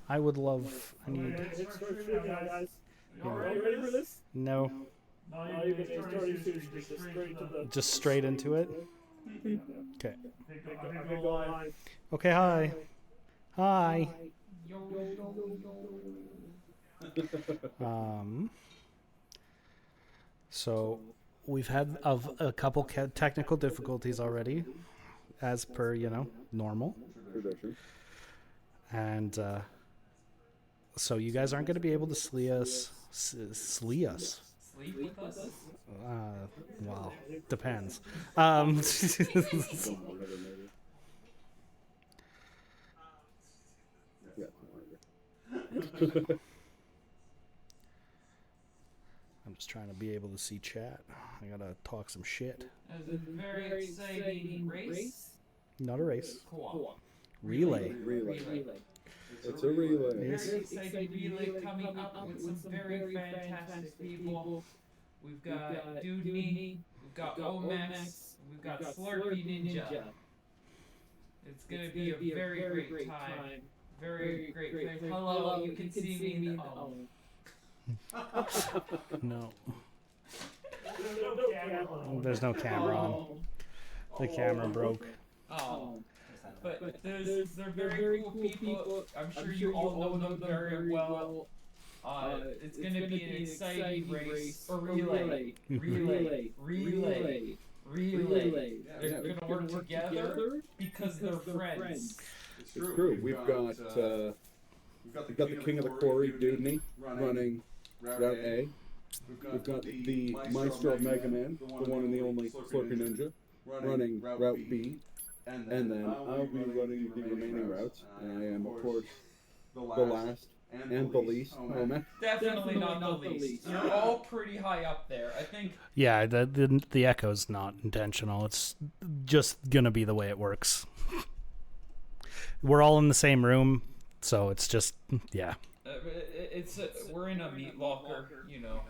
I would love. I need. Hit start shooting, guys. Yeah. Are you ready for this? No. No, you're gonna start as soon as you get this straight to the. Just straight into it. Okay. Okay, go live. Okay. Hi. Hi. So we've had a couple technical difficulties already, as per normal. And so you guys aren't going to be able to slee us. Sleep with us? Well, depends. I'm just trying to be able to see chat. I gotta talk some shit. It was a very exciting race. Not a race. Co-op. Relay. It's a relay. Very exciting relay coming up with some very fantastic people. We've got Dewdney, we've got Ohmacs, we've got Slurpeeninja. It's gonna be a very great time. Very great time. Hello, you can see me. No. There's no camera on. The camera broke. Oh. But they're very cool people. I'm sure you all know them very well. It's gonna be an exciting race. Or relay. They're gonna work together because they're friends. It's true. We've got the king of the quarry, Dewdney, running Route A. We've got the Maestro of Mega Man, the one and the only Slurpeeninja, running Route B. And then I'll be running the remaining routes. And I am, of course, the last and the least. Definitely not the least. You're all pretty high up there. I think. Yeah, the echo's not intentional. It's just gonna be the way it works. We're all in the same room, so it's just yeah. We're in a meat locker, you know.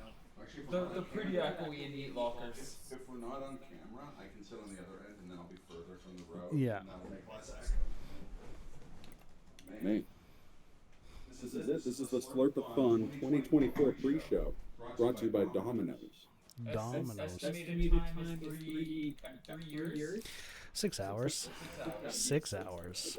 They're pretty echoey in meat lockers. If we're not on camera, I can sit on the other end, and then I'll be further from the road. Yeah. And that'll make less echo. Mate. This is it. This is the Slurpathon 2024 pre-show, brought to you by Domino's. Estimated time is 3 years. 6 hours. 6 hours.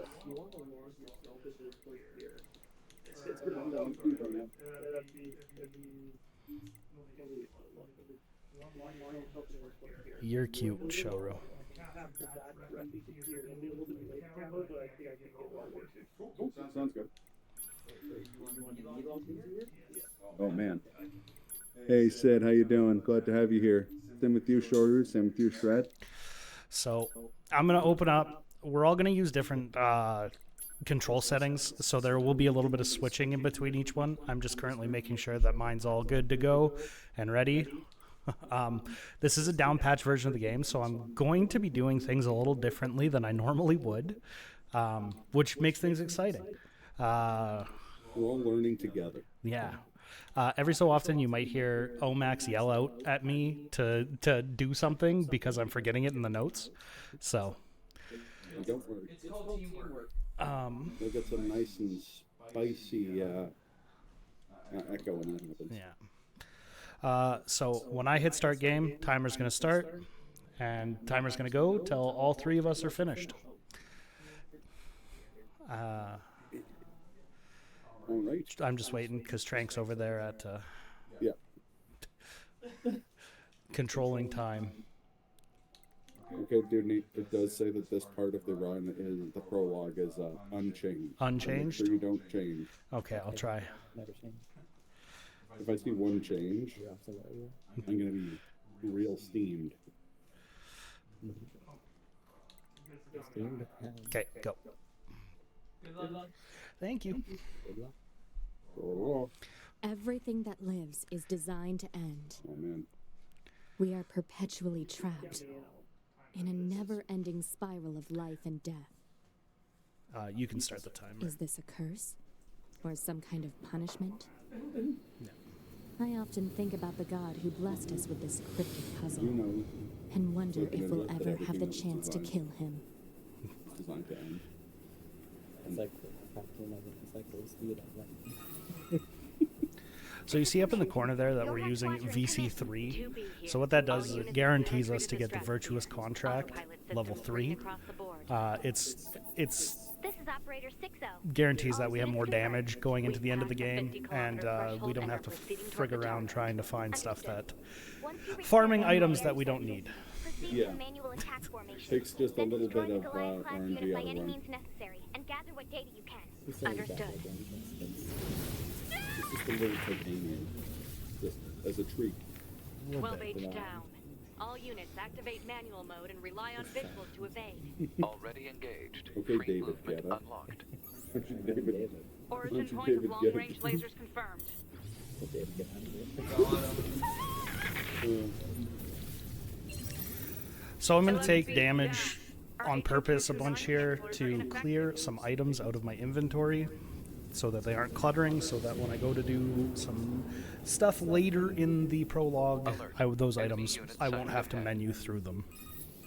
You're cute, Shoro. Cool. Sounds good. Oh man. Hey Sid, how you doing? Glad to have you here. Same with you, Shoru. Same with you, Shred. So I'm gonna open up. We're all gonna use different control settings, so there will be a little bit of switching in between each one. I'm just currently making sure that mine's all good to go and ready. This is a down patch version of the game, so I'm going to be doing things a little differently than I normally would, which makes things exciting. We're all learning together. Yeah. Every so often you might hear Ohmacs yell out at me to do something because I'm forgetting it in the notes. So Don't worry. It's called teamwork. They'll get some nice and spicy echo when that happens. yeah. So when I hit start game, timer's going to start, and timer's going to go till all three of us are finished. All right. I'm just waiting because Trank's over there at controlling time. Okay, dude, it does say that this part of the run is the prologue is unchanged. Unchanged? So make sure you don't change. Okay, I'll try. If I see one change, I'm gonna be real steamed. Okay, go. Good luck. Thank you. Oh Everything that lives is designed to end. man. We are perpetually trapped in a never-ending spiral of life and death. You can start the timer. Is this a curse? Or some kind of punishment? No. I often think about the God who blessed us with this cryptic puzzle, You know, and wonder if we'll ever have the chance to kill him. it's designed to end. It's like crafting never cycles. So you see up in the corner there that we're using VC3. So what that does is it guarantees us to get the virtuous contract level 3. It's This is Operator 60. guarantees that we have more damage going into the end of the game, and we don't have to frig around trying to find stuff that farming items that we don't need. Yeah. Takes just a little bit of RNG RNG by out of any run. means necessary, and gather what data you can. Understood. It's just a little titanium, just as a treat. 12H down. All units activate manual mode and rely on visuals to evade. Already engaged. Okay, Free David, movement get up. unlocked. David, Origin Don't you, point David, of get long-range it? lasers confirmed. So I'm going to take damage on purpose a bunch here to clear some items out of my inventory so that they aren't cluttering, so that when I go to do some stuff later in the prologue, those items, I won't have to menu through them.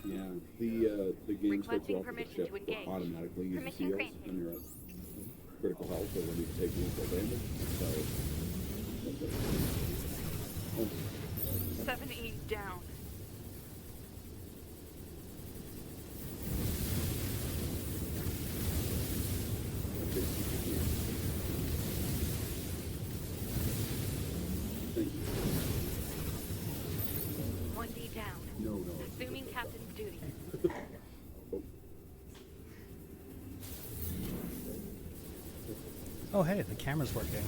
yeah, the game starts Requesting off with the permission ship to engage. automatically use Permission seals granted. when you're at critical health or when you take lethal damage. So, that's it. Oh, 7E down. okay. Thank you. 1D down. No. Assuming captain's duty. Oh hey, the camera's working.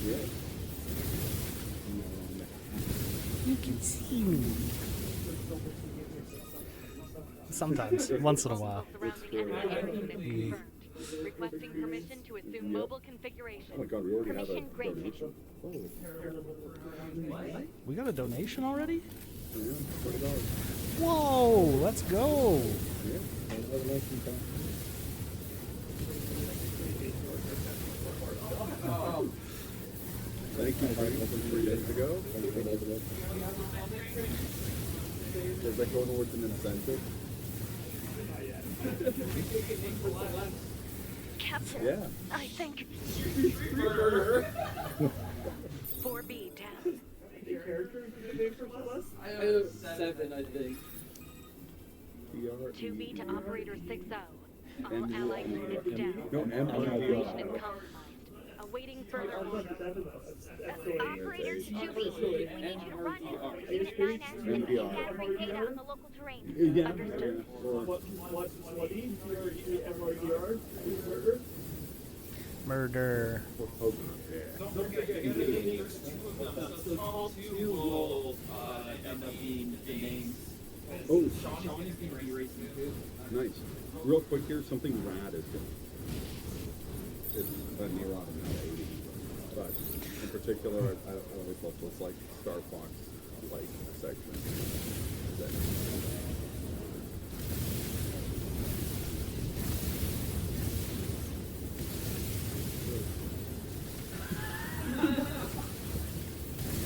Yeah. You can see me. Sometimes, once in a while. Surrounding enemy units confirmed. Requesting permission to assume mobile configuration. Oh my god, we already have a Permission granted. donation. Oh, We got a donation already? yeah, $20. Whoa, let's go. Yeah. Thank you, Frank, from 3 days ago. Does that go towards an incentive? Captain, Yeah. I think 4B down. Any characters you can name for us? I have 7, I think. PR. 2B to Operator 60. All And you allied are- units down. No, and Operation is compromised. Awaiting further orders. Operators 2B, we need you to run Unit 9X and keep gathering data on the local terrain. Yeah. Understood. What E? MRDR? Murder? Murder. So all 2 will end up being the names. Oh, Sean is being re-racing too. nice. Real quick here, something rad is going. It's a NieR Automata 80, but in particular, I always love those like Star Fox like sections.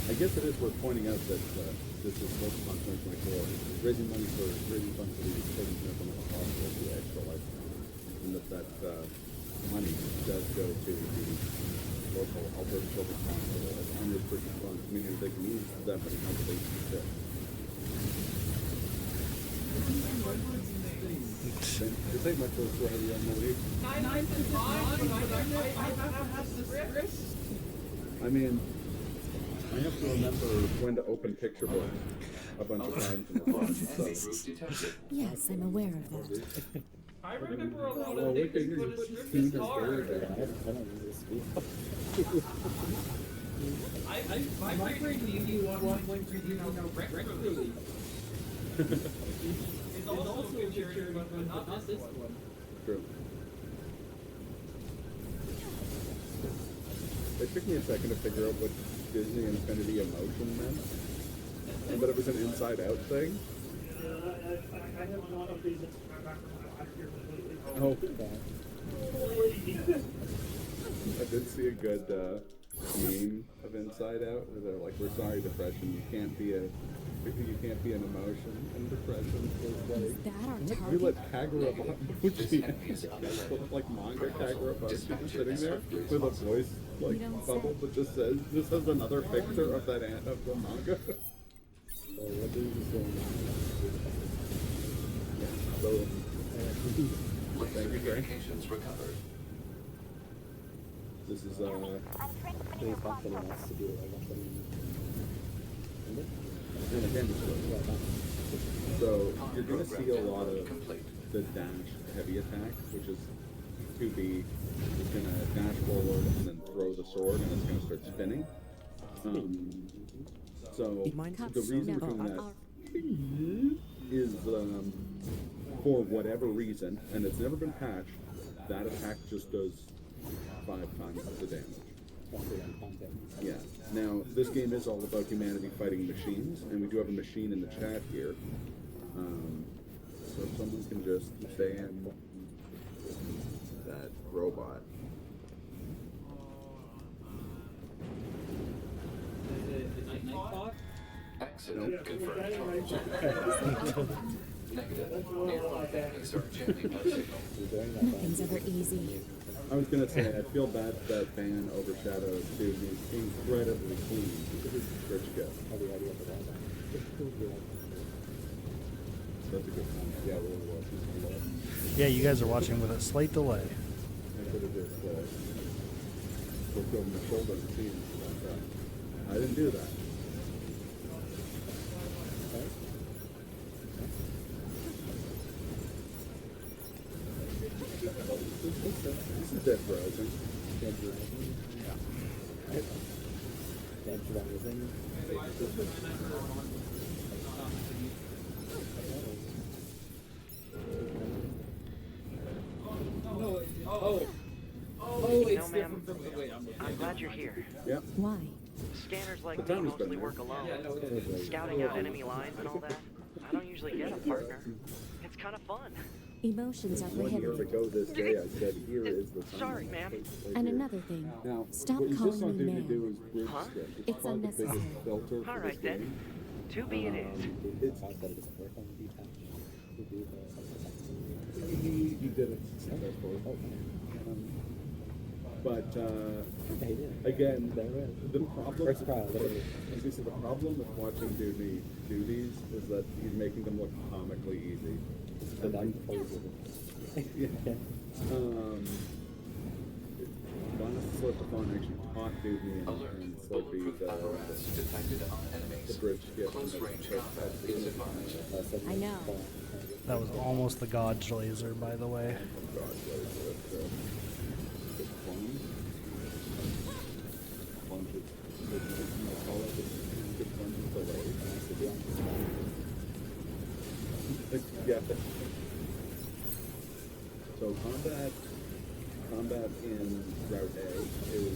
I guess it is worth pointing out that this is Slurpathon 2024, raising funds for the children's mental health hospital to Extra Life, and that money does go to the local Alberta Children's Hospital as unrestricted funds, meaning they can use that money how they see fit. This ain't my first rodeo on the league. I mean, I have to remember when to open picture books a bunch of times in the process. So. Yes, I'm aware of that. I remember a lot Oh, of look things at put your a strip team is is hard. very bad. My brain needs you 1.3D now regularly. It's also a picture, but not this one. True. It took me a second to figure out what Disney Infinity Emotion meant, but it was an inside-out thing. I have not updated my background last year completely. Oh, I did see a good meme of Inside Out where they're like, "We're sorry, depression. You can't be an emotion, and depression is Is that our we target? let Kagura like manga Kagura sitting there with a voice like You don't bubble say. that just says this has another picture of that of the manga. So what do you say? So thank you, Gray. Communications recovered. This is and again, so you're going to see a lot of the dash heavy attack, which is 2B is going to dash forward and then throw the sword, and it's going to start spinning. So the reason for that is for whatever reason, and it's never been patched, that attack just does 5 times the damage. Yeah. Now, this game is all about humanity fighting machines, and we do have a machine in the chat here. So if someone can just ban that robot. Accident confirmed. Negative. Nearby banks are jamming our signal. Nothing's ever easy. I was gonna say, I feel bad that ban overshadowed Dewdney's incredibly clean rich guy. That's a good point. Yeah, we're watching. Yeah, you guys are watching with a slight delay. I could have just looked over my shoulder and seen that. I didn't do that. This is Dead Rising. Dead Rising? Yeah. Dead Rising. It's different from the way I'm glad you're here. Yeah. Why? Scanners The like me time has been mostly there. work alone. Yeah, no, Scouting out enemy lines and all that. I don't usually get a partner. It's kind of fun. Emotions are 1 year prohibited. ago this day, I said, here is the time. Sorry, ma'am. And another thing, Now, stop what you just calling saw me Dewdney ma'am. do is bridge Huh? skip. It's probably the biggest unnecessary. filter All for this right, then. game. 2B it is. It's he did it successfully. But again, the problem with watching Dewdney duties is that he's making them look comically easy. Last Slurpathon actually taught Dewdney Alert. and Slurpee Bulletproof apparatus detected on the enemies. bridge skip. Close range combat is advised. I know. That was almost the God's laser, by the way. God, what is it? It's fun. Fun to call it good fun to delay. Yeah. So combat in Route A is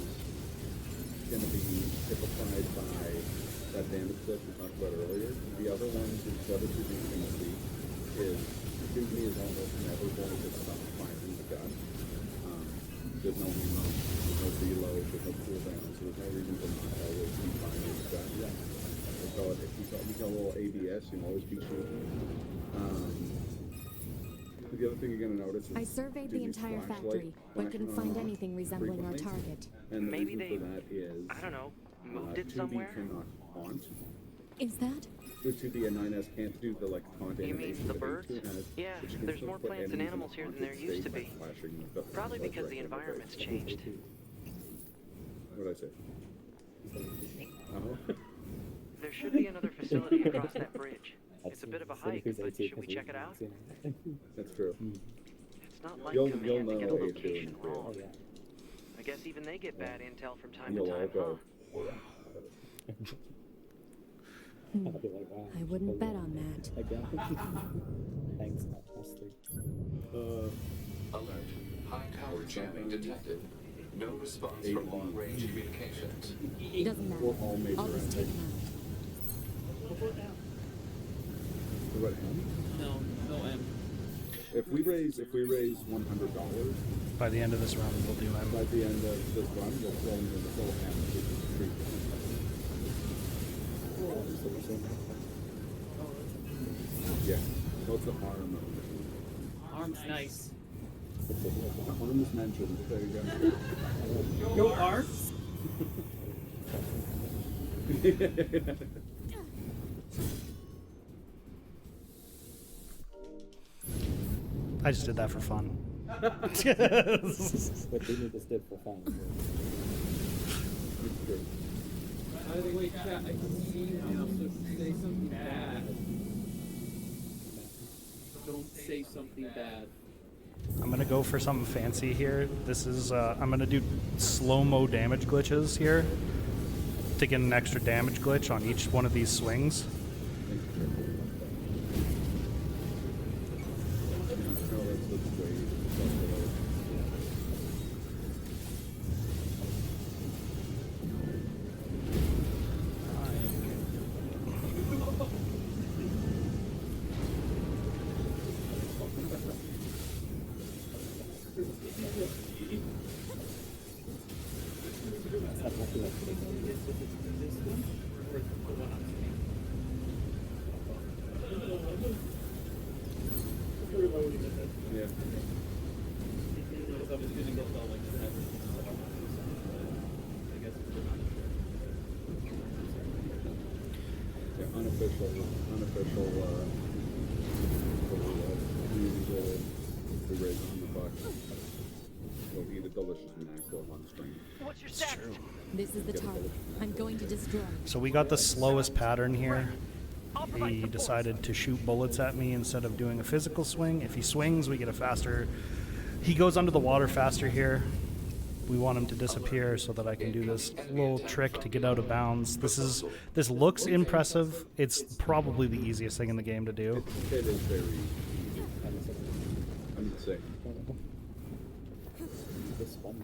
going to be typified by that damage clip we talked about earlier. The other two things you're going to see is Dewdney is almost never going to stop firing the gun. There's no reload, there's no reload, there's no cooldown, so there's no reason to not always be firing the gun. We call it, if you call a little ABS, you can always be shooting. The other thing you're going to notice is I surveyed the Dewdney's entire flashlight factory, but couldn't flashing find on anything resembling our frequently. target. And the Maybe reason they, for that is I don't know, moved it 2D somewhere? cannot taunt. Is that? The 2D and 9S can't do the taunt You animation mean the that birds? A2 has, Yeah, but you can there's still more put plants and enemies in animals here than haunted there used to state be. by flashing the Probably flashlight because the right in environment's face. changed. What did I say? Oh. There should be another facility across that bridge. It's a bit of a hike, but should we check it out? That's true. It's not like You'll Command to know get a what you're location doing. wrong. I guess even they get bad intel from time You'll to all time, go. huh? I wouldn't bet on that. Alert. High tower jamming detected. No response from long-range communications. Doesn't matter. We're all major I'll just take him What happened? No, M. If we raise $100 By the end of this round, we'll do by it. the end of this run, we'll throw into the full hand. Yeah, what's the arm? Arm's nice. Arm is mentioned. There you go. Go arms. I just did that for fun. But Dewdney just did for fun. By the way, chat, I can see you now, so say something bad. Don't say something bad. I'm gonna go for something fancy here. This is, I'm gonna do slow-mo damage glitches here to get an extra damage glitch on each one of these swings. Yeah. Yeah, unofficial usual the raise $100. We'll eat a delicious snack while on stream. What's your status? This is the target. I'm going to destroy it. So we got the slowest pattern here. I'll provide He support. decided to shoot bullets at me instead of doing a physical swing. If he swings, we get a faster... He goes under the water faster here. We want him to disappear so that I can do this little trick to get out of bounds. This looks impressive. It's probably the easiest thing in the game to do. It is very easy. I'm sick. The sponge.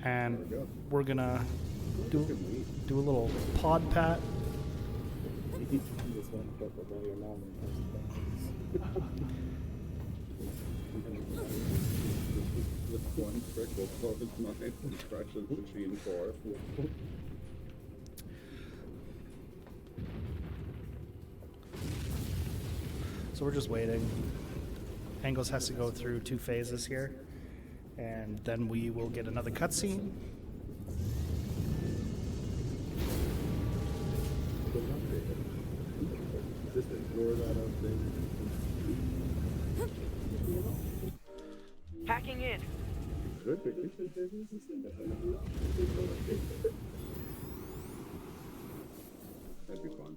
And we're gonna do a little pod pat. This one took a very long This one trick will close my impressions machine for. So we're just waiting. Angles has to go through 2 phases here, and then we will get another cutscene. Just ignore that update. Hacking in. Good, good. That'd be fun.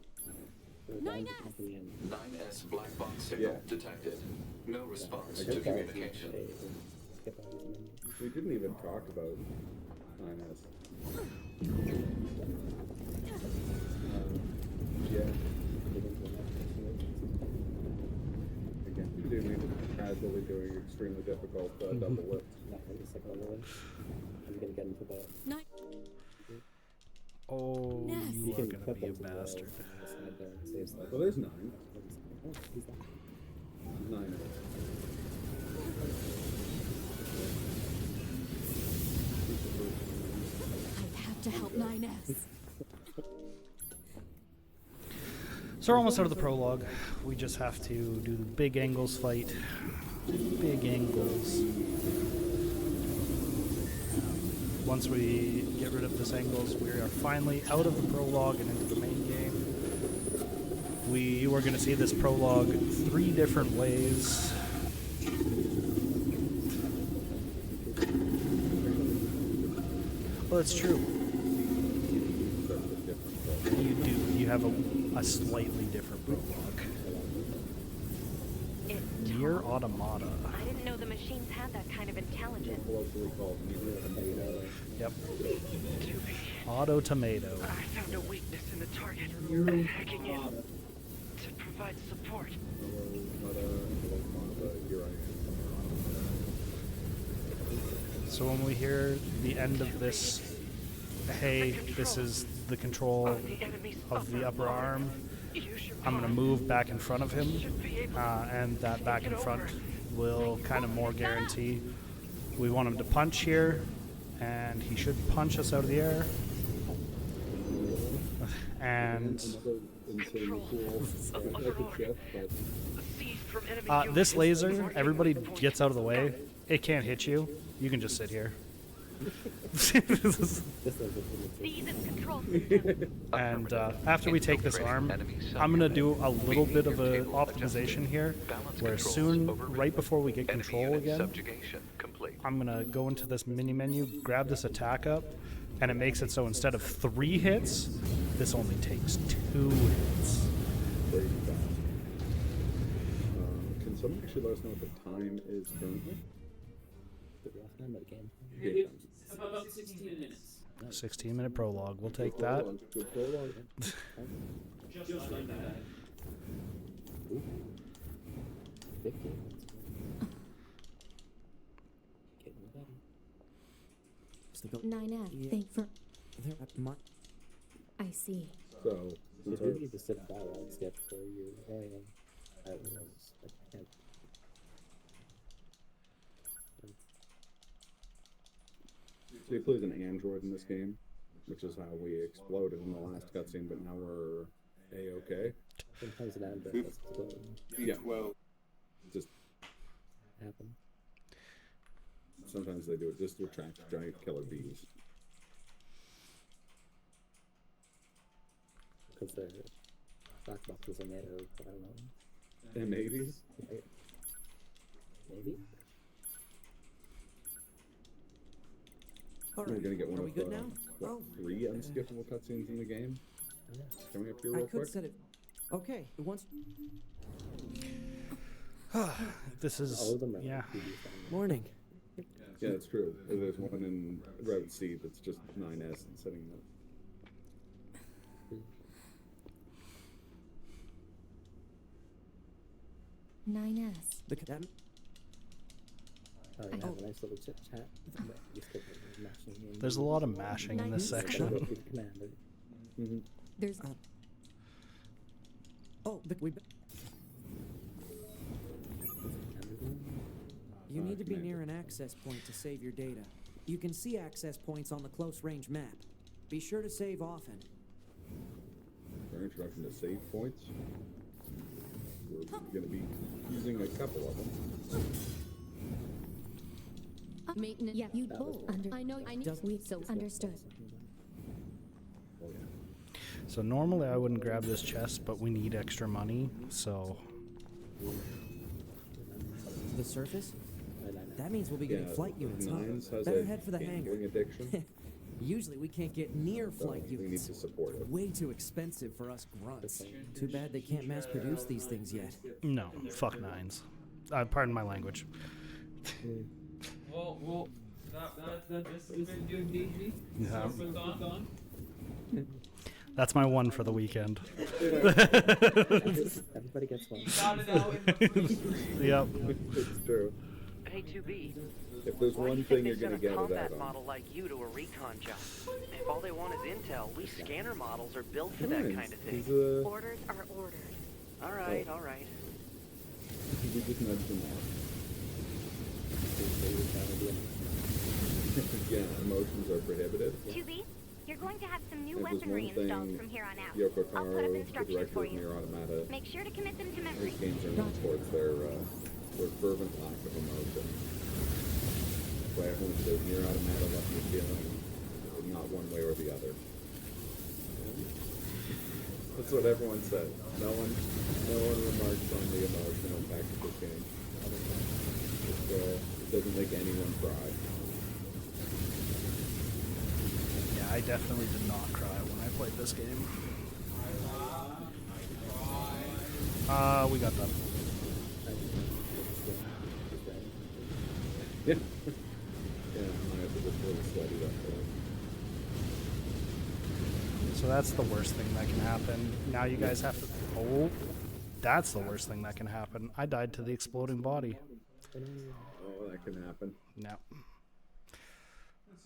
9S black box signal detected. No response to communication. We didn't even talk about 9S. Yeah. Again, we didn't even casually doing extremely difficult double lift. I'm gonna get into that. Oh, Yes. you are can gonna clip be a them to the bastard. side there and save stuff. Well, there's 9. Oh, he's not. 9. I have to help 9S. So we're almost out of the prologue. We just have to do the big angles fight. Big angles. Once we get rid of this angles, we are finally out of the prologue and into the main game. We were going to see this prologue 3 different ways. Well, it's true. You have a slightly different prologue. NieR Automata. I didn't know the machines had that kind of intelligence. Colloquially called NieR. Yep. Dewdney, Auto Tomato. I found a weakness in the target. I'm hacking in to provide support. So when we hear the end of this, hey, this is the control of the upper arm, I'm going to move back in front of him, and that back in front will kind of more guarantee. We want him to punch here, and he should punch us out of the air. And this laser, everybody gets out of the way. It can't hit you. You can just sit here. And after we take this arm, I'm going to do a little bit of an optimization here, where soon, right before we get control again, I'm going to go into this mini menu, grab this attack up, and it makes it so instead of 3 hits, this only takes 2 hits. Can someone actually let us know what the time is currently? It's about 16 minutes. 16-minute prologue. We'll take that. Just like that. 9F, thank for... I see. So, You do need to sit dialogue skip for you. I don't know. I can't. so he plays an android in this game, which is how we exploded in the last cutscene, but now we're A-okay. Sometimes an android does explode. Yeah, well, just Happen. sometimes they do it just to attract giant killer bees. Because their black boxes are made of, I don't know. M80s? Maybe? We're gonna get one of the 3 unskippable cutscenes in the game. Coming up here real quick. Okay, once. This is, All of them are yeah. Morning. Yeah, that's true. There's one in Route C that's just 9S and setting up. Nine S. The cadet. Oh, yeah, have a nice little chit chat. You skip the mashing in. There's a lot of mashing in this section. Commander. There's Oh, we. You need to be near an access point to save your data. You can see access points on the close range map. Be sure to save often. For introduction to save points, we're going to be using a couple of them. maintenance. Yeah, you both. I know. I need. We so understood. Oh, yeah. So normally I wouldn't grab this chest, but we need extra money, so... The surface? That means we'll be getting flight units, huh? Nines has Better a head for the hangar. gambling addiction. Usually we can't get near flight We need units. to support it. Way too expensive for us grunts. Too bad they can't mass produce these things yet. No, fuck nines. Pardon my language. Well, this has been Dewdney. Yeah. Slurpathon. That's my one for the weekend. Everybody gets one. You got it out in the first screen. Yep. It's true. Hey, 2B. If there's Why do one you thing think you're they going to send get a it combat out on. model like you to a recon job? If all they want is intel, we scanner models are built for that kind of thing. He's Orders are orders. All right, all right. we just nudged him out. Yeah, emotions are prohibited. 2B, you're going to have some new If there's weaponry one installed thing from here on out. Yoko I'll put up Taro, the instructions director for of you. NieR Automata, Make sure to commit them to these memory. games are known for their fervent lack of emotion. That's why everyone says NieR Automata left me feeling not one way or the other. That's what everyone said. No one remarks on the emotional impact of this game. It doesn't make anyone cry. Yeah, I definitely did not cry when I played this game. We got them. Yeah. Yeah, I have to just really sweaty up there. So that's the worst thing that can happen. Now you guys have to... Oh, that's the worst thing that can happen. I died to the exploding body. Oh, that can happen. No.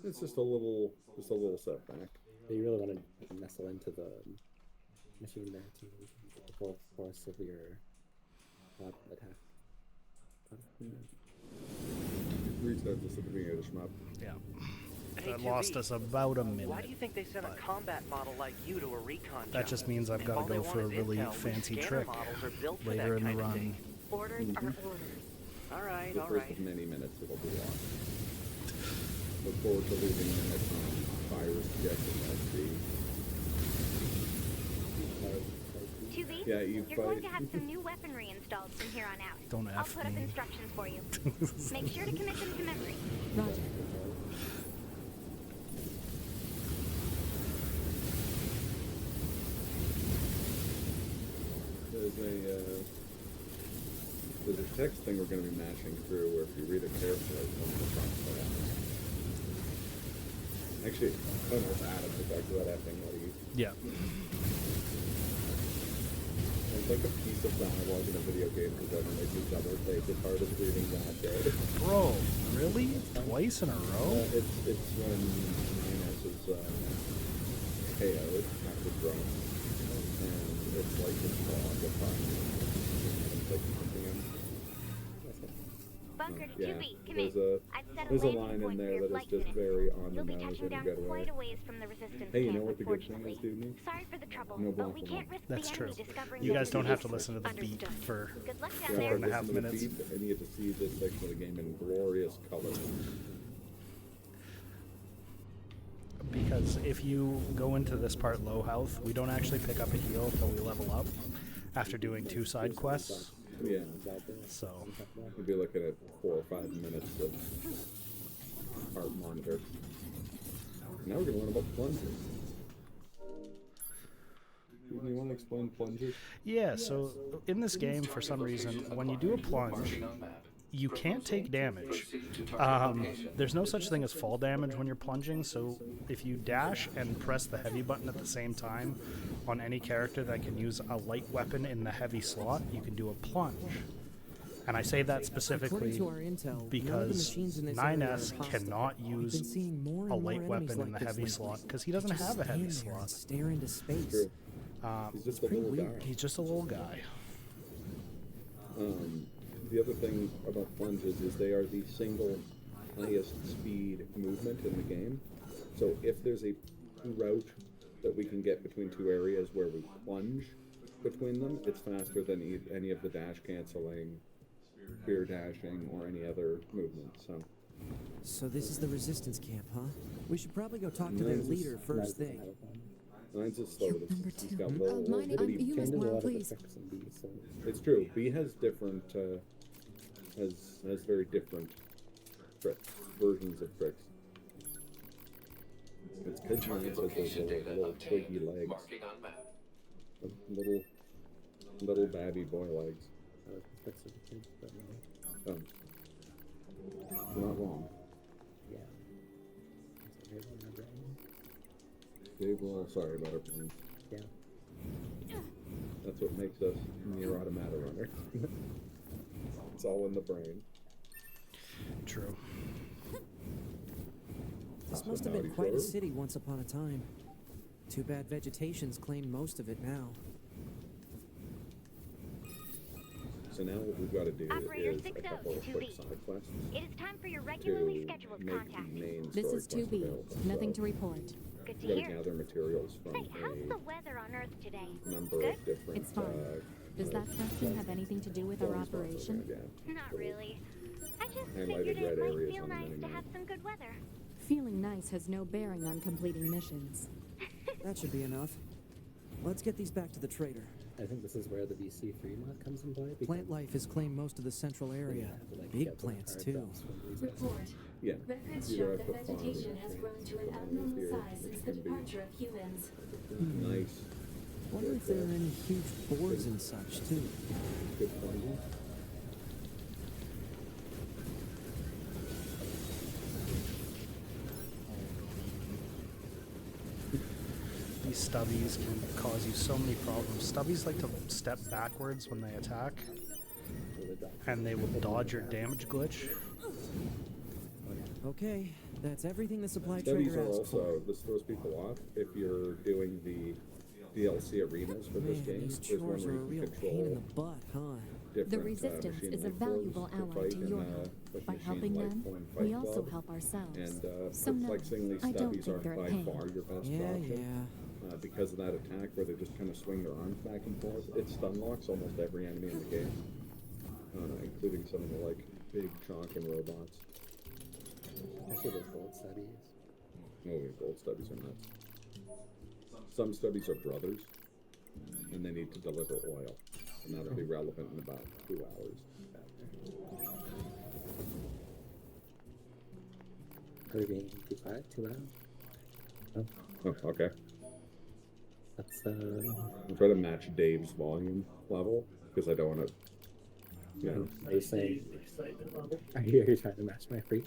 It's just a little setback. But you really want to nestle into the machine there to get the full force of your attack. Restart this at the beginning of the shmup. Yeah. Hey, That lost 2B, us about a minute. why do you think they sent a combat model like you to a recon That job? just means I've If got all to they go want for a is really intel, fancy scanner trick models are built for later that in the kind of run. thing. Orders are orders. All right, The all first right. of many minutes it'll be lost. Look forward to leaving minutes on fire suggesting that the 2B, Yeah, you you're going fight. to have some new weaponry installed from here on out. Don't I'll F put up me. instructions for you. Make sure to commit them to memory. Roger. There's a text thing we're going to be mashing through where if you read it carefully, one of the prompts will happen. Actually, I don't know if Adam was back to that effing what he Yeah. It's like a piece of dialogue in a video game because ever makes you double take as hard as reading that day. Bro, really? Twice in a row? It's when Minus is KO'd after drone, and it's like his dog of time. It's like something else. Bunker to Yeah, 2B, come in. I've set a there's a landing line in point for there your that is flight just unit. very on the You'll be nose touching and down you get quite away. a ways from the resistance Hey, you camp, know what the good thing unfortunately. is, Dewdney? Sorry for the trouble, No but we blank can't risk That's the true. enemy discovering You that guys don't it's have to listen to the beat Understood. for Good luck down Yeah, there. 4.5 listen to the minutes. beat, and you get to see this section of the game in glorious color. Because if you go into this part low health, we don't actually pick up a heal until we level up after doing 2 side quests. Yeah, So, you'd be looking at 4 or 5 minutes of heart monitor. Now we're going to learn about plungers. You want to explain plungers? yeah, so in this game, for some reason, when you do a plunge, you can't take damage. There's no such thing as fall damage when you're plunging, so if you dash and press the heavy button at the same time on any character that can use a light weapon in the heavy slot, you can do a plunge. And I say that According specifically to our intel, none of the because machines in this area are 9S hostile. cannot We've use been seeing more and a more light enemies weapon in like the this heavy lately. slot because he doesn't Just have a heavy stand there and slot. stare into space. True. He's just a pretty little weird. guy. He's just a little guy. The other thing about plunges is they are the single highest speed movement in the game. So if there's a route that we can get between 2 areas where we plunge between them, it's faster than any of the dash canceling, spear dashing, or any other movement. So this is the resistance camp, huh? We should probably go talk to their leader first thing. Mine's is slow. Number He's 2. got little Mine, bitty- you missed There's a one, lot of please. effects in B, so It's true. B has different, has very different tricks, versions of tricks. It's because mine has those little twiggy legs, Marking on map. little babby boy legs. effects of the kid, but You're not wrong. yeah. Is it right on our brain? Dave, well, sorry about our plans. Yeah. That's what makes us NieR Automata runner. It's all in the brain. True. This must have been quite a city once upon a time. Too bad vegetation's claimed most of it now. So now what we've got to do Operator is a 60 couple of to quick 2B. side quests It is time for your regularly to scheduled make contact. the main This story is quest 2B. available. Nothing So to report. Good to we've got to hear. gather materials from Say, how's the a weather on Earth today? number Good? of different It's fine. Does that question have anything to do with our operation? Not really. I just highlighted figured red it might areas feel on the nice to mini-map. have some good weather. Feeling nice has no bearing on completing missions. That should be enough. Let's get these back to the trader. I think this is where the BC3 mod comes in play. Plant life has claimed most of the central area. Big plants, too. Report. Yeah. Records You show have that to farm vegetation it. has grown to an Farm abnormal here, size which since the can be departure of humans. nice. Wonder if there are any huge boars and such, too. Good plunging. These stubbies can cause you so many problems. Stubbies like to step backwards when they attack, and they will dodge your damage glitch. Okay, that's everything the supply Studies trader are asked for. also, this throws people off if you're doing DLC arenas for this Man, game. these There's one chores where are a you real can pain in control the butt, huh? different The Resistance machine is a life forms valuable to ally fight to in, your like help. By Machine helping Life them, Point we Fight also Club. help ourselves. And So no, perplexingly, I don't stubbies think are they're a by pain. far your best Yeah, option. yeah. Because of that attack where they just kind of swing their arms back and forth. It stun locks almost every enemy in the game, including some of the like big chonking robots. Especially those gold studies. Oh, yeah, gold stubbies are nuts. Some stubbies are brothers, and they need to deliver oil, and that'll be relevant in about 2 hours. Are we being too quiet? Too loud? Oh, Oh, okay. that's I'll try to match Dave's volume level because I don't want to. You know. Are you saying? Are you trying to match my freak?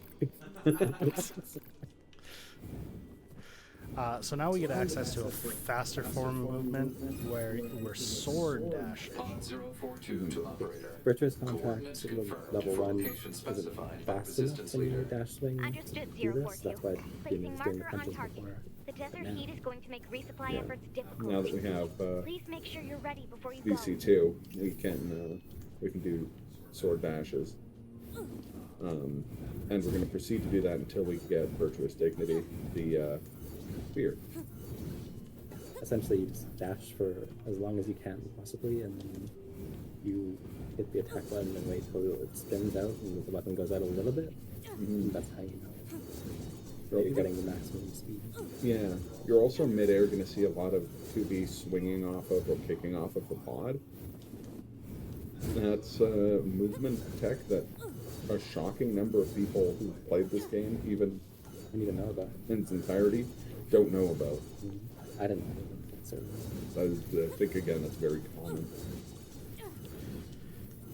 So now we get access to a faster form of movement where we're sword dashing. Pod 042 to operator. Virtuous contract Coordinates confirmed level for 1 location is specified by fast enough resistance when your leader. dash swing Understood, do this. 042. That's why Placing Dewdney's doing the marker on punches target. before. The desert now. heat is going to make resupply Yeah. efforts difficult. Now that we have Please make sure you're ready before you VC2, we can do sword dashes. And we're going to proceed to do that until we get Virtuous Dignity, the spear. Essentially, you just dash for as long as you can, possibly, and then you hit the attack button and wait till it spins out and the weapon goes out a little bit. And that's how you know that you're getting the maximum speed. Yeah, you're also mid-air going to see a lot of 2B swinging off of or kicking off of the pod. That's movement tech that a shocking number of people who played this game, even I need to know about it. in its entirety, don't know about. I didn't know. So I think, again, that's very common.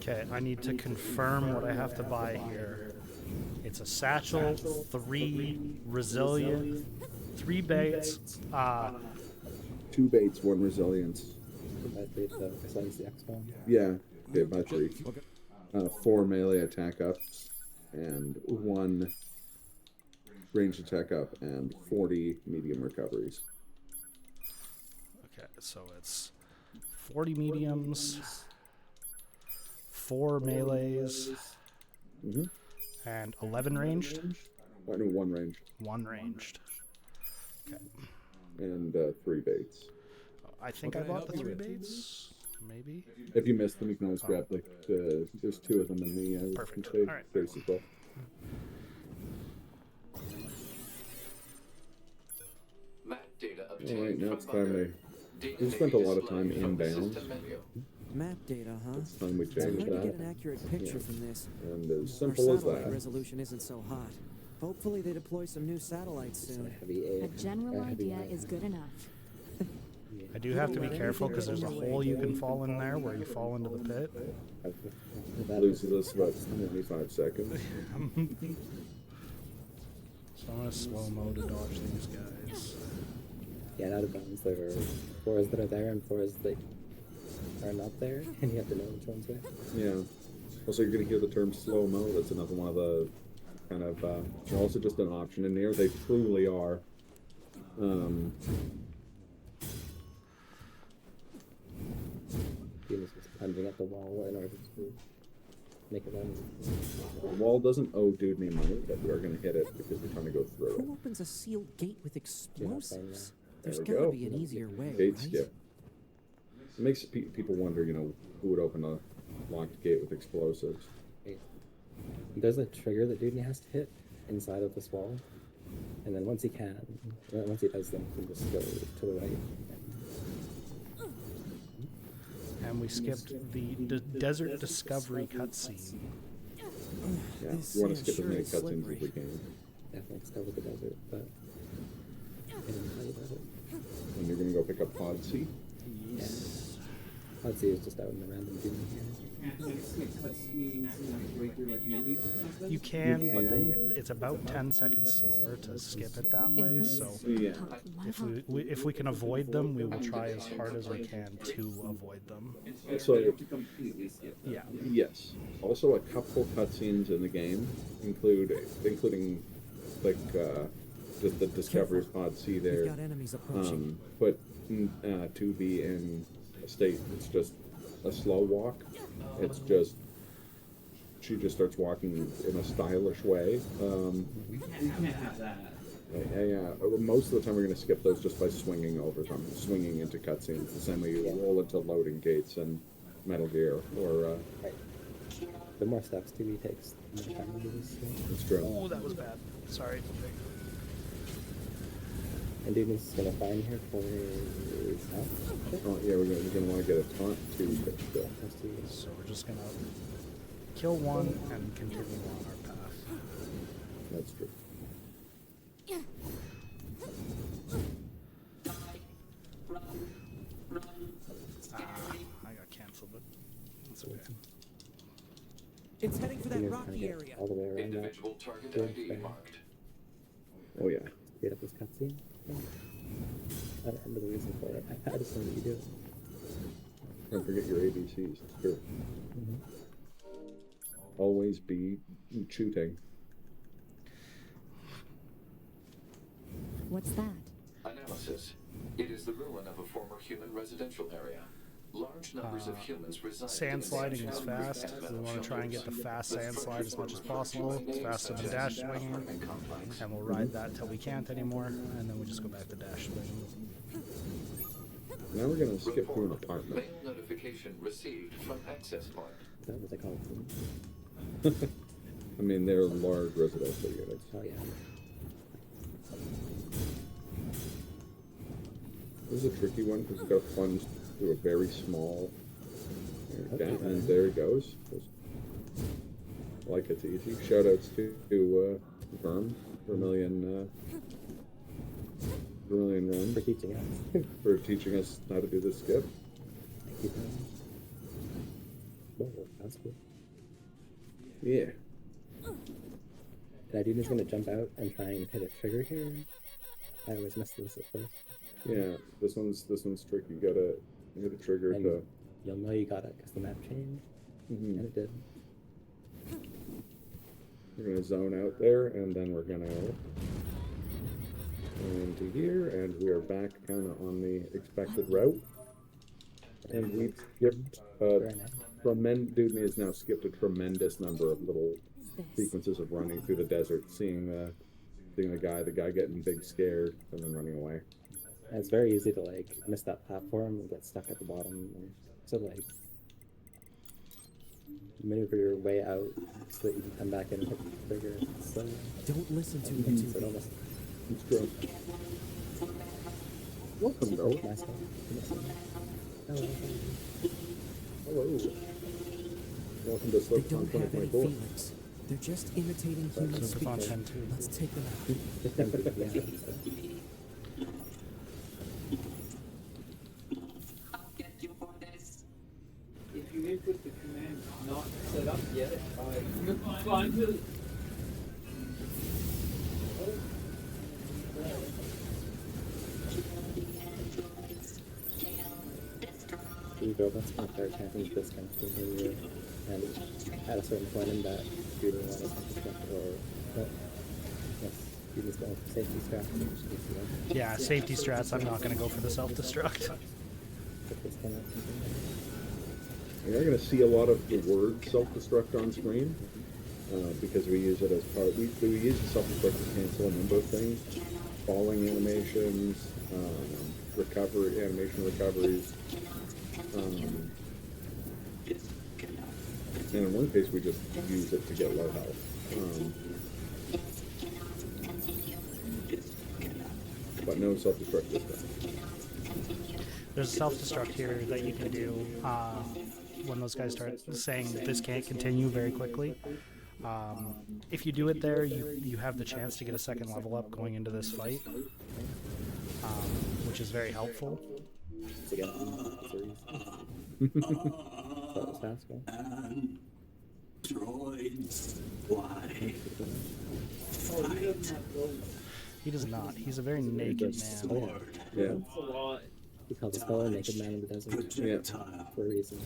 Okay, I need to confirm what I have to buy here. It's a satchel, 3 resilient, 3 baits, 2 baits, 1 resilience. besides the X one. Yeah, okay, by 3. 4 melee attack ups, and 1 ranged attack up, and 40 medium recoveries. okay, so it's 40 mediums, 4 melees, and 11 ranged? I know 1 ranged. 1 ranged. Okay. And 3 baits. I think I bought the 3 baits, maybe? If you missed them, you can always grab there's 2 of them in the Perfect. base Alright. base as well. Map data obtained Alright, now from it's time bunker. we spent a lot of time Displayed from the inbound. system menu. Map data, huh? It's time we It's hard changed to get that. an accurate picture from this. And as Our simple as satellite that. resolution isn't so hot. Hopefully they deploy some new satellites soon. A general idea is good enough. I do have to be careful because there's a hole you can fall in there where you fall into the pit. Loses us about 25 seconds. So I'm going to slow-mo to dodge these guys. Yeah, out of bounds. There are floors that are there and floors that are not there, and you have to know which one's where. Yeah. Also, you're going to hear the term slow-mo. That's another one of the kind of, also just an option in there. They truly are. He was just plunging at the wall in order to make it run. The wall doesn't owe Dewdney money, but we're going to hit it because we're trying to go through it. Who opens a sealed gate with explosives? There's There we gotta go. be an easier way, Gate right? skip. It makes people wonder, who would open a locked gate with explosives. There's a trigger that Dewdney has to hit inside of this wall, and then once he does, then he can just go to the right. And we skipped the Desert Discovery cutscene. Yeah, This you want to sand skip as sure many is cutscenes slippery. as we can. Definitely discover the desert, but I didn't tell you about it. And you're going to go pick up Pod C. Yes. I'd say it's just out in the random Dewdney here. You can, but it's about 10 seconds slower to skip it that way. So Yeah. if we can avoid them, we will try as hard as we can to avoid them. So, Yeah. yes. Also, a couple cutscenes in the game including like just the Discovery Pod C there. We've got enemies approaching. Put 2B in a state it's just a slow walk. It's just she just starts walking in a stylish way. We can't have that. Most of the time we're going to skip those just by swinging over them, swinging into cutscenes, the same way you roll into loading gates in Metal Gear, or... The more steps 2B takes, the more time to do this. It's true. Oh, that was bad. Sorry. And Dewdney's gonna find her for his house. Oh, yeah, we're gonna want to get a taunt too. So we're just gonna kill one and continue on our path. That's true. I got cancelled, but that's okay. It's heading for that Dewdney's trying to rocky get area. all the way around Individual target ID marked. Oh, yeah. Speed up this cutscene. I don't remember the reason for it. I just know that you do it. Don't forget your ABCs. It's true. Always be shooting. What's that? Analysis. It is the ruin of a former human residential area. Large numbers of humans reside. Sand sliding is fast. We want to try and get the fast sand slide as much as possible. It's faster than dash swinging. And we'll ride that till we can't anymore. And then we just go back to dash swinging. Now we're going to skip through an apartment. Mail notification received from access point. Is that what they call it? I mean, they're large residential units. Oh, yeah. This is a tricky one because it's got to plunge through a very small... Okay, and there it goes. Like it's easy. Shoutouts to Vermilion Run. For teaching us. For teaching us how to do this skip. Whoa, that's cool. Yeah. Did I do this going to jump out and try and hit a trigger here? I always miss this at first. Yeah, this one's tricky. You gotta hit a trigger And to... you'll know you got it because the map changed. And it did. We're gonna zone out there, and then we're gonna go into here, and we are back kind of on the expected route. And we've skipped Dewdney has now skipped a tremendous number of little sequences of running through the desert, seeing the guy getting big scared, and then running away. And it's very easy to like miss that platform and get stuck at the bottom. And so like maneuver your way out so that you can come back in and hit the trigger. So Don't listen to so me. it almost It's true. Welcome, though. nice one. Hello. Welcome to They Slurpathon don't have any 2024. feelings. They're just imitating human Slurpathon speech. XI. Let's take them out. Yeah. If you input the command not set up yet, you're fine to. You go, that's my third champion disconnected when you're and at a certain point in that you don't want to self-destruct or yes, you just go for safety strats. Yeah, safety strats. I'm not going to go for the self-destruct. You're going to see a lot of the word self-destruct on screen because we use it as part. We use the self-destruct to cancel a number of things: falling animations, animation recoveries. And in one case, we just use it to get low health. But no self-destruct this time. There's a self-destruct here that you can do when those guys start saying that this can't continue very quickly. If you do it there, you have the chance to get a second level up going into this fight, which is very helpful. Droids fly. He does not. He's a very naked man. Yeah. That's a lot. He calls his fellow naked man in the desert. Yeah. For a reason.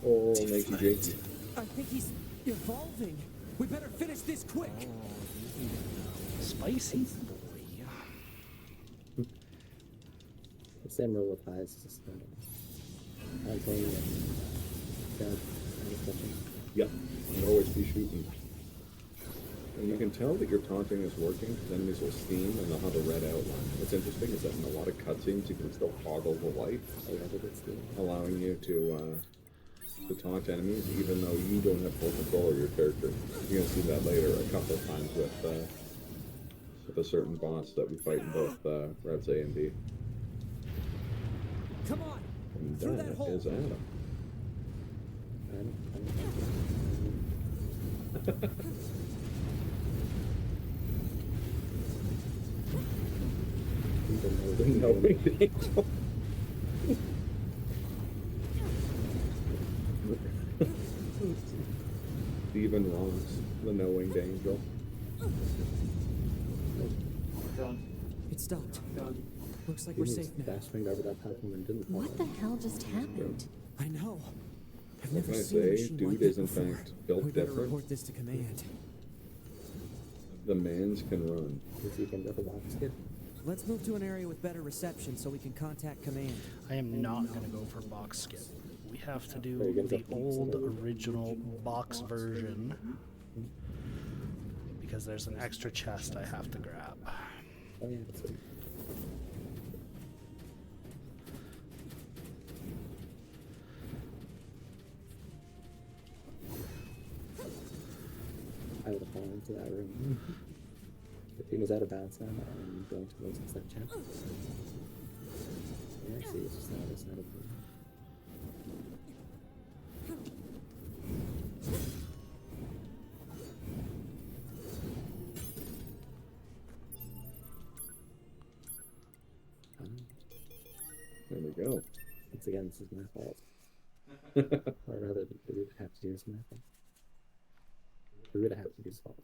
Oh, naked Jake. I think he's evolving. We better finish this quick. Spicy boy. The same rule applies, just taunting and dodge and discussion. Yep, and always be shooting. And you can tell that your taunting is working because enemies will steam and they'll have a red outline. What's interesting is that in a lot of cutscenes you can still toggle the light, allowing you to taunt enemies even though you don't have full control of your character. You're going to see that later a couple of times with a certain boss that we fight in both routes A and B. Come on! And Through that that hole. is Adam. The knowing angel. Stephen Ross, the knowing angel. Done. It stopped. Done. Looks like we're safe now. Dashing over that platform and didn't fall. What the hell just happened? I know. I've What never can I seen a say? machine Dude like is that in before. fact built We better different. report this to command. The mans can run. You can go for box skip. Let's move to an area with better reception so we can contact command. I am not going to go for box skip. We have to do Very good. the old original box version because there's an extra chest I have to grab. Oh yeah, that's good. I would have fallen into that room. The thing is out of bounds now. I'm going towards that chest. Yeah, I see. It's just the other side of the room. There we go. Once again, this is my fault. Or rather, the root have to do is my fault. The root have to do is fault.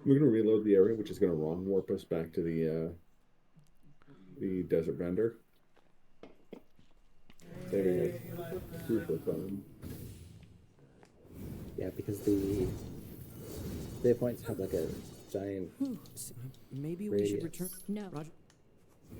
We're going to reload the area, which is going to wrong warp us back to the desert vendor. There we go. Super fun. Yeah, because the save points have like a giant Maybe we should radius. return. No. Roger.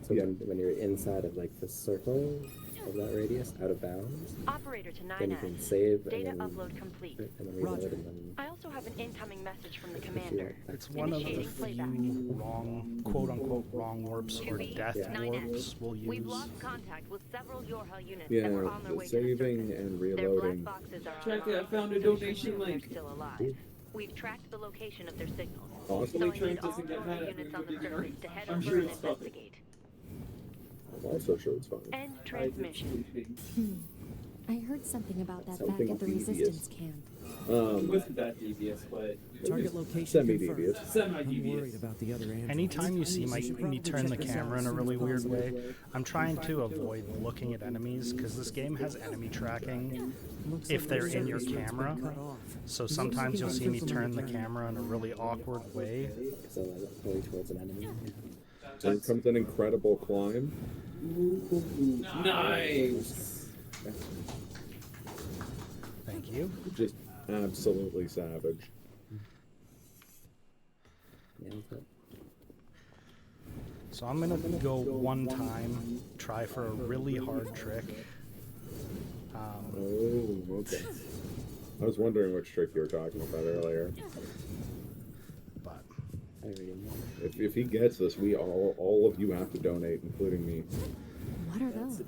So when you're inside of like the circle of that radius, out of bounds, Operator to then you 9S. can save Data and then, upload complete. and then reload Roger. and then I also have an incoming message from the push you commander. right back. It's one of the Initiating playback. few wrong, quote-unquote, wrong warps or 2B, death 9S. warps we'll We've use. lost contact with several Yorha units Yeah, that were on their the way to the saving surface. and Their black reloading. boxes are Check it, I online, found a so we donation presume link. they're still alive. We've tracked the location of their signals. Awesome. So I Trent need all doesn't get Yorha mad at me units for on the being surface alright. to head I'm over sure and it's fine. investigate. I'm also sure it's fine. End transmission. I heard something about that Something back at the devious. resistance camp. It wasn't that devious, but Target location Semi-devious. confirmed. I'm Semi-devious. worried about the other androids. Anytime you see We should me probably turn the check this out camera in a as soon really as weird possible. way, I'm trying to avoid looking at enemies because this game has enemy tracking Looks if like they're our in your service routes been camera. cut off. So sometimes you'll see me turn the camera in a really awkward way. So like going towards an enemy. Here comes an incredible climb. nice. Thank you. Just absolutely savage. Nailed it. So I'm gonna go one time, try for a really hard trick. Oh, okay. I was wondering which trick you were talking about earlier. But I already know. If he gets this, we all of you have to donate, including me. What are those?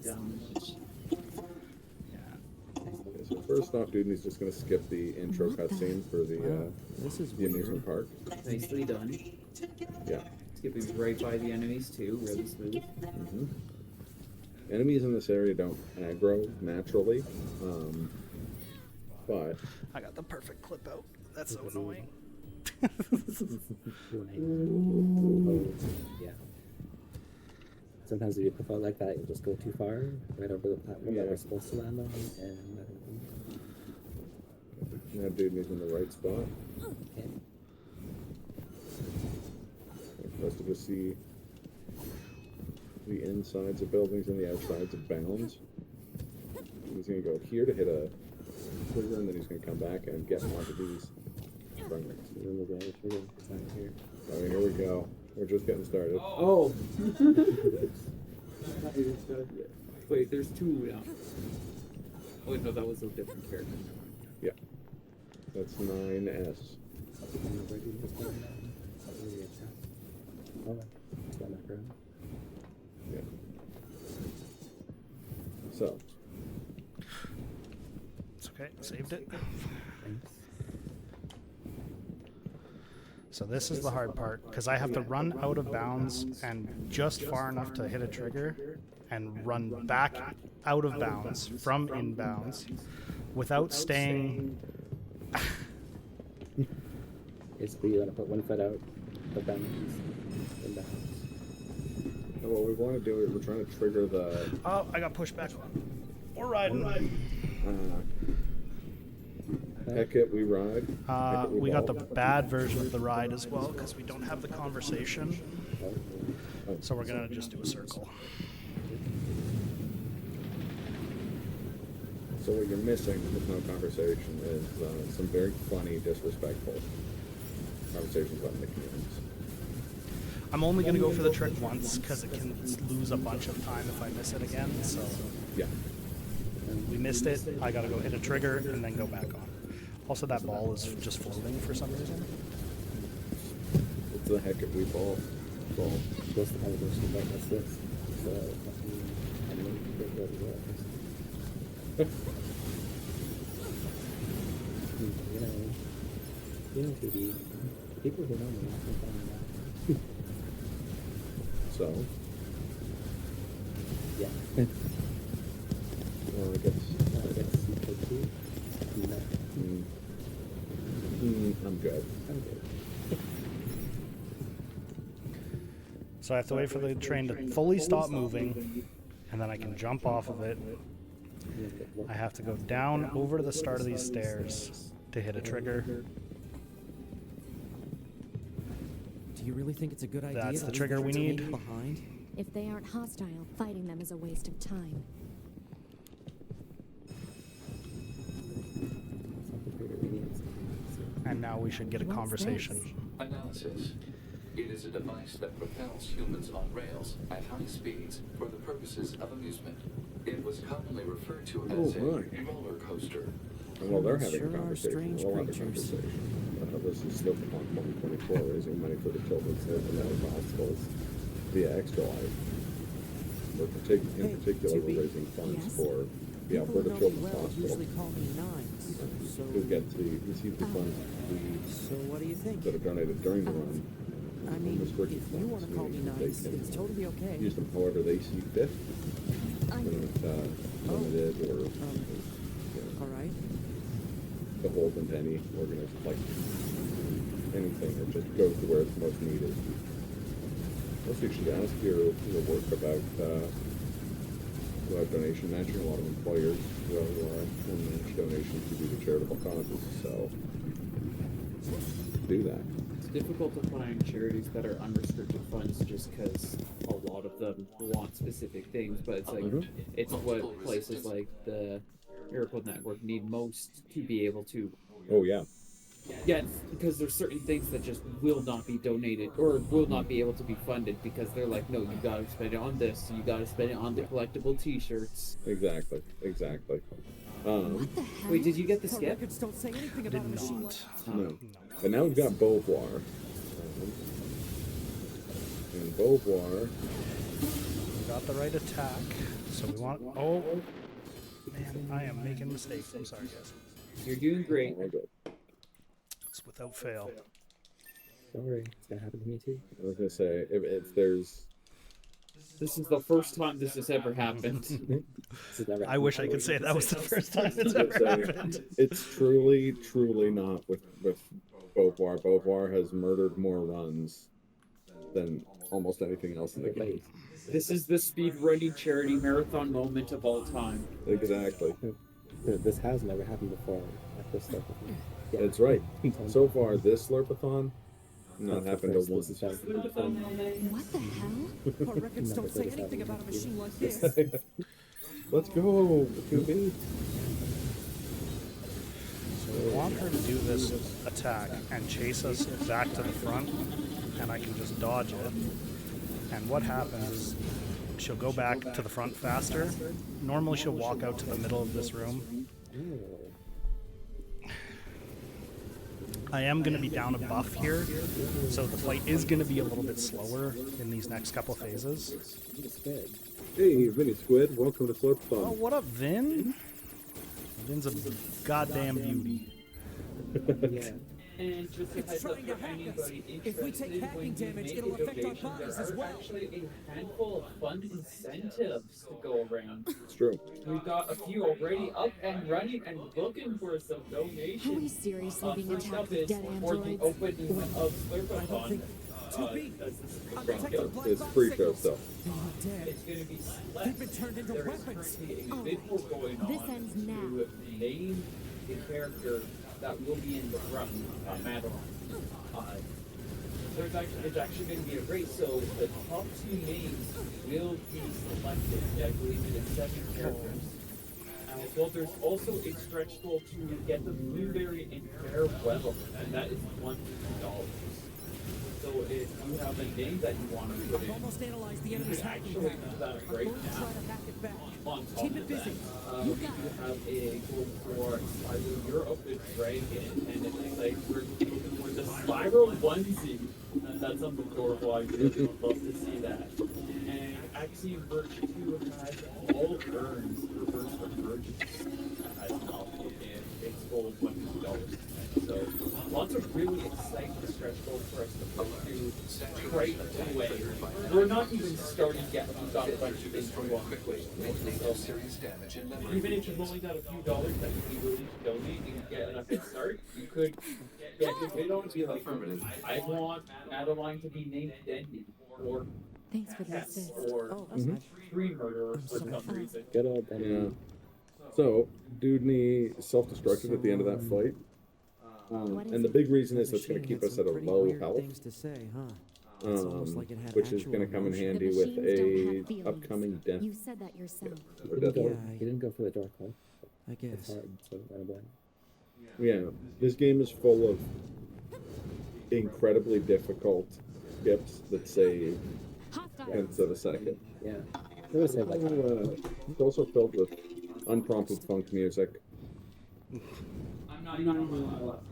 Okay, so first off, Dewdney's just going to skip the intro cutscene for This is the amusement park. Nicely done. Yeah. Skipping right by the enemies too, really smooth. Enemies in this area don't aggro naturally, but I got the perfect clip out. That's so annoying. Oh, yeah. Sometimes if you pop out like that, you'll just go too far, right over the platform that we're supposed to land on, and now Dewdney's in the right spot. okay. For us to just see the insides of buildings and the outsides of bounds. He's going to go here to hit a trigger, and then he's going to come back and get one of these fragments. Remove the other trigger, it's not here. So here we go. We're just getting started. Oh. Wait, there's two now. Oh, wait, no, that was a different character. Yeah. That's 9S. Yeah. So. It's okay. Saved it. So this is the hard part, because I have to run out of bounds and just far enough to hit a trigger and run back out of bounds from inbounds without staying... Basically, you want to put one foot out of bounds, inbounds. And what we want to do is we're trying to trigger the... Oh, I got pushed back. We're riding. Heck it, we ride. We got the bad version of the ride as well, because we don't have the conversation. So we're going to just do a circle. So what you're missing with no conversation is some very funny, disrespectful conversations about nicknames. I'm only going to go for the trick once, because it can lose a bunch of time if I miss it again, so... Yeah. We missed it, I got to go hit a trigger and then go back on. Also, that ball is just floating for some reason. It's the heck it we ball. What's the conversation about this? You know, people who know me often find that. So? Yeah. Well, I guess you could be. No. I'm good. So I have to wait for the train to fully stop moving, and then I can jump off of it. I have to go down over to the start of these stairs to hit a trigger. Do you really think it's a good idea? That's the trigger we need. Behind? If they aren't hostile, fighting them is a waste of time. And now we should get a conversation. Analysis. It is a device that propels humans on rails at high speeds for the purposes of amusement. It was commonly referred to as a roller coaster. Well, they're having a conversation. We'll have a conversation. This is Slurpathon 2024, raising money for the children's mental hospitals via Extra Life. In particular, we're raising funds for the Alberta Children's Hospital. Who get to receive the funds that are donated during the run. I mean, if you want to call me nice, it's totally okay. Use them however they see fit. Limited or all right. Beholden to any organization, like anything that just goes to where it's most needed. Also, you should ask your work about donation matching. A lot of employers will match donations to do to charitable causes, so do that. It's difficult to find charities that are unrestricted funds just because a lot of them want specific things, but it's like it's what places like the Miracle Network need most to be able to. Oh yeah. Yeah, because there's certain things that just will not be donated or will not be able to be funded because they're like, no, you gotta spend it on this, you gotta spend it on the collectible T-shirts. Exactly. Wait, did you get the skip? Don't say anything about a machine like No. But now we've got Beauvoir. And Beauvoir. We got the right attack, so we want... Oh, man, I am making mistakes. I'm sorry, guys. You're doing great. It's without fail. Don't worry, it's gonna happen to me too. I was gonna say, if there's... This is the first time this has ever happened. I wish I could say that was the first time it's ever happened. It's truly not with Beauvoir. Beauvoir has murdered more runs than almost anything else in the game. This is the speedrunning charity marathon moment of all time. Exactly. This has never happened before at this Slurpathon. Yeah. That's right. So far, this Slurpathon not happened to once. What the hell? Our records don't say anything about a machine like this. Let's go, 2B. So we want her to do this attack and chase us back to the front, and I can just dodge it. And what happens is she'll go back to the front faster. Normally she'll walk out to the middle of this room. I am going to be down a buff here, so the fight is going to be a little bit slower in these next couple phases. Hey, Vinny Squid, welcome to Slurpathon. Oh, what up, Vin? Vin's a goddamn beauty. Yeah. And just a heads up for anybody interested, when you make a donation, there are actually a handful of fun incentives to go around. It's true. We've got a few already up and running and looking for some donations. Are we seriously being First attacked up with is dead for the androids? opening of Slurpathon. It's pre-show stuff. It's going to be Celeste. There is currently a bid war going on This ends now. to name the character that will be in the run, Madeline. It's actually going to be a race, so the top 2 names will be selected. I believe it is 7 characters. Well, there's also a stretch goal to get the Blueberry in Farewell, and that is $100. So if you have a name that you want to put in, Almost analyzed the you enemy's can hacking actually pattern. do that right Try to now. back it back. On top Keep of it busy. that, we do have a goal for Spiral Year of the Dragon, and it's like we're looking for the Spiral onesie. And that's unbelievable. I really would love to see that. And Axiom Verge 2 has all urns reverse for Verges. That has an option, and it's goal of $100. So lots of really exciting stretch goals for us to put to right away. We're not even starting yet. We've got a bunch of things to walk quickly. So even if you've only got a few dollars that you'd be willing to donate and get enough head start, you could get your bid on to be like, I want Madeline to be named Dendy, or Thanks for the Tess, assist. or Tree Murderer for some reason. Good old Benny. Yeah. So, Dewdney self-destructed at the end of that fight. And the big reason is it's going to keep us at a low health, Things to say, huh? It's almost like it had which is actual going to come in emotion. handy The with machines don't a have feelings. upcoming death. You said that yourself. He didn't go for the dark hole. I It's guess. hard, so I don't blame. Yeah, this game is full of incredibly difficult skips that save tenths of a second. Yeah. I would say like It's also filled with unprompted funk music. I'm not even on my left.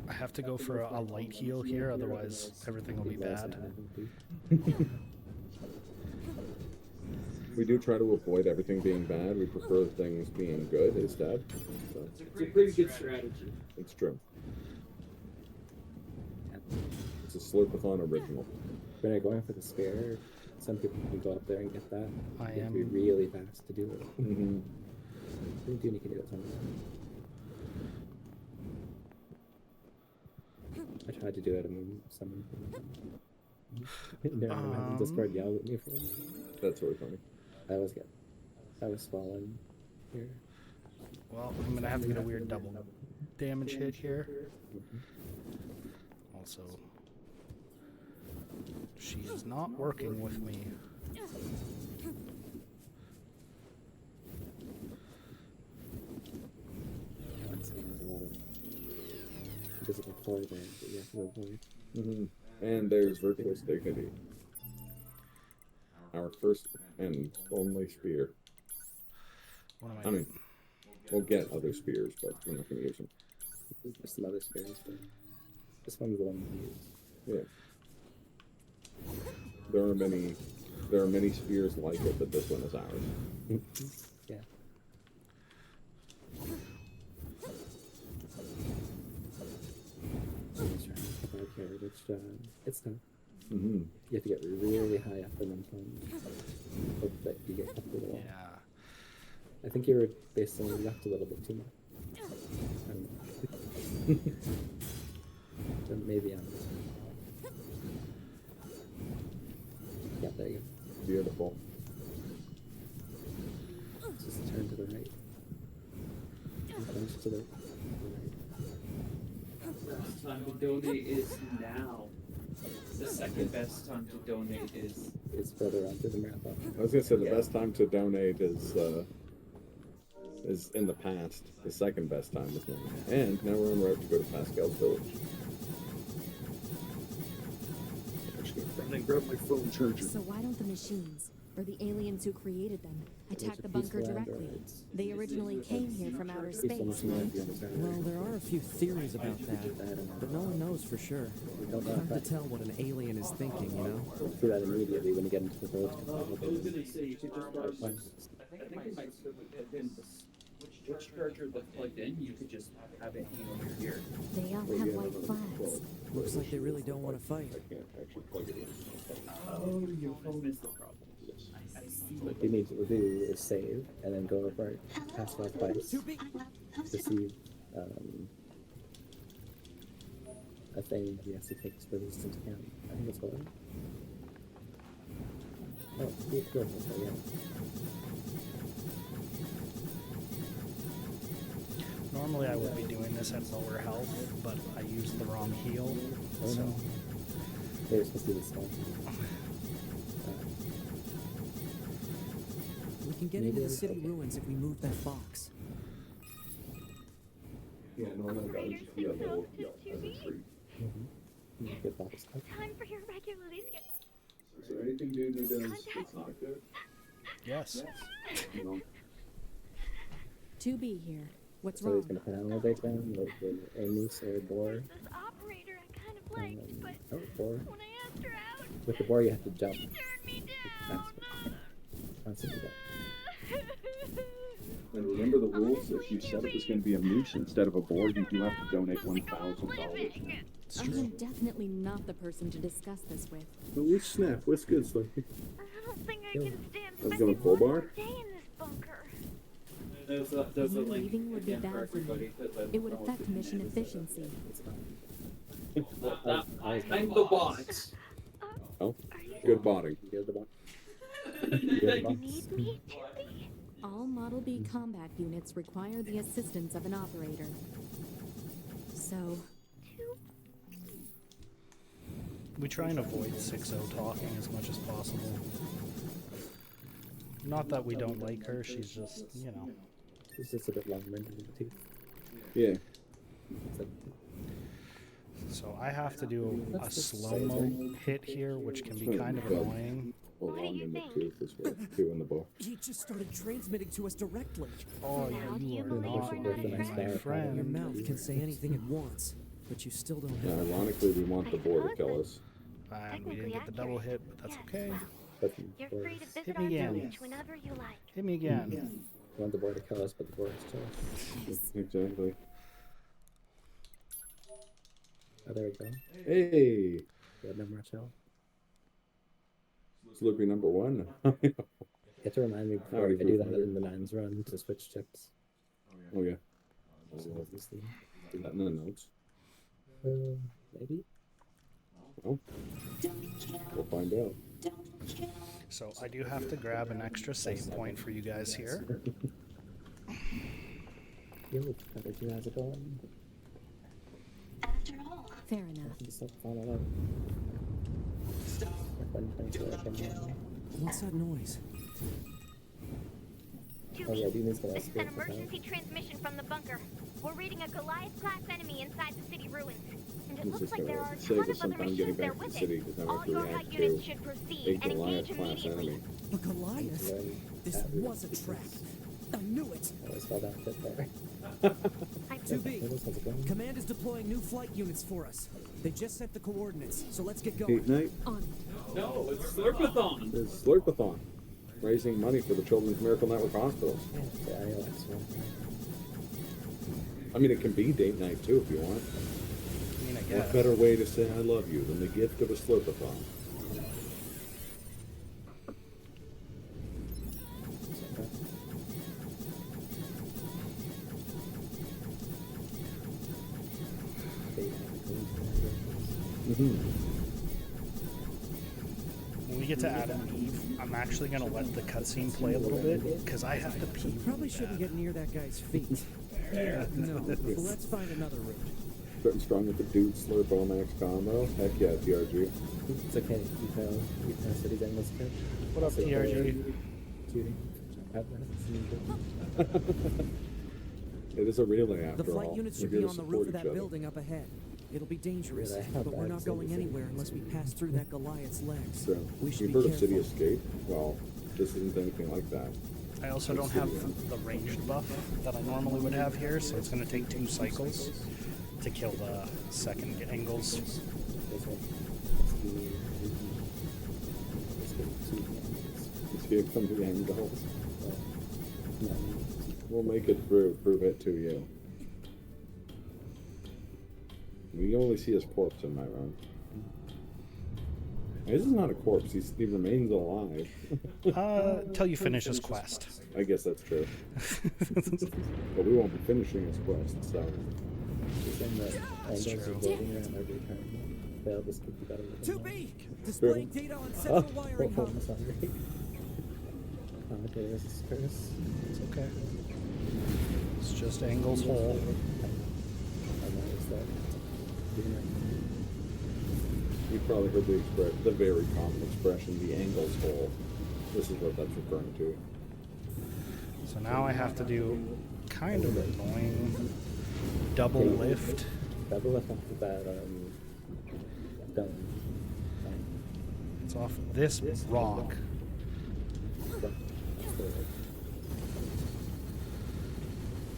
I have to go for a light heal here, otherwise everything will be bad. We do try to avoid everything being bad. We prefer things being good instead. So, It's a pretty good strategy. it's true. It's a Slurpathon original. When I'm going for the spear, some people can go up there and get that. I You have to be am. really fast to do it. Mm-hmm. I think Dewdney can do it sometimes. I tried to do it and someone no, Discord yelled at me for it. That's really funny. That was good. That was swollen here. Well, I'm gonna have to get a weird double damage hit here. Also, she is not working with me. Physical forward that you have to avoid. Mm-hmm. And there's Virtuous Dignity. Our first and only spear. What am I mean, we'll get other spears, but we're not going to use them. There's some other spears, but this one's the one we use. Yeah. There are many spears like it, but this one is ours. Yeah. Which it's tough. Mm-hmm. You have to get really high up and then hope that you get up to the wall. Yeah. I think you were basically left a little bit too much. So maybe I'm. Yeah, there you go. Beautiful. Just turn to the right. And punch to the right. Best time to donate is now. The second best time to donate is It's further on to the marathon. I was going to say the best time to donate is is in the past the second best time is now. And now we're en route to go to Pascal's village. I'm just gonna run and grab my phone charger. So why don't the machines, or the aliens who created them, attack the bunker directly? They originally came here from outer space, right? Well, there are a few theories about that, but no one knows for sure. Hard to tell what an alien is thinking, you know? Do that immediately when you get into the village. I think it might have been which charger that's plugged in. You could just have it hang over here. They all have white flags. Looks like they really don't want to fight. I can't actually plug it in. Oh, your phone is the problem. What you need to do is save and then go over past life twice to see a thing he has to take for resistance camp. I think it's called. Oh, good. Okay, yeah. Normally I would be doing this at lower health, but I used the wrong heal, so... No. They were supposed to do this stuff. We can get into the city ruins if we move that box. Yeah, normally I would just be on the old hill as a tree. Good box. Time for your regularly scheduled. Is there anything Dewdney does that's not good? Yes. You know? 2B here. What's So wrong? he's gonna put animal data down with a moose or a boar. This operator I kind of liked, but Oh, boar. when I asked her out, With the boar you have to jump. she turned me down. Constantly do that. And remember the rules, if you set it as going to be a moose instead of a boar, you do have to donate $1,000. I am definitely not the person to discuss this with. But we snap. What's good, Slurpee? I don't think I can stand Let's go spending full one more bar? day in this bunker. There's a Me link leaving would be again for bad for me. everybody. It would affect mission efficiency. I'm the boss. Oh, good botting. You're the one. Need me to be? All Model B combat units require the assistance of an operator. So, We try and avoid 6-0 talking as much as possible. Not that we don't like her, she's just, you know. She's just a bit long-winded in the teeth. Yeah. So I have to do a slow-mo hit here, which can be kind of annoying. Hold on in the tooth is worth two in the book. He just started transmitting to us directly. Oh, you are not being my Your friend. mouth can say anything it wants, but you still don't Now, have it. ironically, we want the boar to kill us. And we didn't get the double hit, but that's okay. You're free to visit Hit our me again. village whenever you like. Hit me again. You want the boar to kill us, but the boar is kill us. Exactly. Oh, there we go. Hey! We have no more chill. Slurpee number one. You have to remind me before I do that in the nines run to switch chips. Oh, yeah. So obviously, Do that in the notes. maybe? Well, we'll find out. So I do have to grab an extra save point for you guys here. Yo, another 2 hours ago. fair enough. Just like follow up. What's that noise? Oh yeah, Dewdney's gonna This is an escape with emergency transmission from the bunker. We're reading a Goliath-class enemy inside the city ruins. And it He's looks just like there gonna are a save ton us of some other time getting machines there back to with the city it. because now we All have to your react units to should a proceed and engage Goliath-class immediately. enemy. A Goliath? This was a trap. I knew it. I always fell down a bit there. 2B, Command is deploying new flight units for us. They just set the coordinates, so let's get going. Date night. On. No, it's Slurpathon. It's Slurpathon. Raising money for the Children's Miracle Network hospitals. Yeah, the iOS one. I mean, it can be date night too if you want. I mean, I What guess. better way to say I love you than the gift of a Slurpathon? When we get to Adam and Eve, I'm actually going to let the cutscene play a little bit, because I have to pee. Probably shouldn't get near that guy's feet. No, let's find another route. Starting strong with the dude slurp Ohmacs combo. Heck yeah, TRG. It's okay. You know City's Angles kid. What up, TRG? Judy. It is a relay after The flight all. units We're should here be to on the support roof of each that other. building up ahead. It'll be dangerous, Yeah, I have but we're that not same going thing. anywhere unless we pass through that Goliath's legs. So, We should you've be heard of careful. City Escape? Well, this isn't anything like that. I also don't have the ranged buff that I normally would have here, so it's going to take 2 cycles to kill the second angles. Escape from the angles. We'll make it through. Prove it to you. We only see his corpse in my room. This is not a corpse. He remains alive. Till you finish his quest. I guess that's true. But we won't be finishing his quest, so. That's true. They'll just keep you better. 2B! Displaying data on central wiring hub. I'm sorry. Okay, this is curse. It's okay. It's just angles whole. You've probably heard the very common expression, the angles hole. This is what that's referring to. So now I have to do kind of annoying double lift. Double lift after that, done. It's off this rock.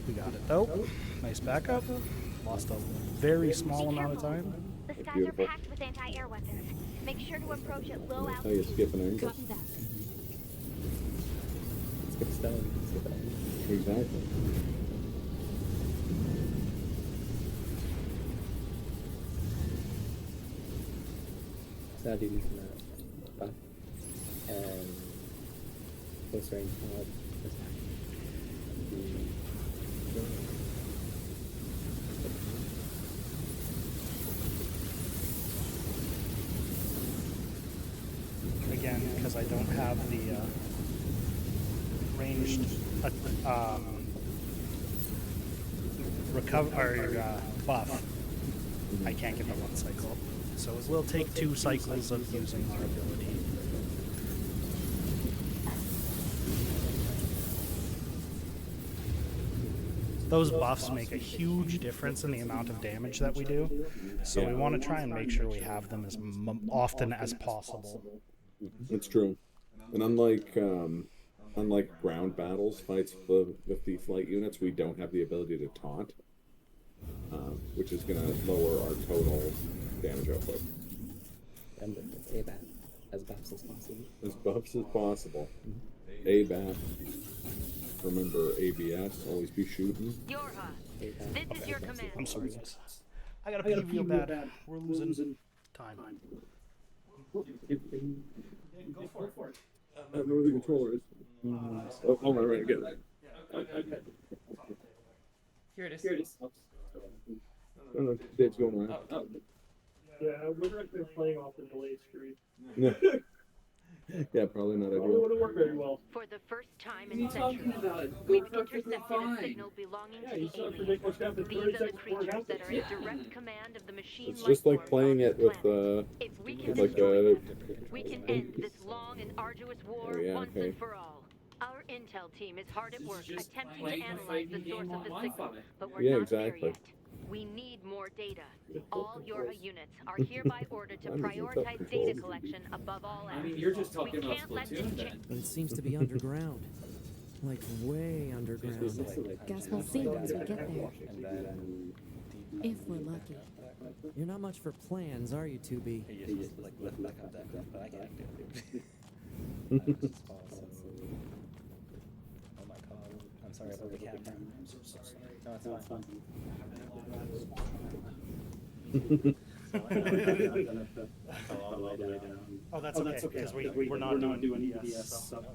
We got it though. Nice backup. Lost a very small amount of time. The skies are packed with anti-air weapons. Make sure to approach at low How you altitude. skip an angle? Copy that. Skip a stone. Skip an angle. Exactly. So I'll do buff and close range mod attack. Again, because I don't have the ranged buff, I can't get the 1 cycle. So it will take 2 cycles of using our ability. Those buffs make a huge difference in the amount of damage that we do, so we want to try and make sure we have them as often as possible. It's true. And unlike ground battles, fights with the flight units, we don't have the ability to taunt, which is going to lower our total damage output. And ABAT as buffs as possible. As buffs as possible. ABAT. Remember ABS, always be shooting. Yorha, this is your command. I'm sorry, guys. I gotta pee real bad. We're losing time. Go for it. I don't know where the controller is. Oh, hold on, right, get it. Here it is. I don't know, Dave's going around. Yeah, we're actually playing off the delayed screen. Yeah, probably not It ideal. wouldn't work very well. For the first time What are in you talking centuries, about? we've Go for it, intercepted a fine. signal belonging Yeah, to you the saw it aliens. predict what's happening These 30 are the seconds before it creatures that happens. are in direct command of the machine It's life just like forms playing on it this with planet. If we can like destroy them, we can end this long and arduous war Oh, yeah, once okay. and for all. Our intel team is hard at This is work just attempting playing to a analyze fighting the game source on of the Wi-Fi. signal, but we're Yeah, not there exactly. yet. We need more data. All Yorha units are hereby ordered to prioritize data collection above all else. I mean, you're just We talking about can't let this Splatoon change. then. But it seems to be underground. Like way underground. Guess we'll see once we get there. If we're lucky. You're not much for plans, are you, 2B? Oh my god. I'm sorry about the camera. No, it's fine. Oh, that's okay, because we're not doing EDS stuff.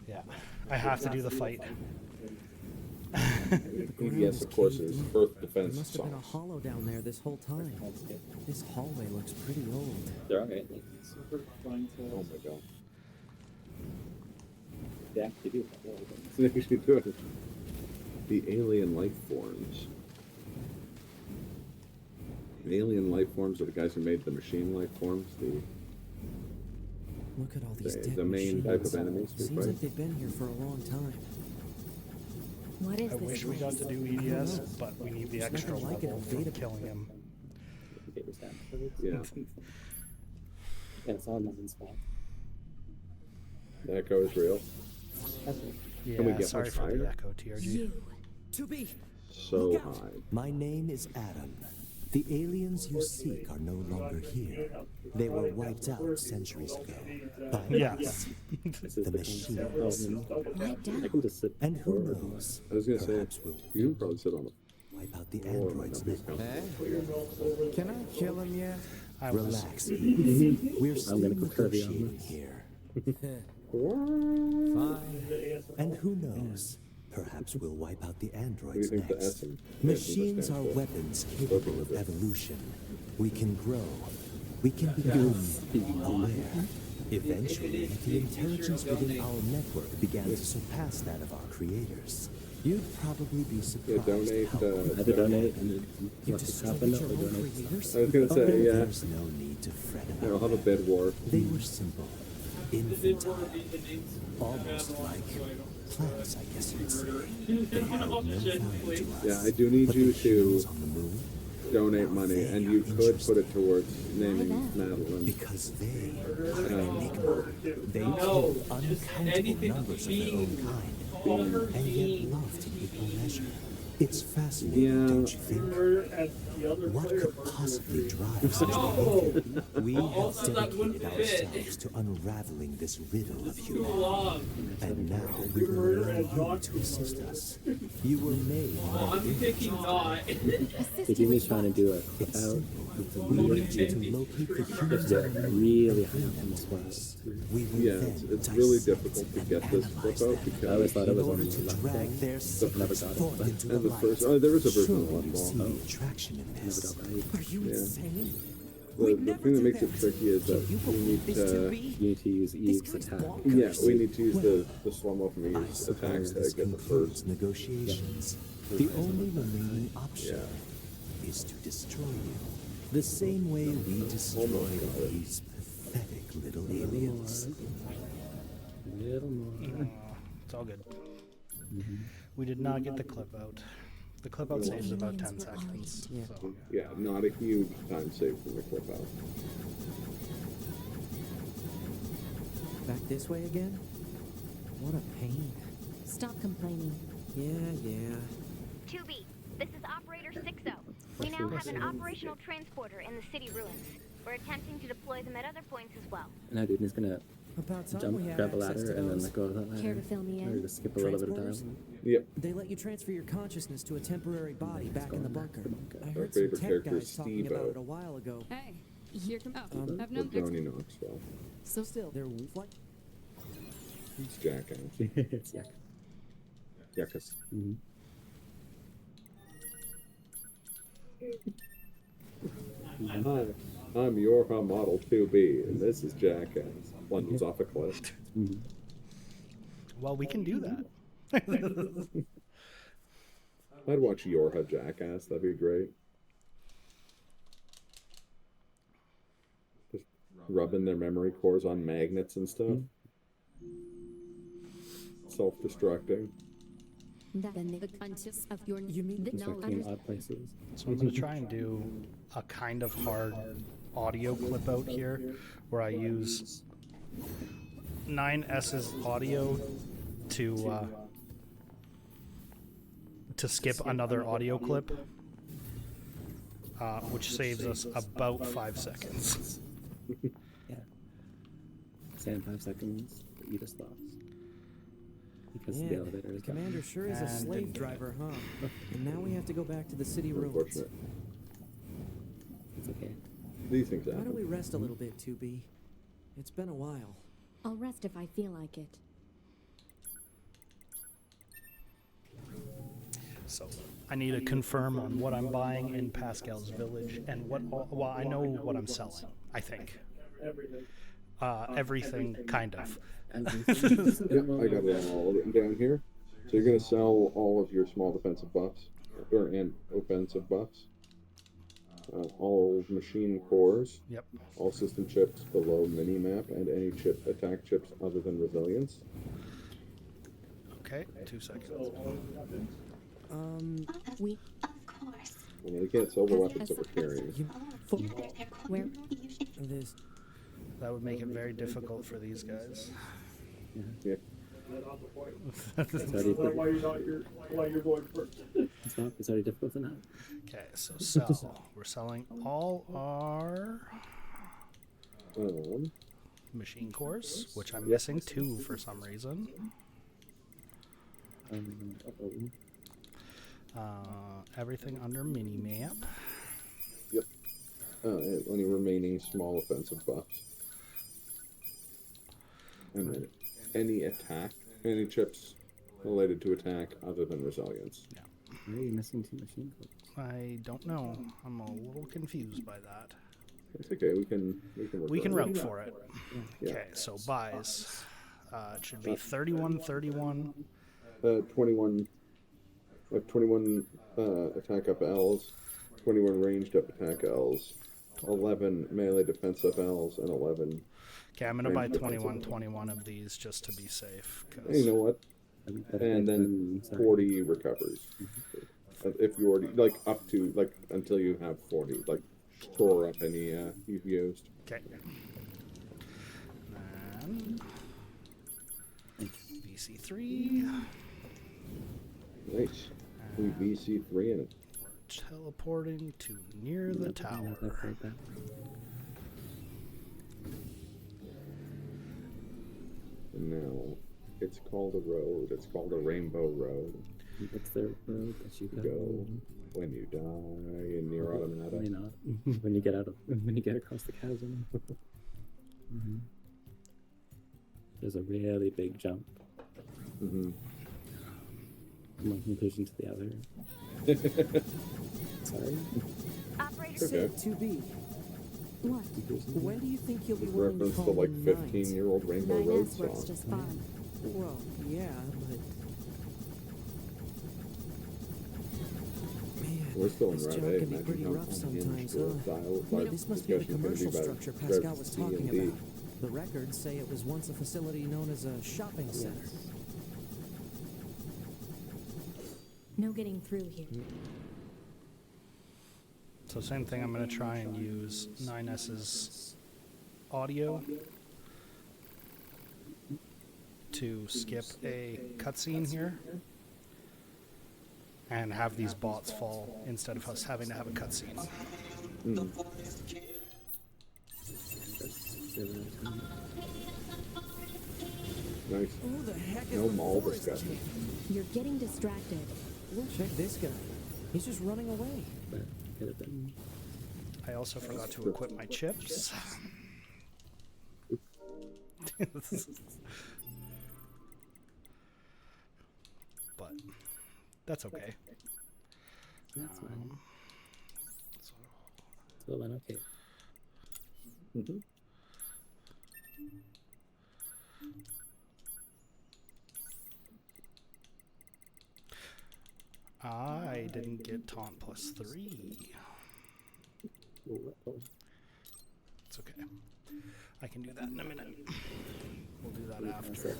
Yeah, I have to do the fight. Yes, of course, it is Earth There defense must have been a songs. hollow down there this whole time. This hallway looks pretty old. They're alright. Oh my god. They actually do. They actually do it. The alien life forms. The alien life forms are the guys who made the machine life forms. Look at all these the dead main type machines. of enemies we Seems fight. like they've been here for a long time. What is I this wish we got place? to do EDS, but we need the There's extra nothing like it level in for beta. killing him. Get your stamina codes. Yeah. Yeah, it's all in spot. The echo is real. Yeah, Can we get sorry much for the higher? echo, TRG. You. To be. So high. My name is Adam. The aliens you seek are no longer here. They were wiped out centuries ago by Yeah. us, This is the the machines. Lie down. I can just sit. And who knows? I was gonna say, Perhaps we'll you could probably sit on the wipe out the floor. Might androids not be as next. comfortable. Can I kill him yet? I was. Relax, Eve. We're still gonna go curvy on negotiating this. here. Fine. And who knows? Perhaps we'll wipe out the What do you androids think the next. S and Machines stands are for? weapons capable of evolution. We can grow. We can become aware. Eventually, the intelligence within our network began to surpass that of our creators. You'd probably be Yeah, surprised donate. how Either donate and then You what just discovered happened your or own donate. creators? I was gonna say, yeah. there's no need to fret Yeah, I'll about have a bed war. They were simple, infantile, almost like plants, I guess you'd say. They held no value to us. Yeah, I do need But you the humans to on the moon, donate money, and you could put it towards naming Madeline. because they Um, they killed uncountable numbers of their own kind, and yet loved in equal measure. It's fascinating, Yeah. don't you think? We're at the other What player could possibly drive such behavior? We have dedicated ourselves to unraveling this riddle of humanity. And now we will rely on you to assist us. You were made in our image. The Jimmy's trying to do a clip out with the We weird need you to locate the humans Just on the moon. really high on the spot. We will Yeah, then it's really dissect difficult to and get this analyze clip out them. I always because thought it In was on order the to left drag ball. their Never secrets got it. forth into the and the light. first there is a version Surely of one you ball. see the attraction in Never this. got right. Are you Yeah. insane? The thing that makes it tricky is that You we believe need this to to. be? You need to use Eve's guy's attack. bonkers. Yeah, we need to use the slow mo from I Eve's attacks suppose to this get the concludes first. negotiations. The only remaining option is to destroy you. The same way we destroyed got it. these pathetic little aliens. Little more. It's all good. We did not get the clip out. The clip out saves about 10 seconds. Yeah. So. Yeah, not a huge time save from the clip out. Back this way again? What a pain. Stop complaining. Yeah. 2B, this is Operator 60. We now have an operational transporter in the city ruins. We're attempting to deploy them at other points as well. And now Dewdney's gonna About time jump, we had grab a access ladder, to and then those. let go of that ladder. Care to fill me Or in? just skip a little bit of Transporters? time. Yep. They let you transfer your consciousness to a temporary body back in the bunker. I Our heard some favorite tech character guys is talking about Steve-O. it a while ago. Hey, here come. Oh, Um, I've Or known. Johnny Knoxville. So still, they're what? He's jackass. It's yeah. Jackass. Hi, I'm your Model 2B, and this is Jackass. Plunges off a cliff. Well, we can do that. I'd watch Yorha Jackass, that'd be great. Just rubbing their memory cores on magnets and stuff. Self-destructing. That the conscious of your You mean no, Stuck in odd places. So I'm going to try and do a kind of hard audio clip out here where I use 9S's audio to skip another audio clip, which saves us about 5 seconds. Yeah. Say in 5 seconds, eat his thoughts. Because the Yeah, elevator is Commander sure is a And slave didn't get driver, huh? And now we have to go back to the city ruins. Unfortunate. It's okay. These things Why don't we happen. rest a little bit, 2B? It's been a while. I'll rest if I feel like it. So I need to confirm on what I'm buying in Pascal's village and what. Well, I know what I'm selling. I think everything, kind of. Yep, I got it all written down here. So you're going to sell all of your small defensive buffs, and offensive buffs. all machine cores. Yep. All system chips below minimap and any attack chips other than resilience. Okay, 2 seconds. We. Well, we can't sell the weapons that we're carrying. Where? This. That would make it very difficult for these guys. Yeah. It's already Why you're going first? it's already difficult enough. Okay, so sell. We're selling all our machine cores, which I'm missing 2 for some reason. Everything under minimap. Yep. Any remaining small offensive buffs. And then any attack, any chips related to attack other than resilience. Yeah. Why are you missing 2 machine cores? I don't know. I'm a little confused by that. It's okay. We can route for it. Yeah. Okay, so buys. It should be 31, 31. 21. 21 attack up L's, 21 ranged up attack L's, 11 melee defense up L's, and 11. Okay, I'm gonna buy 21 of these just to be safe. Hey, you know what? And then 40 recovers. If you already up to until you have 40, store up any you've used. Okay. And VC3. Nice. We VC3 in it. Teleporting to near the tower. And now it's called a road. It's called a rainbow road. What's the road that you go when you die in NieR Automata? Why not? when you get across the chasm. There's a really big jump. From one conclusion to the other. Sorry. Operator. Say to be. What? When do you think you'll be willing to Reference call the me 15-year-old Rainbow Road NieR works song. just fine. Well, yeah, but We're still in this Route job A. can be pretty rough sometimes, huh? This must be the commercial structure Pascal was talking about. The records say it was once a facility known as a shopping center. No getting through here. So same thing, I'm going to try and use 9S's audio to skip a cutscene here and have these bots fall instead of us having to have a cutscene. Nice. Who the heck is No the mall forest discussion. king? You're getting distracted. Check this guy. He's just running away. I also forgot to equip my chips. But that's okay. That's fine. So then, okay. I didn't get taunt +3. It's okay. I can do that in a minute. We'll do that after.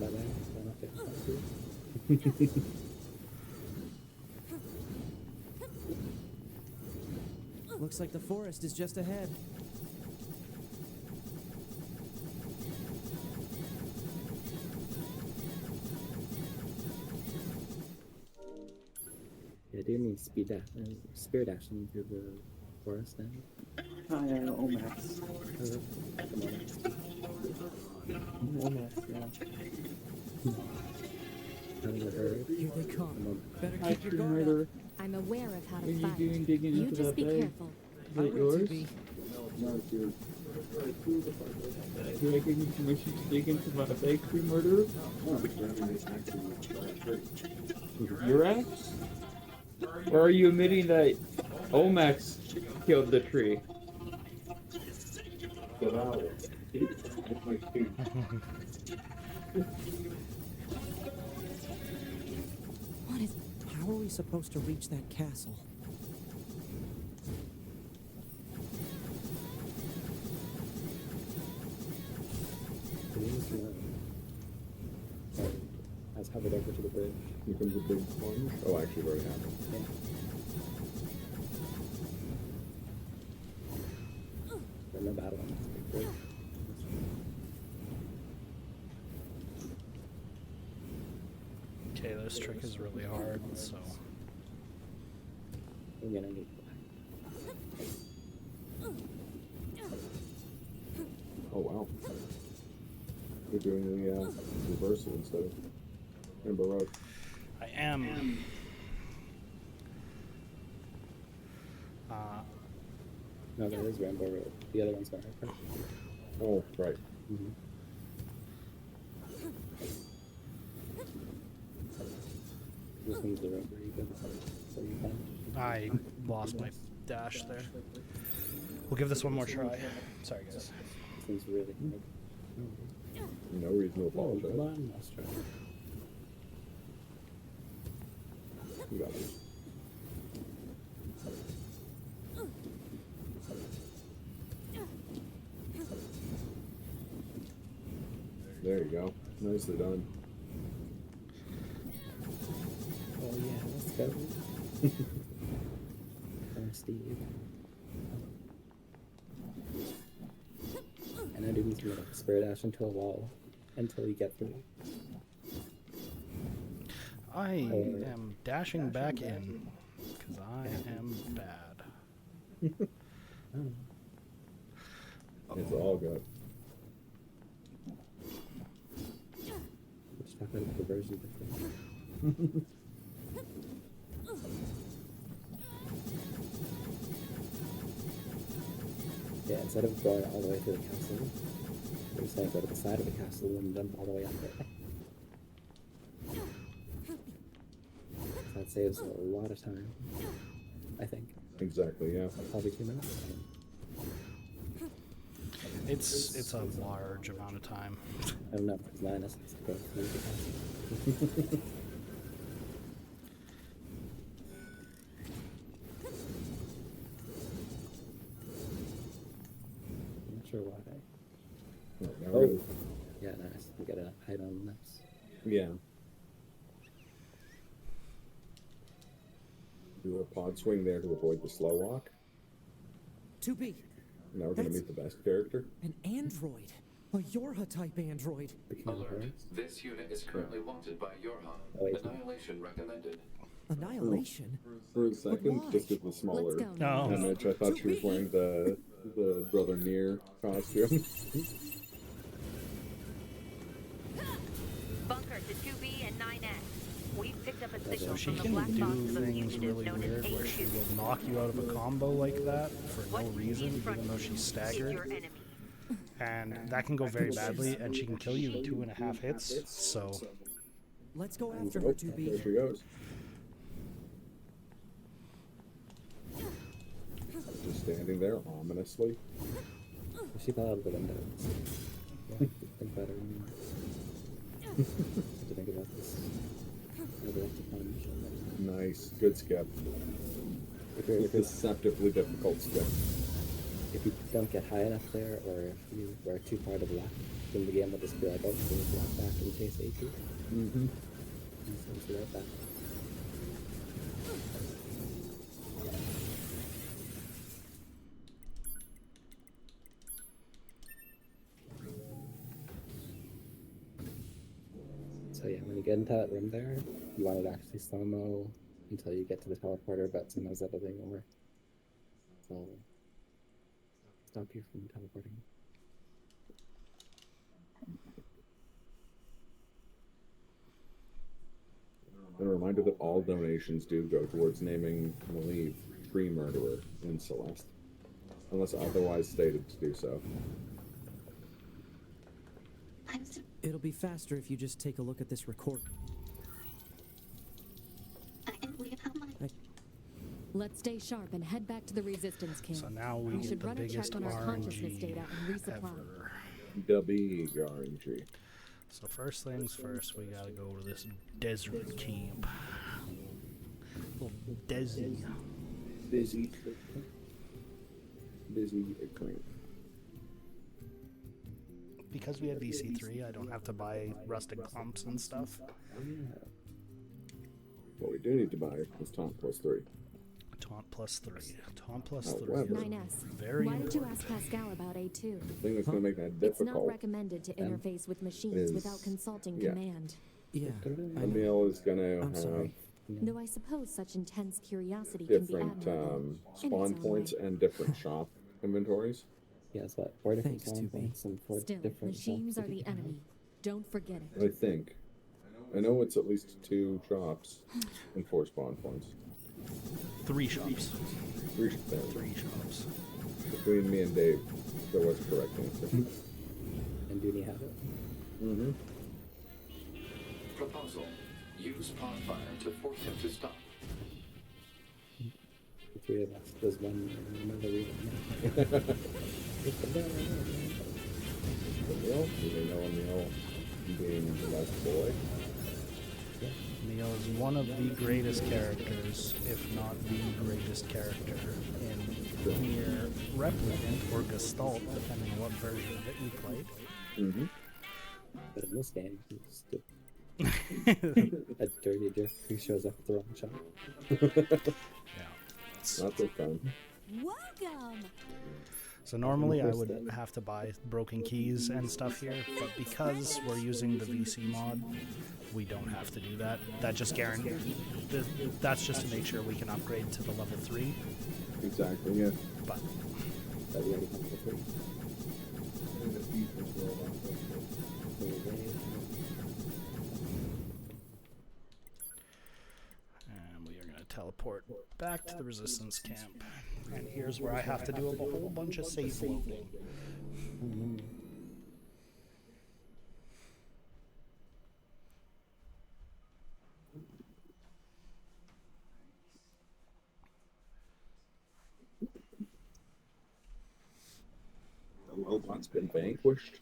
Looks like the forest is just ahead. Yeah, do you mean spear dashing through the forest then? Ohmacs. Ohmacs, yeah. Here they come. Better Hi, keep your guard murder. up. I'm aware of how What are to you fight. doing digging You into just that be bag? careful. Is it yours? No, it's yours. You're making me permission to dig into my bakery murderer? Your axe? Or are you admitting that Ohmacs killed the tree? What is... How are we supposed to reach that castle? No. I was hovered over to the bridge. Here comes a big plunge. Oh, actually, it already happened. Yeah. There's no battle on this big bridge. Okay, this trick is really hard, so. We're gonna need Oh, wow. You're doing the reversal instead of Rainbow Road. I am. No, there is Rainbow Road. The other one's not right. Oh, right. Mm-hmm. This one's the road where you go. So you can. I lost my dash there. We'll give this one more try. Sorry, guys. This one's really hard. No reason to apologize. Come on, let's try. You got this. There you go. Nicely done. Oh yeah, let's go. Come Steve. And I do need to like spare dash into a wall until you get through. I am dashing back in because I am bad. It's all good. Let's talk about the version different. Yeah, instead of going all the way to the castle, we're just gonna go to the side of the castle and jump all the way up there. That saves a lot of time, I think. Exactly, yeah. Probably 2 minutes. It's a large amount of time. I don't know, because Linus has to go through the castle. I'm not sure why. Oh, yeah, nice. We gotta hide on the nice. yeah. Do a pod swing there to avoid the slow walk. 2B. Now we're going to meet the best character. An android. A Yorha-type android. Alert. This unit is currently wanted by Yorha. Annihilation recommended. Annihilation? For a second, just at the smaller image, I thought she was wearing the brother NieR costume. Bunker to 2B and 9X. We've picked up a signal So she from the can black box do of a things fugitive really known weird as where she A2. will knock you out of a combo like that for no What you see reason, in front even though of you she's is staggered. your enemy. And that can go very badly, and she can kill you in 2.5 hits, so... Let's go after her, 2B. There she goes. Just standing there ominously. She fell out of the window. Yeah, think better. What do you think about this? Nice. Good skip. If Deceptively difficult skip. if you don't get high enough there, or if you were too far to the left, then the game will just be like, oh, can you block back in case A2? Mm-hmm. So right back. So yeah, when you get into that room there, you want to actually slow-mo until you get to the teleporter, but sometimes that'll thing over. So stop you from teleporting. And a reminder that all donations do go towards naming Malieve Tree Murderer in Celeste, unless otherwise stated to do so. It'll be faster if you just take a look at this record. Let's stay sharp and head back to the resistance camp. So now we get should the run a biggest check on our consciousness RNG data and resupply. ever. The big RNG. So first things first, we gotta go to this desert camp. Little Desi. Busy clean. because we have VC3, I don't have to buy rusted clumps and stuff. What we do need to buy is taunt +3. Taunt +3. Taunt +3 However, is 9S. very Why did you important. ask Pascal about A2? The thing that's going to make that It's not difficult. recommended to M interface with machines is- without consulting yeah. command. Yeah. Emil is going to I'm have sorry. Though I suppose such intense curiosity can be different admirable. in spawn its own points way. and different shop inventories. Yes, but 4 different Thanks, spawn 2B. points and 4 Still, different machines shops are that you the can enemy. Don't forget it. I think. I know it's at least 2 shops and 4 spawn points. 3 shops. 3 shops. 3 shops. Between me and Dave, there was a correct answer. have. And Dewdney have it. Mm-hmm. Proposal. Use Podfire to force him to stop. The 3 of us. There's one another reason. Emil? Do they know Emil being the last boy? Neo is one of the greatest characters, if not the greatest character in NieR Replicant or Gestalt, depending on what version of it you played. Mm-hmm. But in this game, he's just a dirty jerk who shows up at the wrong shop. Yeah. Not this time. Welcome! So normally I would have to buy broken keys and stuff here, but because we're using the VC mod, we don't have to do that. That just guarantees. That's just to make sure we can upgrade to the level 3. Exactly, yeah. But That we already come to 3. and we are going to teleport back to the resistance camp. And here's where I have to do a whole bunch of save loading. The robot's been vanquished.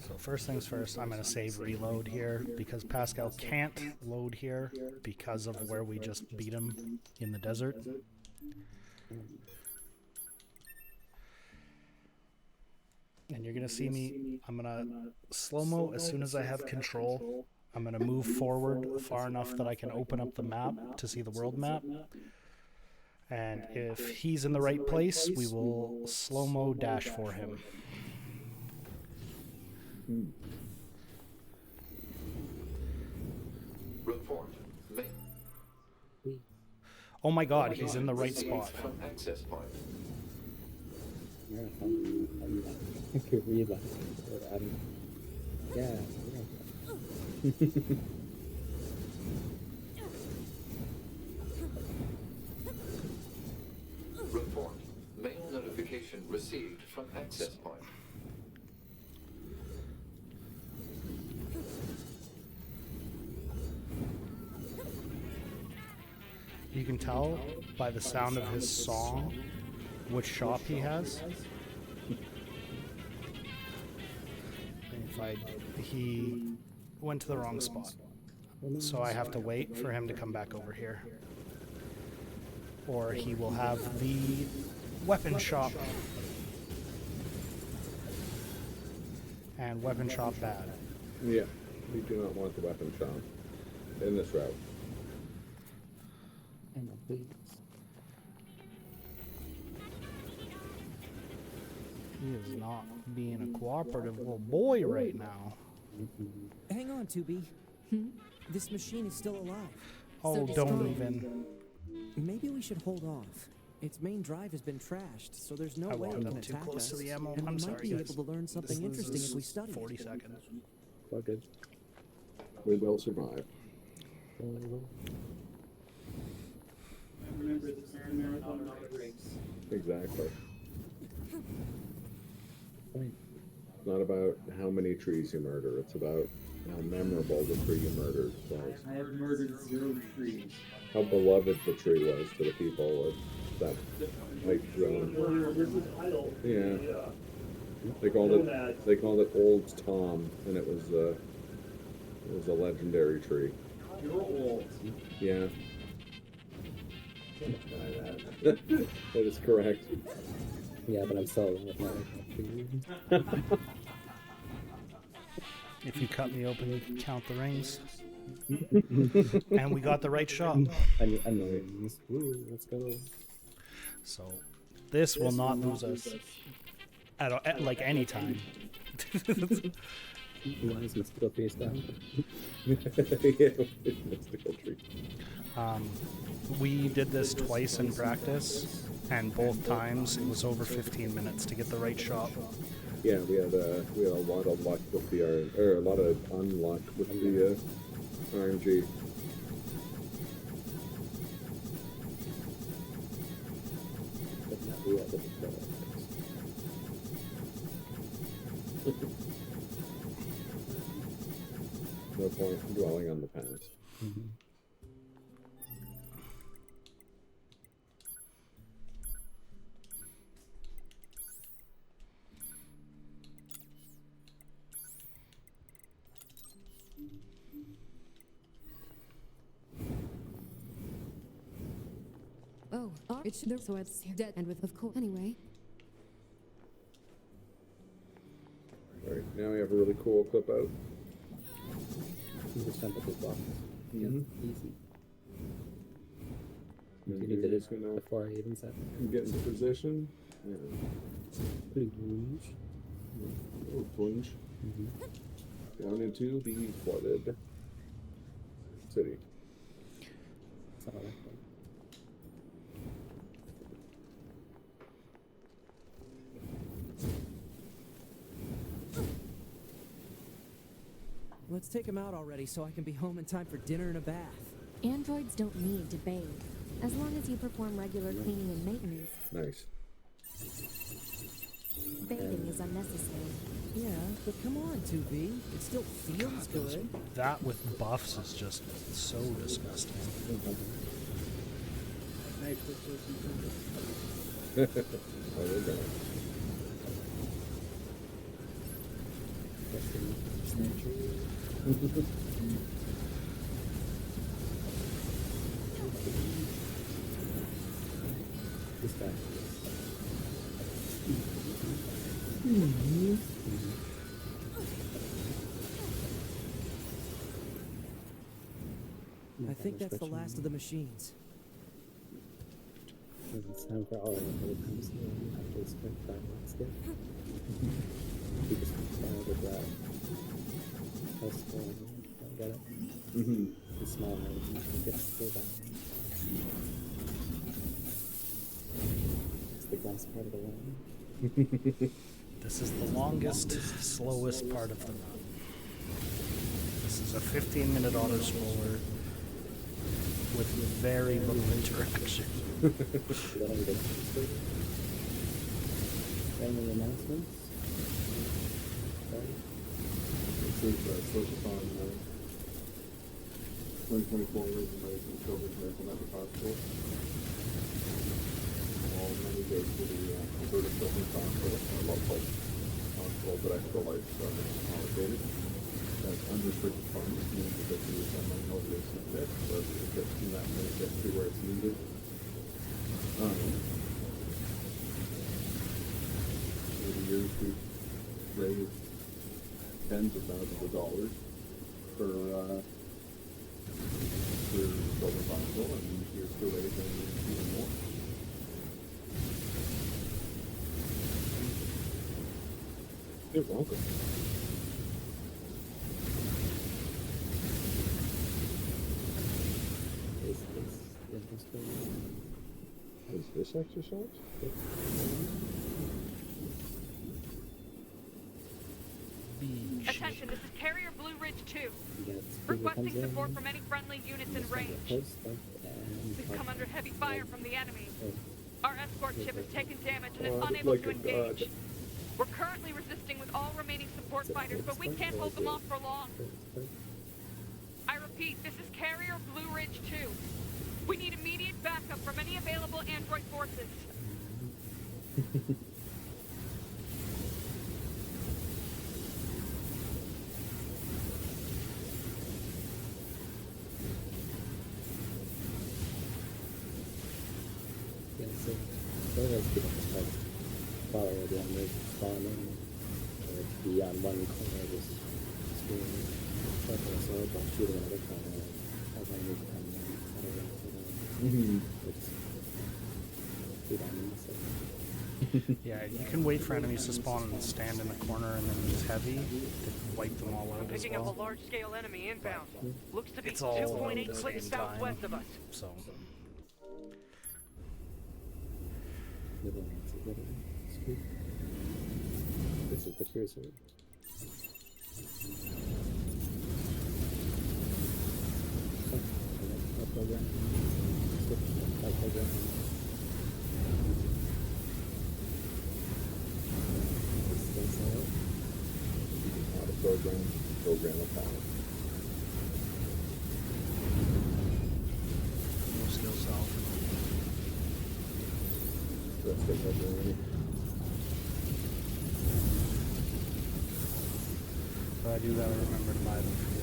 So first things first, I'm going to save reload here because Pascal can't load here because of where we just beat him in the desert. And you're going to see me, I'm going to slow-mo as soon as I have control. I'm going to move forward far enough that I can open up the map to see the world map. And if he's in the right place, we will slow-mo dash for him. Report. Oh my god, he's in the right spot. From access point. Yeah, I could read that. Yeah. Report. Mail notification received from access point. You can tell by the sound of his song which shop he has. He went to the wrong spot. So I have to wait for him to come back over here. Or he will have the weapon shop. And weapon shop bad. Yeah, we do not want the weapon shop in this route. He is not being a cooperative little boy right now. Hang on, 2B. This machine is still alive. Oh, don't even. Maybe we should hold off. Its main drive has been trashed, so there's no I way it wound can up too attack close us. to the ammo. And we I'm might sorry, be guys. able to learn something This interesting is if we study. 40 seconds. Well, good. We will survive. Remember this marathon race. Exactly. It's not about how many trees you murder, it's about how memorable the tree you murdered was. I have murdered 0 trees. How beloved the tree was to the people of that height zone. Yeah. They called it Old Tom, and it was a legendary tree. You're old. Yeah. That is correct. Yeah, but I'm still alive now. If you cut me open, you can count the rings. And we got the right shot. I know rings. Ooh, let's go. So this will not lose us at like any time. Why is mosquito face down? Mystical tree. We did this twice in practice, and both times it was over 15 minutes to get the right shot. Yeah, we had a lot of luck with the a lot of unluck with the RNG. But not we had No point dwelling on the past. Oh, it's there, so it's dead and with of course. Anyway. Alright, now we have a really cool clip out. You just jump up this box. Yeah, easy. And You did just it gonna before I even said. get into position. Yeah. Plunge. Oh, plunge. Down into the flooded city. It's not like that. Let's take him out already so I can be home in time for dinner and a bath. Androids don't need to bathe, as long as you perform regular cleaning and maintenance. Nice. Bathing is unnecessary. Yeah, but come on, 2B. It still feels good. That with buffs is just so disgusting. Oh, there we go. This guy. I think that's the last of the machines. It's time for all of them to come so you have to spend 5 minutes there. You just follow the grab. That's don't get it. The small one gets to go down. It's the glass part of the line. This is the longest, slowest part of the run. This is a 15-minute auto scroller with very little interaction. Any announcements? Sorry. This is Slurpathon 2024 is American Children's Medical Network Hospital. All many goes to the Alberta Children's Hospital, a local hospital that Extra Life allocated. That's unrestricted funds, means that they can use them on no basis fit, so it gets from that money gets to where it's needed. Over the years, we've raised tens of thousands of dollars for Children's Hospital, and here's to raising even more. You're welcome. Is this exercise? Attention, this is Carrier Blue Ridge 2. Requesting support from any friendly units in range. We've come under heavy fire from the enemy. Our escort ship has taken damage and is unable to engage. We're currently resisting with all remaining support fighters, but we can't hold them off for long. I repeat, this is Carrier Blue Ridge 2. We need immediate backup from any available android forces. Yeah, so let's get on this part. follow the enemies spawning, or be on one corner of this screen, sharpening a sword while shooting another corner as enemies are coming in, etc. It's too dynamic. Yeah, you can wait for enemies to spawn and stand in the corner and then use heavy to wipe them all out as Picking up well. a large-scale enemy inbound. Looks to be It's all 2.8 at the clicks same time, southwest of us. so... This is the cursor. Program. Switch program. Auto program a file. No skill cell. Rest of it. But I do gotta remember to buy them for you.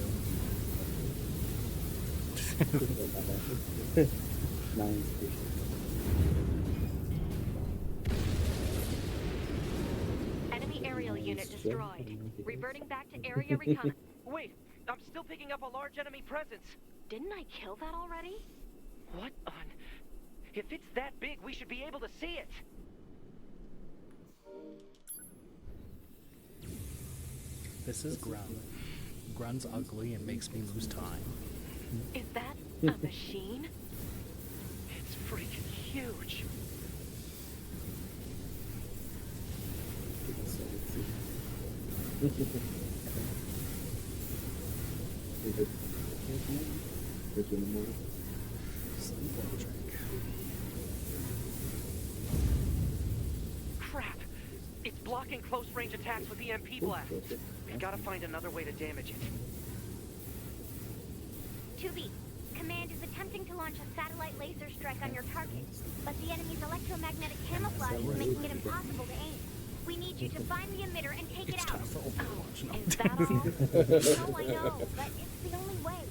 9 stations. Enemy aerial unit destroyed. Reverting back to area recon. Wait, I'm still picking up a large enemy presence. Didn't I kill that already? What on? If it's that big, we should be able to see it. This is Grun. Grun's ugly and makes me lose time. Is that a machine? It's freaking huge. Crap! It's blocking close-range attacks with EMP blast. We've got to find another way to damage it. 2B, Command is attempting to launch a satellite laser strike on your target, but the enemy's electromagnetic camouflage is making it impossible to aim. We need you to find the emitter and take it out. Is that all? No, I know, but it's the only way.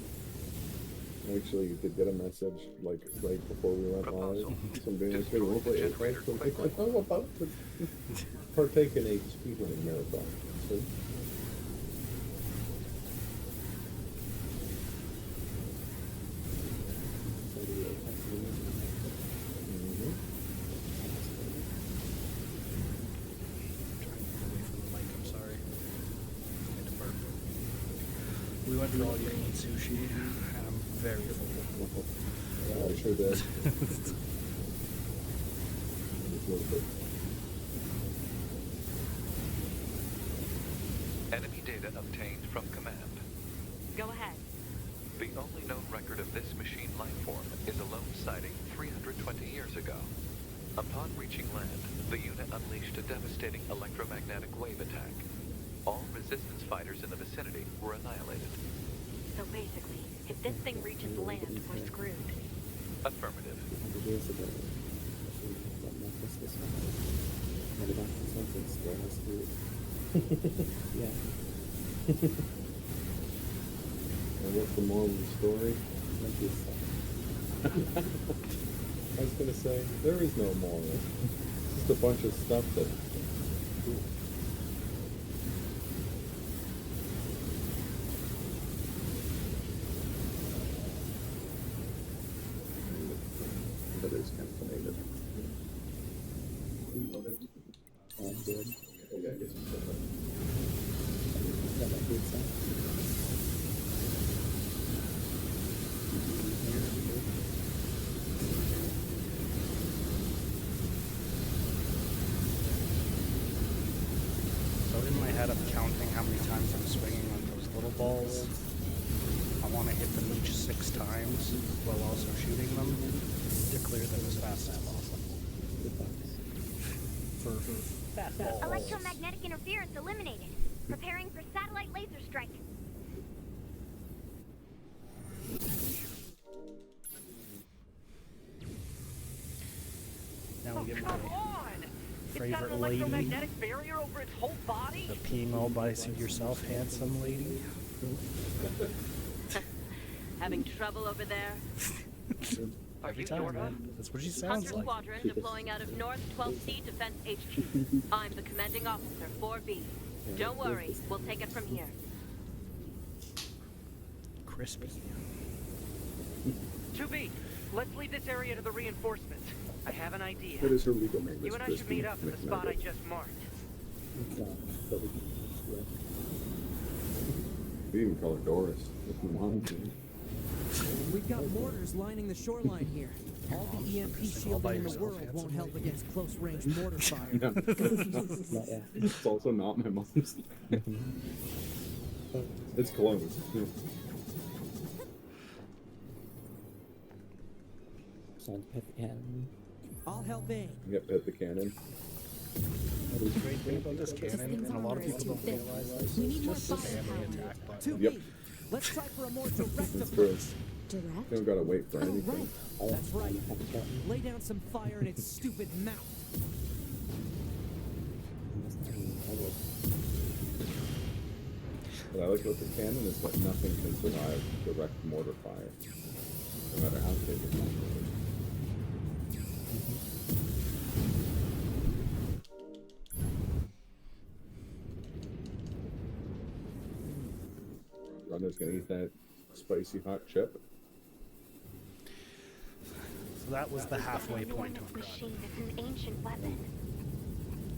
Actually, you did get a message like right before we went live. Somebody was saying, "We'll play how about to partake in a speedrunning marathon?" So, We went for all you can eat sushi, and I'm very full. yeah, I sure did. Enemy data obtained from command. Go ahead. The only known record of this machine lifeform is a lone sighting 320 years ago. Upon reaching land, the unit unleashed a devastating electromagnetic wave attack. All resistance fighters in the vicinity were annihilated. So basically, if this thing reaches land, we're screwed. Affirmative. Yeah. And what's the moral of the story? I was gonna say, there is no moral. It's just a bunch of stuff that... But it's kind of funny that... Oh, good. Okay, I guess it's different. Got that good sound. So in my head, I'm counting how many times I'm swinging on those little balls. I want to hit them each 6 times while also shooting them to clear them as fast as possible. For fat balls. Electromagnetic interference eliminated. Preparing for satellite laser strike. Now we get my Come on! It's got an favorite lady, electromagnetic barrier over its whole body. the peeing all by yourself handsome lady. Having trouble over there? Every time, man. That's what she sounds Hunter like. Squadron deploying out of North 12C Defense HQ. I'm the commanding officer, 4B. Don't worry, we'll take it from here. Crispy. 2B, let's leave this area to the reinforcements. I have an idea. That is her legal name. You and I should meet up at the spot I just marked. We even call her Doris if we wanted to. We've got mortars lining the shoreline here. All the EMP shielding in the world won't help against close-range mortar fire. It's also not my mom's. It's close. I'll help aim. Yep, hit the cannon. The great thing about this cannon, and a lot of people don't realize this, is just spam the attack button. Yep. Let's try for a more direct That's true. approach. You don't gotta wait for anything. That's right. Lay down some fire in its stupid mouth. What I like about the cannon is that nothing can survive direct mortar fire, no matter how big it is. Runner's gonna eat that spicy hot chip. So that was the halfway point of This gun. machine is an ancient weapon.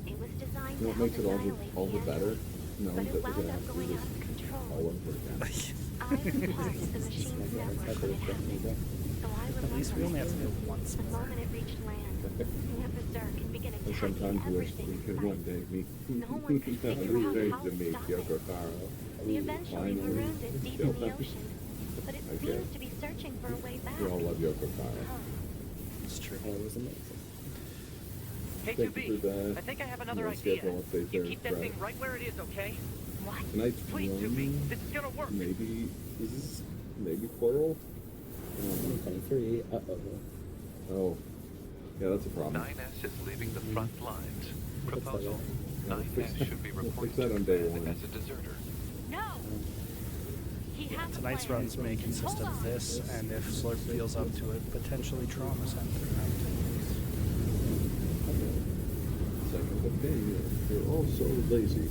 It was designed You know to what help makes it annihilate all the the better? enemy, Knowing but that it we're wound gonna up have to do going this out of control. all over again. I was part of the machine's network when it happened, so I At least we only have to remember do it once the more. moment it reached land. It went berserk and began And attacking sometimes wish everything we in could sight. one day meet No one could figure out how to to meet stop Yoko it. Taro. We eventually Finally, marooned it deep in killed the them. ocean, but it Okay. seems to be searching for a way back. We all love Yoko Taro. It's true. That was amazing. Hey, Thank you 2B, for the I think I have another idea. schedule update You there, keep that Brad. thing right where it is, okay? What? Tonight's Please, 2B, one, this is gonna work. maybe, is this maybe plural? 2023. Oh, yeah, that's a problem. 9S is leaving the front lines. Proposal: 9S should be We'll fix reported that to on day command one. as a deserter. No! He has a Tonight's plan. runs may consist of this, and if Slurp feels up to it, potentially Trauma Center. Second opinion. You're all so lazy.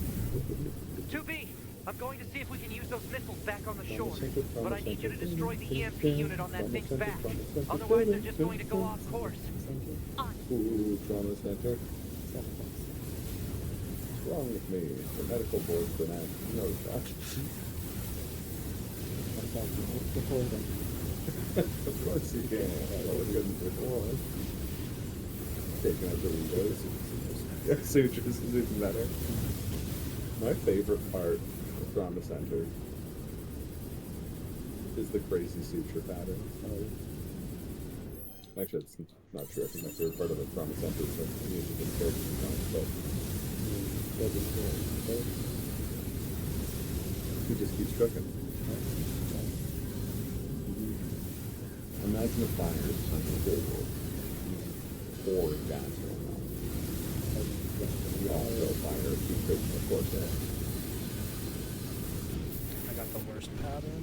2B, I'm going to see if we can use those missiles back on the shore. But I need you to destroy the EMP unit on that thing's back. Otherwise, they're just going to go off course. Ooh, Trauma Center. What's wrong with me? The medical board's been asked. No, that. Of course you can. I was good before. Taking out the windows. Yeah, sutures is even better. My favorite part of Trauma Center is the crazy suture pattern. Actually, it's not true. I think my favorite part of the Trauma Center is the music and character design, but he just keeps cooking. Imagine a fire on the table. Or gas going on. We all know fire, keep cooking, of course. I got the worst pattern.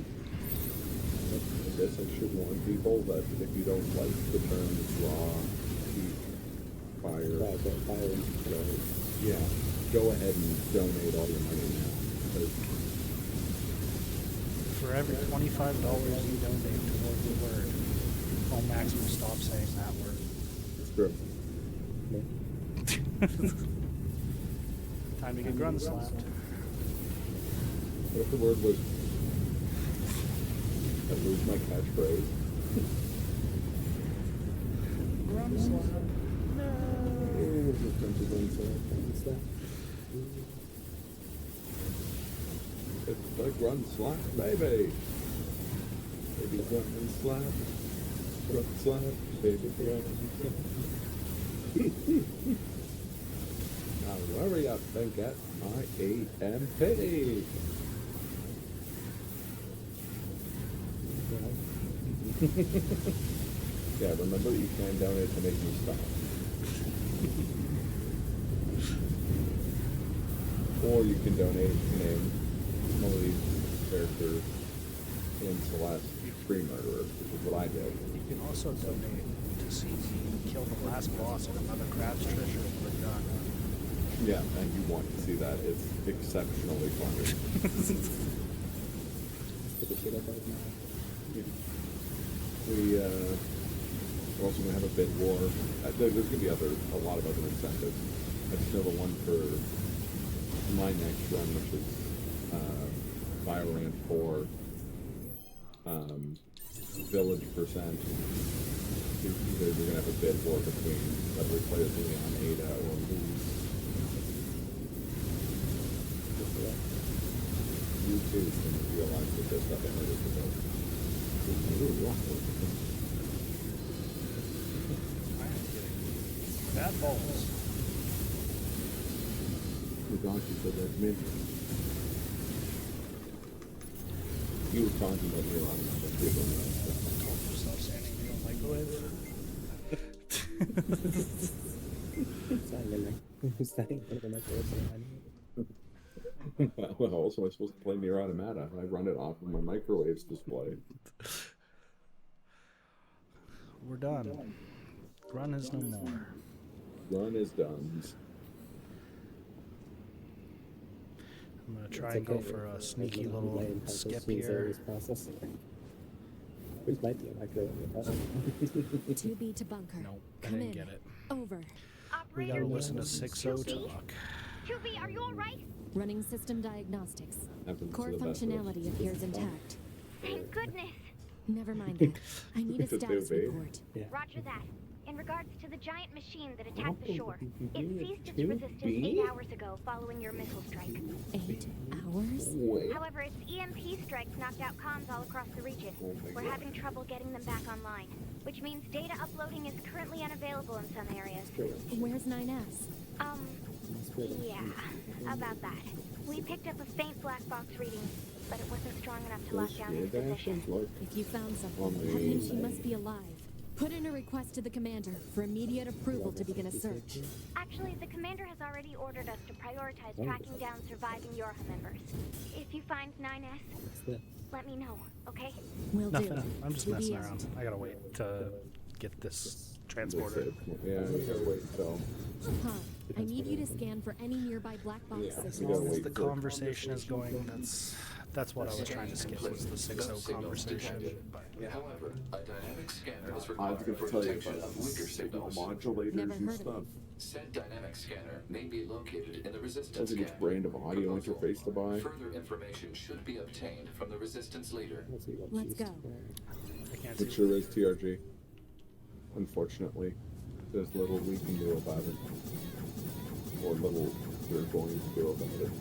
I guess I should warn people that if you don't like the terms raw, heat, fire, yeah, go ahead and donate all your money now. Because For every $25 you donate toward the word, Ohmacs will stop saying that word. it's true. Time to get grunt slapped. What if the word was, I lose my catchphrase? Grunt slap. It's the grunt slap, baby. Baby grunt and slap. Grunt slap, baby grunt and slap. Now hurry up and get my AMP. Yeah, remember that you can donate to make me stop. Or you can donate to name Emily's character in Celeste. You tree murderers, which is what I did. You can also donate to see me kill the last boss and another crab's treasure when we're done. Yeah, and you want to see that. It's exceptionally funny. We're also going to have a bid war. There's going to be a lot of other incentives. I just know the one for my next run, which is Biorand 4, Village percent. We're going to have a bid war between whether we play as Leon, Ada, or lose. You too can realize that this stuff matters to both. Bad balls. The donkey said that's me. He was talking about me on Told yourself standing in the microwave. Well, also I'm supposed to play NieR Automata. I run it off of my microwaves display. We're done. Run is no more. Run is done. I'm gonna try and go for a sneaky little skip here. Which might be a microwave. 2B to bunker. Nope, I Come didn't in. get it. Over. We gotta listen to 6-0 talk. 2B, are you alright? Running system diagnostics. Happens Core to the best of us. functionality appears intact. Thank goodness. Never mind that. I need a It's a status debate. report. Roger that. In regards to the giant machine that attacked the shore, it ceased its 2B? resistance 8 hours ago following your missile strike. 8 hours? Wait. However, its EMP strikes knocked out comms all across the region. We're having trouble getting them back online, which means data uploading is currently unavailable in some areas. Where's 9S? Yeah, about that. We picked up a faint black box reading, but it wasn't strong enough to lock down his position. If you found something, that means she must be alive. Put in a request to the commander for immediate approval to begin a search. Actually, the commander has already ordered us to prioritize tracking down surviving Yorha members. If you find 9S, let me know, okay? Will do. Nothing. I'm just 2B messing out. around. I gotta wait to get this transported. Yeah, we gotta wait until. Huh. I need you to scan for any nearby black box Yeah, As signals. long as the conversation is going, that's what I was trying to skip, was the 6-0 conversation. But However, a dynamic scanner is I was required going for to tell you detection about of weaker signals. modulators Never and heard of stuff. Said dynamic scanner may be located in the resistance Tells you which camp. brand of audio Proposal. interface to buy. Further information should be obtained from the resistance leader. Let's go. I can't It see. sure is TRG. Unfortunately, there's little we can do about it. Or little we're going to do about it.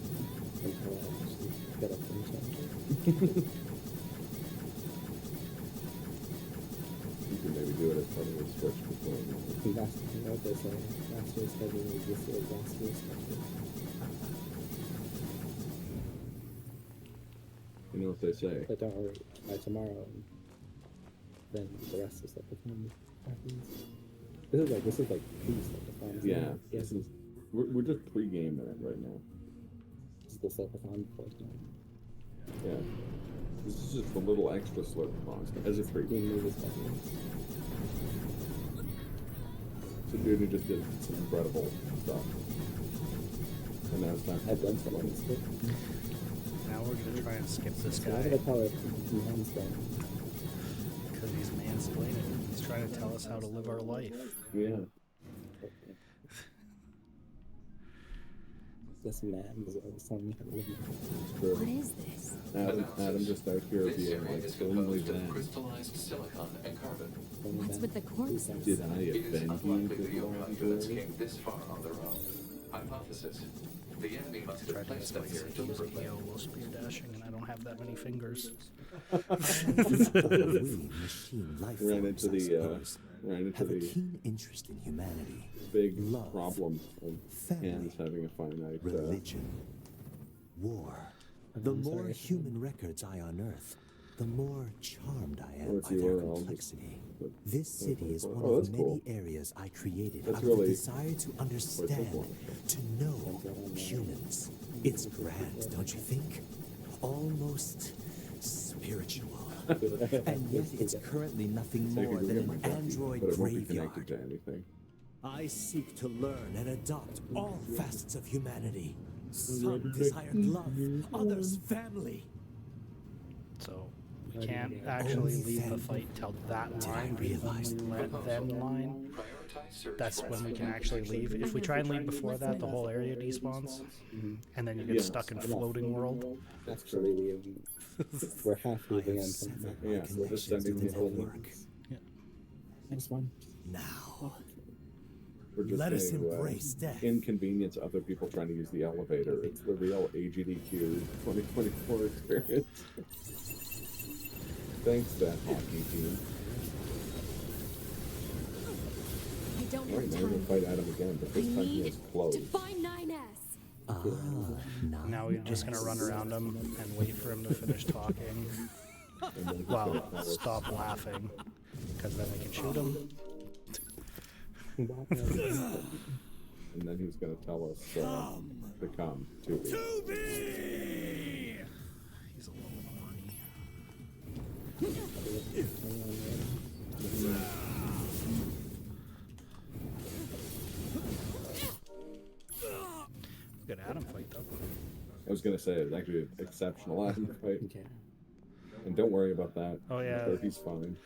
You can maybe do it as part of the switch between. You know what they say? But don't worry, by tomorrow, then the rest is like the fun happens. This is like pre-Slurpathon. Yeah. This is. We're just pre-gaming it right now. This is the Slurpathon before tonight. Yeah. This is just a little extra Slurpathon as a free game. So Dewdney just did some incredible stuff. And now it's time. I've done some on this bit. Now we're gonna try and skip this Why guy do they call it man's done? because he's mansplaining. He's trying to tell us how to live our life. Yeah. This man is always telling me how to live my life. True. What is this? Adam just out here This being area like is only composed of then. crystallized silicon and carbon. What's with the corpses? Did I It is offend unlikely the you? Ohmacs units came this far on their own. Hypothesis: the enemy must Tried have to placed them explain here that he was deliberately. EO while spear dashing, and I don't have that many fingers. Living machine life Ran forms, into I the suppose, ran into have a the keen interest in humanity, big love, problem of family, hands having a finite. religion, war. The more human records I unearth, the more charmed I am Or if by you their were, I'll just complexity. put This city is one Oh, of that's many cool. areas I created That's out of the really desire to understand, to know humans. It's grand, don't you think? Almost spiritual. And yet it's currently nothing So I more could than get my an ducky, android but it won't be graveyard. connected to anything. I seek to learn and adopt all facets of humanity. Some desired love, others family. So we can't actually leave the fight till that line, the only then line. That's when we can actually leave. If we try and leave before that, the whole area despawns, and then you get stuck in floating world. Actually, we're half moving on. Yeah, we're just sending people work. Next one. Now, We're just let us saying, embrace death. inconvenience other people trying to use the elevator. It's the real AGDQ 2024 experience. Thanks, that hockey team. I don't Right, have now we're gonna time. fight Adam again, but this I time he need has to clothes. find 9S. Now we're just gonna run around him and wait for him to finish talking. Well, stop laughing, because then we can shoot him. And then he's gonna tell us to come to He's a little horny. Good Adam fight though. I was gonna say it was actually an exceptional Adam fight. And don't worry about that. Oh yeah, He's fine.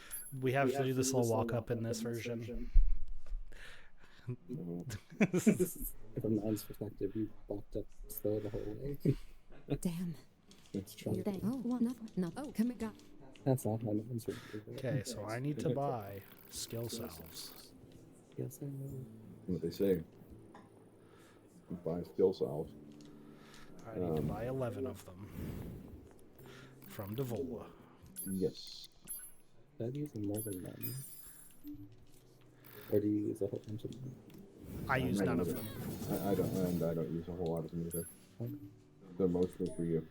we have to do this little walk up in this version. From the Nine's perspective, you walked up slow the whole way. Damn. That's true. Oh, no. Oh, come here. That's not how Nine's Okay, so I need to buy skill salves. Yes, I know. What they say. Buy skill salves. I need to buy 11 of them from Devola. Yes. That using more than one. Or do you use a whole bunch of them? I use none of them. I don't use a whole lot of them either. They're mostly for you.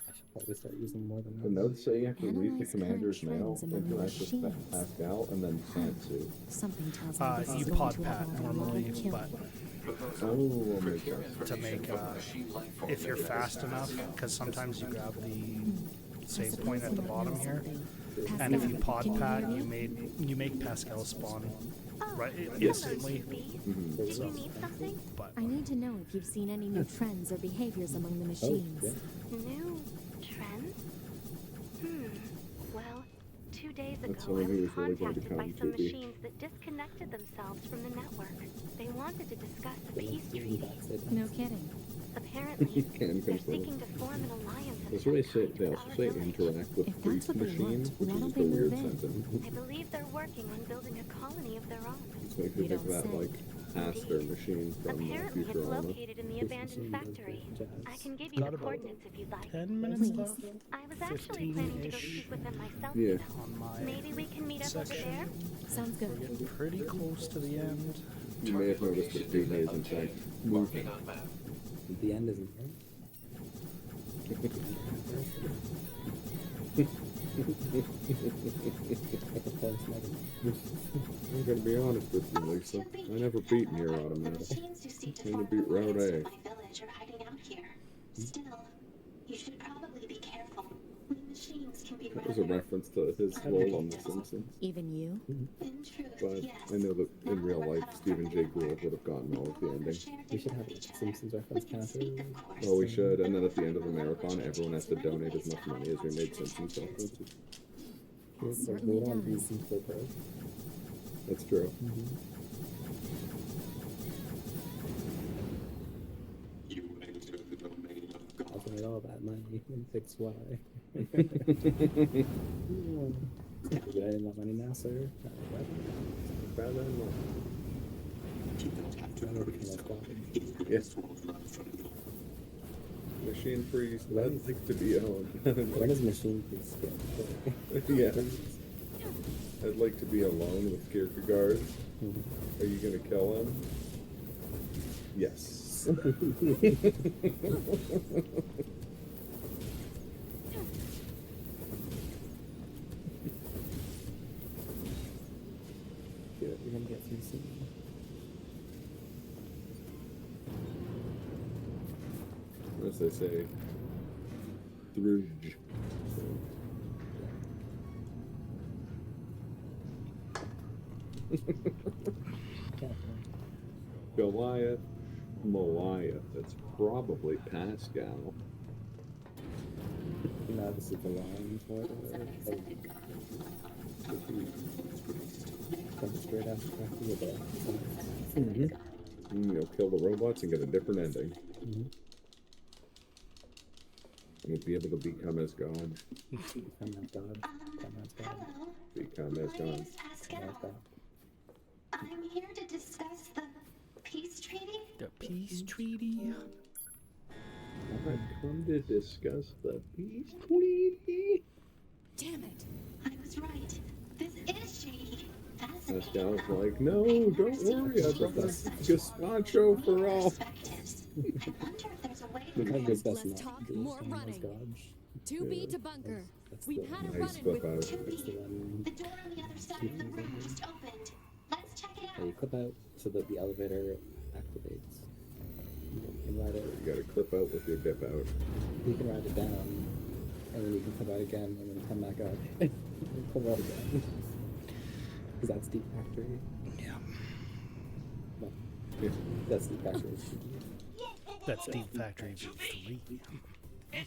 I should probably start using more than The one. notes say you have to read the Analyze commander's current mail, trends among interact with machines. Pascal, and then Sansu. Something tells me this You is going pod to pat involve a lot normally, of killing. but Oh, we'll make that. to make if you're fast enough, because sometimes you grab the save point at the bottom here, and if you pod pat, you make Pascal spawn right instantly. Did you need something? But I need to know if you've seen any new trends or behaviors among the machines. New trends? Well, 2 days ago That's I someone who was was really going to contacted by come some to be. machines that disconnected themselves from the network. They wanted to discuss a peace treaty. No kidding. Apparently, Can they're confirm. seeking to form an alliance of That's what they some say. kind They with also our say village. interact with If that's priest what they machines, want, which why is don't just they a weird move in? sentence. I believe they're working on building a colony of their own. It's makes me You think of don't that say. like Aster machine from Apparently, it's Futurama. located in the abandoned factory. I can give you Got the about coordinates if you'd like. 10 minutes left. I was actually planning to go 15-ish. speak with them myself, Yeah. you know. On my Maybe we can meet up over section. there. Sounds We're good. getting pretty close to the end. You may have noticed that Dewdney is in fact moving. The end isn't here. I'm gonna be honest with you, Lisa. I never beat NieR Automata. I'm gonna beat Route A. village are hiding out here. Still, you should probably be careful. The machines can be That was a reference to his role on The Simpsons. Even you? But I know that in real life, Stephen Jay Gould would have gotten all of the ending. We should have a Simpsons reference counter. Well, we should, and then at the end of the marathon, everyone has to donate as much money as we made Simpsons references. Certainly We don't does. be so broke. That's true. I'll donate all that money and fix why. We're getting that money now, sir. Yes. Machine Priest, I'd like to be owned. When is Machine Priest get? Yeah. I'd like to be alone with Kierkegaard. Are you gonna kill him? Yes. You're gonna get through soon. As they say, Througe. So, Goliath, Goliath. It's probably Pascal. No, this is the line for it. Come straight after the You'll kill the robots and get a different ending. You'll be able to become as God. Become as God. Become as God. Pascal. I'm here to discuss the peace treaty. The peace treaty? I've come to discuss the peace treaty. Damn it. I was right. This is shady. Pascal's like, no, don't worry, I've got this gazpacho for all. Less talk, more running. 2B to bunker. We've had a run-in with 2B. The door on the other side of the room just opened. Let's check it out. You clip out so that the elevator activates. You can ride it. You gotta clip out with your dip out. You can ride it down, and then you can clip out again, and then come back up. And clip out again. Because that's Deep Factory. Yeah. No. Yeah. That's Deep Factory. That's Deep Factory 3. I'm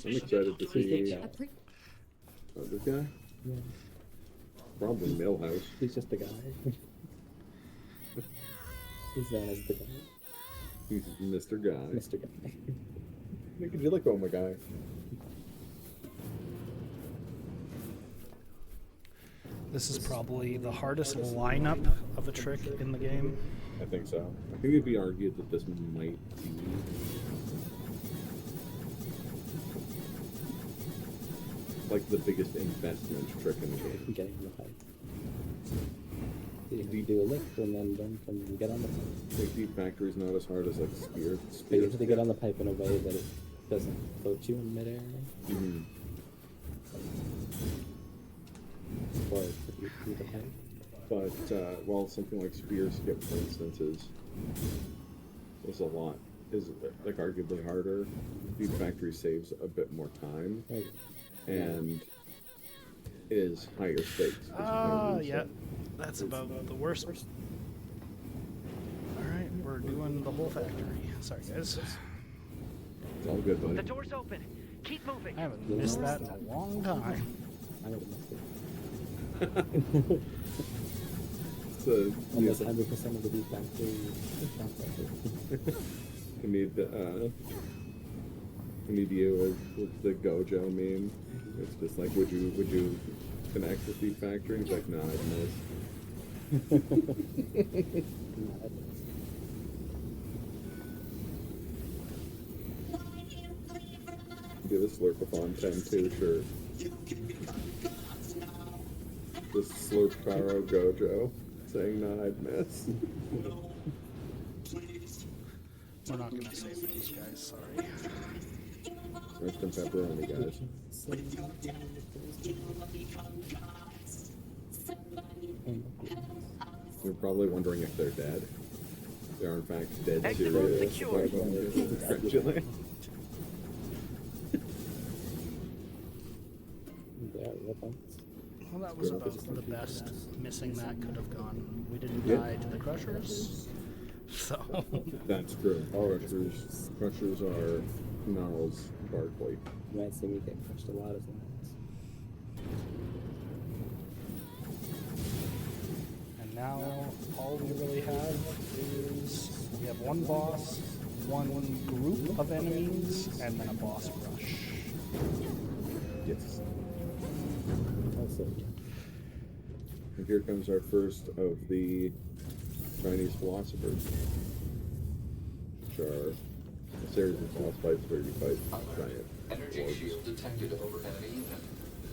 excited to see this guy. Yeah. Probably Millhouse. He's just the guy. He's known as the guy. He's Mr. Guy. Mr. Guy. Look at you look, oh my guy. This is probably the hardest lineup of a trick in the game. I think so. I think it'd be argued that this might be like the biggest investment trick in the game. Getting on the pipe. You do a lift and then get on the pipe. Like Deep Factory's not as hard as like Spear. But you have to get on the pipe in a way that it doesn't float you in midair. Or put you through the pipe. But well, something like Spear Skip, for instance, is like arguably harder. Deep Factory saves a bit more time, and is higher stakes. Yeah, that's about the worst. All right, we're doing the whole factory. Sorry, guys. It's all good, buddy. The door's open. Keep moving. I haven't missed that in a long time. I would have missed it. So, almost 100% of the Deep Factory. You need you with the Gojo meme. It's just like, would you connect with Deep Factory? He's like, nah, I'd miss. Do the Slurpathon XI too, sure. The Slurparo Gojo saying, nah, I'd miss. We're not gonna save these guys, sorry. Rest in pepperoni, guys. You're probably wondering if they're dead. They are in fact dead. Exit route secured. Congratulations. Well, that was about the best missing that could have gone. We didn't die to the Crushers, so... That's true. Crushers are Gnarls Barkley. You might see me get crushed a lot of times. And now, all we really have is... we have one boss, one group of enemies, and then a boss rush. Yes. And here comes our first of the Chinese philosophers, which are a series of boss fights where you fight giant Energy shield detected over enemy unit.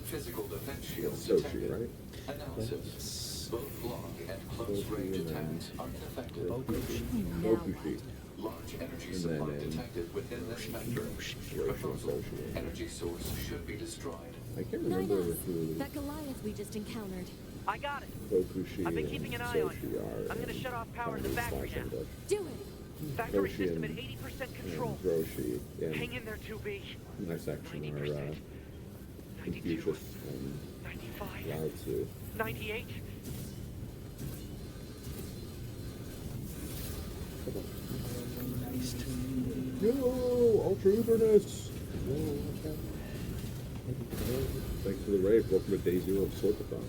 Physical defense shields Sochi, detected. right? Analysis. Both long and close range attacks are ineffective. Bokushi. Large energy And supply then detected within this sector. Proposal. Energy source should be destroyed. I can't remember who That Goliath we just encountered. I got it. Bokushi I've been keeping an and eye on Sochi you. are. I'm gonna shut off power to the factory now. Do it. Factory Roshi system at and 80% control. Roshi Hang and in there, 2B. my section are Confucius and 95. Lao Tzu. 98. beast. Yo, Ultra Uberness! Thanks for the raid. Welcome to day 0 of Slurpathon.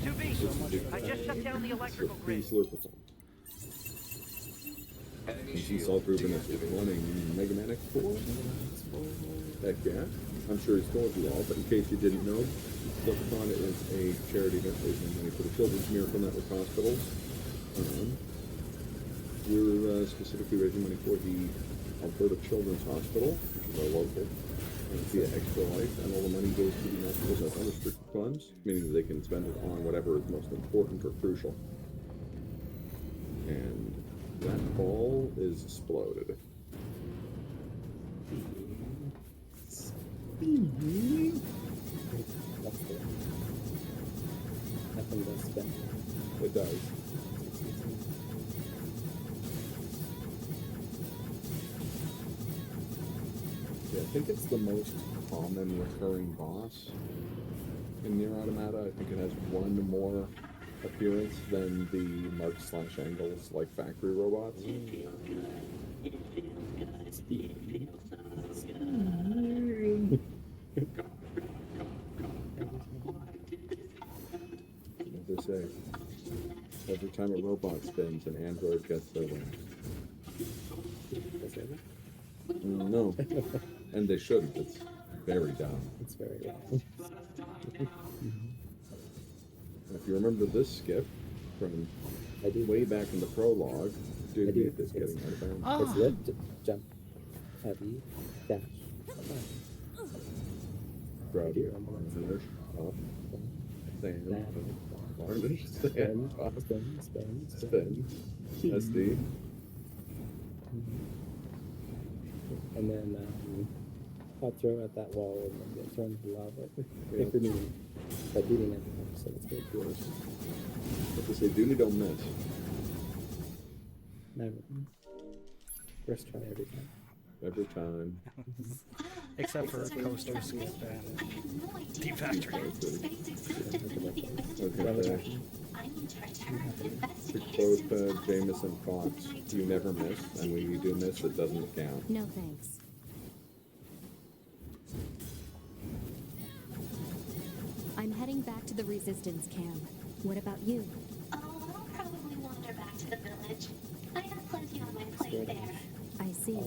2B, I just shut down the electrical grid. Slurpathon. And since Ultra Uberness is running Mega Man X4? Heck yeah. I'm sure he's told you all, but in case you didn't know, Slurpathon is a charity event raising money for the Children's Miracle Network hospitals. We're specifically raising money for the Alberta Children's Hospital, which is our local, via Extra Life, and all the money goes to the hospitals as unrestricted funds, meaning that they can spend it on whatever is most important or crucial. And that ball is exploded. Nothing does spin. It does. Yeah, I think it's the most common recurring boss in NieR Automata. I think it has one more appearance than the Mark/Angles like factory robots. As they say, every time a robot spins, an android gets their way. No. And they shouldn't. It's very dumb. It's very dumb. If you remember this skip from way back in the prologue, Dewdney is getting out of bounds. It's lift, jump, heavy, dash. Grab, varnish, up, sand, varnish, sand, up, spin, SD. And then I'll throw at that wall and then get thrown to lava if we're needing. By beating it, so it's good. But they say Dewdney don't miss. Never. First try every time. Every time. Except for coaster skip and deep factory. Okay. Both Jameis and Fox, you never miss, and when you do miss, it doesn't count. No thanks. I'm heading back to the resistance camp. What about you? Oh, I'll probably wander back to the village. I have plenty on my plate there. I see.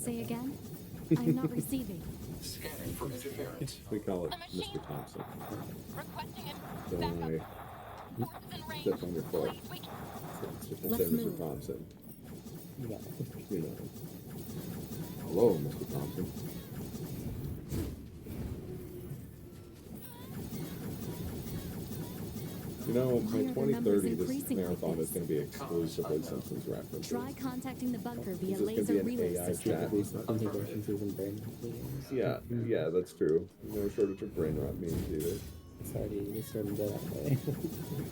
Say again? I'm not receiving. Scanning for interference. We call it Mr. Thompson. Don't I step on your foot. Let's say Mr. Thompson. You know. Hello, Mr. Thompson. You know, by 2030, this marathon is going to be exclusively Simpsons references. Try contacting the bunker via Is this laser going to be relay an AI system. chat? Yeah, that's true. No shortage of brain rot memes either. It's already that way.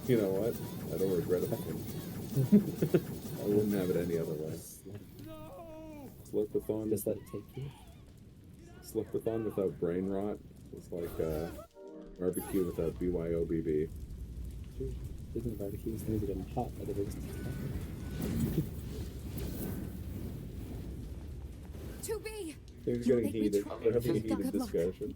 You know what? I don't regret a thing. I wouldn't have it any other way. Slurpathon. Just let it take you. Slurpathon without brain rot is like barbecue without BYOBB. Speaking of barbecues, things are getting hot by the resistance camp. 2B! Things are getting heated. They're having a heated discussion.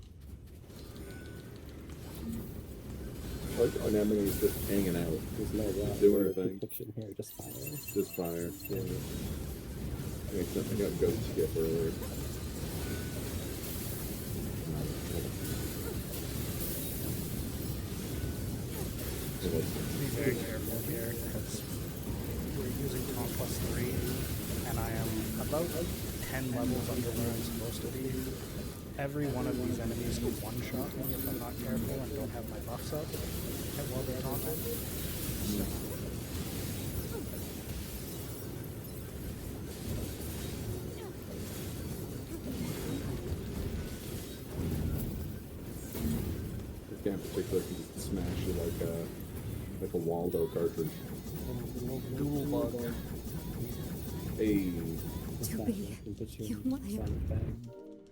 Like Anemone's just hanging out. There's no doing her thing. Fiction here, just fire. Just fire. Yeah. I got goat skip earlier. Be very careful here because we're using Conquest 3 and I am about 10 levels under where I'm supposed to be. Every one of these enemies can one-shot me if I'm not careful and don't have my buffs up while they're taunted. So. This guy in particular can just smash you like a Waldo cartridge. Dual bug. Hey. 2B, you liar.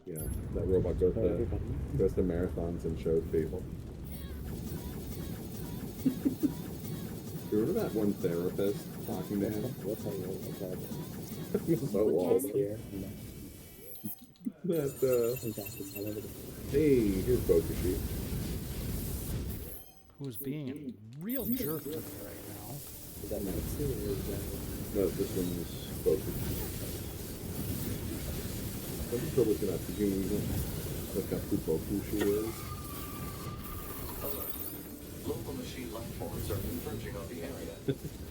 Yeah, that robot goes to marathons and shows people. Remember that one therapist talking to him? About walls. That, hey, here's Bokushi. Who's being a real jerk to me right now. Is that Natsu or is that... No, this one's Bokushi. I'm just looking up. You can look up who Bokushi is. Local machine life forms are converging on the area.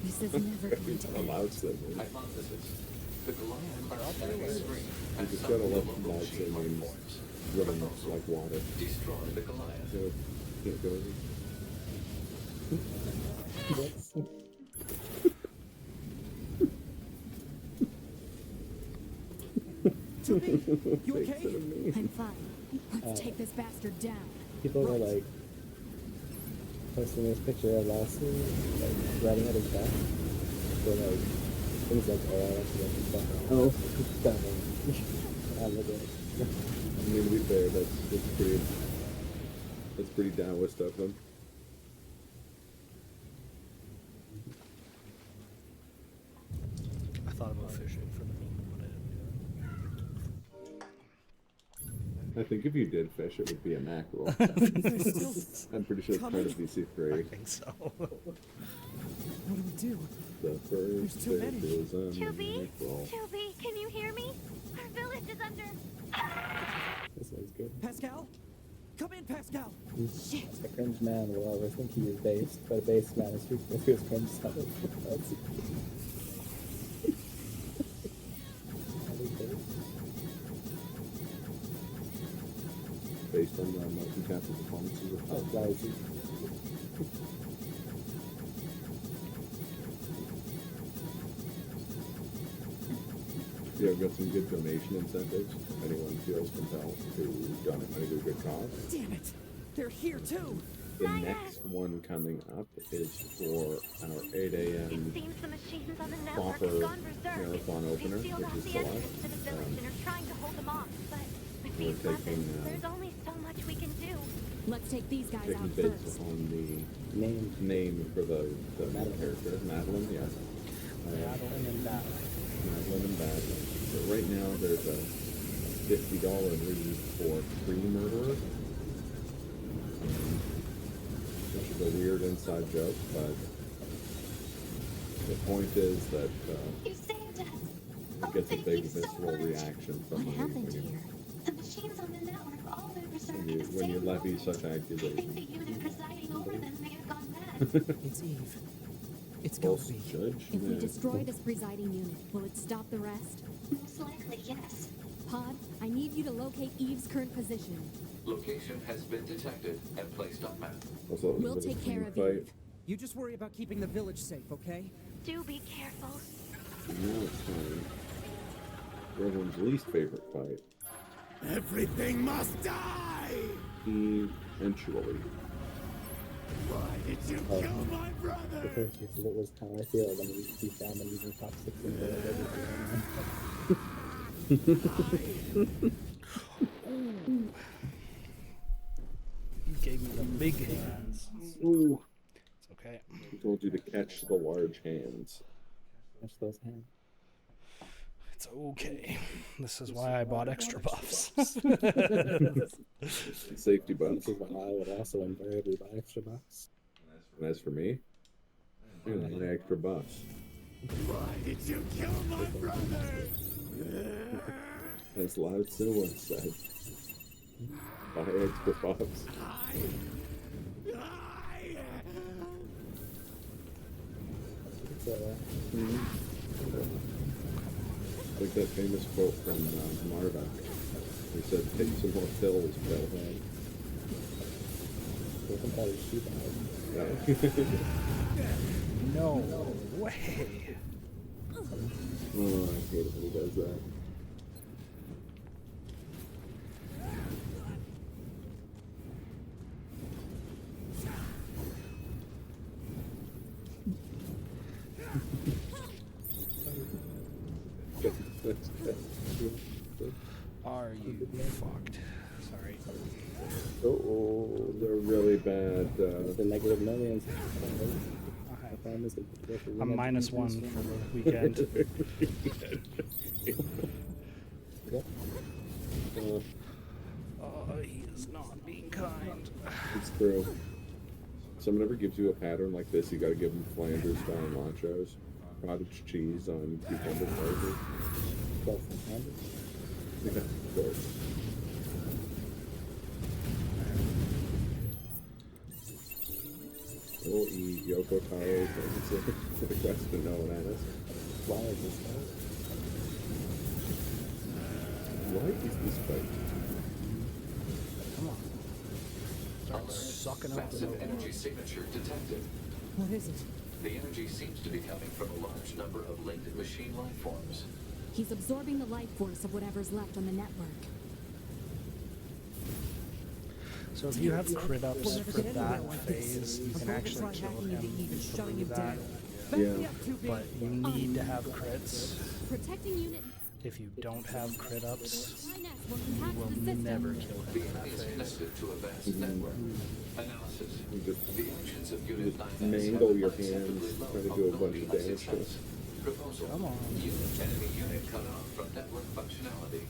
This is never going to end. Hypothesis. The Goliath are scanning screen You and just some gotta of the let local loud machine life singing forms. run like water. Destroy the Goliath. So, can't go You okay? I'm fine. Let's take this bastard down. People were like posting this picture of Lassie like riding at his back. So like things like oh stuff. I love it. I mean, to be fair, that's pretty Taoist of them. I thought about fishing for the meme, but I didn't do it. I think if you did fish, it would be a mackerel. I'm pretty sure it's part of DC3. I think so. What do we do? The first too many. fish is a Tubi? mackerel. Tubi, can you hear me? Our village is under... This is good. Pascal? Come in, Pascal! A cringe man will always think he is based, but a based man is his cringe self. Based on the motion capture performances of Oh, lousy. Yeah, we've got some good donation incentives. If anyone feels compelled to donate money to a good cause. Damn it! They're here too! The next one coming up is for our 8 a.m. Seems the machines on the network proper have gone berserk. marathon opener, They've sealed which off is the Celeste. entrance to the village and are trying to hold them off. But with We're these taking, weapons, there's only so much we can do. Let's take these guys taking out bids first. on the name for the main character. Madeline, yeah. Madeline and Madeline. Madeline and Madeline. So right now there's a $50 lead for 3 murderers. Which is a weird inside joke, but the point is that You saved us. it gets a big visceral reaction from What happened when here? The machines on the network all went berserk at the when you same levy moment. such I think the accusations. unit presiding over them may have gone mad. It's Eve. It's gotta be. Judge? If we Yeah. destroy this presiding unit, will it stop the rest? Most likely, yes. Pod, I need you to locate Eve's current position. Location has been detected and placed on map. Also, We'll there's a take care of fight. Eve. You just worry about keeping the village safe, okay? Do be careful. Now it's time for everyone's least favorite fight. Everything must die! Eventually. Why did you kill my brother? The first use of it was how I feel when we found them using top 6 and You gave me the big hands. Ooh. It's okay. I told you to catch the large hands. Catch those hands. It's okay. This is why I bought extra buffs. Safety buffs. This is why I would also invariably buy extra buffs. And as for me, I like extra buffs. Why did you kill my brother? As Lao Tzu once said, buy extra buffs. Like that famous quote from Marva. He said, take some more pills, Bellhead. No way. Oh, I hate it when he does that. Are you Fucked. Sorry. Oh, they're really bad. The negative millions. I'm -1 for the weekend. Oh, he is not being kind. It's true. Someone ever gives you a pattern like this, you gotta give them Flanders style nachos, cottage cheese on cucumber flavor. Yeah, of course. We'll eat Yoko Taro's answer to the question no one asked. Why is this fight? Why is this fight? Come on. Start sucking up the Massive energy signature detected. What is it? The energy seems to be coming from a large number of linked machine life forms. He's absorbing the life force of whatever's left on the network. So if you have crit ups for that phase, you can actually kill him through that. Yeah. But you need to have crits. Protecting unit. If you don't have crit ups, will you will never kill him The in that enemy is phase. connected to a vast network. Analysis. The actions of Unit 9 Mangle your hands, try to do a bunch of damage to us. Proposal. Come on. Enemy unit cut off from network functionality.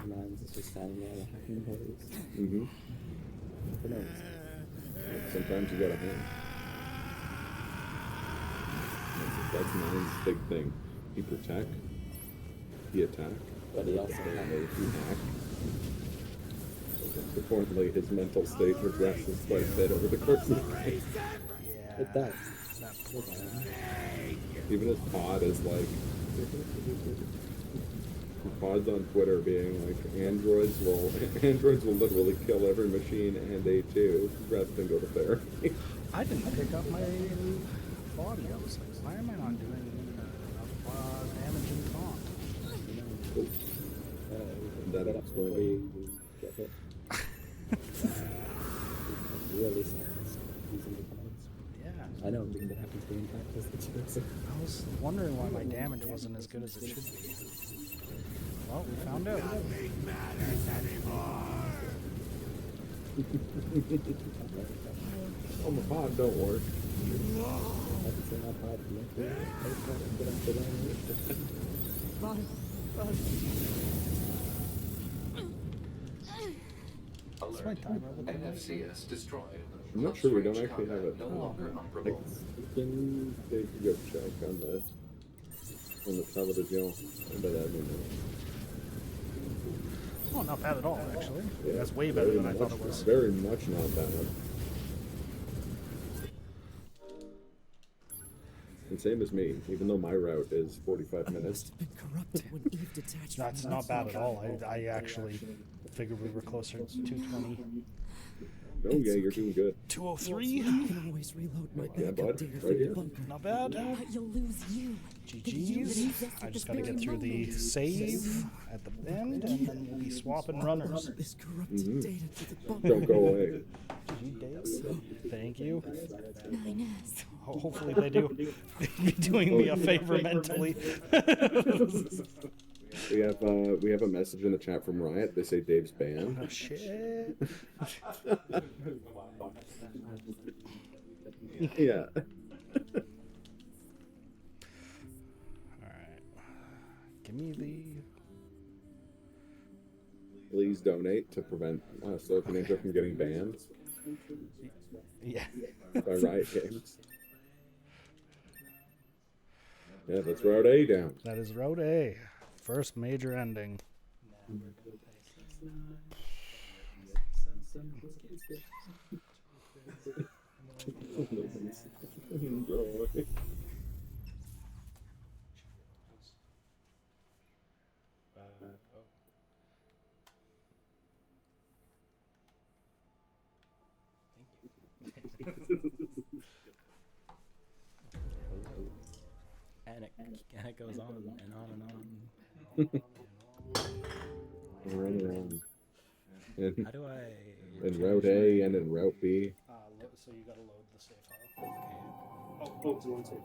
Mine's just standing there with hacking holes. Mm-hmm. Who knows? Sometimes you gotta hang. That's Mine's big thing. He protect, he attack, But he also he hack. Importantly, his mental state regresses quite a bit over the course of the game. Yeah. It does. Even his pod is like, pods on Twitter being like, androids will literally kill every machine and they too, rather than go to therapy. I didn't pick up my body. I was like, why am I not doing enough damage in taunt? That explains you get hit. Really sounds using the comments. Yeah. I know, because it happens to me in practice. I was wondering why my damage wasn't as good as it should be. Well, we found out. Oh, my pod don't work. Alert. NFCS destroyed. I'm not sure we don't actually have it. No longer operable. Can take a good check on the television. I bet I don't know. Oh, not bad at all, actually. Yeah, That's way better than I thought it was. Very much not bad. And same as me, even though my route is 45 minutes. That's not bad at all. I actually figured we were closer to 220. Oh yeah, you're doing good. 203? I can always reload my Yeah, backup bud, data right from the here. bunker. Not bad. But you'll lose you. GG's. I just gotta get through the save at the end, and then we'll be swapping runners. This corrupted data to the bunker. Don't go away. GG dates. Thank you. Nice. Hopefully they do. They'd be doing me a favor mentally. We have a message in the chat from Riot. They say Dave's banned. Oh shit. Yeah. Alright. Give me the... Please donate to prevent Slurpeeninja from getting banned Yeah. by Riot Games. Yeah, that's Route A down. That is Road A. First major ending. And it goes on and on and on. Around. How do I... In Route A and in Route B. So you gotta load the save file. Okay. Oh, it's one save.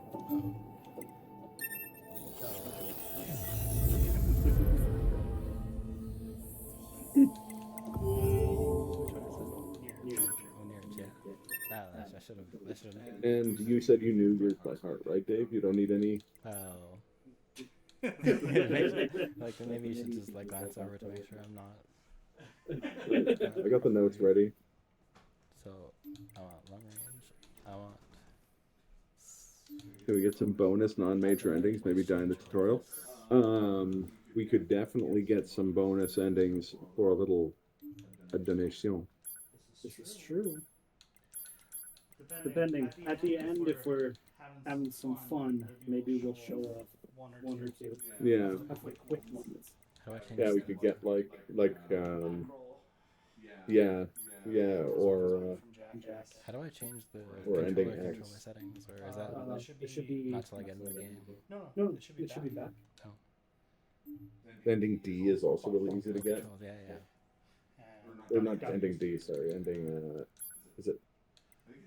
I shouldn't. And you said you knew yours by heart, right, Dave? You don't need any. Oh. Like maybe you should just like glance over to make sure I'm not. I got the notes ready. So I want long range. I want. Can we get some bonus non-major endings? Maybe die in the tutorial. We could definitely get some bonus endings for a little donation. This is true. Depending. At the end, if we're having some fun, maybe we'll show off one or two. Yeah. That's like quick ones. Yeah, we could get yeah, or How do I change the or ending controller X. settings, or is that It should be not till I get in the game? No, it should be back. Oh. Ending D is also really easy to get. Yeah, yeah. Or not ending D, sorry, ending is it?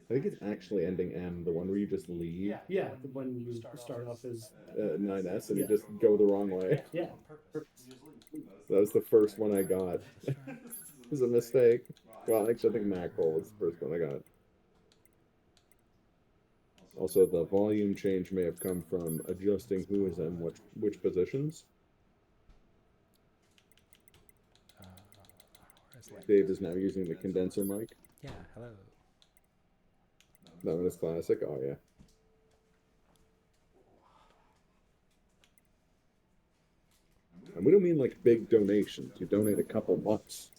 I think it's actually ending M, the one where you just leave. Yeah, when you start off as 9S and you just go the wrong way. Yeah. That was the first one I got. It was a mistake. Well, actually, I think Macroll was the first one I got. Also, the volume change may have come from adjusting who is in which positions. Dave is now using the condenser mic. Yeah, hello. That one is classic. Oh, yeah. And we don't mean like big donations. You donate a couple bucks.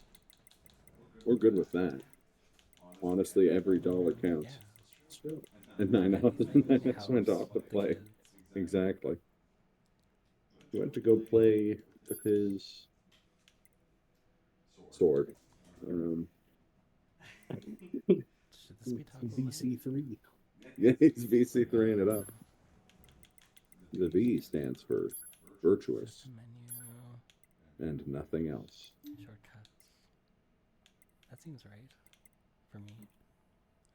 We're good with that. Honestly, every dollar counts. And 9S went off to play. Exactly. He went to go play with his sword. VC3. Yeah, he's VC3ing it up. The V stands for virtuous. And nothing else. Shortcuts. That seems right for me.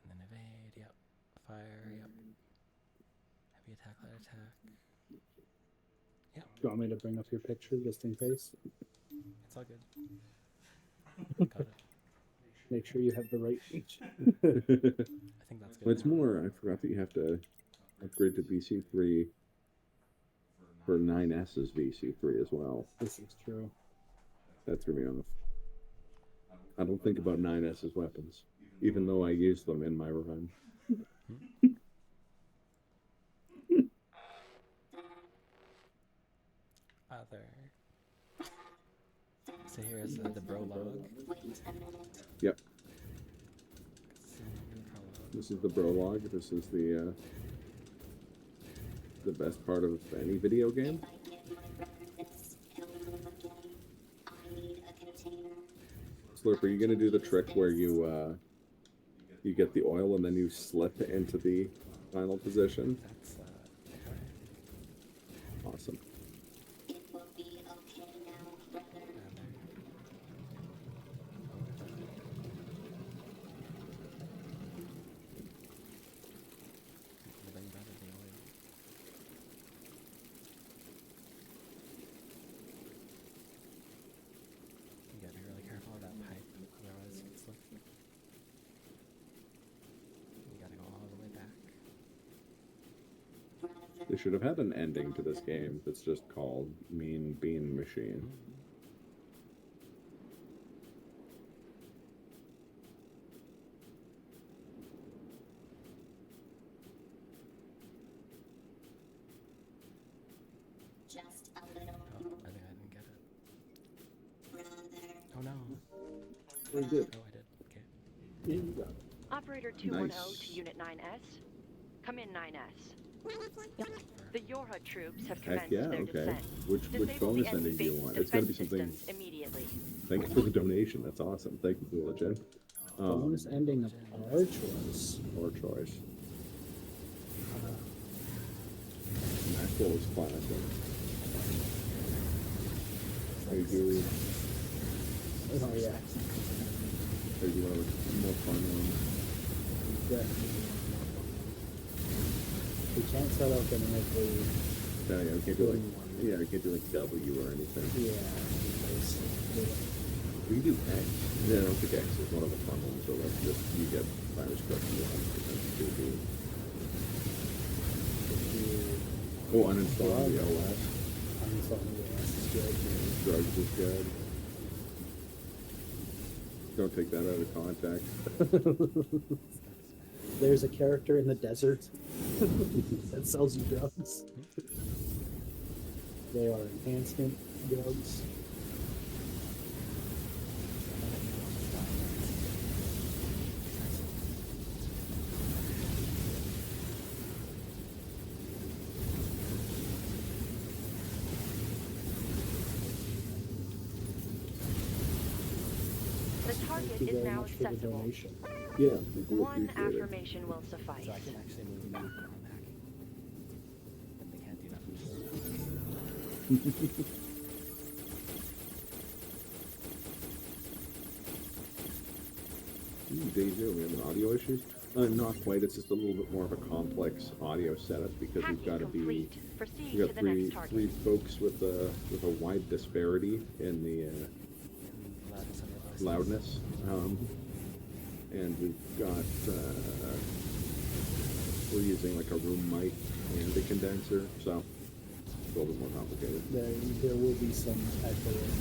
And then evade, yep. Fire, yep. Heavy attack, light attack. Yep. Do you want me to bring up your picture just in case? It's all good. Got it. Make sure you have the right page. I think that's good. Well, it's more, I forgot that you have to upgrade to VC3 for 9S's VC3 as well. This is true. That threw me off. I don't think about 9S's weapons, even though I use them in my run. Other. So here's the prologue. Yep. This is the prologue. This is the best part of any video game. Slurp, are you gonna do the trick where you get the oil and then you slip into the final position? That's awesome. You gotta be really careful of that pipe, otherwise it's like you gotta go all the way back. They should have had an ending to this game that's just called Mean Bean Machine. Just a little. Oh, I think I didn't get it. Oh no. Very good. Oh, I did. Okay. Yeah, you got it. Operator 210 Nice. to Unit 9S. Come in, 9S. The Yorha troops have Heck commenced yeah, their okay. descent. Which Disable bonus the enemy ending do you base's want? It's gotta be defense something. systems immediately. Thank you for the donation. That's awesome. Thank you, Cooligan. Bonus ending of our choice. Or choice. Maxwell is classic. I do. Oh yeah. I do have a more fun one. Yeah. We can't set up an every. Yeah, I can't do like. Yeah, I can't do like W or anything. Yeah. We do X. Yeah, I don't think X is one of the fun ones, so let's just, you get virus corruption 1%. Oh, uninstalling the OS. Uninstalling the OS is good. Drugs is good. Don't take that out of context. There's a character in the desert that sells you drugs. They are enhancement drugs. The target Thank you is very now much for the accessible. donation. Yeah, we do One appreciate it. affirmation will suffice. So I can actually move them from hacking. But they can't do nothing. Day zero, we have an audio issues? Not quite, it's just a little bit more of a complex audio setup because we've got to be, Proceed we've to got the next target. three folks with a wide disparity in the loudness. And we've got, we're using like a room mic and a condenser, so it's a little bit more complicated. There will be some echoing.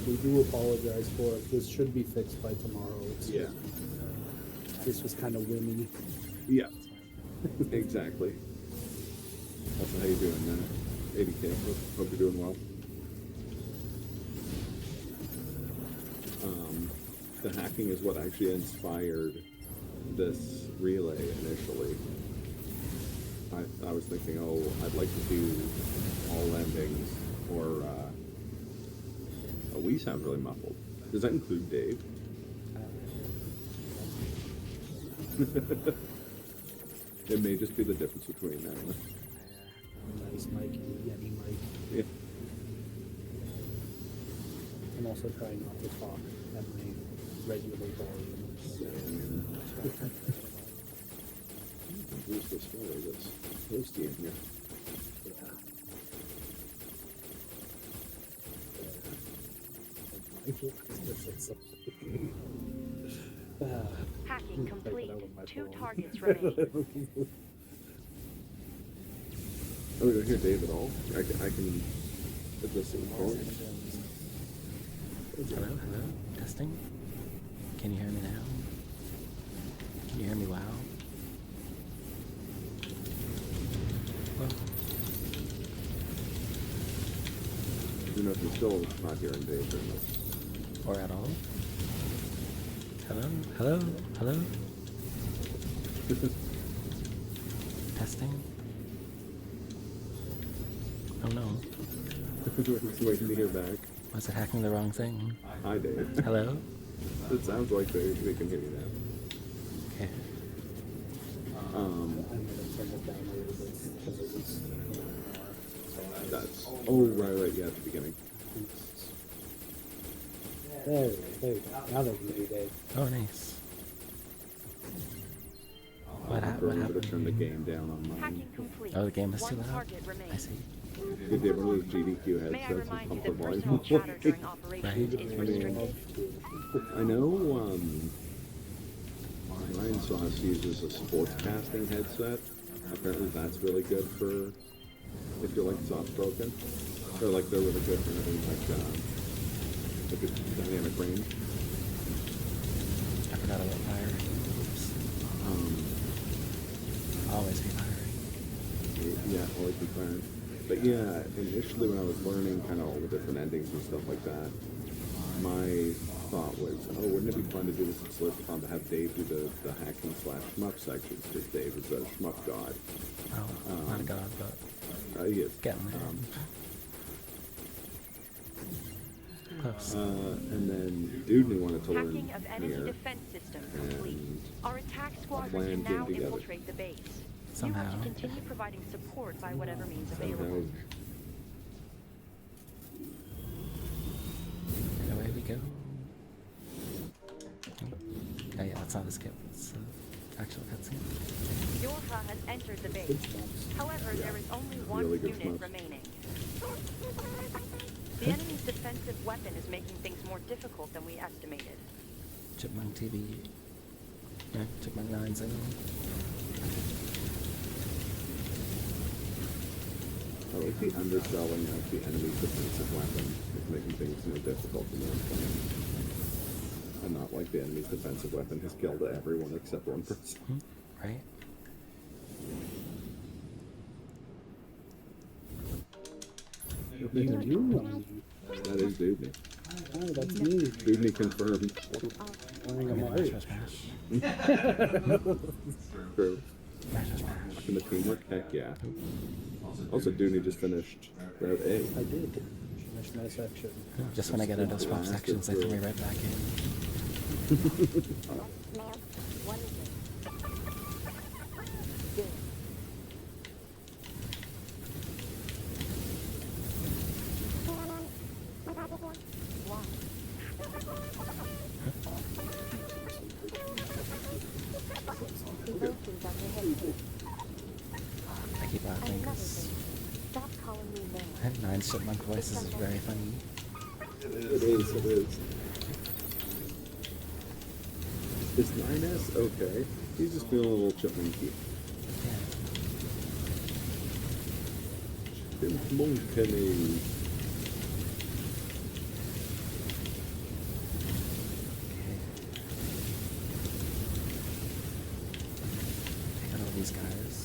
We do apologize for it. This should be fixed by tomorrow. Yeah. This was kind of whimmy. Yeah, exactly. Also, how you doing, 80K? Hope you're doing well. The hacking is what actually inspired this relay initially. I was thinking, oh, I'd like to do all endings, or oh, we sound really muffled. Does that include Dave? It may just be the difference between them. Nice mic and Yeti mic. Yeah. I'm also trying not to talk at my regular volume. Who's this fellow that's toasty in here? Hacking complete. 2 targets remain. Oh, we don't hear Dave at all? I can at the same point. Hello, hello, testing. Can you hear me now? Can you hear me well? I don't know if you're still not hearing Dave Or at all? Hello, hello, hello. Testing. Oh no. Just waiting to hear back. Was it hacking the wrong thing? Hi, Dave. Hello? It sounds like they can hear you now. Okay. That's, oh, right, yeah, at the beginning. There you go. Now they can do Dave. Oh, nice. What I'm going to happened? turn the game down on mine. Hacking complete. Oh, the game is too 1 loud? target remains. I see. If they have one of those GDQ May I headsets and remind pump you the that personal volume chatter during away. operations is restricted. I know, Ryan Sauce uses a sports casting headset. Apparently that's really good for if you're like soft broken. Or like they're really good for having like a dynamic range. I forgot about firing. Oops. Always be firing. Yeah, always be firing. But yeah, initially when I was learning kind of all the different endings and stuff like that, my thought was, oh, wouldn't it be fun to do this at Slurpathon to have Dave do the hacking / shmup sections, because Dave is a shmup god. Oh, not a god, but he is. getting there. Close. And then Dewdney wanted to learn Hacking of enemy NieR, defense system complete. and Our attack our squadron plan can came now together. infiltrate the base. You Somehow. have to continue providing support by whatever means So available. And away we go. Oh yeah, that's not a skip. It's an actual cutscene. Yorha has entered the base. However, there is only one Really good unit smoke. remaining. The enemy's defensive weapon is making things more difficult than we estimated. Chipmunk TV. Yeah, Chipmunk 9 signal. I like the underselling of the enemy's defensive weapon is making things more difficult for them. And not like the enemy's defensive weapon has killed everyone except one person. Right? That is Dewdney. Oh, that's me. Dewdney confirmed. True. In the teamwork, heck yeah. Also, Dewdney just finished Route A. I did. Finished my section. Just when I get out of swap sections, they throw me right back in. I keep laughing because Nine's chipmunk voices is very funny. It is. Is 9S okay? He's just feeling a little chipmunky. Chipmunkany. Take out all these guys.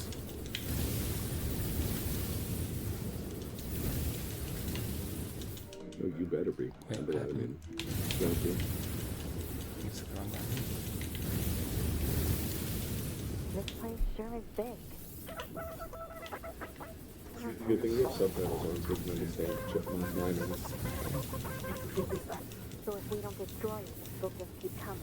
Oh, you better be. Wait, I mean, don't you? It's the wrong button. This place sure is big. Good thing you have subtitles on so you can understand Chipmunk 9S. So if we don't destroy it, they'll just keep coming.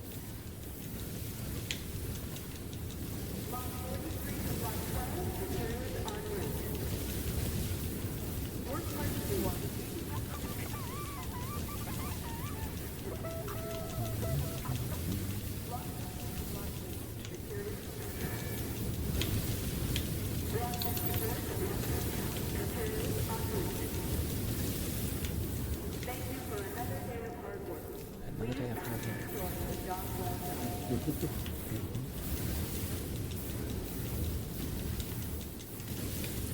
Another day after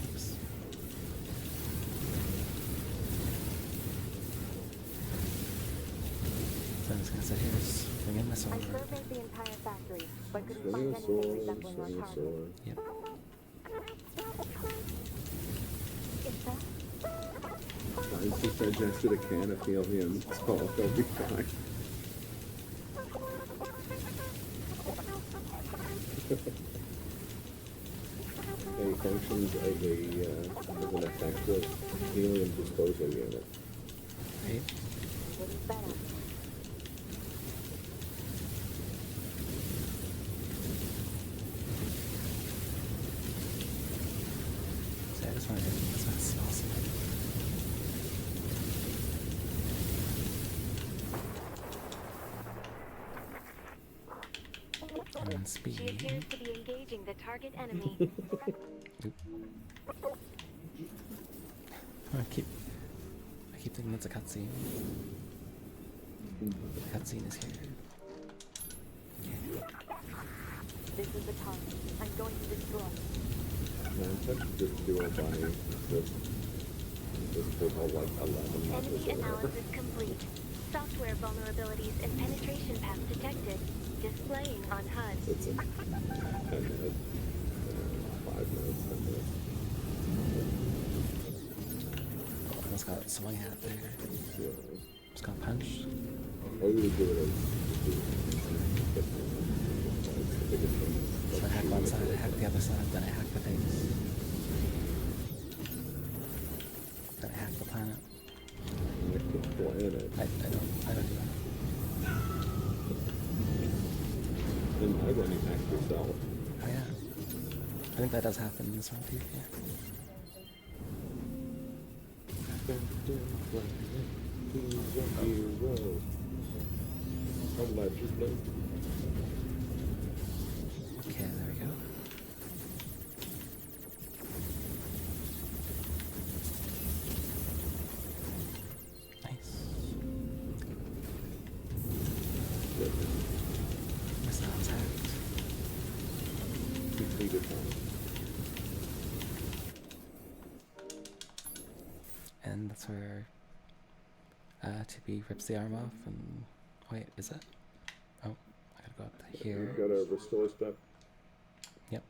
Oops. So I'm just gonna sit here, bring in my sword. I surveyed the entire factory, but couldn't Swing find a anything sword, resembling swing our a target. sword. Yep. Is that? Science just digested a can of helium. So they'll be fine. It functions as an effective helium disposal unit. Right? Getting better. So I just want to get this one smells like. And then speed. She appears to be engaging the target enemy. Oop. I keep thinking it's a cutscene. The cutscene is here. This is the target. I'm going to destroy it. Man, that's just do a bunny. This took all like 11 Enemy months or whatever. analysis complete. Software vulnerabilities and penetration paths detected. Displaying on HUD. It's in 10 minutes. 5 minutes, 10 minutes. Almost got swung at there. Yeah. Just got punched. All you would do it is So I hack one side, I hack the other side, then I hack the face. Then I hack the planet. I don't do that. In my run, you hack yourself. Oh yeah. I think that does happen in this one too, yeah. Okay, there we go. that's where 2B rips the arm off and... Wait, is it? Oh, I gotta go up to here. You gotta restore stuff. Yep.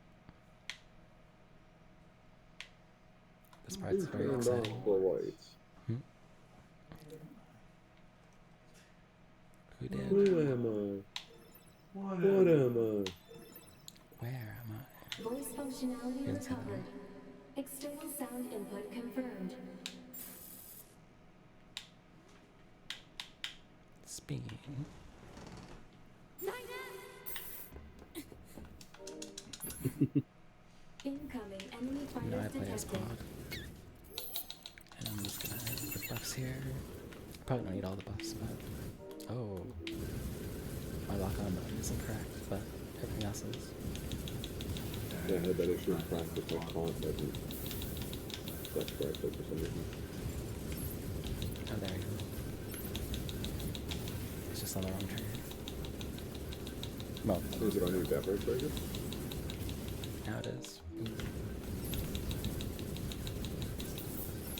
This part's very Turn exciting. off the lights. Who did? Who am I? What am I? Where am I? Voice functionality Inside. recovered. External sound input confirmed. Speed. Incoming enemy You know I fighters play as detected. quad. And I'm just gonna put buffs here. Probably don't need all the buffs, but... Oh. My lock-on button isn't correct, but everything else is. Yeah, I had that issue in practice. My font doesn't set correctly for some reason. Oh, there you go. It's just on the wrong trigger. Well, is it on your beverage trigger? Now it is.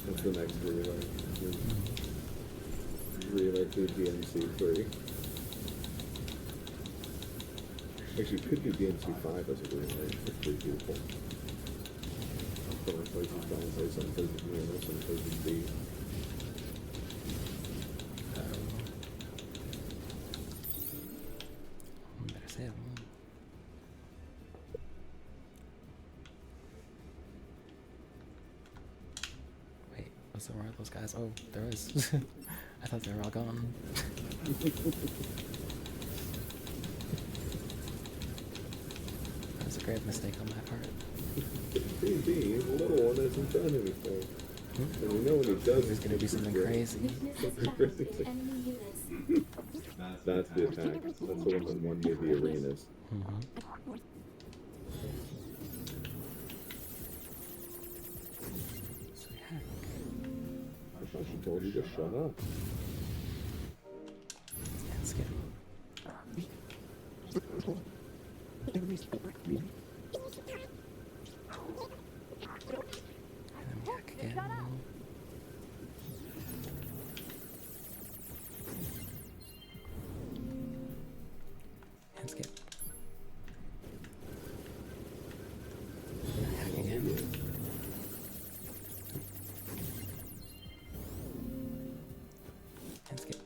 That's the next relay. Relay to DMC3. Actually, it could be DMC5 as a relay. It's pretty beautiful. Some places downplay, some places near, some places B. Better say it. Wait, was there more of those guys? Oh, there is. I thought they were all gone. That was a grave mistake on my part. B, the little one hasn't done anything. And you know when he does, he's gonna do something crazy. That's the attack. That's the one near the arenas. I thought she told you to shut up. Let's get Let's get hack again. Let's get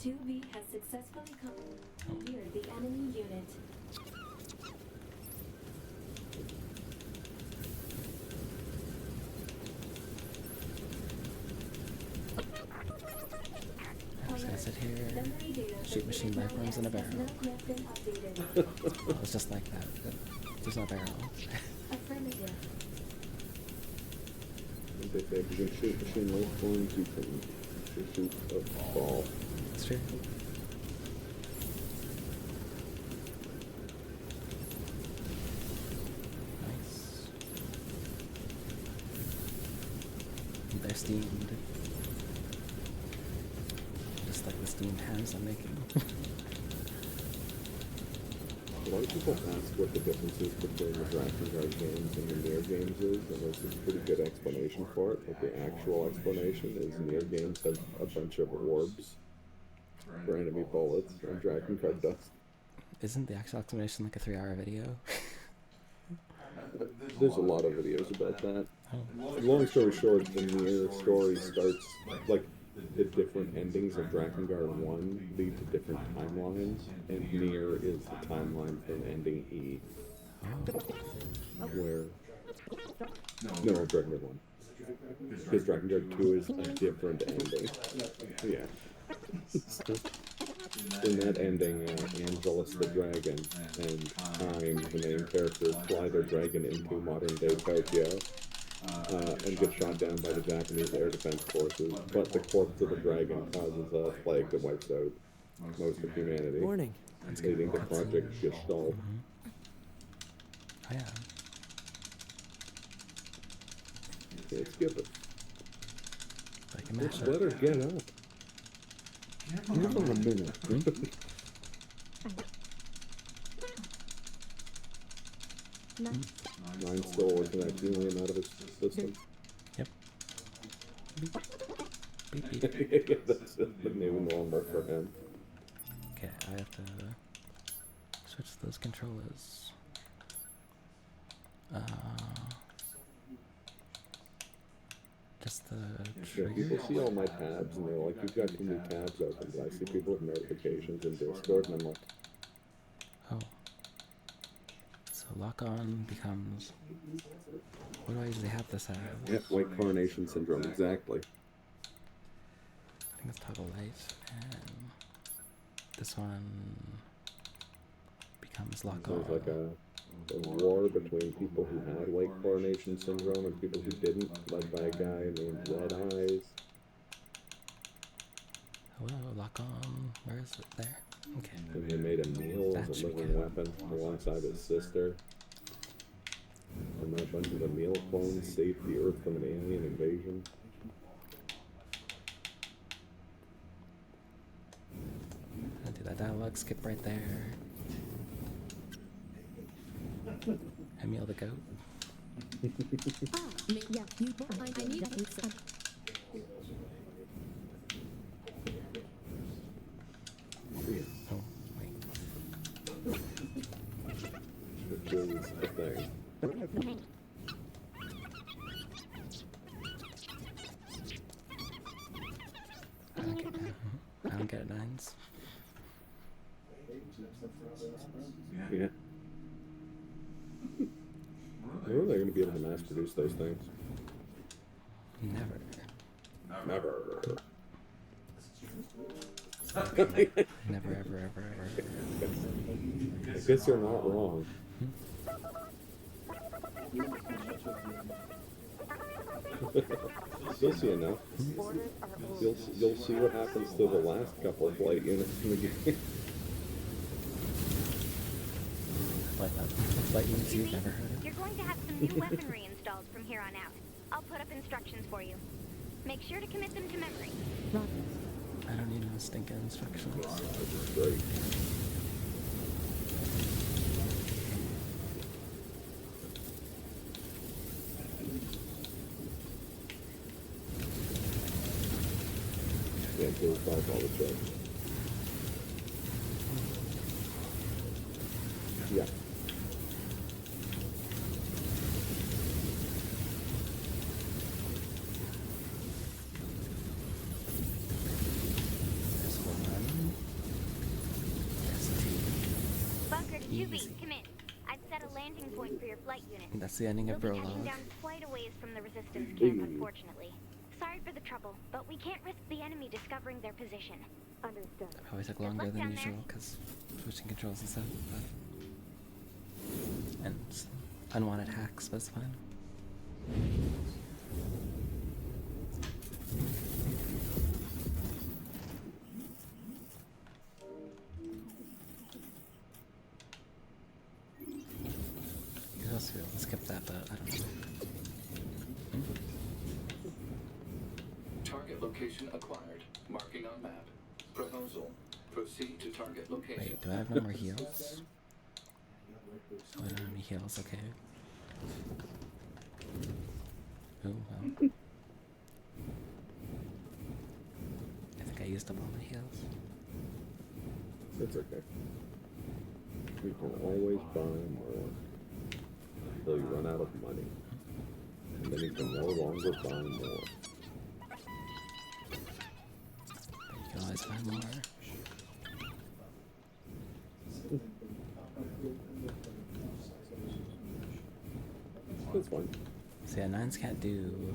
2B has successfully cleared the enemy unit. I'm just gonna sit here, shoot machine rifles in a barrel. It's just like that. There's no barrel. Affirmative. If you can shoot machine rifles, you can shoot a ball. That's true. Nice. They're steamed. Just like the steamed hams I'm making. A lot of people ask what the differences between the Dragon Guard games and the NieR games is, and there's a pretty good explanation for it. Like the actual explanation is NieR games have a bunch of orbs for enemy bullets, and Dragon Guard does. Isn't the actual explanation like a 3-hour video? There's a lot of videos about that. Long story short, the NieR story starts like the different endings of Drakengard 1 lead to different timelines, and NieR is the timeline from ending E. Where... No, Drakengard 1. Because Drakengard 2 is a different ending. Yeah. In that ending, Angelus the dragon and Time, the main characters, fly their dragon into modern-day Tokyo. And get shot down by the Japanese air defense forces, but the corpse of the dragon causes a plague that wipes out most of humanity, leading to Project Gestalt. Oh yeah. Let's give it. Like a Let's mashup. let her get up. Give her a minute. Mine's still working that helium out of its system. Yep. Beep, beep. That's the new number for him. Okay, I have to switch those controllers. Just the Yeah, trigger. people see all my tabs and they're like, "You've got too many tabs open." But I see people with notifications in Discord, and I'm like, Oh. So lock on becomes. What do I usually have this as? "Yeah, white coronation syndrome, exactly." I think it's toggle light, and this one becomes lock on. There's like a war between people who had white coronation syndrome and people who didn't, led by a guy named Red Eyes. Hello, lock on. Where is it? There. Okay. And they made a meal That as a should be living good. weapon alongside his sister. And then a bunch of the meal clones saved the Earth from an alien invasion. I'll do that dialogue skip right there. Emil the goat. Yeah, I need Oh, wait. Which is the thing. I don't get nines. Yeah. When are they going to be able to mass produce those things? Never. Never. Never, ever, ever, ever. I guess you're not wrong. You'll see enough. You'll see what happens to the last couple of flight units in the game. Like that. Flight units you've never heard of. You're going to have some new weaponry installed from here on out. I'll put up instructions for you. Make sure to commit them to memory. I don't need no stinking instructions. Great. Yeah, until we solve all the tricks. Yeah. There's one. There's two. Bunker to 2B, Easy. come in. I've set a landing point for your flight unit. That's the ending We'll of be touching prologue. down quite a ways from the resistance camp, unfortunately. Sorry for the trouble, but we can't risk the enemy discovering their position. Understood. Probably took Good longer luck than down usual there. because switching controls and stuff. But... And unwanted hacks, but it's fine. You're supposed to be able to skip that, but I don't know. Target location acquired. Marking on map. Proposal. Proceed to target location. Wait, do I have no more heals? Oh, I don't have any heals, okay. Ooh, well. I think I used up all my heals. It's okay. We can always buy more until you run out of money. And then you can no longer buy more. But you can always find more. That's fine. So yeah, nines can't do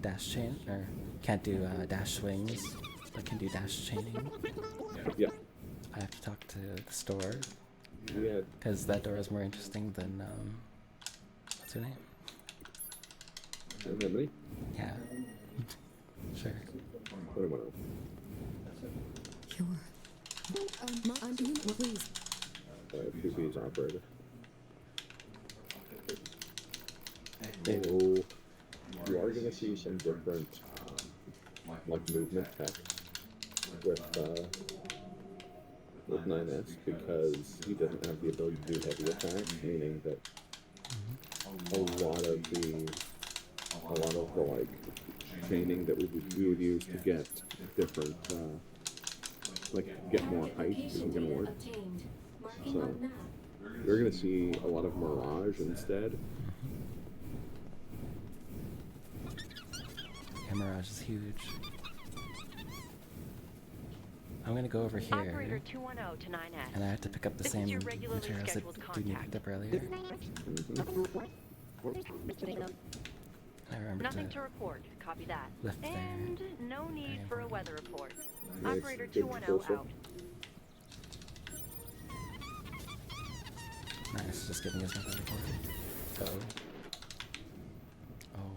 dash chain, or can't do dash swings, but can do dash chaining. Yeah. I have to talk to the store. Yeah. Because that door is more interesting than, what's her name? Remedy? Yeah. Sure. What do I know? please. 2B's operator. Oh, you are going to see some different, like movement tech with 9S because he doesn't have the ability to do heavy attacks, meaning that a lot of the like chaining that we would use to get different, like get more height isn't going to work. So you're going to see a lot of mirage instead. Yeah, mirage is huge. I'm gonna go over here, Operator 210 to 9S. and I have to pick up the This same is your regularly materials that scheduled Dewdney contact. picked up earlier. I remember Nothing to report. Copy that. lift there. And no need for a weather report. Nice. Operator Good 210 proposal. out. Nice, just giving us another report. Uh-oh. Oh.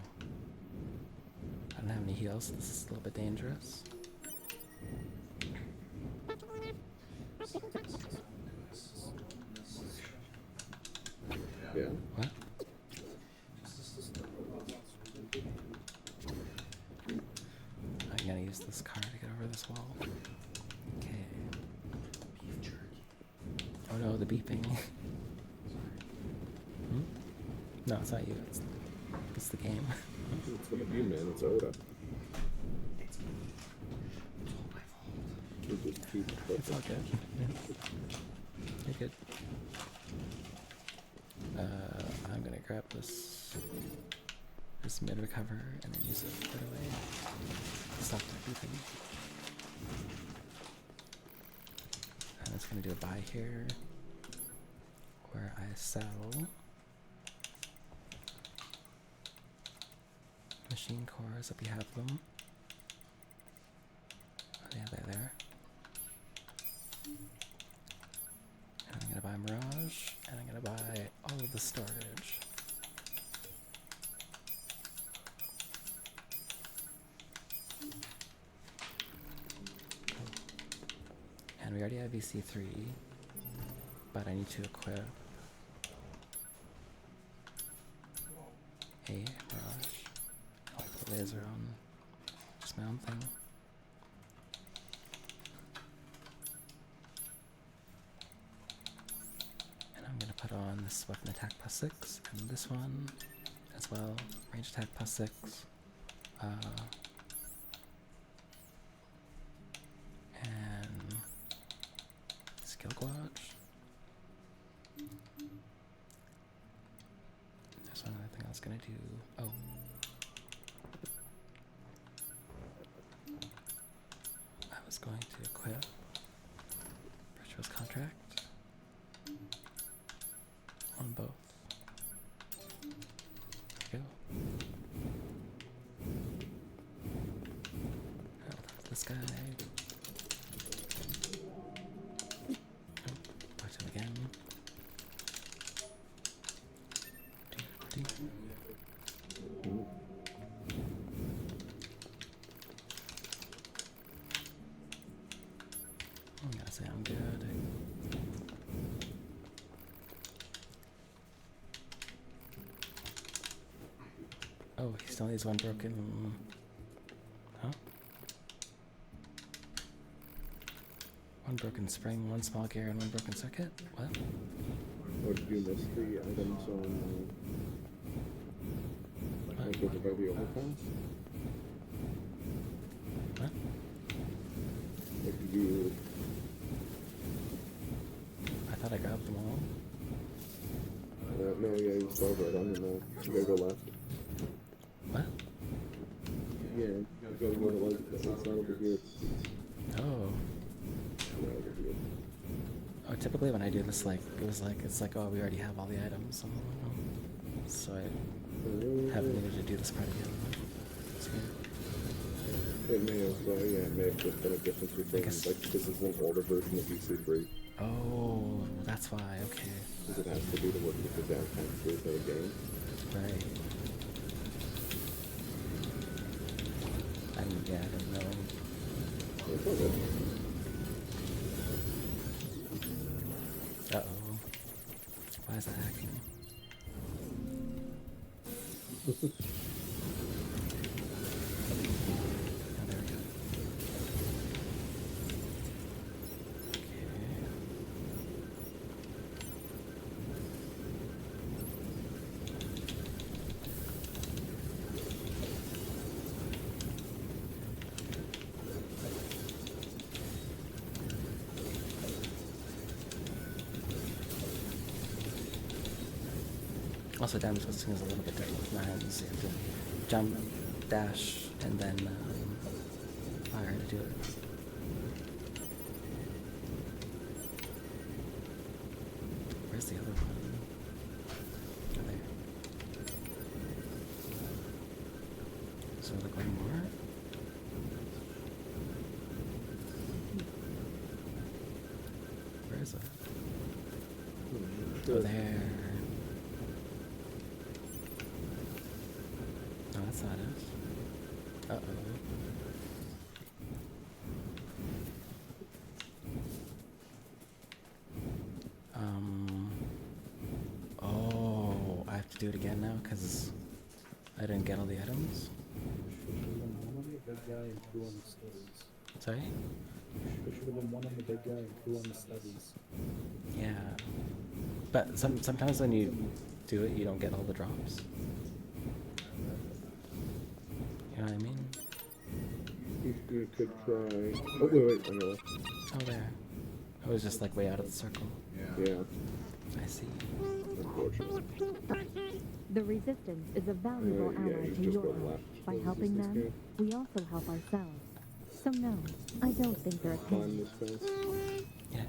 I don't have any heals, so this is a little bit dangerous. Yeah. What? I'm gonna use this car to get over this wall. Okay. Oh no, the beeping. Hmm? No, it's not you. It's the game. It's gonna be, man. It's Oda. It's all good. You're good. I'm gonna grab this mid recover and then use it right away. Stop the beeping. I'm just gonna do a buy here where I sell machine cores if we have them. Oh, yeah, they're there. And I'm gonna buy Mirage, and I'm gonna buy all of the storage. And we already have VC3, but I need to equip a Mirage. I'll put laser on just my own thing. And I'm gonna put on this weapon attack +6 and this one as well. Range attack +6. And skill gouge. There's one other thing I was gonna do. Oh. I was going to equip Virtuous Contract on both. There we go. I'll talk to this guy. Talk to him again. I'm gonna say I'm good. Oh, he still needs one broken. Huh? One broken spring, one small gear, and one broken circuit? What? Or did you miss the items on like over by the overpass? What? Like you... I thought I grabbed them all. No, yeah, you saw right on the you gotta go left. What? Yeah, you gotta go left. It's not over here. Oh. Yeah, over here. Oh, typically when I do this, like, it's like, oh, we already have all the items. So I haven't needed to do this part again. It's weird. It may have, yeah, it may have just been a difference between, like, this is an older version of VC3. Oh, that's why, okay. Because it has to do to work with the downtime through the game. Right. I didn't know. It's all good. Uh-oh. Why is that hacking? Oh, there we go. Also, damage listing is a little bit different with nines. You have to jump, dash, and then fire to do it. Where's the other one? Oh, there. So like one more. Where is it? Oh, there. No, that's not it. Uh-oh. Oh, I have to do it again now because I didn't get all the items. One on the big guy and 2 on the studies. Sorry? There should have been 1 on the big guy and 2 on the studies. Yeah. But sometimes when you do it, you don't get all the drops. You know what I mean? You could try. Oh, wait, I know. Oh, there. I was just like way out of the circle. Yeah. I see. The Resistance is a valuable ally to Europe. By helping them, we also help ourselves. So no, I don't think they're a pain. Yeah.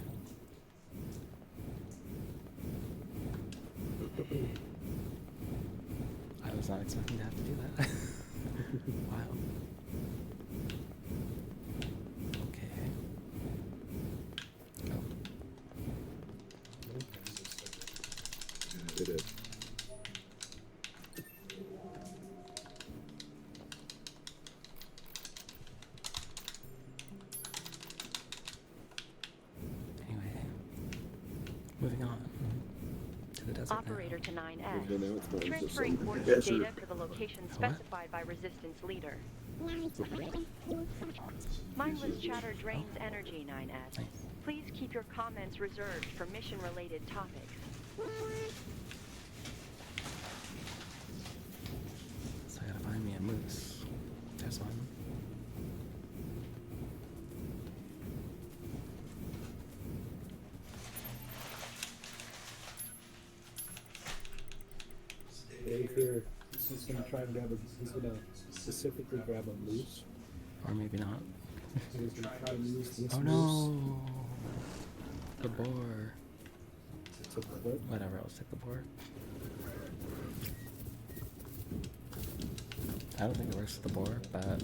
I was not expecting to have to do that. Wow. Okay. Oh. It is. Anyway, moving on to the desert. Operator to 9S. Okay, now it's mine. Transferring Yes, coordinate sir. data to the location specified by Resistance leader. Mindless chatter drains energy, 9S. Please keep your comments reserved for mission-related topics. So I gotta find me a moose. There's one. Dave here, he's gonna try and grab a, he's gonna specifically grab a moose. Or maybe not. He's gonna try and use this Oh moose. no! The boar. To clip. Whatever, I'll take the boar. I don't think it works with the boar, but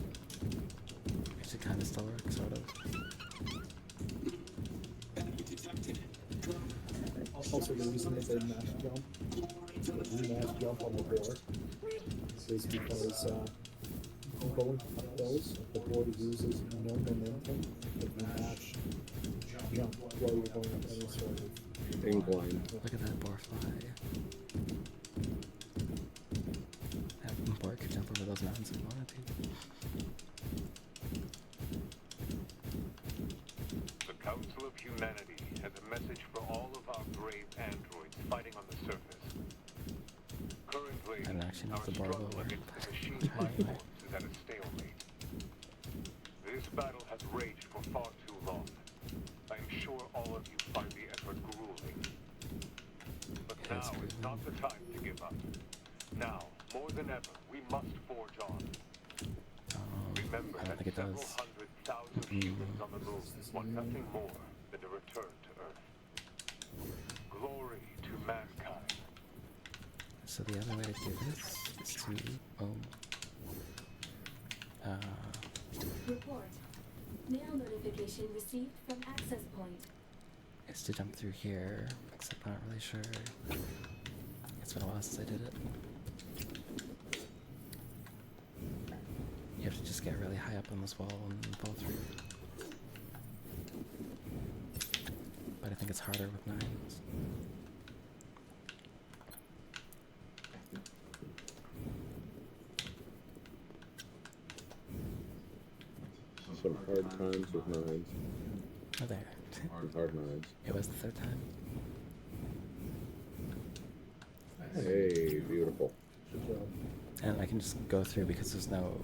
it should kind of still work, sort of. Also, the reason that they mash jump, the mash jump on the board, is because going up those, the board uses no momentum if you mash jump while you're going up any sort of incline. Look at that boar fly. That boar could jump over those mountains if it wanted to. The Council of Humanity has a message for all of our brave androids fighting on the surface. Currently, I don't actually know our if the boar struggle will work. against the machine life forms is at a stalemate. This battle has raged for far too long. I am sure all of you find the effort grueling. But now is not the time to give up. Now, more than ever, we must forge on. Remember I don't that think it several does. 100,000 humans on the moon want nothing more than a return to Earth. Glory to mankind. So the other way to do this is to, Report. Mail notification received from access point. is to jump through here, except I'm not really sure. It's been a while since I did it. You have to just get really high up on this wall and fall through. But I think it's harder with nines. Some hard times with nines. Oh, there. Hard nines. It was the third time. Hey, beautiful. And I can just go through because there's no...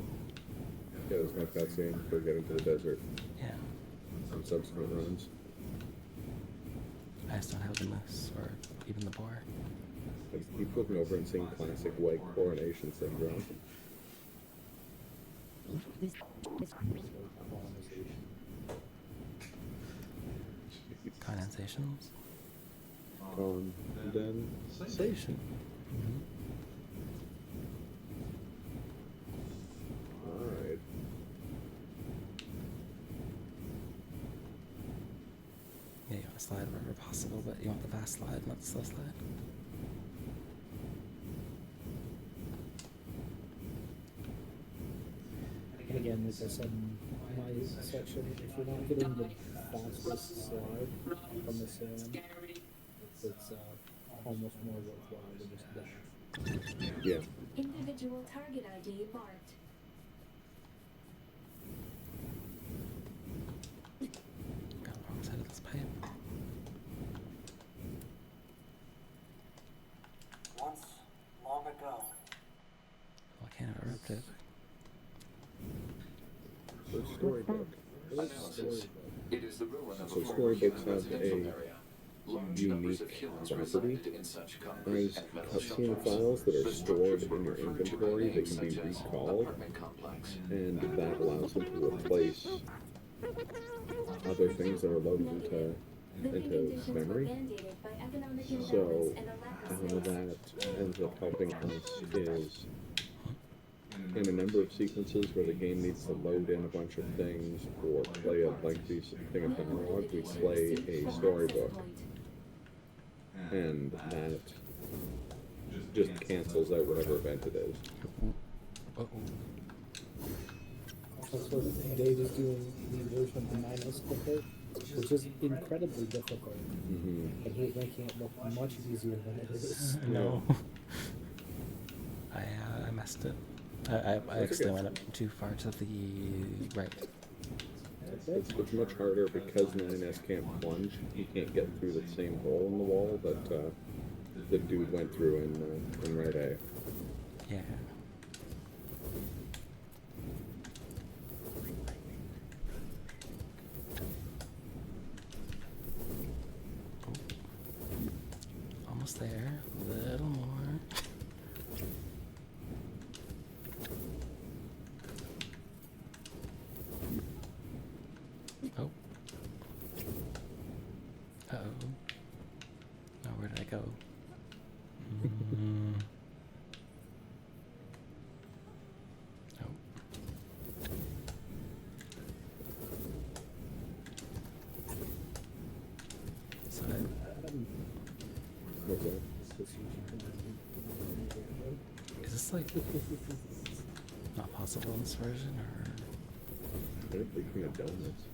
Yeah, there's no cutscene for getting to the desert. Yeah. Some subsequent runs. I I just don't have the moose or even the boar. I just keep looking over and seeing classic white coronation syndrome. Condensations? Condensation. Alright. Yeah, you want to slide wherever possible, but you want the fast slide, not the slow slide. Again, like I said in my section, if you're not getting the fastest slide from the sand, it's almost more worthwhile to just dash. Yeah. Individual target ID marked. Got the wrong side of this pipe. Once, long ago. Volcano erupted. So storybook. Analysis. It is the ruin of So a storybooks have residential a area. Large numbers of unique humans property. reside in such concrete There's and metal cutscene shelters. files that are The stored structures were in your referred to by inventory that names can be such as recalled, apartment complex. and that allows them to replace other things that are loaded into memory. So how that ends up helping us is in a number of sequences where the game needs to load in a bunch of things or play a lengthy thing of dialogue, we play a storybook, and that just cancels out whatever event it is. Also, Dave is doing the version of the -, which is incredibly difficult. I hate making it look much easier than it is. No. I messed it. I actually went up too far to the right. It's much harder because 9S can't plunge. You can't get through the same hole in the wall that the dude went through in Red A. Yeah. Almost there. A little more. Oh. Uh-oh. Now where did I go? Oh. So What's that? is this like not possible in this version, or? I think they clean donuts.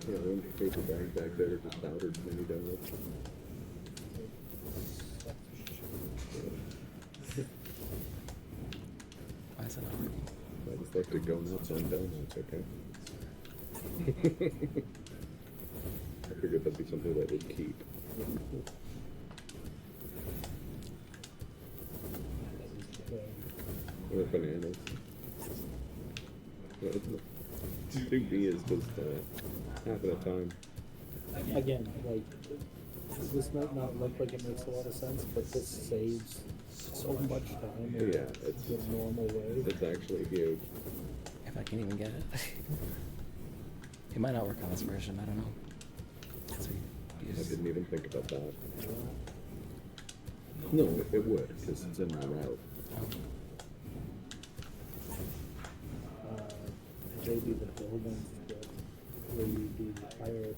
Yeah, one paper bag back there just powdered mini donuts. Why is it not working? I just like to go nuts on donuts, okay? I figured that'd be something that would keep. Or bananas. 2B is just half at a time. Again, like, this might not look like it makes a lot of sense, but this saves so much time in Yeah, it's the normal way. It's actually huge. If I can even get it. It might not work on this version, I don't know. So I didn't even think about that. No, it would, because it's in the route. They do the building skip, where you do the fire.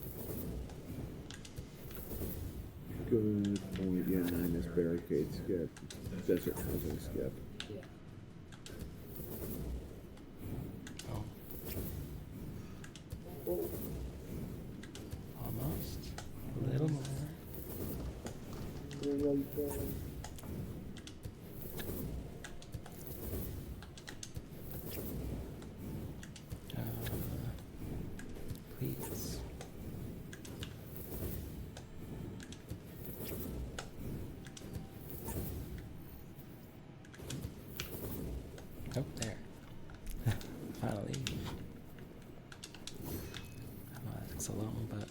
Good point, yeah, 9S barricade skip. Desert housing skip. Yeah. Oh. Almost. A little more. Right there. Please. Oh, there. Finally. I know that took so long, but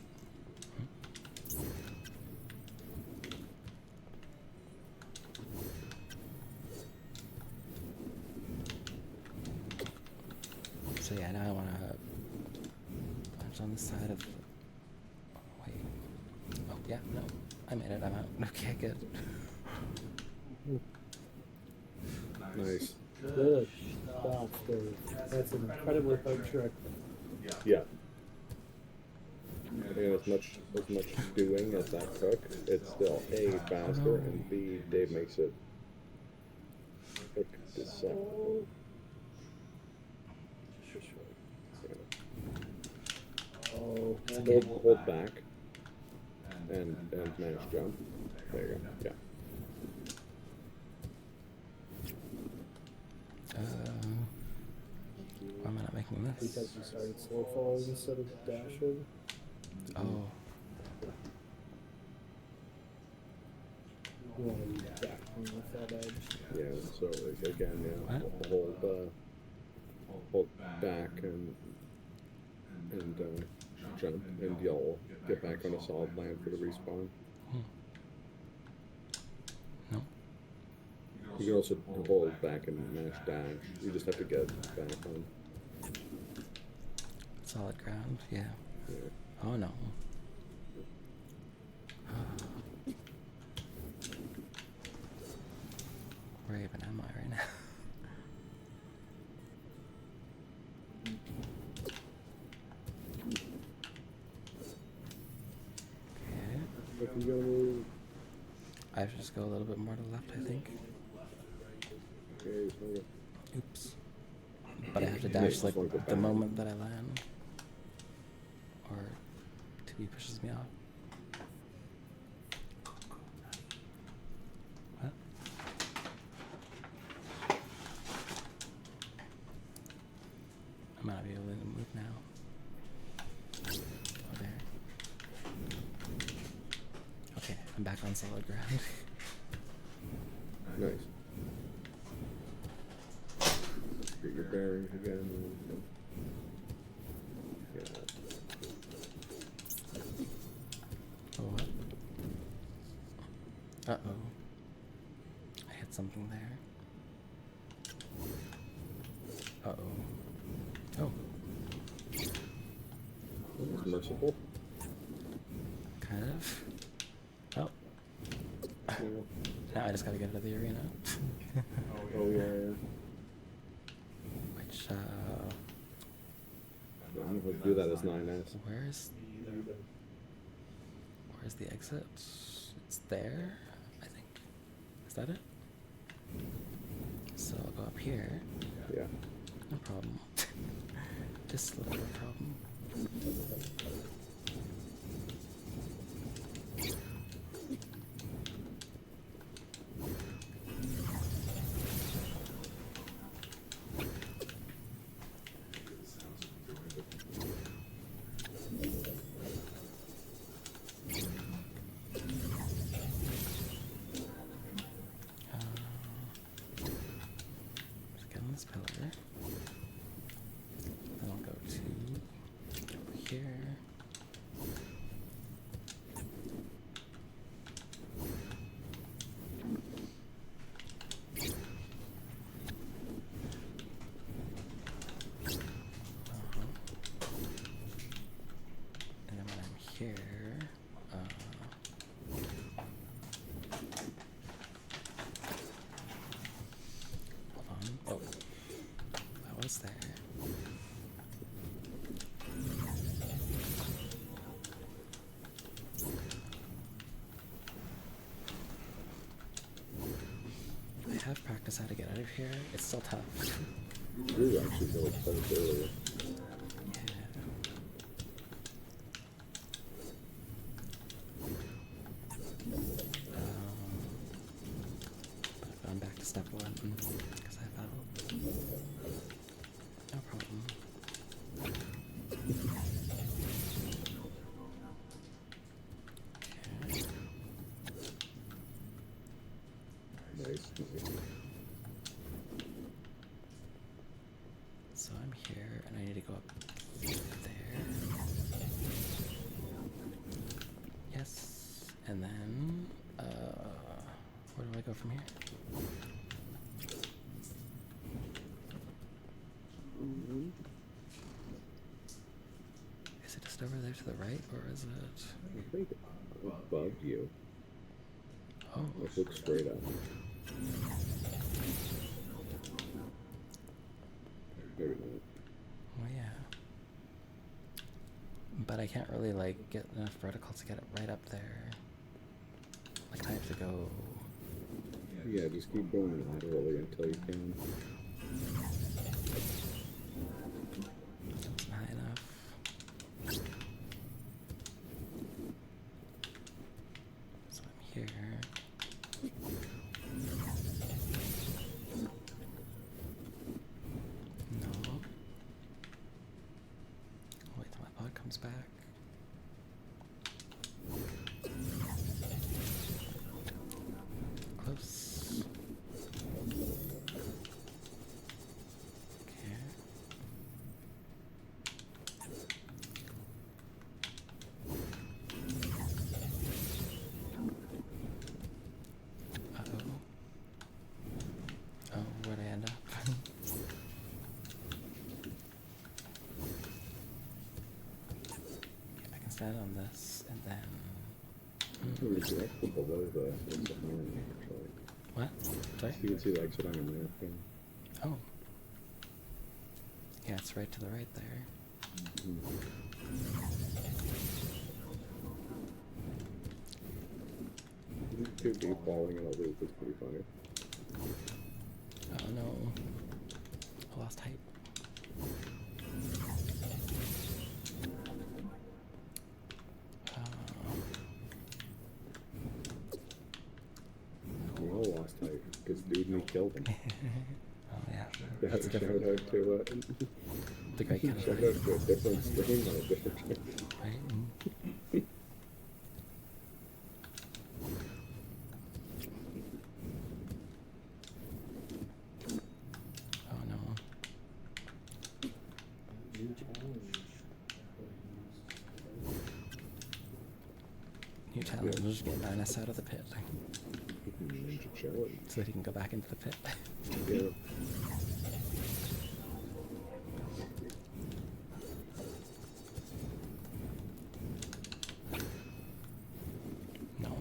on the side of... Wait. Oh, yeah, no. I made it, I'm out. Okay, good. Nice. Good stuff, Dave. That's an incredibly hard trick. Yeah. And as much doing as that took, it's still A, faster, and B, Dave makes it took this second. Oh, Hold back and mash jump. There you go. Yeah. Why am I not making this? Because you started slow falling instead of dashing. Oh. You want to be back on that edge. Yeah, so again, yeah, hold back and jump, and you'll get back on a solid land for the respawn. No. You can also hold back and mash dash. You just have to get back on solid ground. Yeah. Oh no. Where even am I right now? Okay. I should just go a little bit more to the left, I think. Okay. Oops. But I have to dash like the moment that I land. Or till he pushes me off. What? I might not be able to move now. Oh, there. Okay, I'm back on solid ground. Nice. Get your bearings again. Yeah. Oh, what? Uh-oh. I hit something there. Uh-oh. Oh. That was merciful. Kind of. Oh. Now I just gotta get out of the arena. Oh, yeah. Which, I'm going to do that as 9S. Where's the exit? It's there, I think. Is that it? So I'll go up here. Yeah. No problem. Just a little bit of a problem. Get on this pillar. Then I'll go to over here. And then when I'm here, hold on. Oh, that was there. I have practiced how to get out of here. It's still tough. You actually go excited earlier. But I'm back to step one because I fell. No problem. Okay. Nice. So I'm here and I need to go up there. Yes. And then, where do I go from here? Is it a it over there to the right, or is it? I think above you. Oh. Let's look straight up. Maybe not. Oh yeah. But I can't really like get enough vertical to get it right up there. Like I have to go. Yeah, just keep going laterally until you can. That's not high enough. So I'm here. No. Wait till my pod comes back. Close. Okay. Uh-oh. Oh, where'd I end up? I can stand on this and then... It's actually below the exit iron, actually. What? Sorry? You can see the exit iron there. Yeah. Oh. Yeah, it's right to the right there. Too deep falling in a loop is pretty funny. Oh no. I lost height. We all lost height because Dewdney killed him. Oh yeah. That's a shout out to the great kind of shout out to a different stream on a different channel. Right? Oh no. New challenge. New challenge, get Linus out of the pit. Ninja challenge. So that he can go back into the pit. Yeah. No.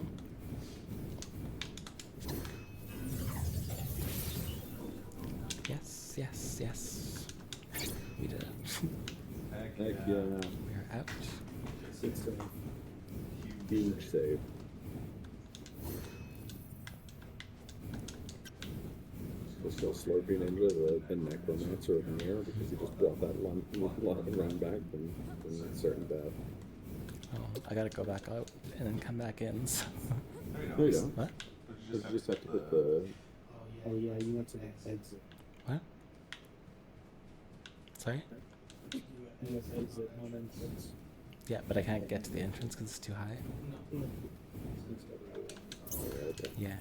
Yes, yes, yes. We did it. Heck yeah. We're out. It's a Huge save. We'll still Slurpeeninja, the necromancer of NieR, because he just brought that run back from certain death. Oh, I gotta go back out and then come back in. So. There you go. What? You just have to put the... Oh yeah, you went to the exit. What? Sorry? You went exit, not entrance. Yeah, but I can't get to the entrance because it's too high. Okay. Yeah.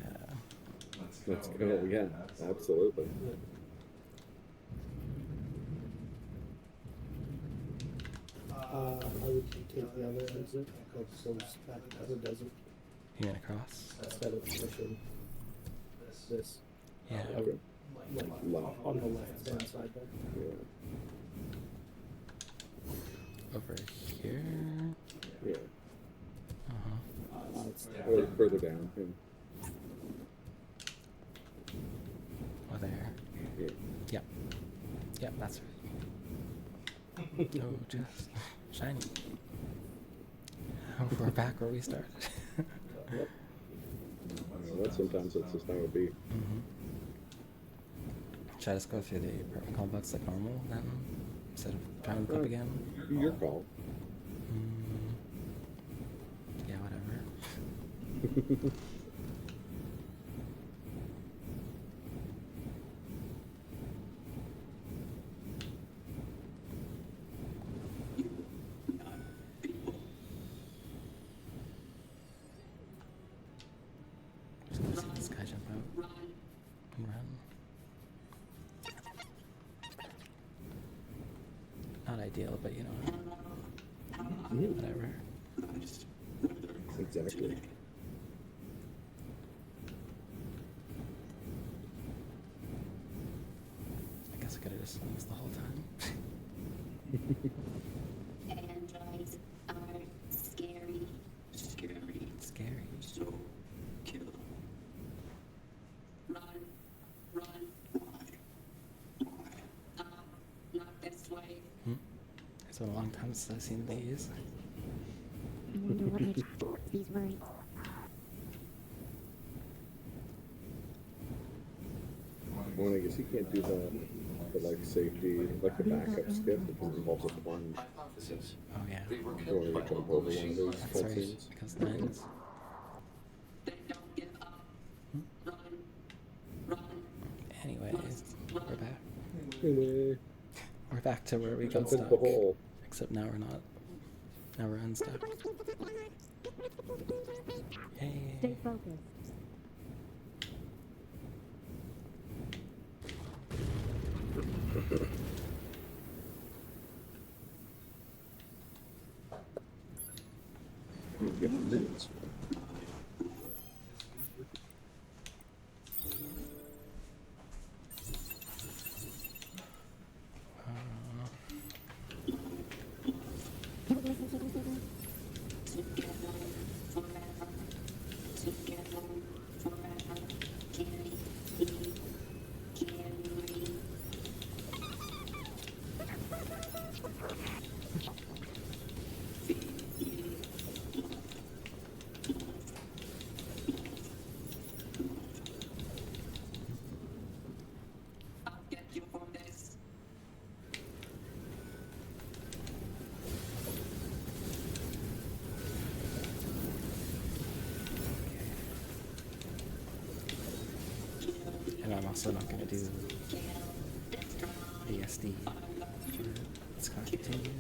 Let's go, yeah, absolutely. I would take the other exit, like goes back to the desert, You mean across? instead of pushing this. Yeah. Okay. Like on the left hand side there. Yeah. Over here? Yeah. Uh-huh. Or further down. Yeah. Oh, there. Yeah. Yep. Yep, that's right. Oh, just shiny. We're back where we started. Yep. Well, sometimes that's just how it be. Should I just go through the apartment complex like normal then? Instead of trying to look up again? Your call. Yeah, whatever. Just gonna see this guy jump out and run. Not ideal, but you know, whatever. Exactly. I guess I could have just done this the whole time. Androids It's been a long time since I've seen these. Wonder what makes these worry. Well, I guess you can't do the like safety, like the backup skip because it involves a plunge. Hypothesis. Oh yeah. They were Or killed you by jump over one of those That's right, cutscenes. because nines. Anyways, we're back. Anyway, We're back to where we got jump into stuck. the hole. Except now we're not. Now we're unstuck. Hey. Stay focused. Get minutes. And I'm also not going to do ASD. It's going to continue.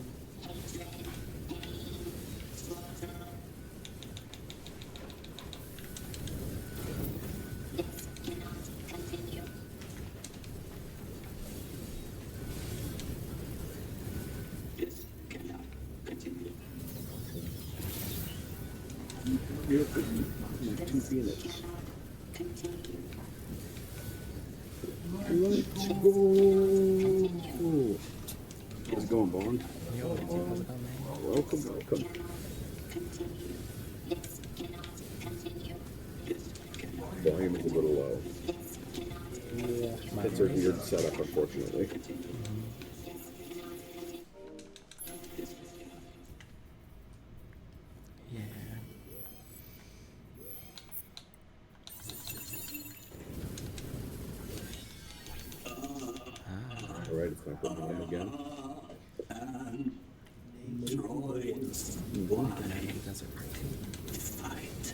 You're like 2 minutes. Let's go! How's it going, Bond? Yo, how's it going, man? Welcome, welcome. Volume is a little low. Yeah. It's a weird setup, unfortunately. Yeah. Alright, it's not going on again. Droids, fight.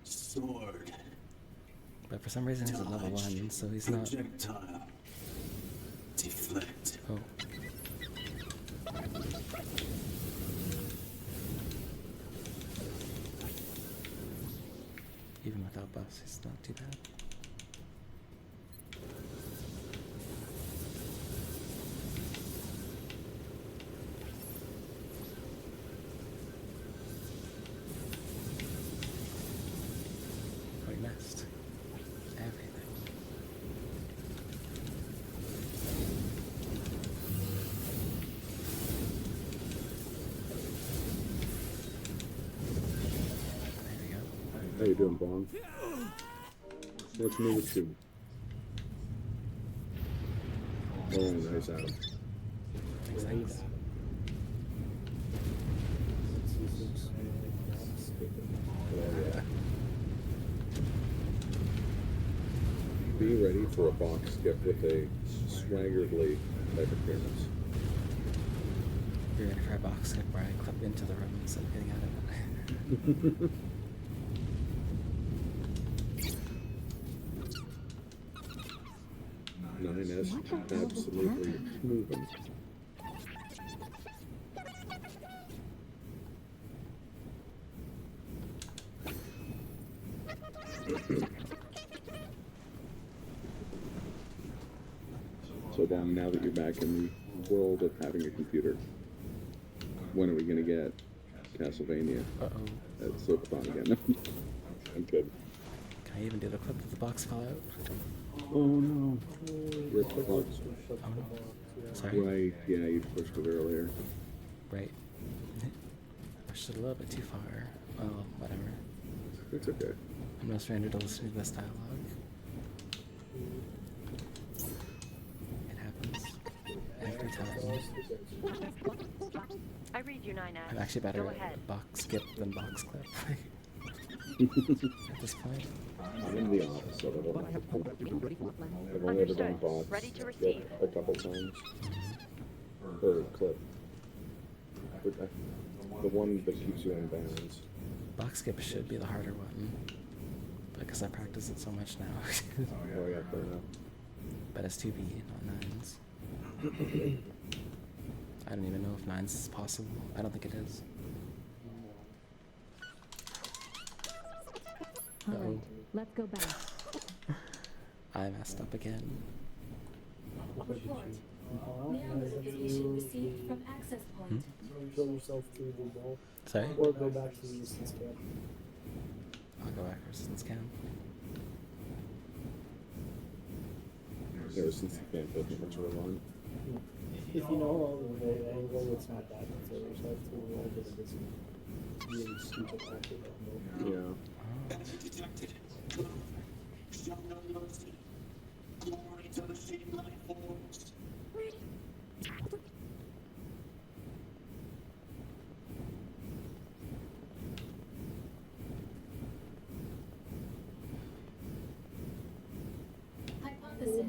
Sword. But for some reason he's at level 1, so he's not. Projectile. Deflect. Oh. Even without buffs, he's not too bad. We missed everything. There we go. How you doing, Bond? What's new with you? Oh, nice, Adam. Thanks. Oh, yeah. Be ready for a box skip with a swaggeredly type appearance. You're ready for a box skip where I clip into the room instead of getting out of it. Nine absolutely moving. So Bong, now that you're back in the world of having a computer, when are we gonna get Castlevania? Uh-oh. At Slurpathon again. I'm good. Can I even do the clip of the box fall out? Oh no. Rip the box. Oh no. Sorry. Right, yeah, you pushed it earlier. Right. Pushed it a little bit too far. Well, whatever. It's okay. I'm no stranger to listening to this dialogue. It happens every every time. I read you, 9S. I'm actually better Go at ahead. box skip than box clip. At this point. I'm in the opposite of it. I've only ever done box Ready to skip receive. a couple times. Or clip. But the one that keeps you in bounds. Box skip should be the harder one. Because I practice it so much now. Oh yeah, fair enough. But it's 2B, not 9s. I don't even know if 9s is possible. I don't think it is. Alright, let's go back. I messed up again. Report. NieR notification received from access point. Throw yourself through the wall. Sorry? Or go back to the resistance camp. I'll go back resistance camp. Yeah, resistance camp doesn't much of a run. If you know all the angle, it's not bad to throw yourself through the wall, but it is really stupid after that move. Yeah. Detected. Show no mercy. Glory to machine life forms. Hypothesis.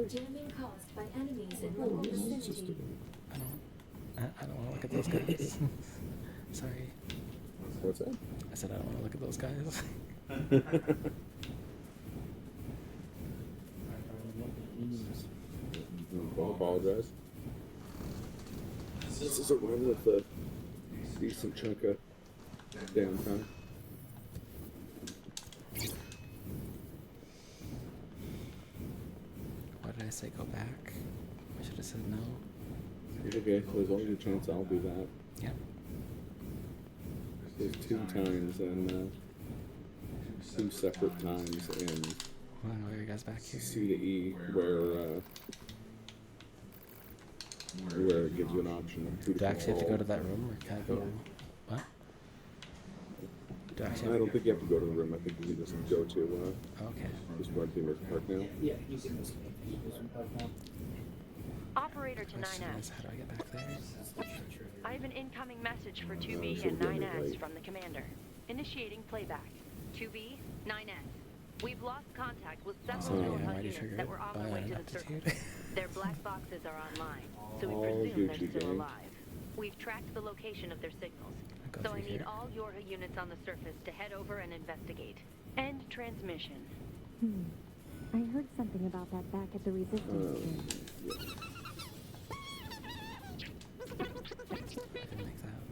Jamming caused by enemies in local vicinity. I don't want to look at those guys. Sorry. What's that? I said I don't want to look at those guys. Don't apologize. This is a run with a decent chunk of downtime. Why did I say go back? I should have said no. Okay, there's always a chance I'll do that. Yep. There's 2 times and 2 separate times in Hold on, where are you guys back here? C to E where it gives you an option. Do I actually have to go to that room, or can I go? What? Do I actually? I don't think you have to go to the room. I think you can just go to Okay. just run the amusement park now. Yeah, you can just amusement park now. Operator to Question 9S. is, how do I get back there? I have an incoming message for should 2B have and done it 9S right. from the commander. Initiating playback. 2B, 9S. We've lost contact with several yeah, Nova why do you units trigger that it were on by their way to the aptitude? surface. Their black boxes are online, so we All presume they're Gucci still gang. alive. We've tracked the location of their signals, Go so through I need here. all your units on the surface to head over and investigate. End transmission. I heard something about that back at the resistance camp. I didn't make that.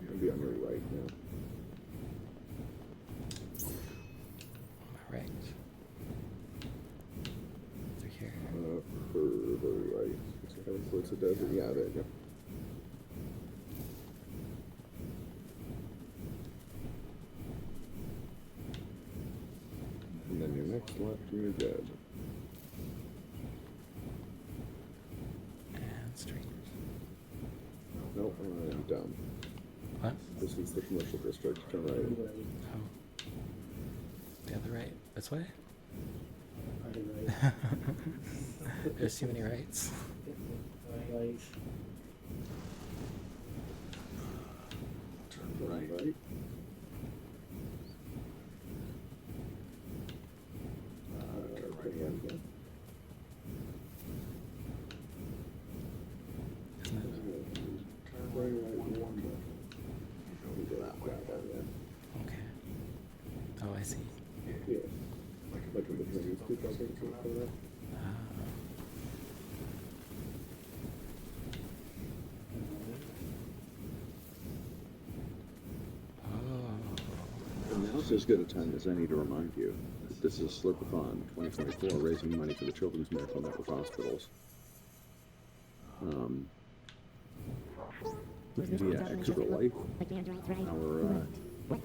It'll be on your right now. Right. Through here. Further right. So heading towards the desert. Yeah, there you go. And then your next left, you're dead. And straight. Nope, I'm dumb. What? This is the commercial district. Turn right. Oh. The other right. This way? There's too many rights. Right. Turn right. Right again. Isn't it? Turn right one more. We go that way down there. Okay. Oh, I see. Yeah. Like in between these 2 buildings or whatever. And now's as good a time as any to remind you that this is Slurpathon 2024, raising money for the Children's Medical Network hospitals. Via Extra Life, our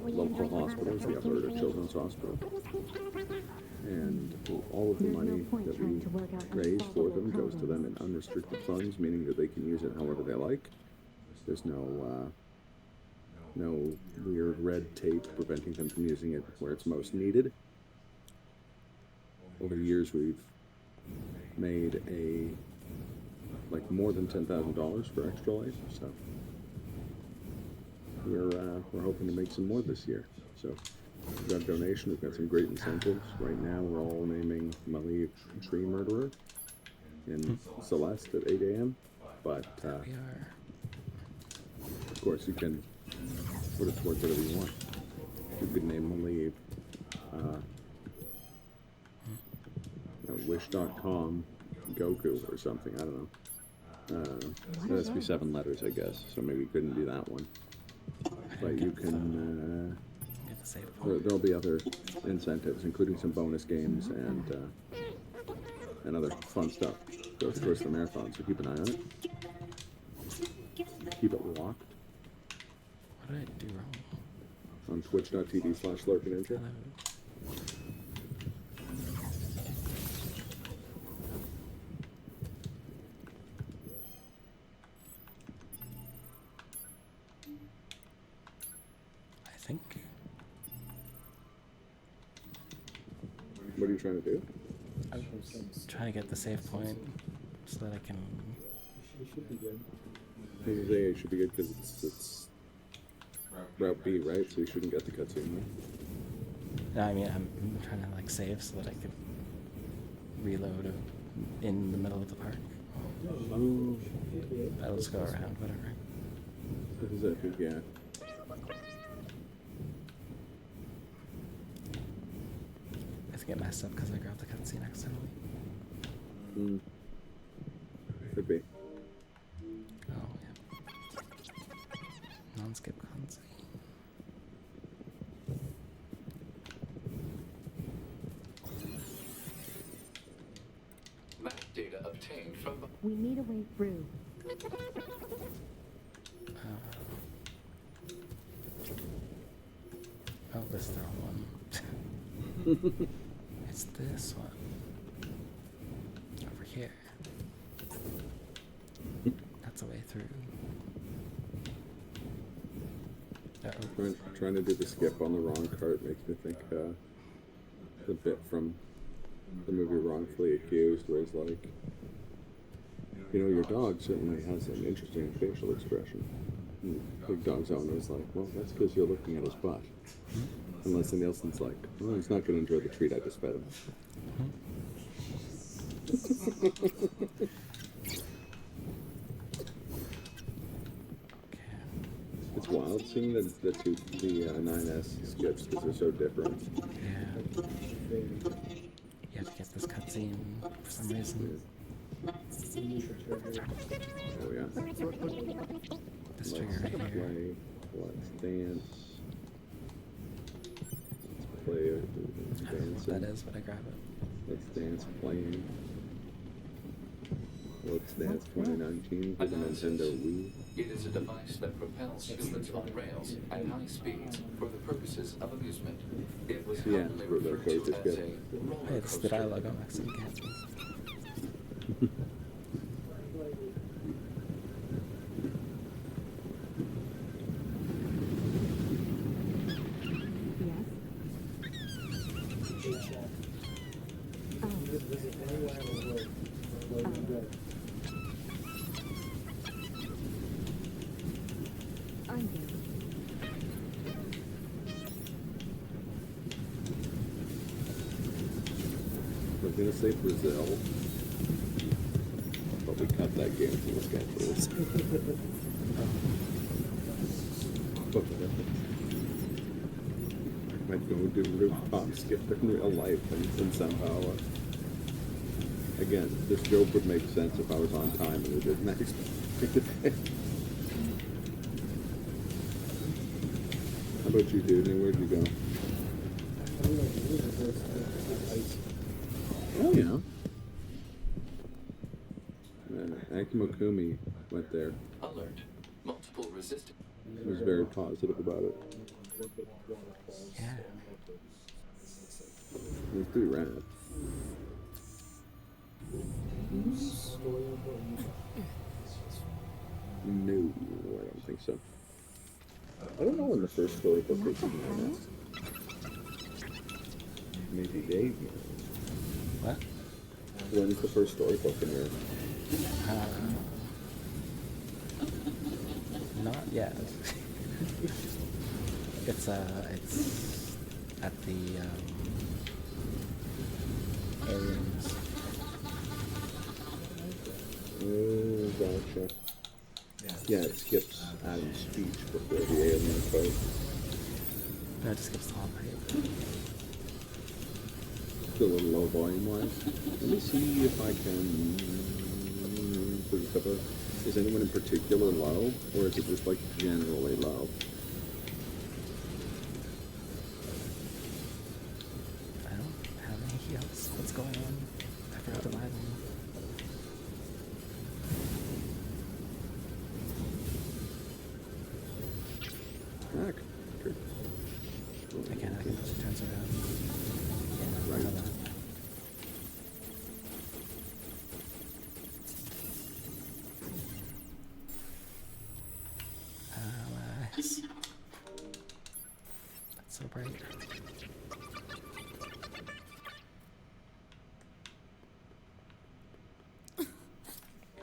local hospitals, the Alberta Children's Hospital. And all of the money that we raise for them goes to them in unrestricted funds, meaning that they can use it however they like. There's no weird red tape preventing them from using it where it's most needed. Over the years, we've made more than $10,000 for Extra Life, so we're hoping to make some more this year. So we've got a donation. We've got some great incentives. Right now, we're all naming Mali Tree Murderer in Celeste at 8 a.m. But of course, you can put it towards whatever you want. You could name Mali Wish.com Goku or something. I don't know. It has to be 7 letters, I guess. So maybe you couldn't do that one. But you can. There'll be other incentives, including some bonus games and other fun stuff. Goes towards the marathon, so keep an eye on it. Keep it locked. What did I do wrong? On twitch.tv/Slurpeeninja. I think. What are you trying to do? I'm trying to get the save point so that I can. It should be good. It should be good because it's Route B, right? So you shouldn't get the cutscene. No, I mean, I'm trying to like save so that I can reload in the middle of the park. I'll just go around, whatever. This is epic, yeah. I think it messed up because I grabbed the cutscene accidentally. Could be. Oh, yeah. Non-skip cutscene. Map data obtained from the... We need a way through. Oh, this is the wrong one. It's this one. Over here. That's a way through. Trying to do the skip on the wrong cart makes me think the bit from the movie Wrongfully Accused, where he's like, your dog certainly has an interesting facial expression. And Big Dog's owner is like, well, that's because you're looking at his butt. And Leslie Nielsen's like, well, he's not going to enjoy the treat I just fed him. It's wild seeing the 9S skips because they're so different. Yeah. You have to get this cutscene for some reason. Oh yeah. This trigger right here. Play. Let's dance. Let's play. I don't know what that is, but I grab it. Let's dance playing. Let's Dance 2019 for the Nintendo Wii. It is a device that propels humans on rails at high speeds for the purposes of amusement. It was commonly referred to as a roller coaster. It's the dialogue on accident gets me. I was gonna say Brazil, but we cut that game from the schedules. I might go do rooftop skip in real life and somehow, again, this joke would make sense if I was on time and we didn't expect it. How about you, Dewdney? Where'd you go? Oh, yeah. Akimokumi went there. Alert. Multiple resistance. He was very positive about it. Yeah. It was pretty rad. No, I don't think so. I don't know when the first storybook is even out. Maybe Dave knows. What? When's the first storybook in there? Not yet. It's at the aliens. Oh, gotcha. Yeah, it skips Adam's speech before the alien fight. No, it just skips the whole fight. Still a little low volume-wise. Let me see if I can... Is anyone in particular low, or is it just like generally low? I don't have any else. What's going on? I forgot to buy them. Heck. I can't have it. She turns around. Yeah, Right. I know that. Nice. That's so bright. If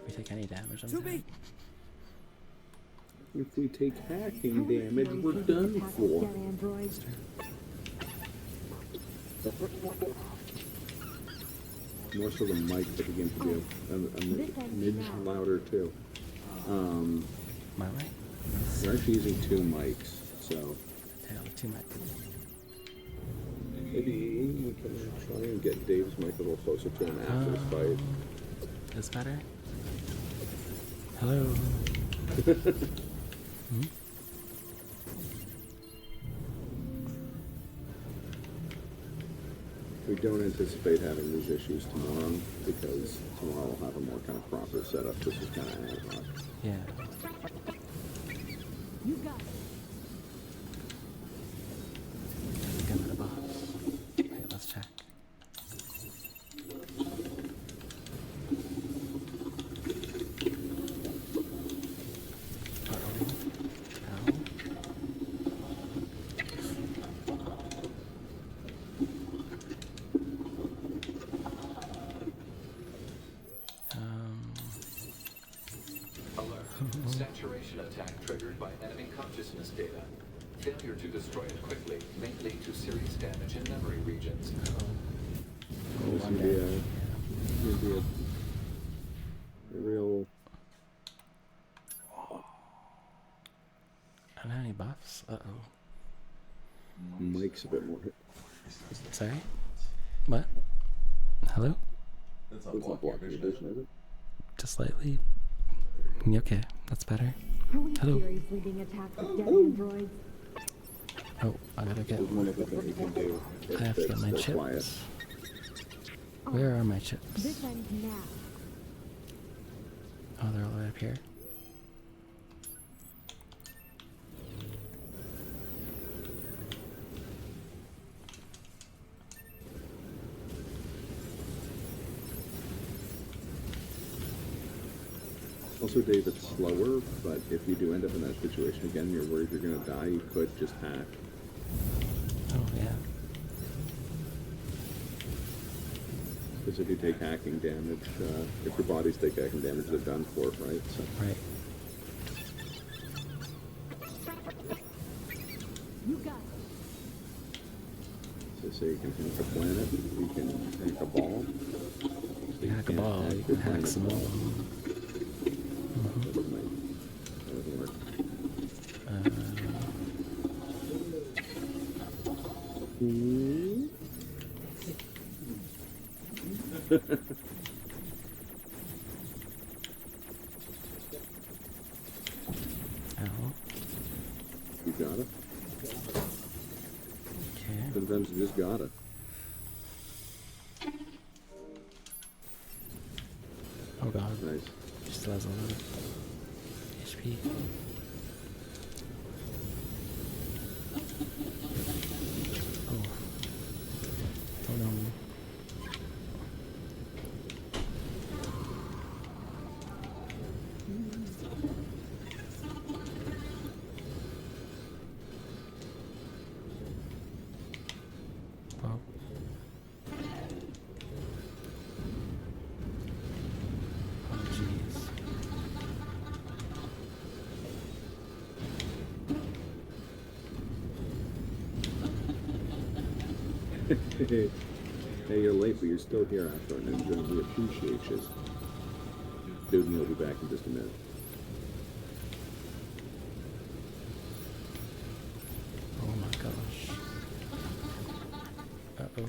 we take any damage, I'm dead. If we take hacking damage, we're done for. More so the mic that begins to be a midge louder too. My way? We're actually using two mics, so Yeah, two mics. maybe we can try and get Dave's mic a little closer to him after this fight. Is better? Hello. Hmm? We don't anticipate having these issues tomorrow because tomorrow we'll have a more kind of proper setup. This is kind of ad hoc. Yeah. You got it. Gun in a box. Okay, let's check. Saturation attack triggered by enemy consciousness data. Failure to destroy it quickly may lead to serious damage in memory regions. This would be a real... I don't have any buffs. Uh-oh. Mike's a bit more hit. Sorry? What? Hello? That's not blocking your vision, is it? Just slightly. Okay, that's better. Are we Hello. seriously being attacked with dead androids? Oh, I gotta get. There's one other thing you can do. I have to get my That's quiet. chips. Where are my chips? This ends now. Oh, they're all the way up here. Also, Dave, it's slower, but if you do end up in that situation again, you're worried you're going to die, you could just hack. Oh, yeah. Because if you take hacking damage, if your bodies take hacking damage, they're done for, right? So. Right. You got it. So say you can hack a planet, you can hack a ball. You hack a ball, you can hack some more. That doesn't work. Ow. You got it? Okay. Sometimes you just got it. Oh god. Nice. She still has a lot of HP. Oh. Oh no. Hey, you're late, but you're still here after an ninja, and we appreciate you. Dewdney will be back in just a minute. Oh my gosh. Uh-oh.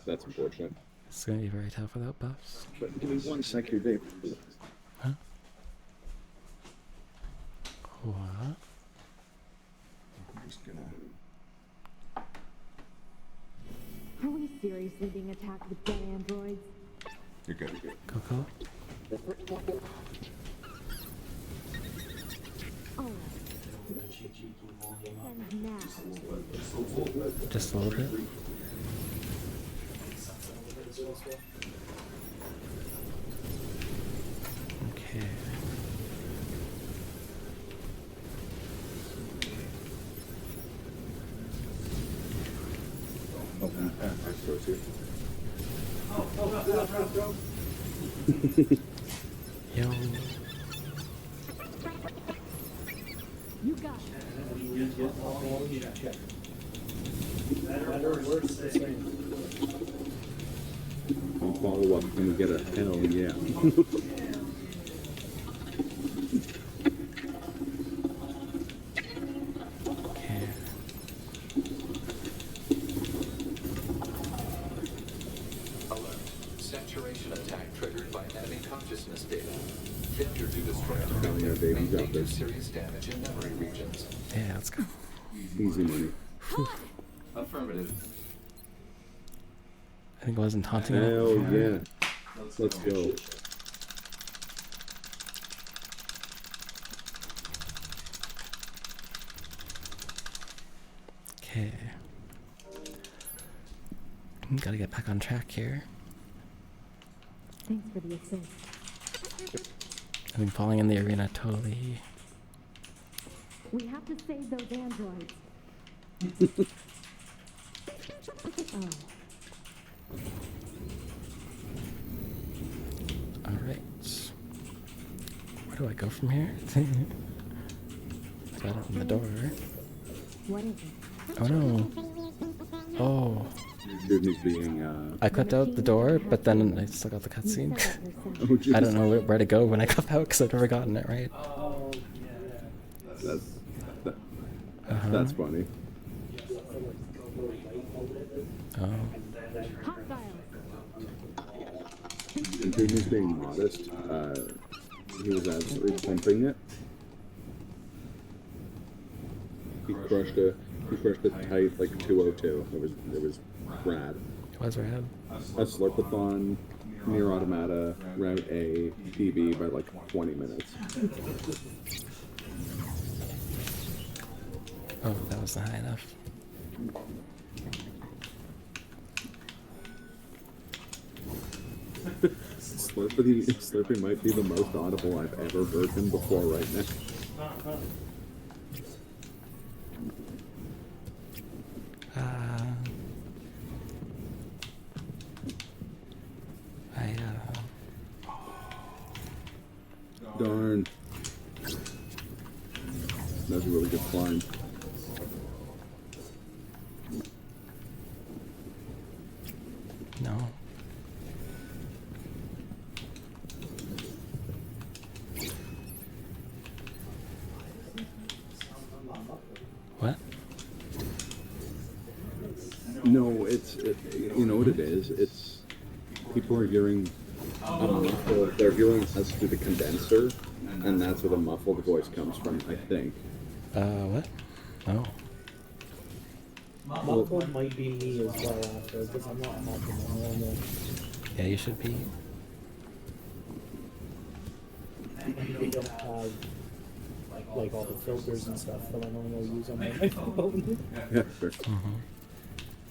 That's unfortunate. It's gonna be very tough without buffs. But give me 1 sec here, Dave. Huh? What? I'm just gonna... Are we seriously being attacked with dead androids? You're good, you're good. Coco? Alright. And now. Just a little bit? Okay. Oh, nice throws here. Yo. You got it. I'll follow up and get a hell yeah. Alert. Saturation attack triggered by enemy consciousness data. Failure to destroy target Yeah, baby, may you got lead to this. serious damage in memory regions. Yeah, let's go. Easy money. Affirmative. I think I wasn't taunting Hell him. yeah. Let's go. Okay. Gotta get back on track here. Thanks for the assist. I think falling in the arena totally... We have to save those androids. Oh. Alright. Where do I go from here? Got it in the door. What is it? Oh no. Oh. Dewdney's being, I clipped out the door, but then I still got the cutscene. Oh, I don't know where to go when I clip out because I've never gotten it right. That's funny. Oh. And Dewdney's being modest. He was absolutely pumping it. He crushed a tight like 202. It was rad. It was rad. A Slurpathon, NieR Automata, Route A, PB by like 20 minutes. Oh, that wasn't high enough. Slurpee might be the most audible I've ever heard him before right now. Darn. That was a really good climb. No. What? No, you know what it is? It's people are hearing a muffle. They're hearing us through the condenser, and that's where the muffled voice comes from, I think. What? Oh. Muffled might be me as well after, because I'm not muffled normal. Yeah, you should be. We don't have like all the filters and stuff that I normally use on my microphone. Yeah, sure.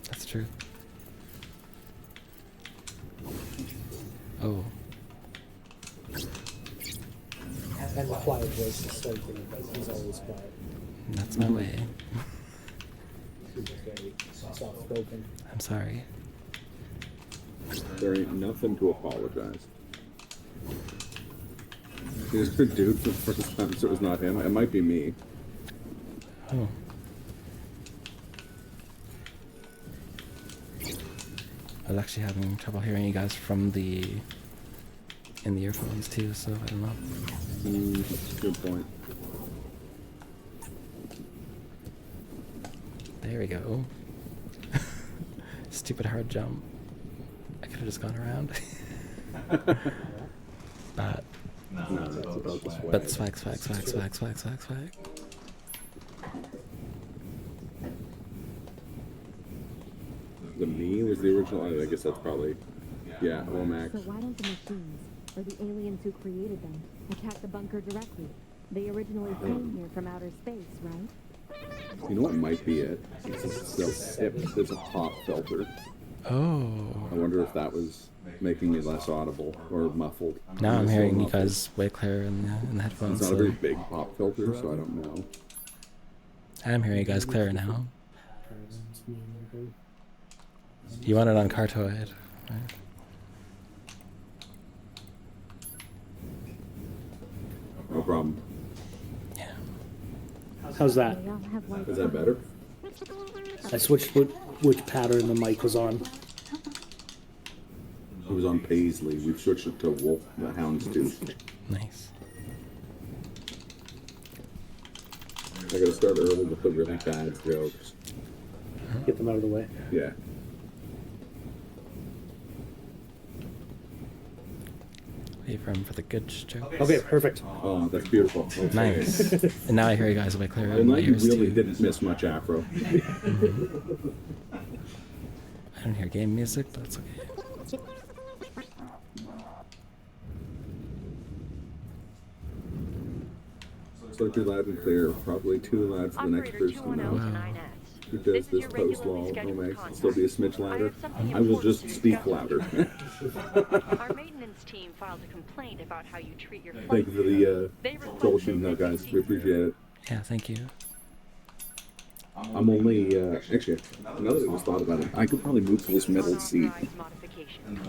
That's true. Oh. And the quiet voice is Slurpeeninja, but he's always quiet. That's my way. He's very soft-spoken. I'm sorry. There ain't nothing to apologize. He's a dude for the first time, so it was not him. It might be me. Oh. I was actually having trouble hearing you guys from in the earphones too, so I don't know. Good point. There we go. Stupid hard jump. I could have just gone around. But no, that's about the swag. But swag. The me was the original. I guess that's probably, yeah, Ohmacs. So why don't the machines, or the aliens who created them, attack the bunker directly? They originally came here from outer space, right? You know what might be it? There's a pop filter. Oh. I wonder if that was making me less audible or muffled. Now I'm hearing you guys way clearer in the headphones. It's not a very big pop filter, so I don't know. I'm hearing you guys clearer now. You want it on Cartoid, right? No problem. Yeah. How's that? Is that better? I switched which pattern the mic was on. It was on Paisley. We've switched it to Wolf, the Houndstooth. Nice. I gotta start early with the really bad jokes. Get them out of the way. Yeah. Wait for him for the good joke. Okay, perfect. Oh, that's beautiful. Okay. Nice. And now I hear you guys way clearer Well, in now my you ears really too. didn't miss much afro. I don't hear game music, but it's okay. So too loud and clear, probably too loud for the next person who does this post law. Ohmacs, still be a smidge louder. I will just speak louder. Our maintenance team filed a complaint about how you treat your Thank you for the troubleshooting, though, guys. We appreciate it. Yeah, thank you. I'm only, actually, now that I just thought about it, I could probably move to this middle seat.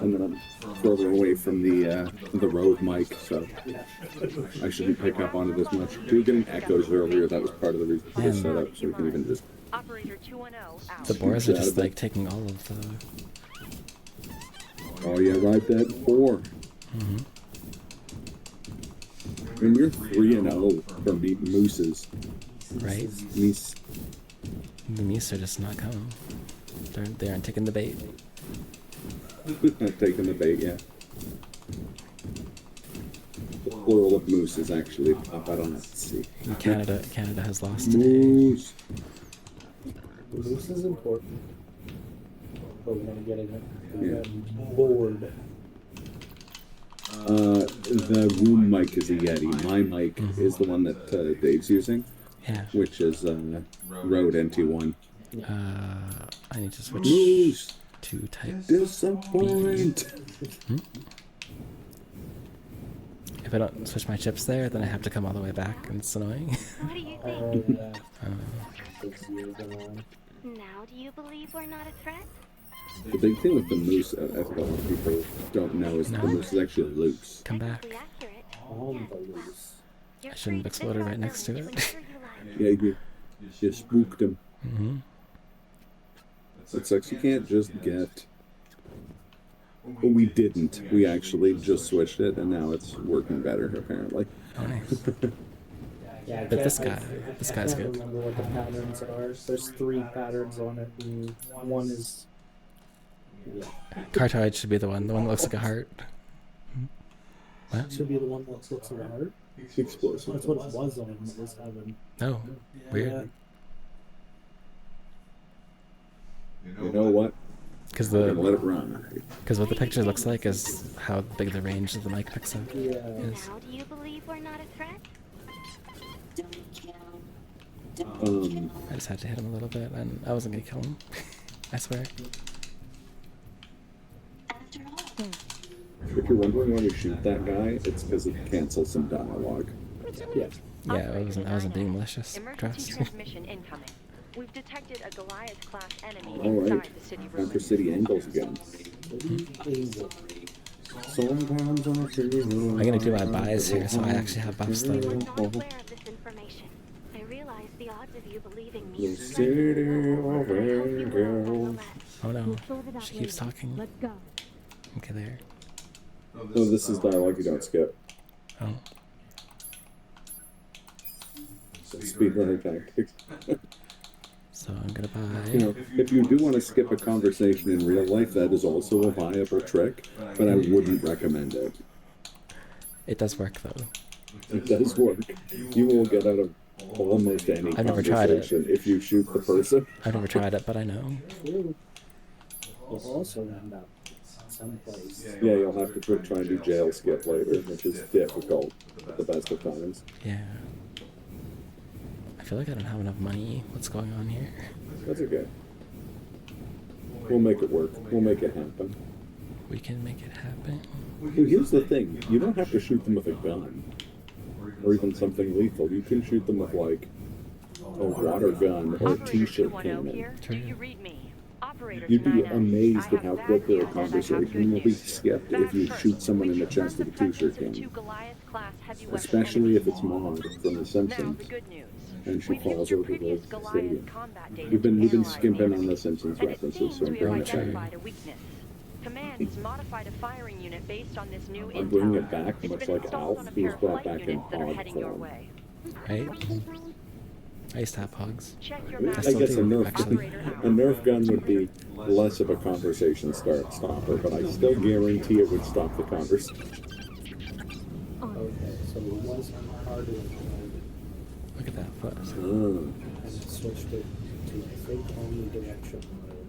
And then I'm further away from the Rode mic, so I shouldn't pick up on it as much. We were getting echoes earlier, that was part of the reason for the setup, so we can even just... Operator 210 out. The boars are just like taking all of the... Oh yeah, ride that 4. And you're 3-0 from beating mooses. Right? Meese. The meese are just not coming. They aren't taking the bait. Not taking the bait, yeah. The plural of moose is actually up. I don't have to see. Canada has lost today. Moose. Moose is important. But we're gonna get it bored. The room mic is a Yeti. My mic is the one that Dave's using. Yeah. Which is Rode NT1. I need to switch Moose. to type Disappoint. If I don't switch my chips there, then I have to come all the way back, and it's annoying. What do you think? Now do you believe we're not a threat? The big thing with the moose, I think a lot of people don't know, is the moose is actually loose. Come back. I shouldn't have exploded right next to it. Yeah, you spooked him. It's like, you can't just get... Well, we didn't. We actually just switched it, and now it's working better, apparently. Oh, nice. Yeah, But this guy's I can't good. remember what the patterns are. There's 3 patterns on it, and one is... Yeah. Cartoid should be the one that looks like a heart. What? Should be the one that looks like a heart. Explosive. That's what it was on. It was having. Oh, weird. You know what? Because We're gonna let it run. what the picture looks like is how big the range of the mic picks up is. Now do you believe we're not a threat? Don't I just had to hit him a little bit, and I wasn't gonna kill him. I swear. If you're wondering why we shoot that guy, it's because it cancels some dialogue. Yeah. Yeah, I wasn't being malicious. Emergency Trust. transmission incoming. We've detected a Goliath-class enemy Alright, inside the city time ruins. for city angles again. Sometimes I feel I'm gonna do my buys here, so I actually have buffs though. I'm not aware of this information. I realize the odds of you believing me The is city slim. of angels. Oh no, We'll sort it out she keeps later. talking. Let's go. Okay, there. No, this is dialogue you don't skip. Oh. Speedrunner tactics. So I'm gonna buy. You know, if you do want to skip a conversation in real life, that is also a viable trick, but I wouldn't recommend it. It does work though. It does work. You will get out of almost any I've never tried it. conversation if you shoot the person. I've never tried it, but I know. You'll also end up someplace. Yeah, you'll have to try and do jail skip later, which is difficult at the best of times. Yeah. I feel like I don't have enough money. What's going on here? That's okay. We'll make it work. We'll make it happen. We can make it happen. Well, here's the thing. You don't have to shoot them with a gun. Or even something lethal. You can shoot them with, like, a water gun or a t-shirt cannon. Do you read me? Operator You'd be 9S, amazed I at how have quickly bad a news and I have conversation will good be news. skipped if you shoot someone in the chest with a t-shirt Two cannon. Goliath-class heavy weapon Especially if it's enemies. Maud from The Now, Simpsons. the good news. And she We've falls used your over the previous Goliath stadium. combat data We've to been analyze skimping the on The enemy. Simpsons And it references, seems so I'm we have bringing it identified back. a weakness. Command has modified a firing unit based on this new I'm bringing intel. it back, It's much been like installed Alf, on a who was pair of brought flight back in units that are Hog heading your form. way. Right? I used to have hogs. Check your I map. guess a Nerf actually. gun would be less of a conversation stopper, but I still guarantee it would stop the conversation. Okay, so it was harder mode, Look at that foot. and it switched it to, I think, omnidirectional mode.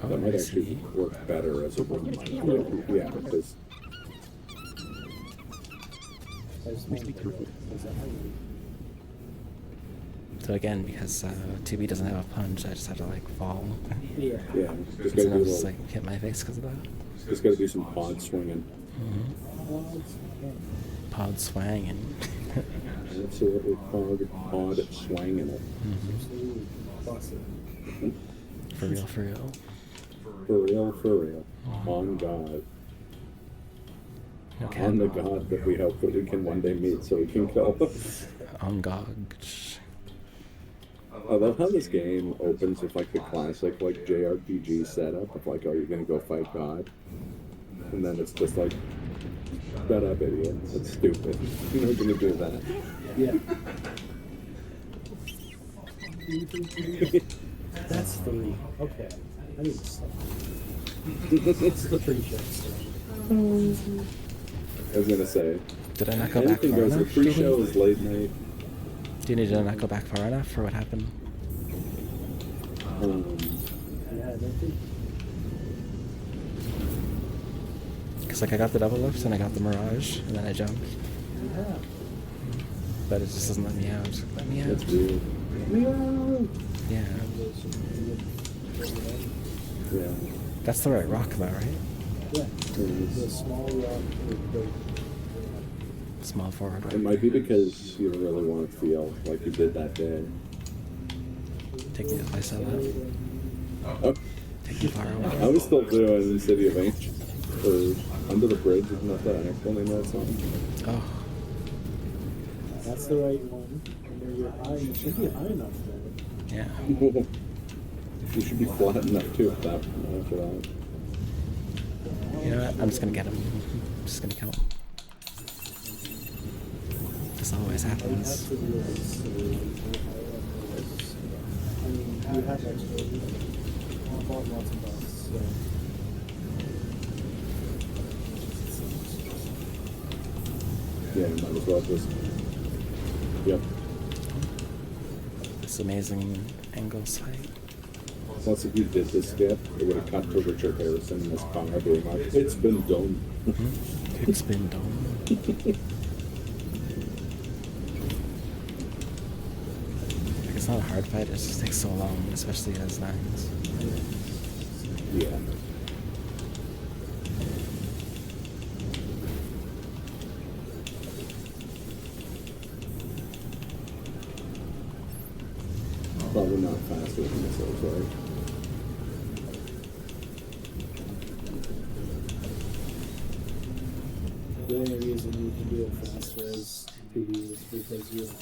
Oh, That might I actually see. work better as a room. Yeah, because I just wanted to know, is that how you... So again, because 2B doesn't have a punch, I just have to like fall. Yeah. yeah, just So gotta I'll do just a like hit my face because of that. just gotta do some pod swinging. Pod swanging. Absolutely pod swinging it. Absolutely busted. For real, for real. For real, for real. On God. Okay. On the God that we hope that we can one day meet so we can kill him. On GOG. I love how this game opens with like the classic like JRPG setup of like, oh, you're gonna go fight God, and then it's just like, shut up, idiot. That's stupid. You're not gonna do that. Yeah. That's 3. Okay. I need to stop. It's the pre-show stuff. I was gonna say. Did I not go back Anything far goes. The enough? pre-show is late night. Do you need to not go back far enough for what happened? Yeah, I don't think... Because like I got the double lift and I got the mirage and then I jumped. Yeah. But it just doesn't let me out. Let me out. That's weird. Yeah. Yeah. That's the right rock though, right? Yeah. The small rock with the... Small forward rock. It might be because you don't really want to feel like you did that day. Take me to the place I love. Oh. Take me far away. I was still doing City of Angels. Or Under the Bridge, isn't that the actual name of that song? Oh. That's the right one. And then you're high. You should be high enough there. Yeah. You should be flat enough too if that after that. You know what? I'm just gonna get him. I'm just gonna kill him. This always happens. I mean, you have extra. I bought lots of bucks, so. Yeah, you might as well just. Yep. This amazing angles fight. Plus, if you did this skip, it would have cut to Richard Harrison in his car being like, it's been done. It's been done. It's not hard fight, it just takes so long, especially as 9s. Yeah. Probably not faster than missiles, right? The only reason you can do it faster is because you have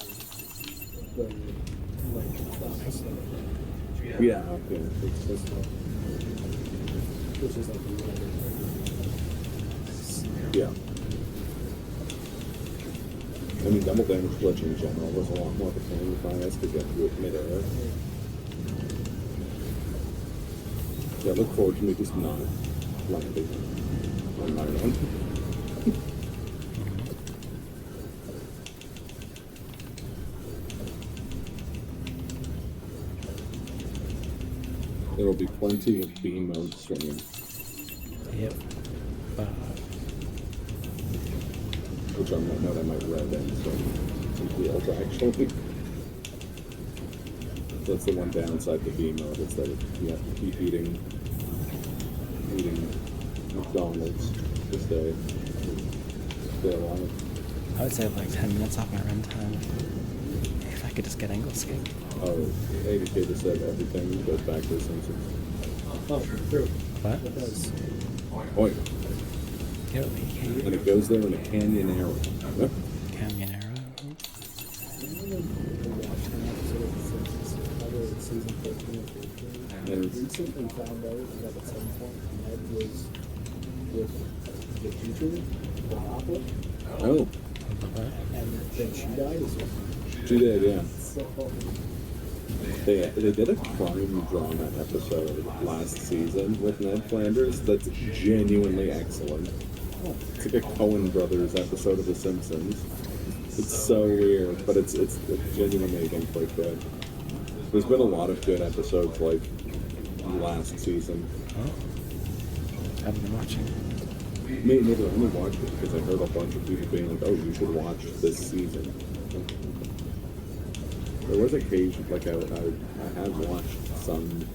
the Yeah. It's just which is like Yeah. I mean, double damage glitch in general was a lot more of a pain with bias because you have to do it mid-air. Yeah, look forward to me just not landing on my own. There will be plenty of B mode swinging. Yep. Which on that note I might rev in some fields actually. That's the one downside to B mode is that you have to keep eating McDonald's to stay alive. I would save like 10 minutes off my run time. If I could just get angle skip. Oh, 80K just said everything goes back to the Simpsons. Oh, true. What? It does. Oh, yeah. And it goes there in a canyon arrow. Yep. Canyon arrow? And recently found out that at some point Ned was with the teacher, the Hopper. Oh. And then she died as well. She did, yeah. So, They did a crime drama episode last season with Ned Flanders that's genuinely excellent. It's like a Coen Brothers episode of The Simpsons. It's so weird, but it's genuinely again quite good. There's been a lot of good episodes like last season. I haven't been watching. Me neither. I only watched it because I heard a bunch of people being like, "Oh, you should watch this season." There was occasion, like I have watched some.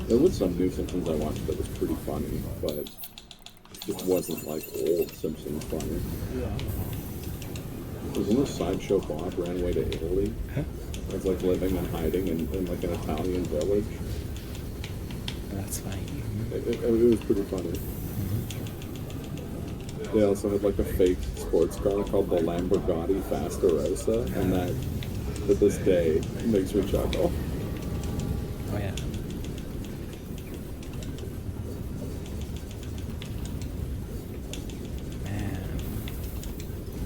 There was some new Simpsons I watched that was pretty funny, but it just wasn't like old Simpsons funny. Was in a sideshow Bob ran away to Italy. It was like living and hiding in like an Italian village. That's funny. It was pretty funny. They also had like a fake sports car called the Lamborghini Fastarossa, and that, to this day, makes me chuckle. Oh yeah. Man.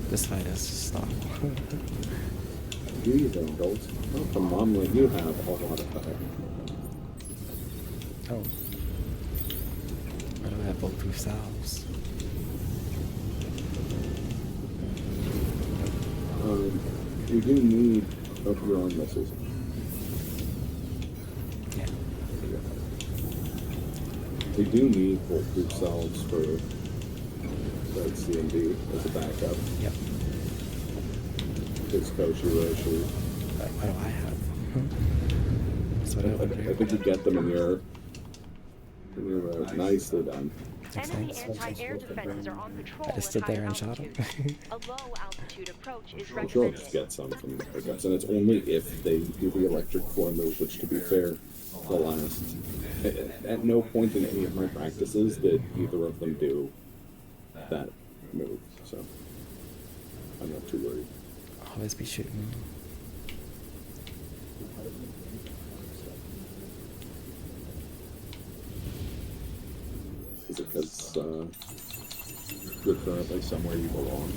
This fight is just awful. You don't, don't. Oh, come on, like you have a lot of power. Oh. Why do I have bulletproof salves? You do need your own missiles. Yeah. We do need bulletproof salves for C and D as a backup. Yep. It's Koshi Roshi. Why do I have them? That's what I think you get them in your nicely done. Enemy anti-air defenses are on patrol. I just stood there and shot him. A low altitude approach is I'm sure I'll recommended. just get some from I guess, and it's only if they do the electric floor move, which to be fair, the last. At no point in any of my practices did either of them do that move, so I'm not too worried. Always be shooting. Is it because you're currently somewhere you belong?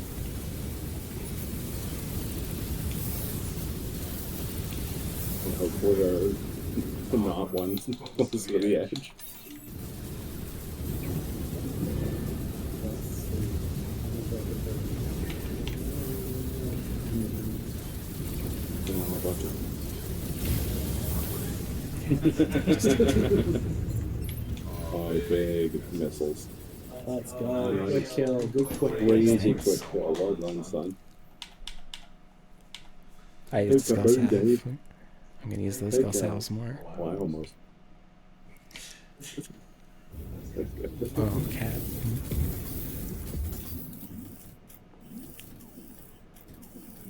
And hopefully there are not ones close to the edge. Oh, big missiles. Let's go. Good kill. Good quick. Crazy quick kill. Well done, son. I used to Dave. I'm gonna use those Hey, skill cells more. Why almost? Oh, cat.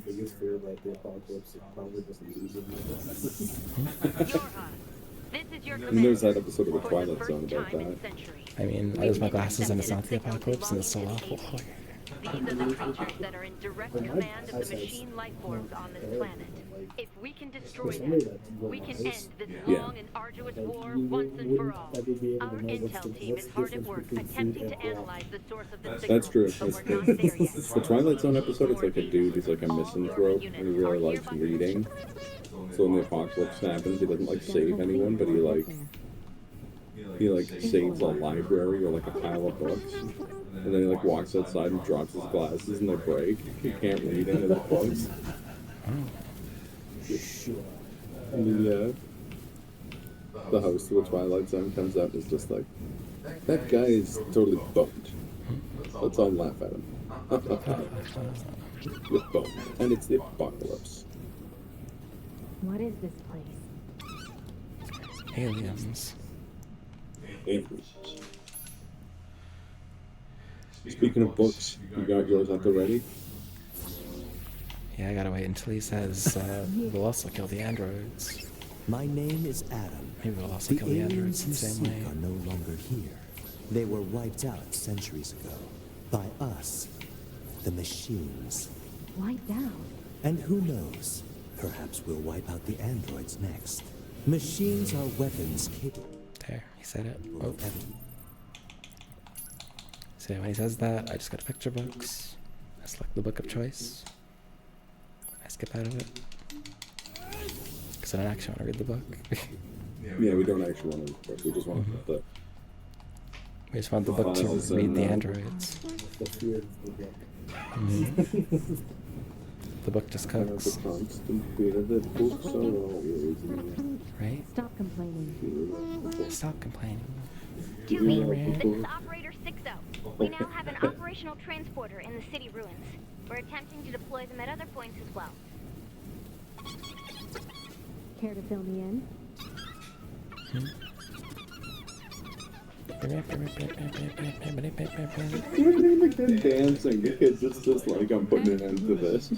Biggest fear about the apocalypse is probably just losing my glasses. This is your And there's that episode of The Twilight Zone about that. I mean, I lose my glasses and it's not the apocalypse and it's still awful. These are the creatures that are in direct command of the machine life forms on this planet. If we can destroy them, we can end this long and arduous war once and for all. Our intel team is hard at work attempting to analyze the source of the signal. That's true. But we're not there yet. The Twilight Zone episode, it's like a dude, he's like a misanthrope, and he really likes reading. So when the apocalypse happens, he doesn't like save anyone, but he saves a library or like a pile of books. And then he like walks outside and drops his glasses and they break. He can't read any of the books. Yeah. The host of the Twilight Zone comes out and is just like, that guy is totally boned. Let's all laugh at him. With boned. And it's the apocalypse. What is this place? Aliens. Aliens. Speaking of books, you got yours at the ready? Yeah, I gotta wait until he says, we'll also kill the androids. My name is Adam. Maybe we'll also kill the androids the you same seek way. are no longer here. They were wiped out centuries ago. By us. The machines. Wiped out? And who knows? Perhaps we'll wipe out the androids next. Machines are weapons capable. There, he said it. Oh. So when he says that, I just go to picture books. I select the book of choice. I skip out of it. Because I don't actually want to read the book. Yeah, we don't actually want to read the book. We just want the... We just want the book to files read and, the androids. The fear of the book. The book just cooks. The constant fear of the books are always in Right? Stop complaining. Stop complaining. Dewey, this is Operator 60. We now have an operational transporter in the city ruins. We're attempting to deploy them at other points as well. Care to fill me in? dancing. The kid's just like, I'm putting an end to this.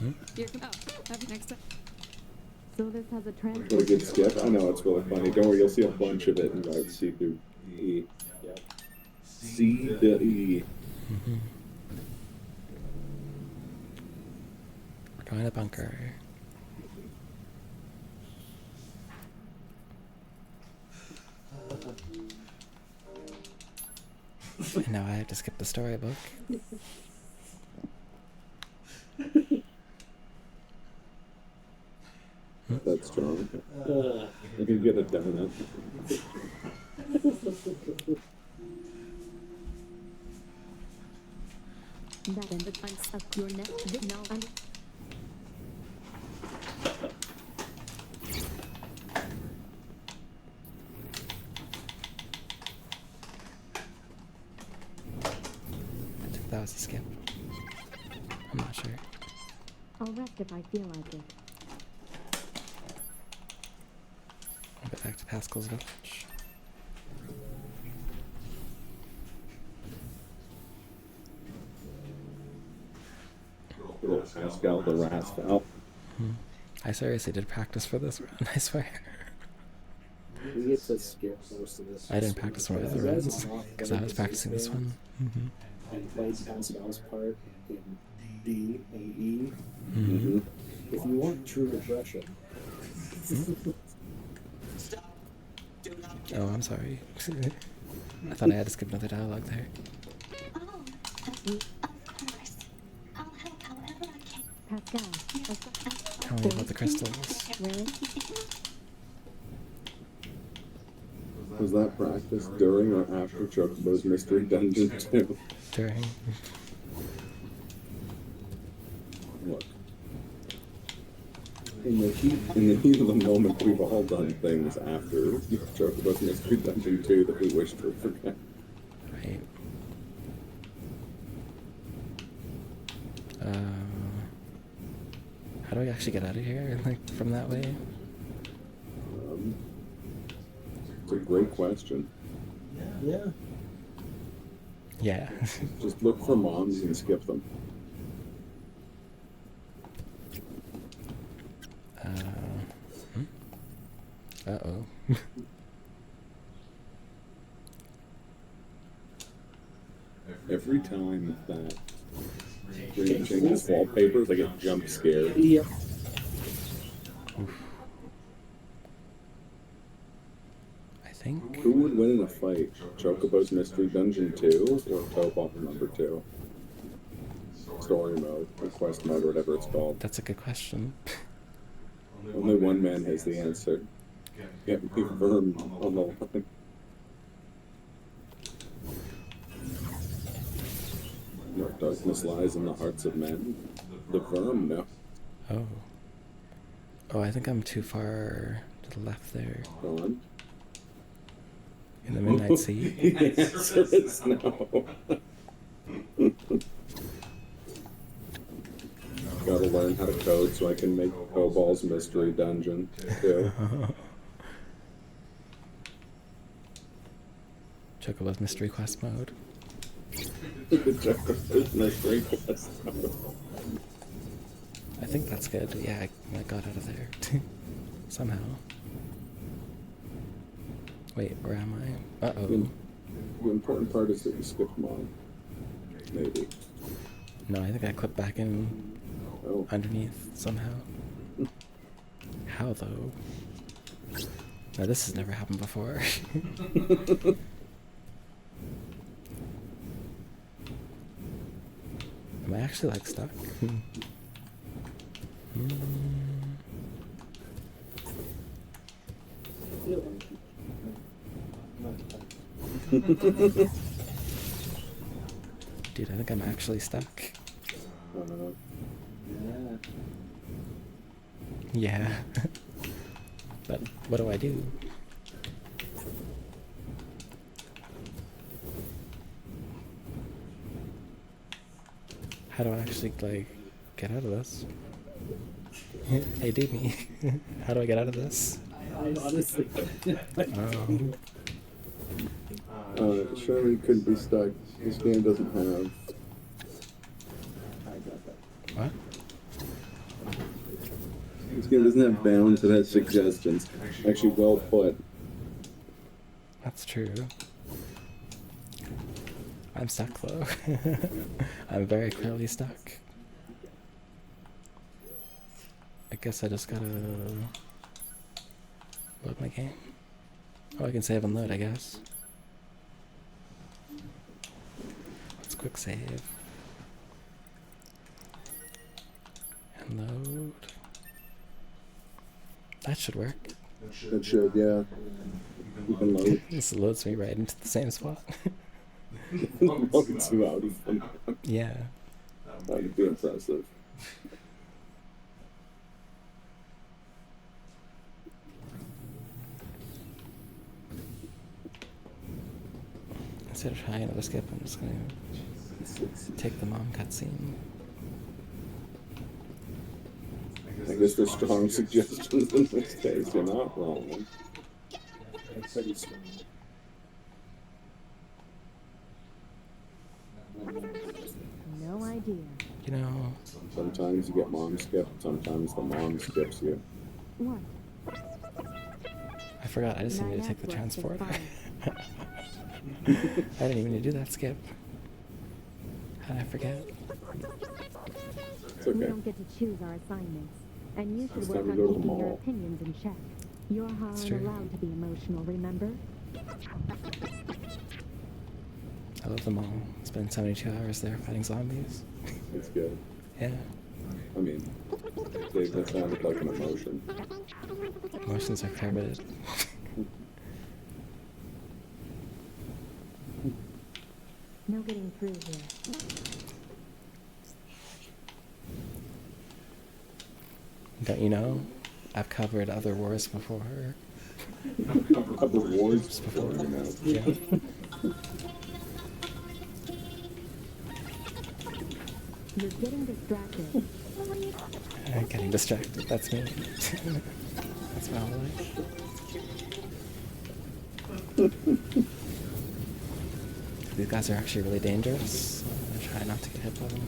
So this has a What a transport. good skip. I know, it's really funny. Don't worry, you'll see a bunch of it in C through E. C to E. We're going to bunker. And now I have to skip the storybook. That's strong. I can get a donut. That ends the time of your next now and I think that was a skip. I'm not sure. I'll rest if I feel like it. I'll get back to Pascal's village. Little Pascal the Rascal. I seriously did practice for this run, I swear. We get to skip most of this. I didn't practice for my other runs, because I was practicing this one. And played Pascal's part in D and E. Mm-hmm. If you want true regression. Oh, I'm sorry. I thought I had to skip another dialogue there. Pascal. Tell me about the crystals. Really? Was that practice during or after Chocobo's Mystery Dungeon 2? During. Look. In the heat of the moment, we've all done things after Chocobo's Mystery Dungeon 2 that we wish to forget. Right. How do we actually get out of here, like, from that way? It's a great question. Yeah. Yeah. Just look for moms and skip them. Uh-oh. Every time that screen changes wallpapers, I get jump scared. Yep. I think. Who would win in a fight? Chocobo's Mystery Dungeon 2 or Topop number 2? Story mode, or quest mode, or whatever it's called. That's a good question. Only one man has the answer. Get me firm on the line. No darkness lies in the hearts of men. The Verm, no. Oh. Oh, I think I'm too far to the left there. Go on. In the Midnight Sea? The answer is no. Gotta learn how to code so I can make Cobal's Mystery Dungeon, too. Chocobo's Mystery Quest mode. Chocobo's Mystery Quest mode. I think that's good. Yeah, I got out of there. Somehow. Wait, where am I? Uh-oh. The important part is that you skip mom. Maybe. No, I think I clipped back in underneath somehow. How, though? Now, this has never happened before. Am I actually, like, stuck? Dude, I think I'm actually stuck. Yeah. But what do I do? How do I actually, like, get out of this? Hey, Dewdney. How do I get out of this? Honestly. Sherman couldn't be stuck. This game doesn't have... I got that. What? This game doesn't have bounds, it has suggestions. Actually, well put. That's true. I'm stuck, though. I'm very clearly stuck. I guess I just gotta load my game. Oh, I can save and load, I guess. Let's quick save. And load. That should work. It should, yeah. You can load. This loads me right into the same spot. Loads you out of them. Yeah. That would be impressive. Instead of trying another skip, I'm just gonna take the mom cutscene. I guess there's strong suggestions in this case. You're not wrong. Pretty strong. No idea. You know... Sometimes you get mom skipped, sometimes the mom skips you. What? I forgot, I just needed to take the transporter. I didn't even need to do that skip. How did I forget? It's okay. We don't get to choose our assignments, and you should It's work time on to go to the keeping your mall. opinions in check. You're That's aren't true. allowed to be emotional, remember? I love them all. Spent 72 hours there fighting zombies. It's good. Yeah. I mean, that sounded like an emotion. Emotions are permitted. No getting through here. Don't you know? I've covered other wars before. Other wars before? Yeah. You're getting distracted. Getting distracted, that's me. That's my whole life. These guys are actually really dangerous. I'm gonna try not to get hit by them.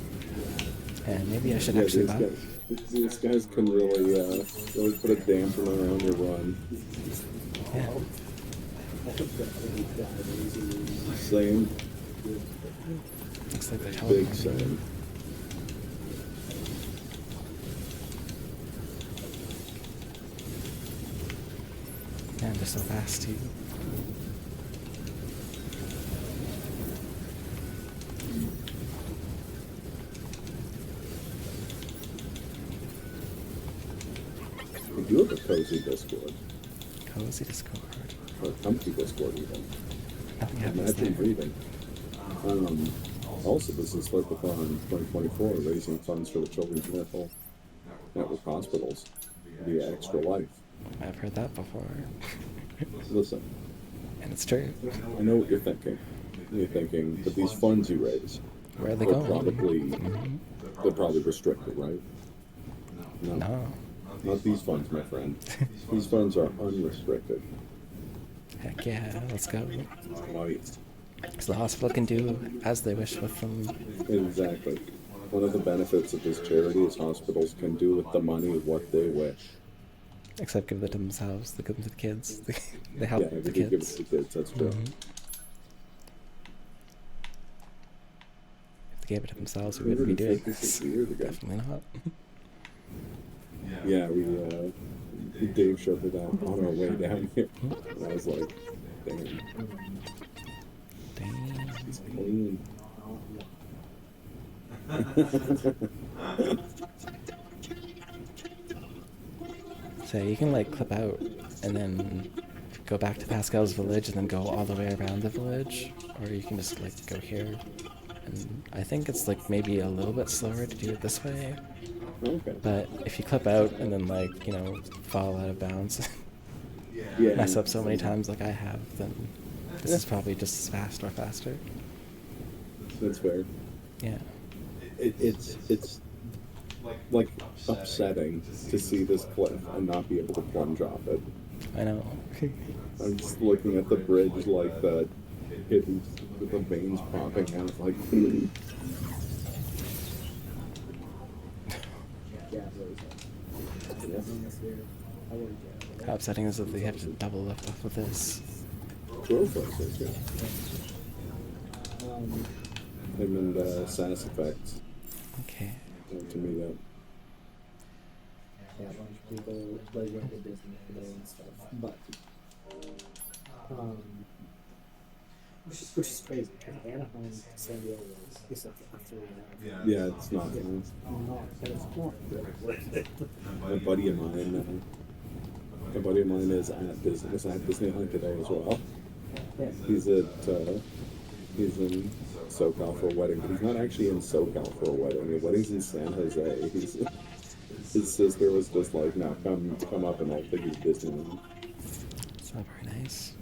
And maybe I should Yeah, actually buy. these guys can really put a dampener on your run. Yeah. Same. Looks like they're Big teleporting. same. Yeah, they're so fast too. We do have a cozy Discord. Cozy Discord. Or comfy Discord even. Nothing happens Imagine there. reading. Also, this is Slurpathon 2024, raising funds for the Children's Medical Network Hospitals via Extra Life. I've heard that before. Listen. And it's true. I know what you're thinking. You're thinking that these funds you raise, where are they going? They're probably restricted, right? No. Not these funds, my friend. These funds are unrestricted. Heck yeah, let's go. Right. So the hospital can do as they wish with them. Exactly. One of the benefits of this charity is hospitals can do with the money what they wish. Except give it to themselves. They give them to the kids. They help the they kids. give it to the kids, that's true. If they gave it to themselves, we wouldn't be doing this. 150 years ago. Definitely not. Yeah, Dave showed me that on our way down here. And I was like, damn. It's clean. So you can like clip out and then go back to Pascal's village and then go all the way around the village, or you can just like go here. And I think it's like maybe a little bit slower to do it this way. Okay. But if you clip out and then like, fall out of bounds, mess up so many times like I have, then this is probably just as fast or faster. That's fair. Yeah. It's like upsetting to see this cliff and not be able to plunge off it. I know. I'm just looking at the bridge like that, hidden with the veins popping out, like. How upsetting is it that they have to double lift off of this? Him and Sass Effects. Okay. To meet up. Yeah, a bunch of people like went to Disney today and stuff, but which is crazy. Anaheim, San Diego is like a 3.5. Yeah, it's not. Not, but it's more. A buddy of mine is at Disneyland today as well. Yeah. He's in SoCal for a wedding, but he's not actually in SoCal for a wedding. The wedding's in San Jose. His sister was just like, no, come up and I'll take you to Disneyland. It's not very nice.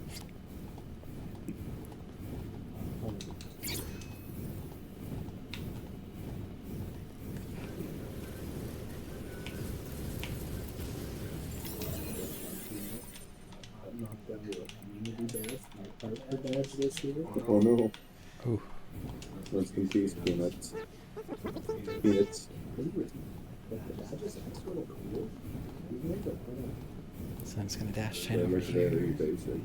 Oh no. Ooh. Rest in peace, Peanuts. Peanuts. So I'm just gonna dash right Yeah, over looks here. very basic.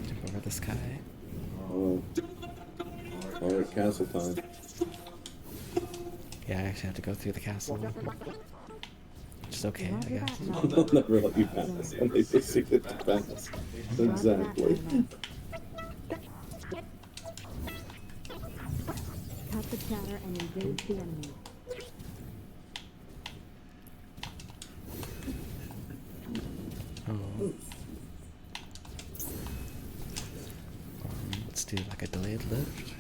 Jump over this guy. Oh. Alright, castle time. Yeah, I actually have to go through the castle. Which is okay, I guess. They'll never let you pass, and they proceed to pass. Exactly. Cut the chatter and engage the enemy. Oh. Let's do like a delayed lift.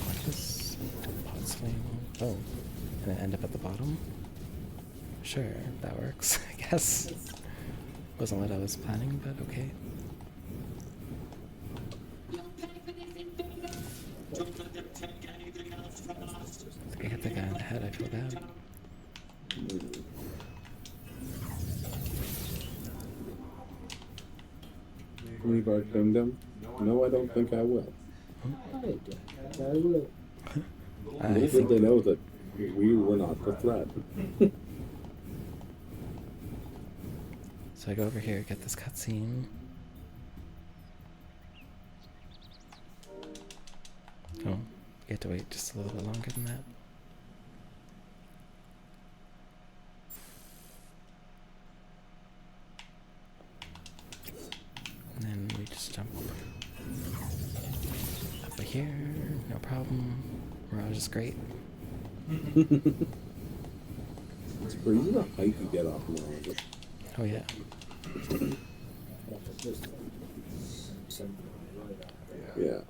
Like this. Pod swing. Oh. And then end up at the bottom? Sure, that works, I guess. Wasn't what I was planning, but okay. I hit the guy in the head, I feel bad. Leave our kingdom? No, I don't think I will. I will. Little did they know that we were not the threat. So I go over here, get this cutscene. Oh, you have to wait just a little bit longer than that. And then we just jump over here, no problem. Mirage is great. It's crazy the height you get off Mirage. Oh yeah. Yeah.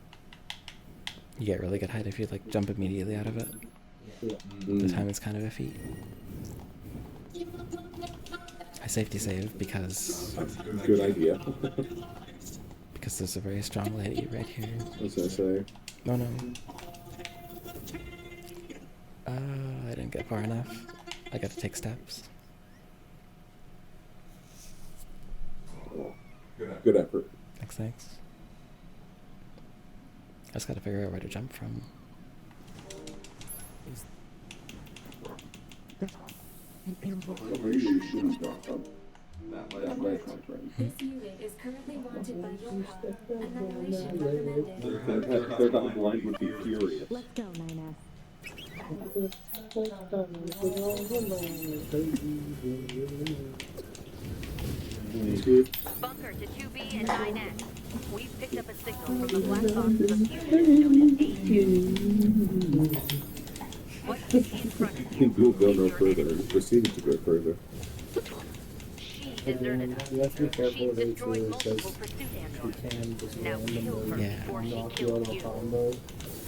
You get really good height if you like jump immediately out of it. The time is kind of iffy. I safety save because... Good idea. because there's a very strong lady right here. What's that say? No, no. I didn't get far enough. I got to take steps. Good effort. Thanks. I just gotta figure out where to jump from. This unit is currently wanted by Yoka. Annihilation recommended. They're not blind would be furious. Let's go, NieR. Bunker to 2B and 9X. We've picked up a signal from the black box of a fusion known as A2. What you see in front of you We'll go no further. Proceeded to go further. She deserted us. You have to be careful She's with destroyed A2 multiple because pursuit she androids. can just Now kill her randomly before she knock you out kills of a you. combo.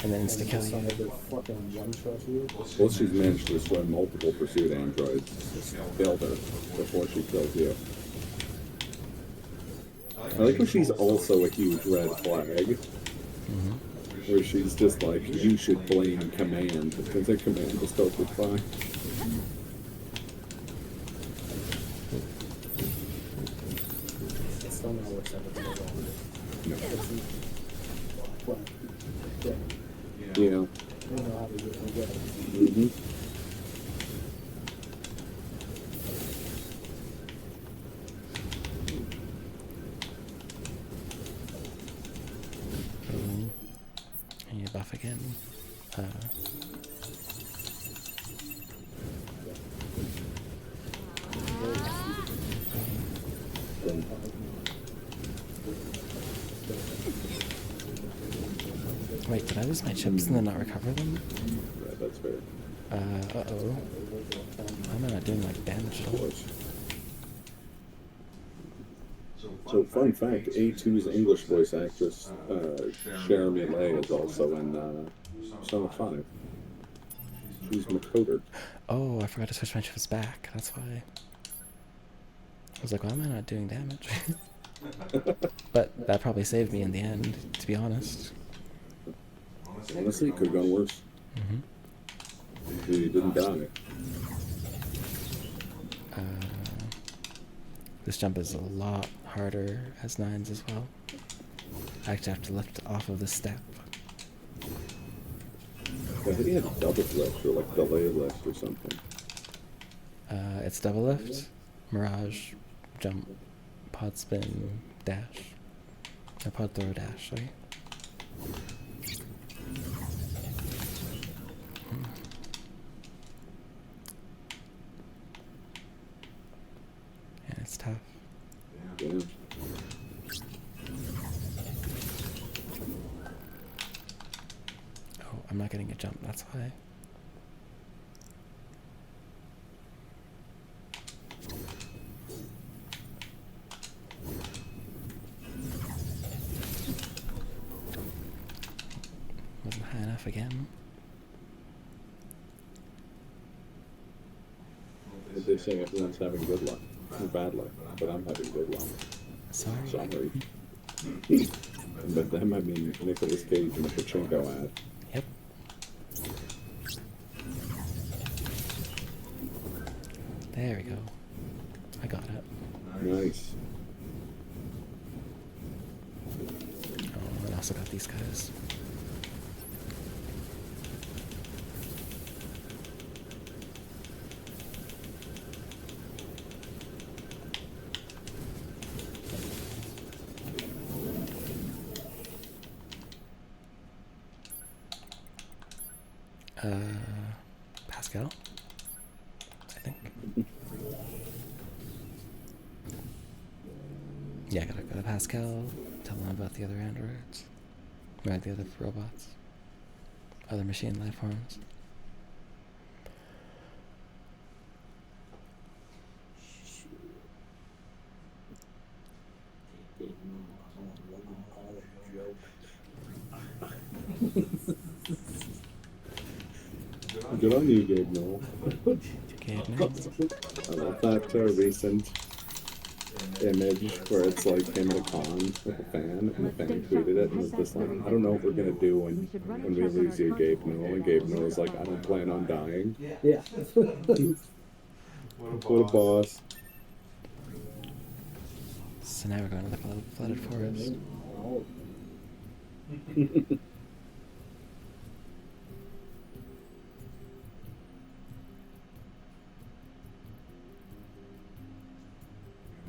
And then insta kill Decide you. to fucking one-shot you. Well, she's managed to destroy multiple pursuit androids. Kill her before she kills you. I like how she's also a huge red flag. Where she's just like, you should blame Command, because the Command is totally fine. It's still not worth it. No. Well, yeah. Yeah. You know how to get it. And you buff again. Wait, did I lose my chips and then not recover them? Yeah, that's fair. Uh-oh. I'm not doing like damage at all. So, fun fact, A2's English voice actress, Jeremy Lay, is also in Persona 5. She's Makoto. Oh, I forgot to switch my chips back. That's why. I was like, why am I not doing damage? But that probably saved me in the end, to be honest. Honestly, it could have gone worse. He didn't die. This jump is a lot harder as 9s as well. I actually have to lift off of this step. I think he had double lift or like delay lift or something. It's double lift, Mirage, jump, pod spin, dash. Or pod throw dash, sorry. Yeah, it's tough. Yeah. Oh, I'm not getting a jump, that's why. Wasn't high enough again. They say everyone's having good luck or bad luck, but I'm having good luck. Sorry. But that might mean Nicolas Cage and a Pachinko ad. Yep. There we go. I got it. Nice. about these guys. Pascal, I think. Yeah, I gotta go to Pascal, tell them about the other androids, or the other robots, other machine life forms. Good on you, Gabe Noel. Gabe Noel. I love that recent image where it's like him at a con with a fan, and the fan tweeted it and was just like, I don't know what we're gonna do when we lose you, Gabe Noel. And Gabe Noel was like, I don't plan on dying. Yeah. What a boss. So now we're going to the flooded forest.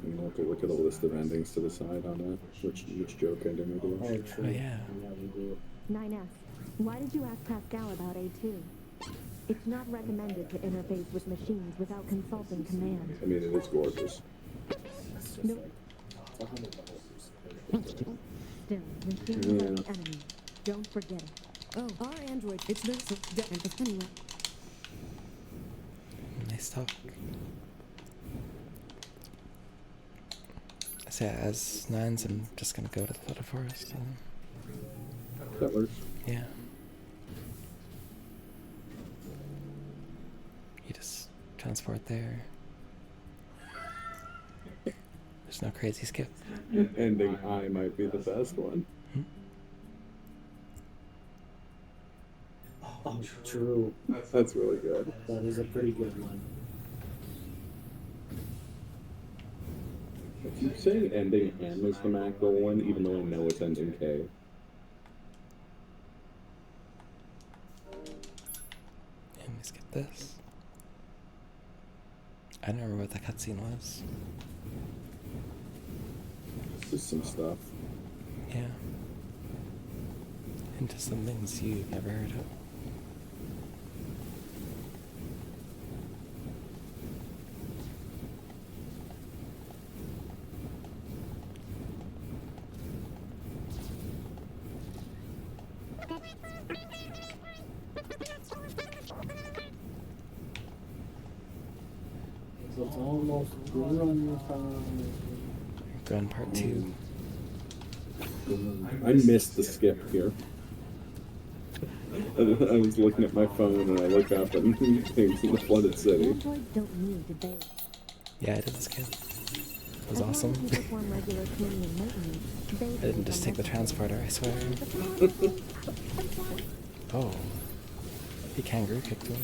You have to look at a list of endings to the side on that. Which joke ending we do. Oh, yeah. 9S, why did you ask Pascal about A2? It's not recommended to interface with machines without consulting command. I mean, it is gorgeous. No. Still, machines are the enemy. Don't forget it. Oh, our android. It's this. Anyway. Nice talk. So yeah, as Nines, I'm just gonna go to the flooded forest. That works. Yeah. You just transport there. There's no crazy skip. Ending I might be the best one. Oh, true. That's really good. That is a pretty good one. I keep saying ending M is the macro one, even though I know it's ending K. Let me skip this. I don't remember what the cutscene was. Just some stuff. Yeah. Into some things you've never heard of. So it's almost run time. Gun part 2. I missed the skip here. I was looking at my phone and I look up and things in the flooded city. Androids don't need to bathe. Yeah, I did the skip. It was awesome. I didn't just take the transporter, I swear. Oh. He kangaroo kicked him.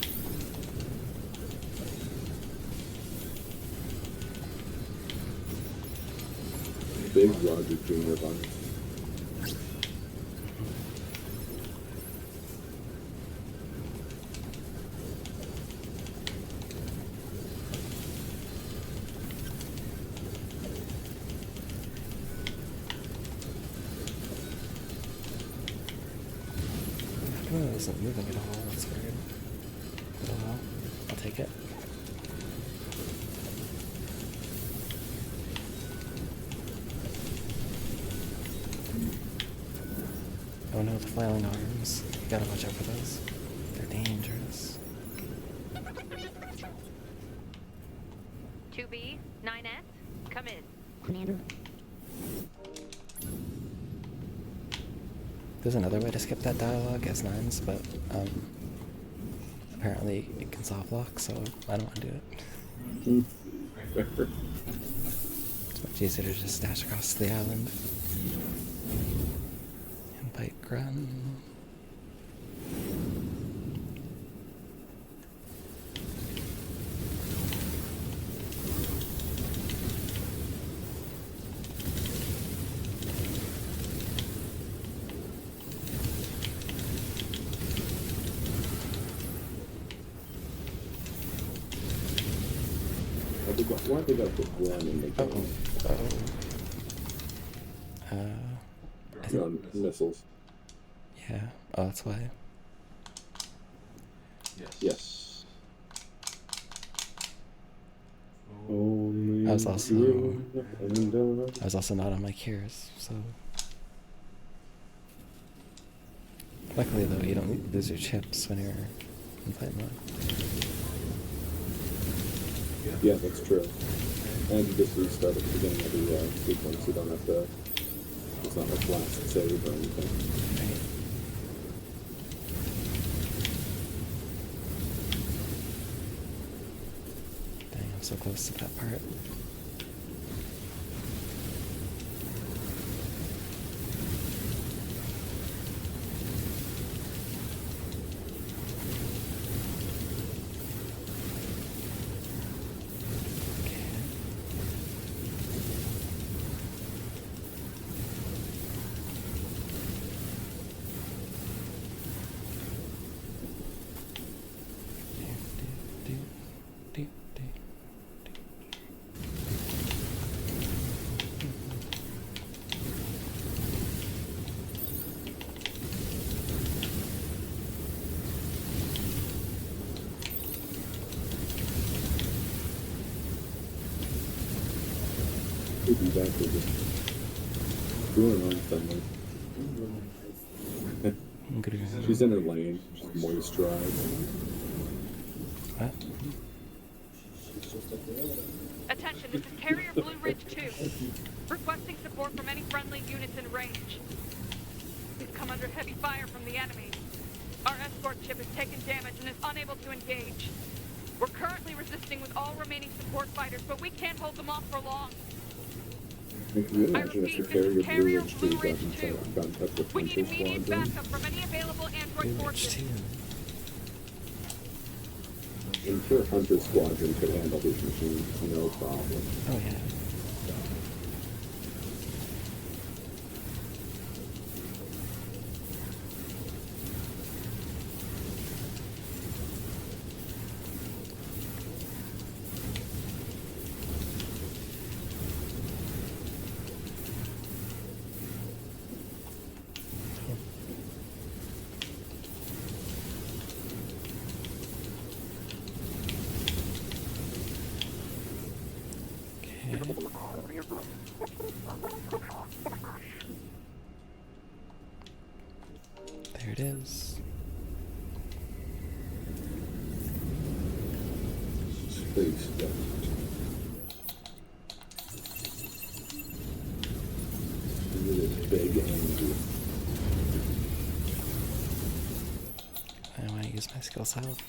Big Roger Jr. bunch. How come it isn't moving at all? That's weird. Oh well, I'll take it. Oh no, the flailing arms. You gotta watch out for those. They're dangerous. 2B, 9S, come in. Commander. There's another way to skip that dialogue as Nines, but apparently it can soft lock, so I don't want to do it. It's much easier to just dash across the island. And bike run. Why they got the run in the game? On missiles. Yeah. Oh, that's why. Yes. I was also not on my cures, so. Luckily, though, you don't lose your chips when you're in fight mode. Yeah, that's true. And you just restart at the beginning of the sequence. You don't have to. It's not like last save or anything. Right. Dang, I'm so close to that part. Could be back with it. Doing on something. She's in her lane. She's moisturized. What? Attention, this is Carrier Blue Ridge 2. Requesting support from any friendly units in range. We've come under heavy fire from the enemy. Our escort ship has taken damage and is unable to engage. We're currently resisting with all remaining support fighters, but we can't hold them off for long. Can you imagine if your Carrier Blue Ridge 2 got in touch with We need Hunter immediate Squadron? backup from any available android forces. I'm sure Hunter Squadron could handle these machines, no problem. Oh, yeah. There it is. Space Dust. Really big energy. I want to use my skills health.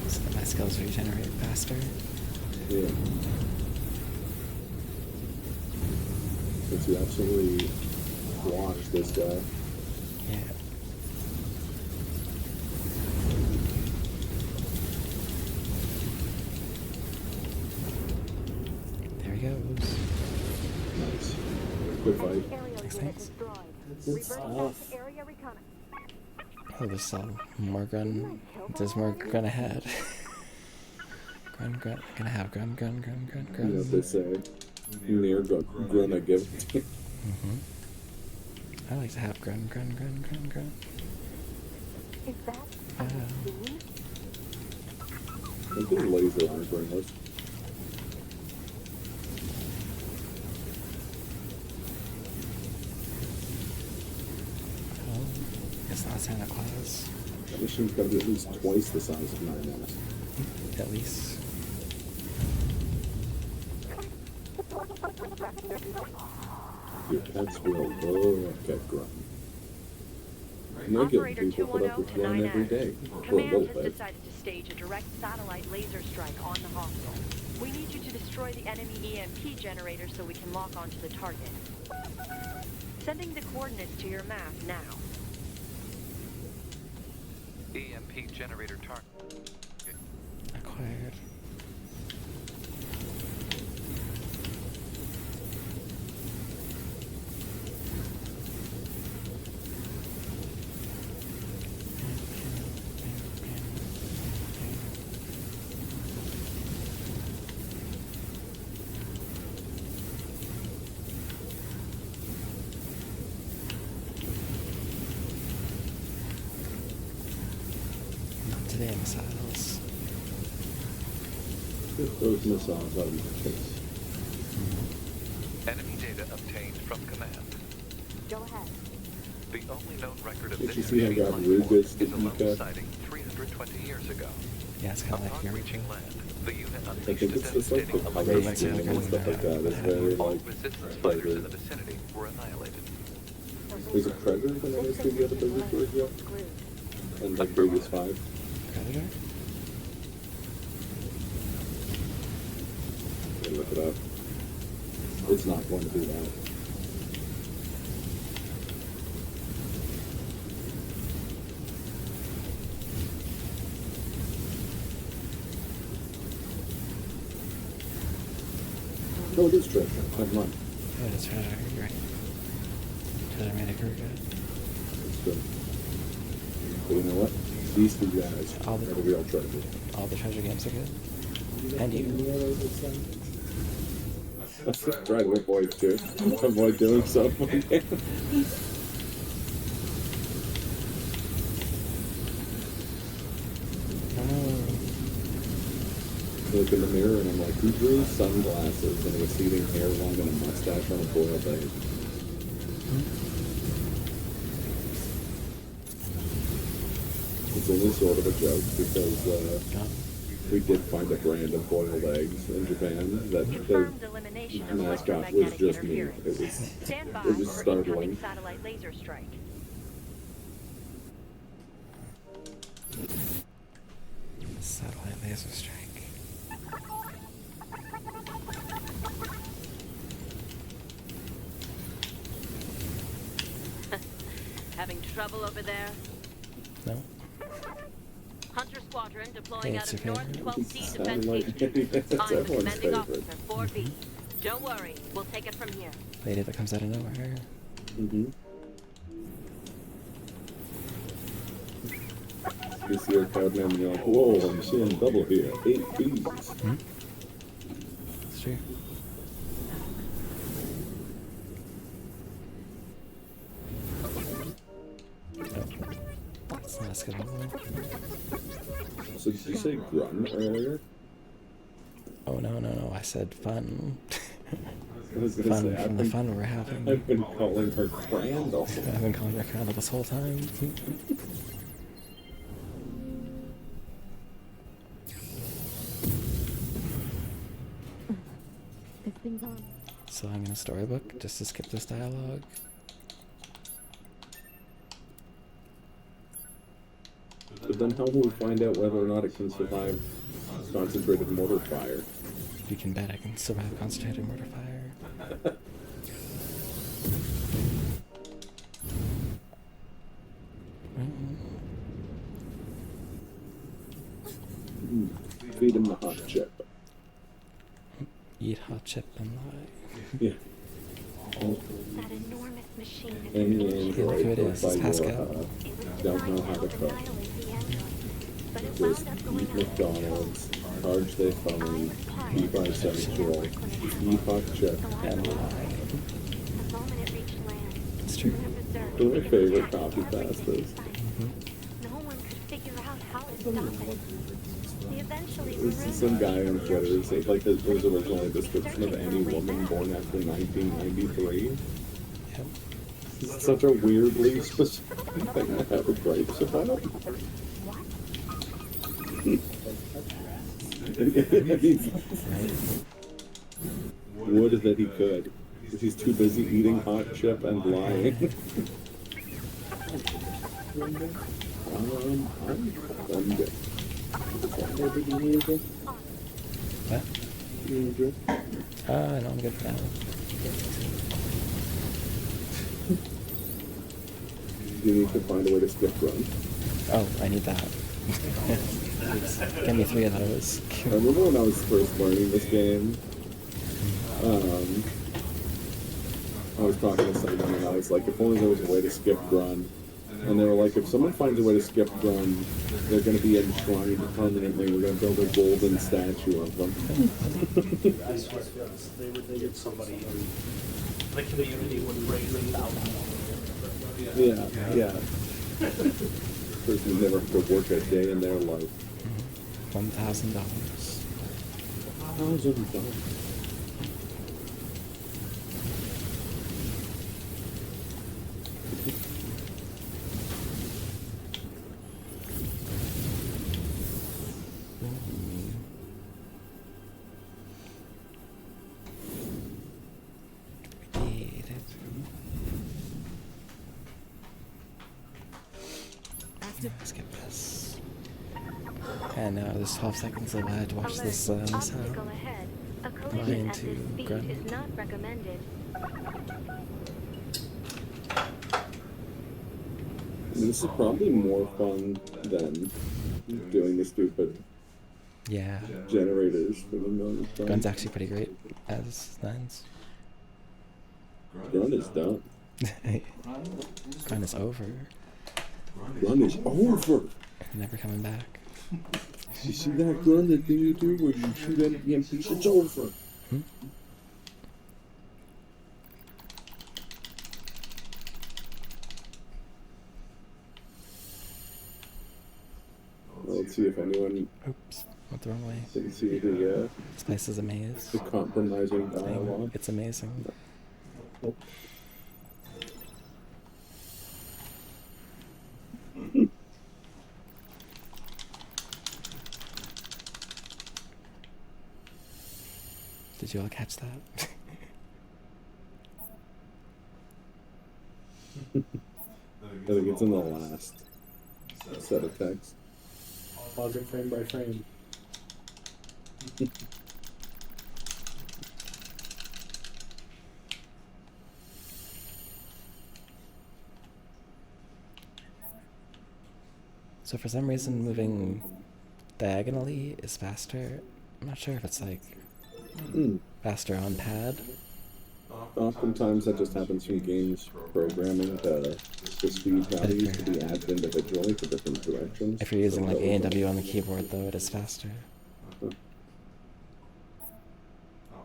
So that my skills regenerate faster. Yeah. Since you absolutely washed this guy. Yeah. There he goes. Nice. Good fight. Thanks. Good stuff. Oh, there's some more gun. There's more gun ahead. Grunt. Gonna have grunt. You know what they say. NieR gonna give it to you. I like to have grunt. Is that I think laser arms brainless. Oh, it's not Santa Claus. That machine's gotta be at least twice the size of 9S. At least. Your pets will look at grunt. Negative people put up with grunt every day. For a Command little has bit. decided to stage a direct satellite laser strike on the hostile. We need you to destroy the enemy EMP generator so we can lock onto the target. Sending the coordinates to your map now. EMP generator target. Acquired. survey missiles. Get those missiles out of my face. Enemy data obtained from command. Go ahead. The only known record of Did this you see I machine got life form Rugus is a lone Ika? sighting 320 years ago. Yeah, it's kind of like Upon your reaching land, the unit I unleashed think a it's just like the devastating color Raised scheme electromagnetic and stuff like that. It's very All like resistance fighters in the vicinity were annihilated. there's a Predator that I was going to get a bigger for yet. And like Vegas 5. Predator? Okay, look it up. It's not going to be that. No, it is treasure. Never mind. Oh, it's treasure. You're right. Treasure made it good. It's good. But you know what? These two guys All are the- the real treasure. All the treasure games are good. And you. That's right, we're boys too. Avoid doing something. I look in the mirror and I'm like, who drew sunglasses and a receding hairline and a mustache on a boiled egg? It's only sort of a joke because we did find a brand of boiled eggs in Japan that their Confirmed elimination of mascot was electromagnetic just me. interference. Stand by It was for startling. incoming satellite laser strike. Satellite laser strike. Having trouble over there? No? Hunter Squadron deploying Hey, out it's of your North favorite. 12C Defense Satellite- Station. That's I'm the everyone's commanding favorite. officer, 4B. Don't worry, we'll take it from here. Lady that comes out of nowhere. Mm-hmm. You see our crowd name and you're like, whoa, I'm seeing double here. 8 bees. It's true. That's not a skill. So did you say grun earlier? Oh no, I said fun. I was gonna Fun say, from the fun we're having. I've been calling her Crandall. I've been calling her Crandall this whole time. This thing's on. So I'm gonna storybook just to skip this dialogue. But then how will we find out whether or not it can survive concentrated mortar fire? You can bet I can survive concentrated mortar fire. Feed him the hot chip. Eat hot chip and lie. Yeah. That enormous machine is And an the ancient Look who it android is, by it's your, Pascal. don't know how to cook. annihilate the android. But it Just wound up going eat out. McDonald's, charge their phone, be bisexual, eat hot chip, and lie. The moment it reached land, It's true. They're my favorite copy pastas. no one could figure out how to stop it. They eventually This is some guy on Twitter who said, like, there was originally a description of any woman born after 1993. Yep. It's such a weirdly specific thing to have gripes about. Would that he could. But he's too busy eating hot chip and lying. I'm good. What? No, I'm good for now. You need to find a way to skip run. Oh, I need that. Give me 3 of those. I remember when I was first learning this game, I was talking to someone and I was like, if only there was a way to skip run. And they were like, if someone finds a way to skip run, they're going to be enshrined permanently. We're going to build a golden statue of them. I swear to goodness, they get somebody in the community would raise $1,000. Yeah. person never have to work a day in their life. $1,000. $1,000. Skip this. And now there's 12 seconds allowed to watch this Obstacle ahead. A collision at this speed grunt. is not recommended. This is probably more fun than doing the stupid generators for the million times. Grunt's actually pretty great as nines. Grunt is done. Grunt is over. Grunt is over. Never coming back. You see that grunt that thing you do where you shoot at the MPs? It's over. Well, let's see if anyone. Oops, went the wrong way. Can see the. This place is a maze. The compromising dialogue. It's amazing. Oh. Did you all catch that? I think it's in the last set of text. Pause it frame by frame. So for some reason moving diagonally is faster. I'm not sure if it's like faster on pad. Oftentimes that just happens from games programming the speed values to be added individually for different directions. If you're using like A and W on the keyboard though, it is faster.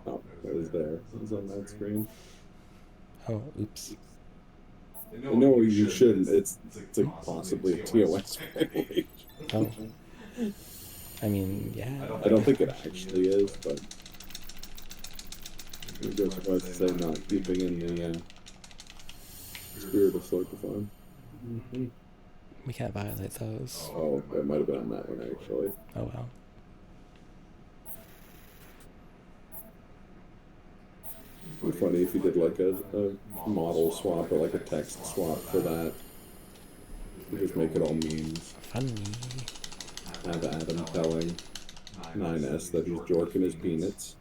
Oh, it was there. It was on that screen. Oh, oops. No, you shouldn't. It's like possibly a TOS page. Oh. I mean, yeah. I don't think it actually is, but it goes without to say not keeping in the spirit of Slurpathon. We can't violate those. Oh, it might have been on that one actually. Oh well. It'd be funny if you did like a model swap or like a text swap for that. You just make it all memes. Funny. Have Adam telling 9S that he's jorking his peanuts.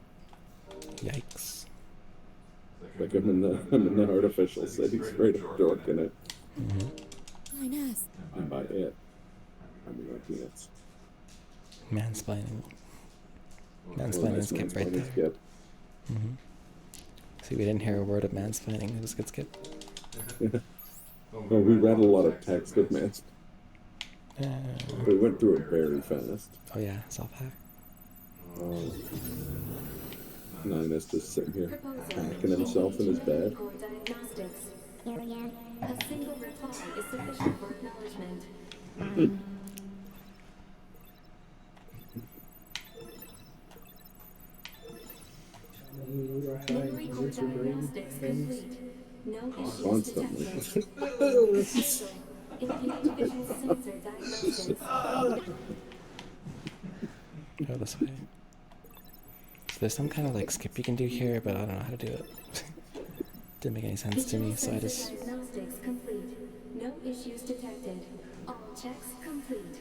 Yikes. Like I'm in the artificial city, straight up jorking it. 9S. And by it, I mean my peanuts. Mansplaining. Mansplaining skip right there. Skip. See, we didn't hear a word of mansplaining. It was a good skip. Well, we read a lot of text with mansplaining. But we went through it very fast. Oh yeah, self-hack. 9S just sitting here hacking himself in his bed. A single reply is sufficient for acknowledgement. Memory core diagnostics complete. No issues detected. Impinged vision sensor diagnostics. Go this way. So there's some kind of like skip you can do here, but I don't know how to do it. Didn't make any sense to me, so I just... Diagnostics complete. No issues detected. All checks complete.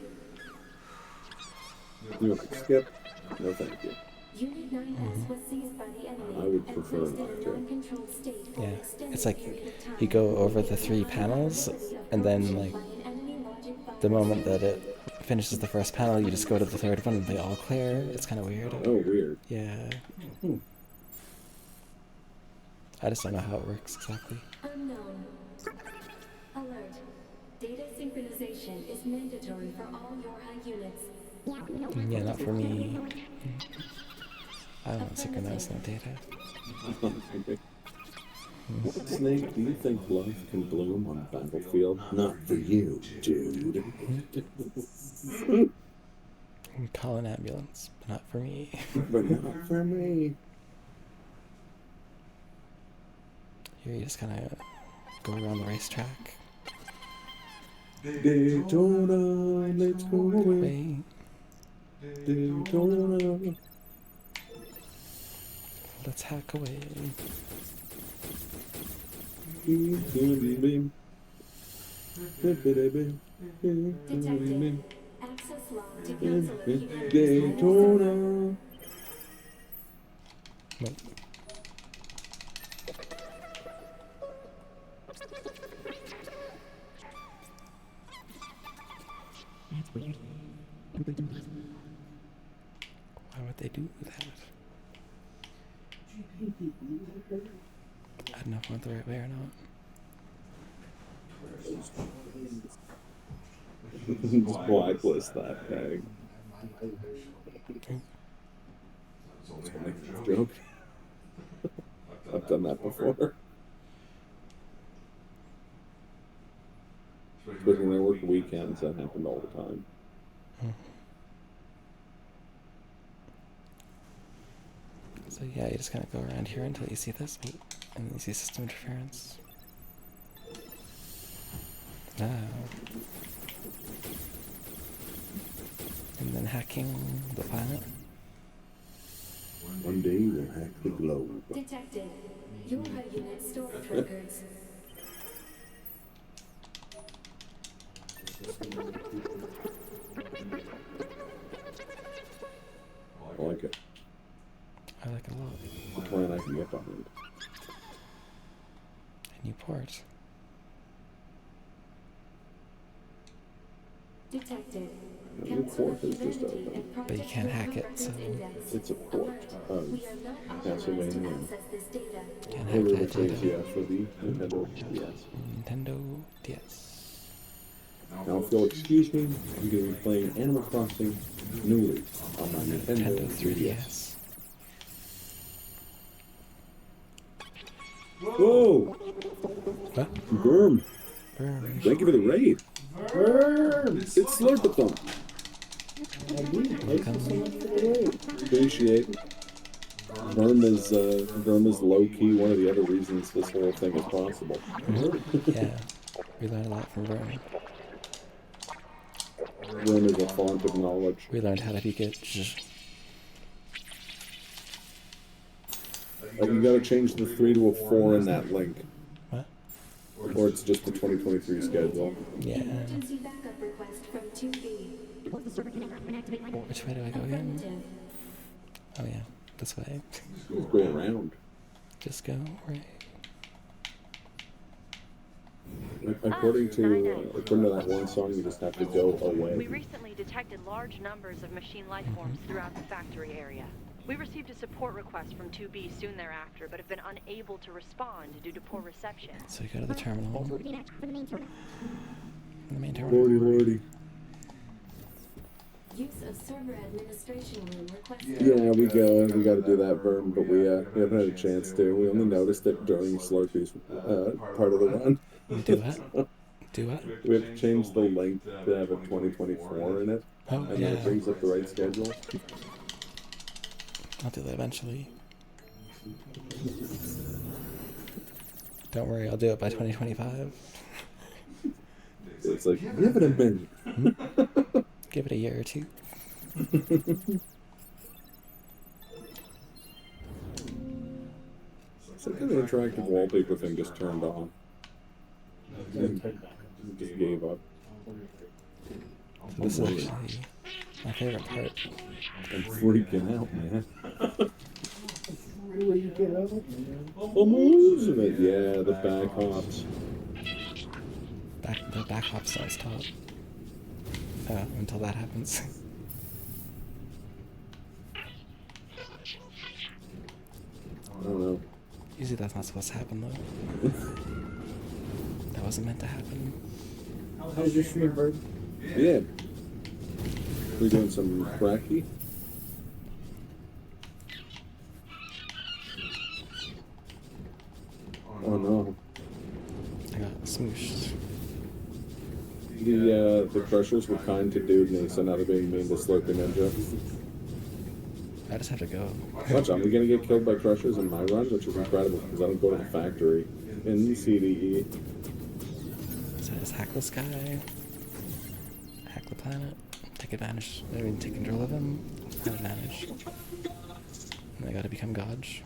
You want to skip? No, thank you. Unit 9S was seized by the enemy. I would prefer not to. Non-controlled state for an Yeah, extended it's like period of time. you go over the 3 panels, and then like the moment that it finishes the first panel, you just go to the 3rd one and they all clear. It's kind of weird. Oh, weird. Yeah. I just don't know how it works exactly. Unknown. Alert. Data synchronization is mandatory for all Yorha units. Yeah, not for me. I don't synchronize no data. Snake, do you think love can bloom on the battlefield? Not for you, dude. Call an ambulance, but not for me. But not for me. Here you just kind of go around the racetrack. Daytona, let's go away. Daytona. Let's hack away. Detected. Access locked to cancel Daytona. Nope. That's weird. Why would they do that? Why would they do that? I don't know if I went the right way or not. Just blacklist that tag. It's a joke. I've done that before. Especially when I work weekends, that happened all the time. So yeah, you just kind of go around here until you see this, and then you see system interference. And then hacking the planet. One day we'll hack the globe. Detected. Your HUD unit storage records. I like it. I like it a lot. The plan I can get behind. A new port. Detected. The new port is just open. But you can't hack it, so... It's a port of Pennsylvania. Can't hack Order that the data. DS for the Nintendo DS. Nintendo DS. Now, if you'll excuse me, I'm going to be playing Animal Crossing New Leaf on my Nintendo 3DS. Whoa! What? Burm! Burm. Thank you for the raid! Burm! It's Slurpathon! Appreciate. Burm is low-key one of the other reasons this whole thing is possible. Yeah, we learned a lot from Burm. Burm is a font of knowledge. We learned how to be good. You gotta change the 3 to a 4 in that link. What? Or it's just the 2023 schedule. Yeah. Emergency backup request from 2B. Which way do I go again? Oh yeah, this way. Just go around. Just go right. According to that one song, you just have to go away. We recently detected large numbers of machine life forms throughout the factory area. We received a support request from 2B soon thereafter, but have been unable to respond due to poor reception. So you go to the terminal. The main terminal. Lordy. Use of server administration room requested. Yeah, we got to do that, Verm, but we haven't had a chance to. We only noticed it during Slurpee's part of the run. Do what? Do what? We have to change the link to have a 2024 in it. Oh, and yeah. then it brings up the right schedule. I'll do that eventually. Don't worry, I'll do it by 2025. It's like, give it a minute. Give it a year or two. It's like an interactive wallpaper thing just turned on. And just gave up. So this is actually my favorite part. I'm freaking out, man. Freaking out, man. I'm losing it. Yeah, the back hops. The back hop sounds top. Until that happens. I don't know. Usually that's not supposed to happen though. That wasn't meant to happen. How's your stream, Bird? Yeah. We're doing some cracky. Oh no. I got smooshed. The Crushers were kind to Dewdney, so now they're being mean to Slurpeeninja. I just have to go. Watch, I'm gonna get killed by Crushers in my run, which is incredible because I don't go to the factory in the CDE. So I just hack this guy. Hack the planet. Take advantage. I mean, take control of him. Have advantage. And I gotta become Godge.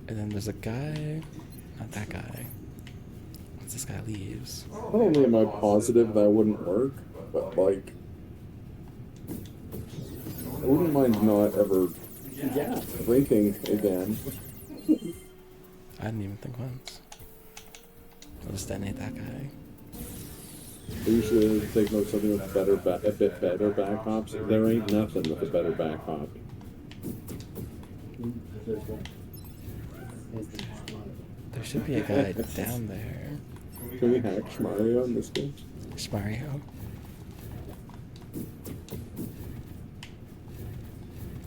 And then there's a guy. Not that guy. Once this guy leaves. Not only am I positive that wouldn't work, but like, I wouldn't mind not ever drinking again. I didn't even think once. I'll just detonate that guy. You should take note of something with a bit better back hops. There ain't nothing with a better back hop. There should be a guy down there. Can we hack Shmario in this game? Shmario?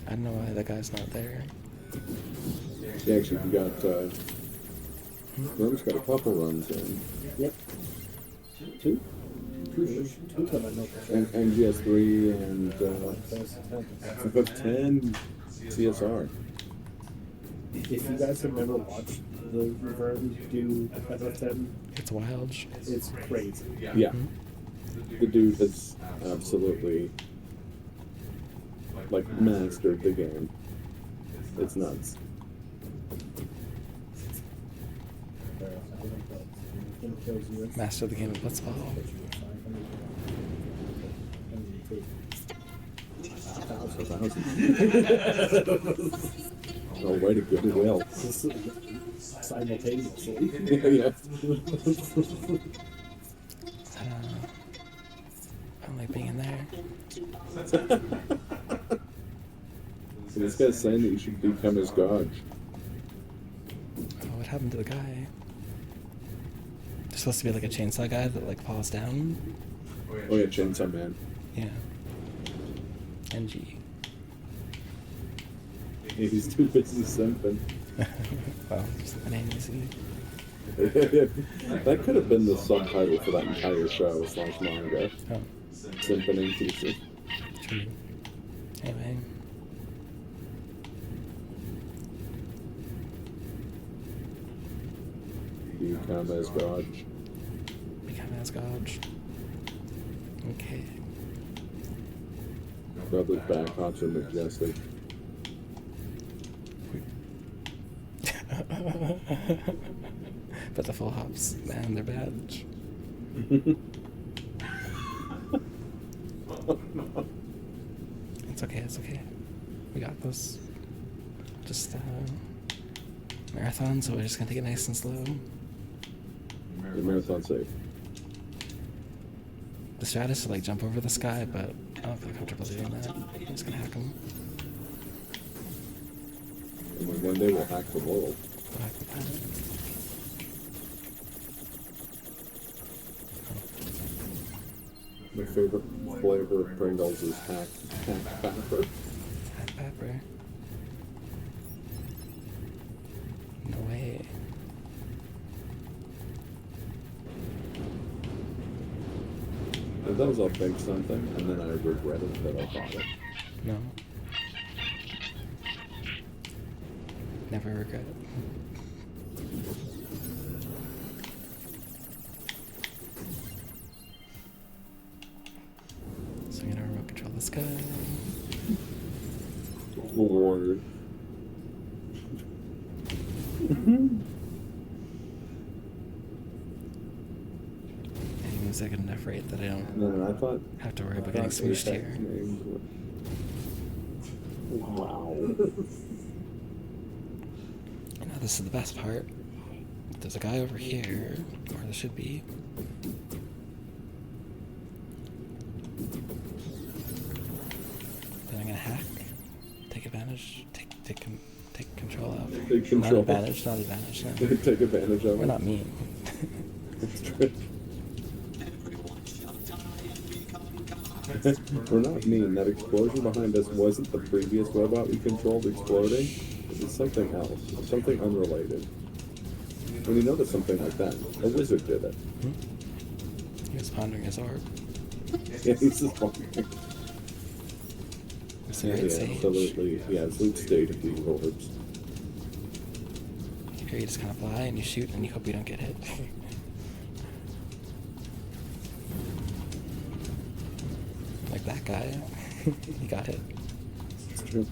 I don't know why the guy's not there. Yeah, actually, we got, Worm's got a couple runs in. Yep. Two that I know for sure. And GS3 and, FF10 CSR. If you guys have never watched the Vern do FF10, it's wild. It's crazy. Yeah. The dude has absolutely, like, mastered the game. It's nuts. Master the game of Blitzball. Oh, way to goodwill. Simultaneously. Yeah. I don't like being in there. So this guy's saying that you should become his god. Oh, what happened to the guy? There's supposed to be like a chainsaw guy that like falls down. Oh yeah, Chainsaw Man. Yeah. NG. Yeah, he's too busy simping. Well, just an name easy. That could have been the subtitle for that entire show / manga. Oh. Simping in pieces. True. Anyway. Become as God. Become as God. Okay. Brother's back hops are majestic. But the full hops, man, they're bad. It's okay, it's okay. We got this. Just, marathon, so we're just gonna take it nice and slow. The marathon safe. The strat is to, like, jump over the sky, but I don't feel comfortable doing that. I'm just gonna hack him. And one day we'll hack the world. We'll hack the planet. My favorite flavor of Pringles is hack pepper. Hack pepper. No way. Sometimes I'll think something, and then I regret it that I thought it. No. Never regret it. So I'm gonna remote control this guy. Lord. And he moves at a good enough rate that I don't No, I thought have to worry about getting smooshed here. Wow. Now this is the best part. There's a guy over here, or there should be. Then I'm gonna hack, take advantage, take control of. Take control. Not advantage, not advantage. No. Take advantage of it. We're not mean. It's true. We're not mean. That explosion behind us wasn't the previous robot we controlled exploding. It was something else. Something unrelated. When you notice something like that, a wizard did it. He was pondering his orb. Yeah, he's just pondering. It's the right sage. Absolutely. Yeah, absolute state of these orbs. Here you just kind of fly and you shoot and you hope you don't get hit. Like that guy. He got hit. It's true.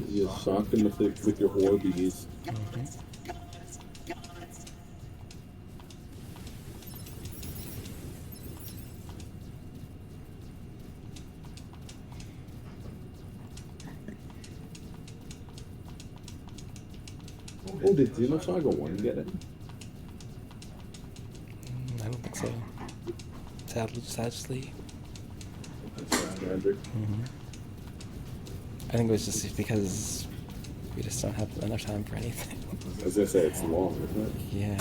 You sock him with your Orbeez. Oh, did Xenosaga 1 get it? I don't think so. Sadly. That's magic. I think it was just because we just don't have enough time for anything. I was gonna say it's long, isn't it? Yeah.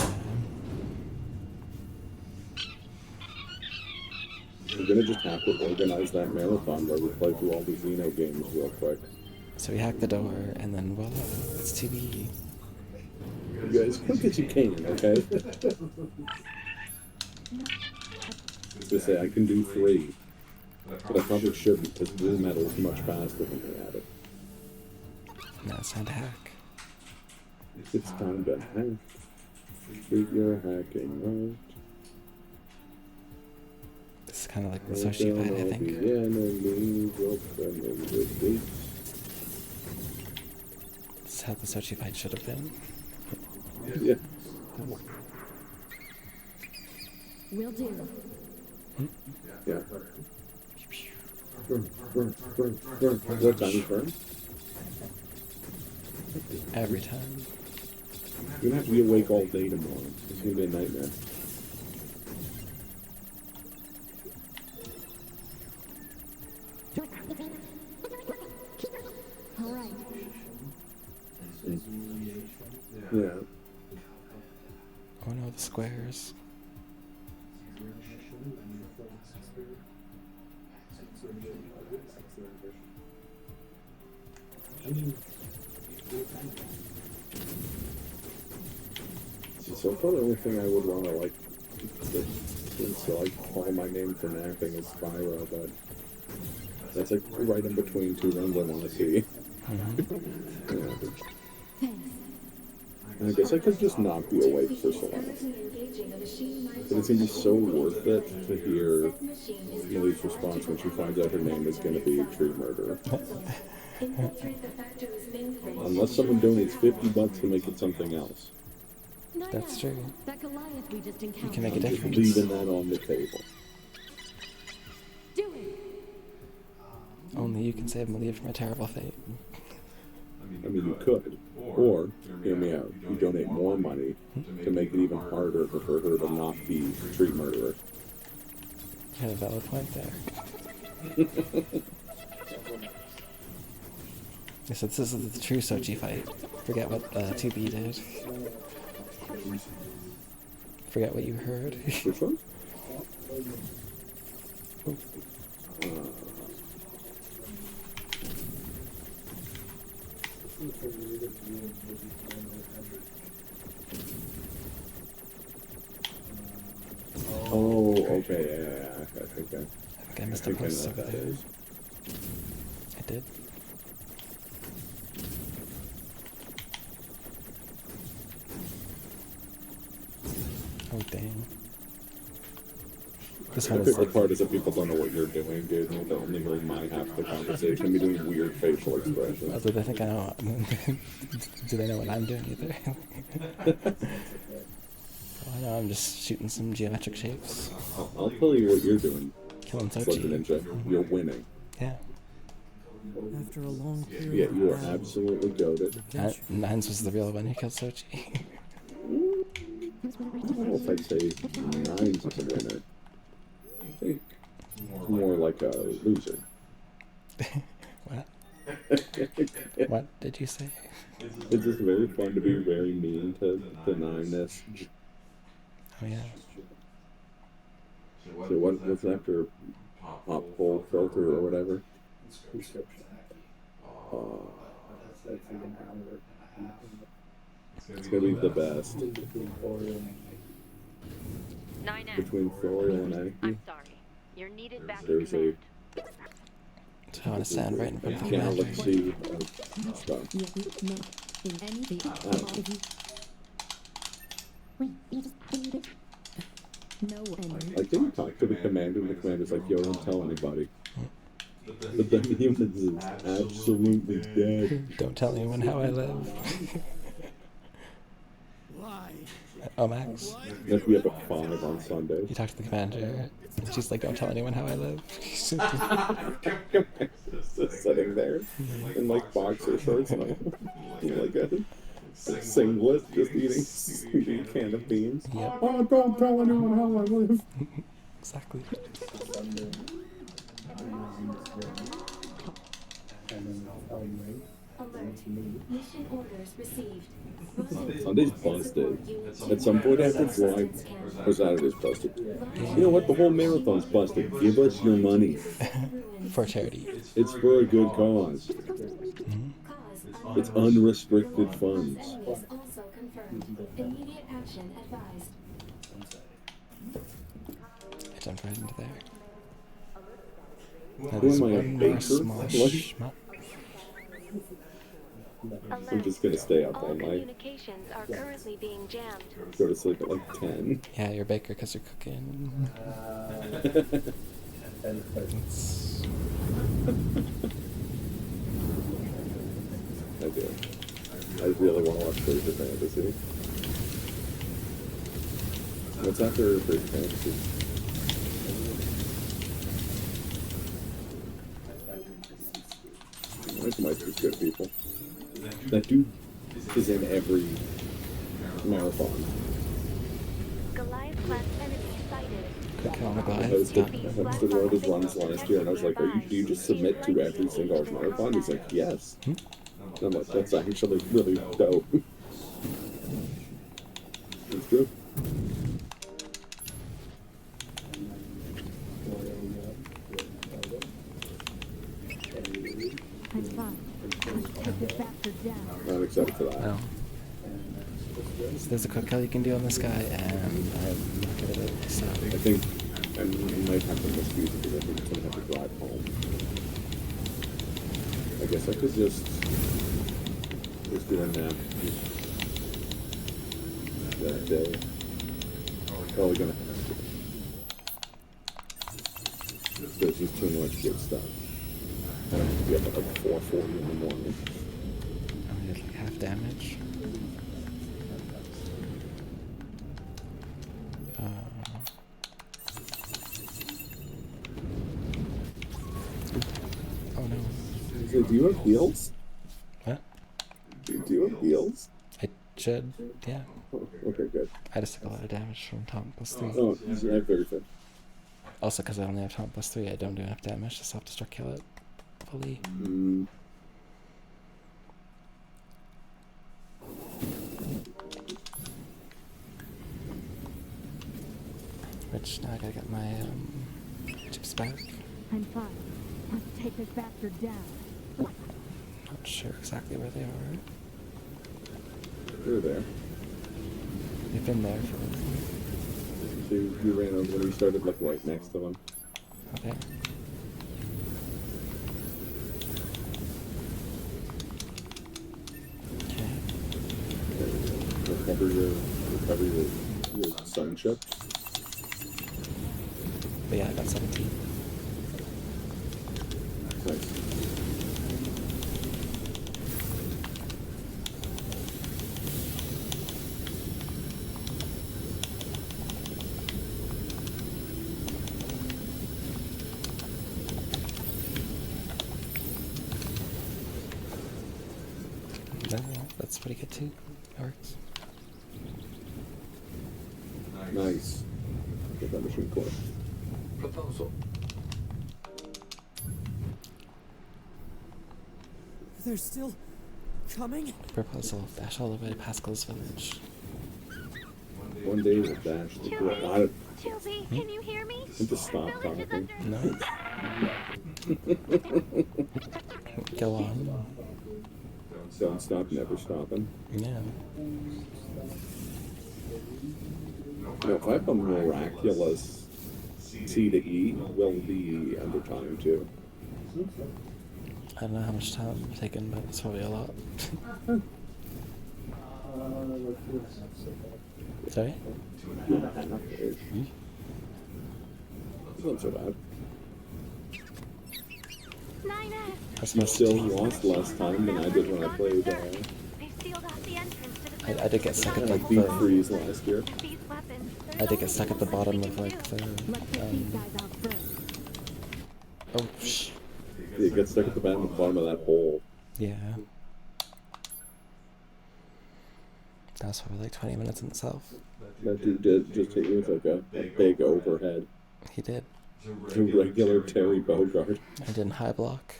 We're gonna just have to organize that marathon where we play through all the Xeno games real quick. So we hack the door and then voila, it's 2B. You guys, quick as you can, okay? Just say I can do 3, but I probably shouldn't because blue metal is much faster than me at it. Now it's time to hack. It's time to hack. Figure hacking, right? This is kind of like the Sochi fight, I think. This is how the Sochi fight should have been. Yeah. Will do. Yeah. What time burn? Every time. You're gonna have to be awake all day tomorrow. It's gonna be a nightmare. All right. Yeah. Oh no, the squares. So far, the only thing I would want to like is to like call my name for napping is Spyro, but that's like right in between 2 runs I want to see. Yeah. I guess I could just not be awake for so long. But it's gonna be so worth it to hear Millie's response when she finds out her name is gonna be Tree Murderer. Unless someone donates $50 to make it something else. That's true. That Goliath we just encountered. You can make a I'm just difference. leaving that on the table. Do it. Only you can save Malia from a terrible fate. I mean, you could. Or, hear me out, you donate more money to make it even harder for her to not be Tree Murderer. You had a valid point there. So this is the true Sochi fight. Forget what 2B did. Forget what you heard. Which one? Oh, okay, yeah. I think I missed a post over there. I did. Oh dang. This The one is favorite like, part is that people don't know what you're doing, dude. They're only hearing my half the conversation. I'm doing weird facial expressions. oh, do they think I know? Do they know what I'm doing either? Oh, I know I'm just shooting some geometric shapes. I'll tell you what you're doing. Killing Sochi. Slurpeeninja. You're winning. Yeah. After a long period Yeah, of you are battle, absolutely goaded. Nines was the real one who killed Sochi. I don't know if I'd say Nines is a winner. I think more like a loser. What? What did you say? It's just very fun to be very mean to Nines. Oh yeah. So what's after pop hole filter or whatever? Prescription. That's even hour. It's gonna be the best. Between Thorium and 9X. Between Thorium and Nike. I'm sorry. You're needed back in There's command. So I want to stand right in front of the galaxy commander. of stuff. I didn't talk to the commander, and the commander's like, yo, don't tell anybody. But the humans is absolutely dead. Don't tell anyone how I live. Why? Ohmacs. If we have a 5 on Sunday. You talk to the commander. She's like, don't tell anyone how I live. Just sitting there in like boxer shorts and like a singlet, just eating a can of beans. Yep. Oh, don't tell anyone how I live. Exactly. Alert. Mission orders received. Sunday's busted. At some point after July, or Saturday's busted. You know what? The whole marathon's busted. Give us your money. For charity. It's for a good cause. Mm-hmm. It's unrestricted funds. Also confirmed. Immediate action advised. I jumped right into there. Who am I, a baker? Small What? schmuck. I'm just gonna stay up all All night. communications are currently being jammed. Go to sleep at like 10. Yeah, you're a baker because you're cooking. It's... I do. I really want to watch Crazy Fantasy. What's after Crazy Fantasy? Mike might be good people. That dude is in every marathon. Goliath-class enemy sighted. Quick on the I Goliath. hosted one of his runs last year, and I was like, do you just submit to every single marathon? He's like, yes. And I'm like, that's actually really dope. It's good. I'm excited for that. No. So there's a quick kill you can do on this guy, and I'm not good at it, so... I think I might have to misuse it because I think it's going to have to drive home. I guess I could just do a nap that day. Probably going to have to. There's just too much good stuff. I don't have to be up at like 4:40 in the morning. I did like half damage. Oh no. So do you have heals? What? Do you have heals? I should, yeah. Oh, okay, good. I just took a lot of damage from Tom +3. Oh, yeah, very good. Also, because I only have Tom +3, I don't do enough damage to self-destruct kill it fully. Which, now I gotta get my chips back. I'm fine. Let's take this bastard down. Not sure exactly where they are. They're there. They've been there for... So you ran over when you started like right next to them. Okay. Recover your sun chip. But yeah, I got 17. Nice. Yeah, that's pretty good too. That works. Nice. Get that machine core. Proposal. They're still coming? Proposal, dash all the way to Pascal's village. One day we'll dash the door. 2B, can you hear me? And just stop talking. Nice. Go on. Don't stop, never stopping. Yeah. No, if I have a miraculous C to E, we'll be under time too. I don't know how much time I'm taking, but it's probably a lot. Sorry? 2.5. It's not so bad. You still lost less time than I did when I played. I did get stuck at like Deep the Freeze last year. I did get stuck at the bottom of like the. Oh sh. Yeah, you get stuck at the bottom of that hole. Yeah. That's probably like 20 minutes in itself. That dude did just hit you with like a big overhead. He did. A regular Terry Bogard. I didn't high block.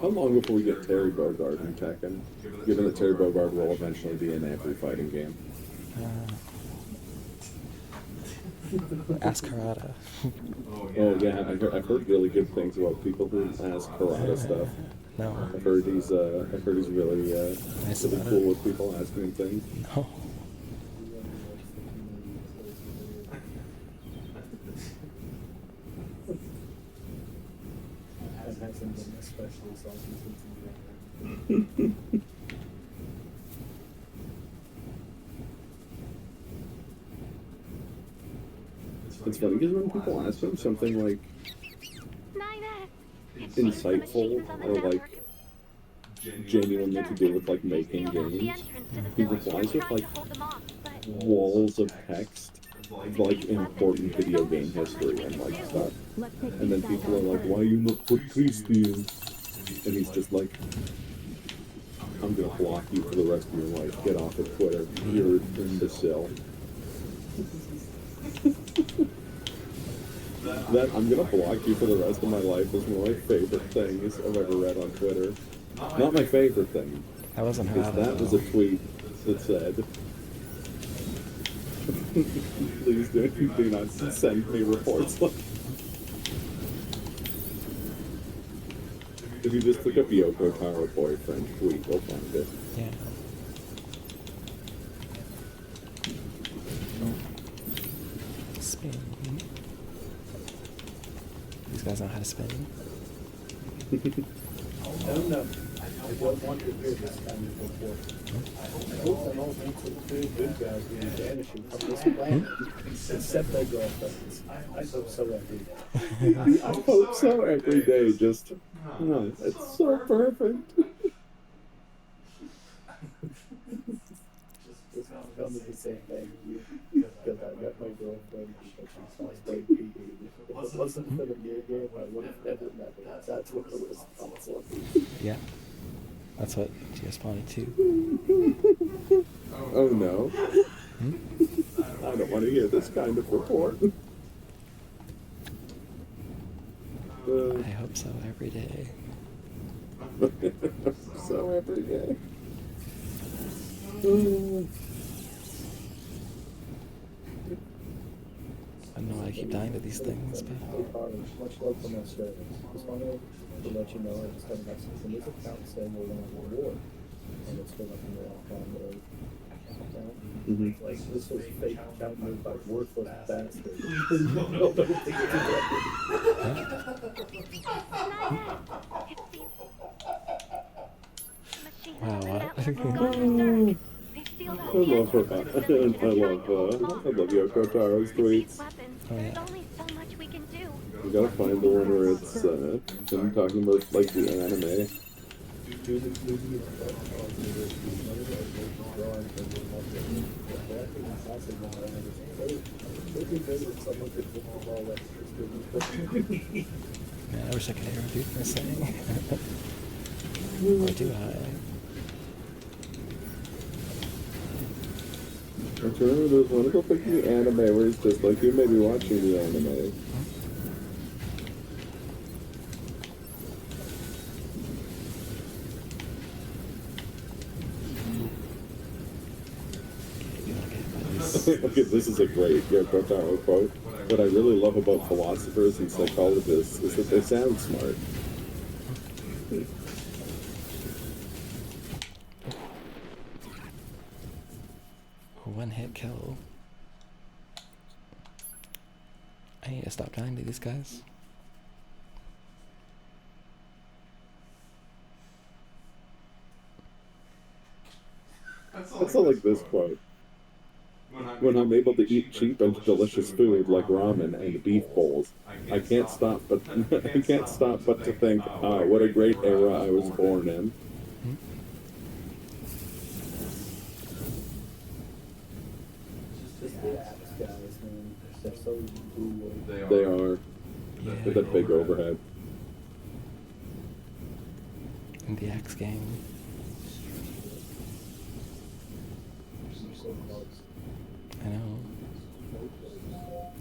How long before we get Terry Bogard in Tekken? Given that Terry Bogard will eventually be in every fighting game. Ask Karada. Oh yeah, I've heard really good things about people who ask Karada stuff. No. I've heard he's really nice really about cool it. with people asking him things. No. Especially salty It's funny because when people ask him something like insightful or like genuinely to do with like making games, he replies with like walls of text of like important video game history and like stuff. And then people are like, why you not put Christian? And he's just like, I'm gonna block you for the rest of your life. Get off of Twitter. You're an imbecile. That I'm gonna block you for the rest of my life is one of my favorite things I've ever read on Twitter. Not my favorite thing. I wasn't Because that was a tweet that said, please do not send me reports like. If you just look up Yoko Taro boyfriend tweet, you'll find it. Yeah. Spin. These guys know how to spin. No. I don't want to hear this kind of report. I hope that all good guys will be vanishing from this planet, except their girlfriends. I hope so every day. I hope so every day, just, oh, it's so perfect. Just tell me the same thing. Because I got my girlfriend because she sounds like PD. If it wasn't for the NieR game, I would have never met her. That's what the response was. Yeah. That's what she responded to. Oh no. I don't want to hear this kind of report. I hope so every day. So every day. I don't know why I keep dying to these things, but. Much love for my service. Just wanted to let you know I just got a message from this account saying we're going to war. And it's been like in the account or account. Like, this was a fake account made by worthless bastards. No, don't think Wow, what? I love her. I love Yoko Taro's tweets. Oh, yeah. You gotta find the one where it's him talking about like the anime. Man, I wish I could hear what people are saying. Or do I? I remember there was one about like the anime where he's just like, you may be watching the anime. Okay, this is a great Yoko quote. What I really love about philosophers and psychologists is that they sound smart. One hit kill. I need to stop dying to these guys. That's not like this quote. When I'm able to eat cheap and delicious food like ramen and beef bowls, I can't stop but to think, what a great era I was born in. Just the apps guys, man. They're so cool. They are. With that big overhead. In the Axe game. I know.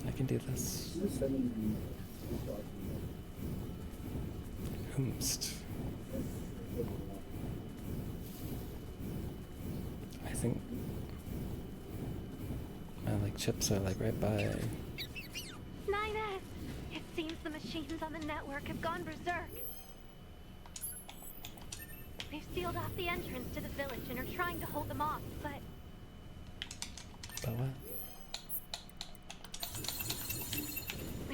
I can do this. Oomst. I think my chips are right by. 9S! It seems the machines on the network have gone berserk. They've sealed off the entrance to the village and are trying to hold them off, but what?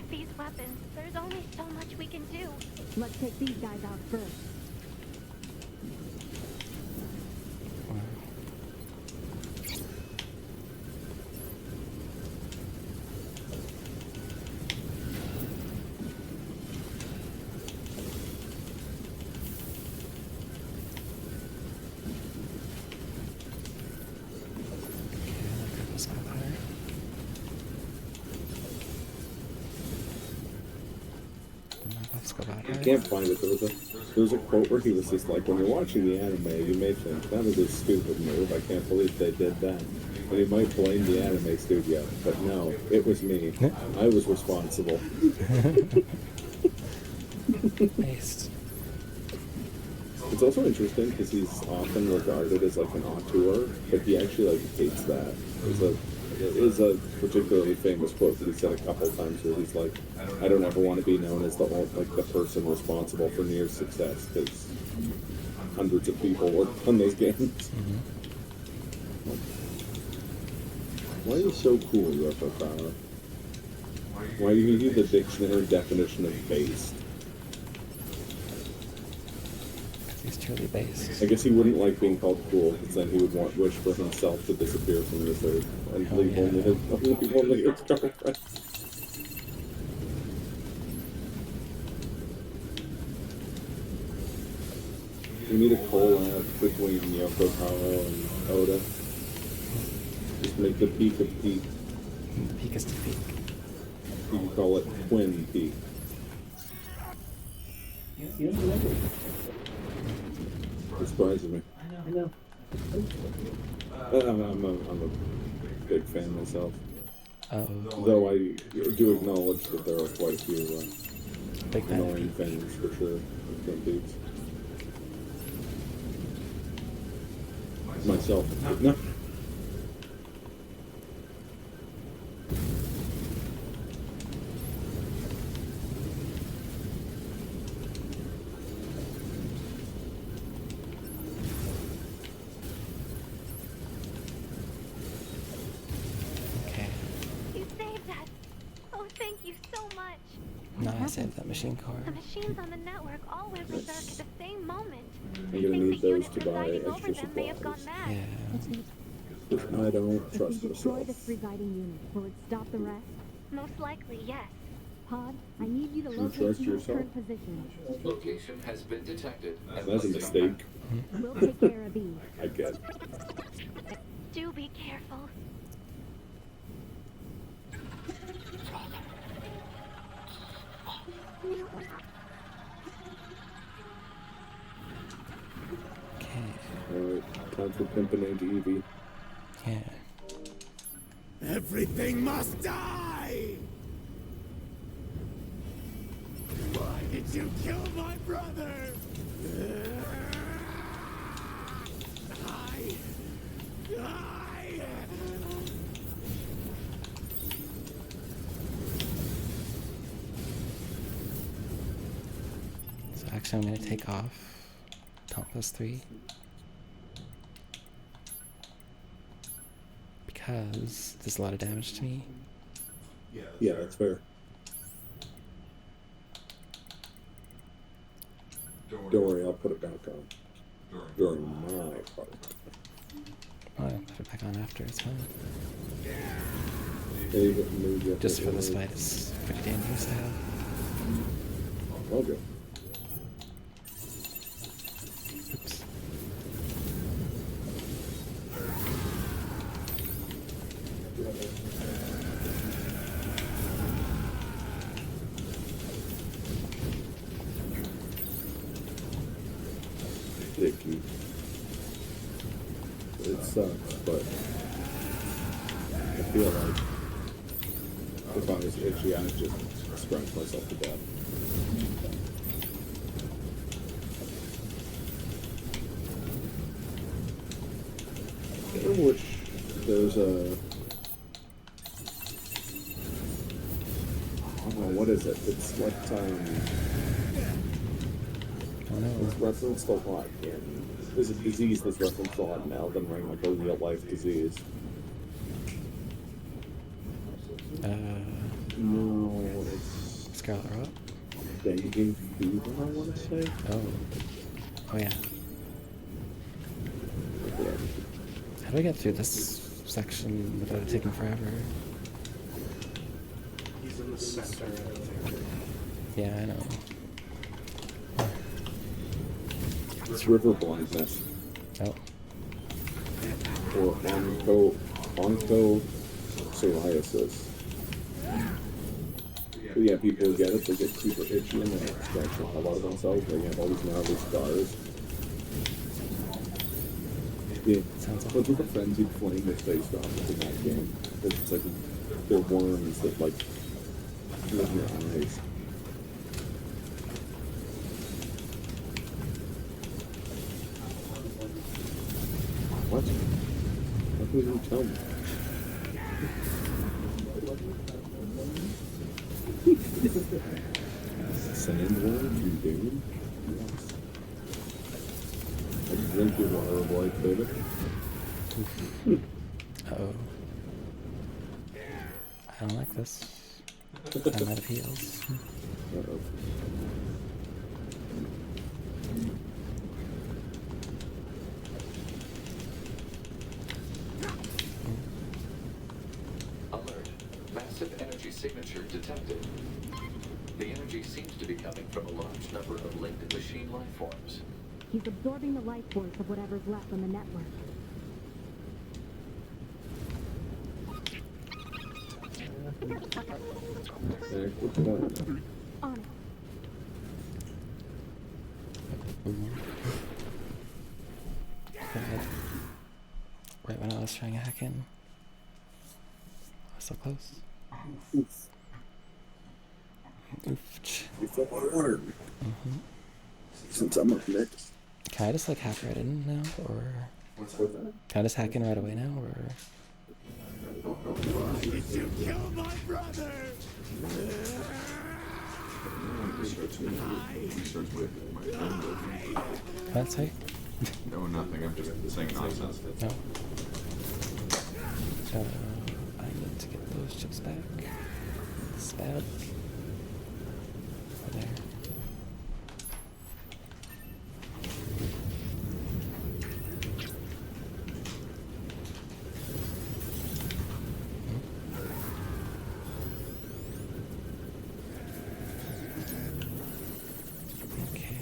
with these weapons, there's only so much we can do. Let's take these guys out first. I can't find it. There was a quote where he was just like, when you're watching the anime, you may think, that was a stupid move, I can't believe they did that. And he might blame the anime studio, but no, it was me. I was responsible. Nice. It's also interesting because he's often regarded as an auteur, but he actually hates that. There's a particularly famous quote that he said a couple times where he's like, I don't ever want to be known as the person responsible for NieR's success, because hundreds of people worked on those games. Why are you so cool, UFO Power? Why do you use the dictionary definition of based? He's truly based. I guess he wouldn't like being called cool, because then he would wish for himself to disappear from this earth and leave only his girlfriend. We need a collab between Yoko Taro and Oda. Just make the peak of peak. The peakest of peak. You can call it Twin Peak. It surprises me. I know. I'm a big fan myself. Oh. Though I do acknowledge that there are quite a few big annoying fans for sure of Twin Peaks. Myself. No. No, I saved that machine core. The machines on the network all went berserk at the same moment. I'm gonna need those to buy extra supplies. Yeah. I don't trust If we destroy myself. this residing unit, will it stop the rest? Most likely, yes. Pod, I need you to You locate trust NieR's yourself? current position. Location has been detected. That's a mistake. We'll take care of these. I guess. Do be careful. Alright, time for pimping to Evie. Yeah. Everything must die! Why did you kill my brother? Actually, I'm going to take off Compass 3. Because there's a lot of damage to me. Yeah, that's fair. Don't worry, I'll put it back on during my part. Oh, I'll put it back on after, it's fine. Yeah, you get to move your Just for this fight, it's pretty dangerous to have. Okay. Oops. Icky. It sucks, but I feel like if I was itchy, I'd just scratch myself to death. I wish there's a... I don't know, what is it? It's what, it's referenced a lot in... There's a disease that's referenced a lot in Elden Ring, like a real-life disease. No, it's... Scarlet Rot? Dengue fever, I want to say? Oh. Oh, yeah. How do I get through this section without it taking forever? He's in the center. Yeah, I know. It's river blindness. Oh. Or onco-psoriasis. But yeah, people who get it, they get super itchy and they scratch the hell out of themselves. They have all these gnarly scars. Yeah, look at the frenzied flame they faced off in that game. It's like they're worms that like live in your eyes. What? How can you tell me? Sandworms, you dude? Yes. I drink your water, boy, baby. Uh-oh. I don't like this. I'm out of heals. Uh-oh. Alert. Massive energy signature detected. The energy seems to be coming from a large number of linked machine life forms. He's absorbing the life force of whatever's left on the network. On it. Right when I was trying to hack in. I was so close. Oof. Oof. You feel my water. Since I'm up next. Can I just like hack right in now, or What's that? can I just hack in right away now, or? Why did you kill my brother? That's right. No, nothing. I'm just saying nonsense. No. I need to get those chips back. Spad. There. Okay.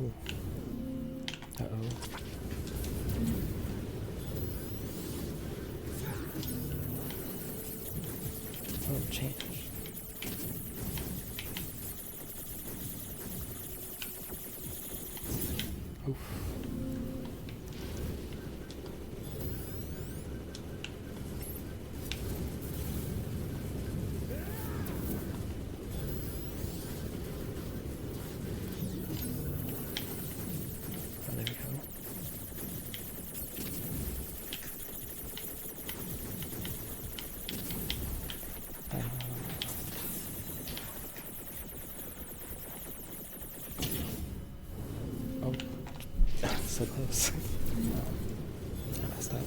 Ooh. Uh-oh. Oh, change. Oof. Oh, there we go. So close. I messed up.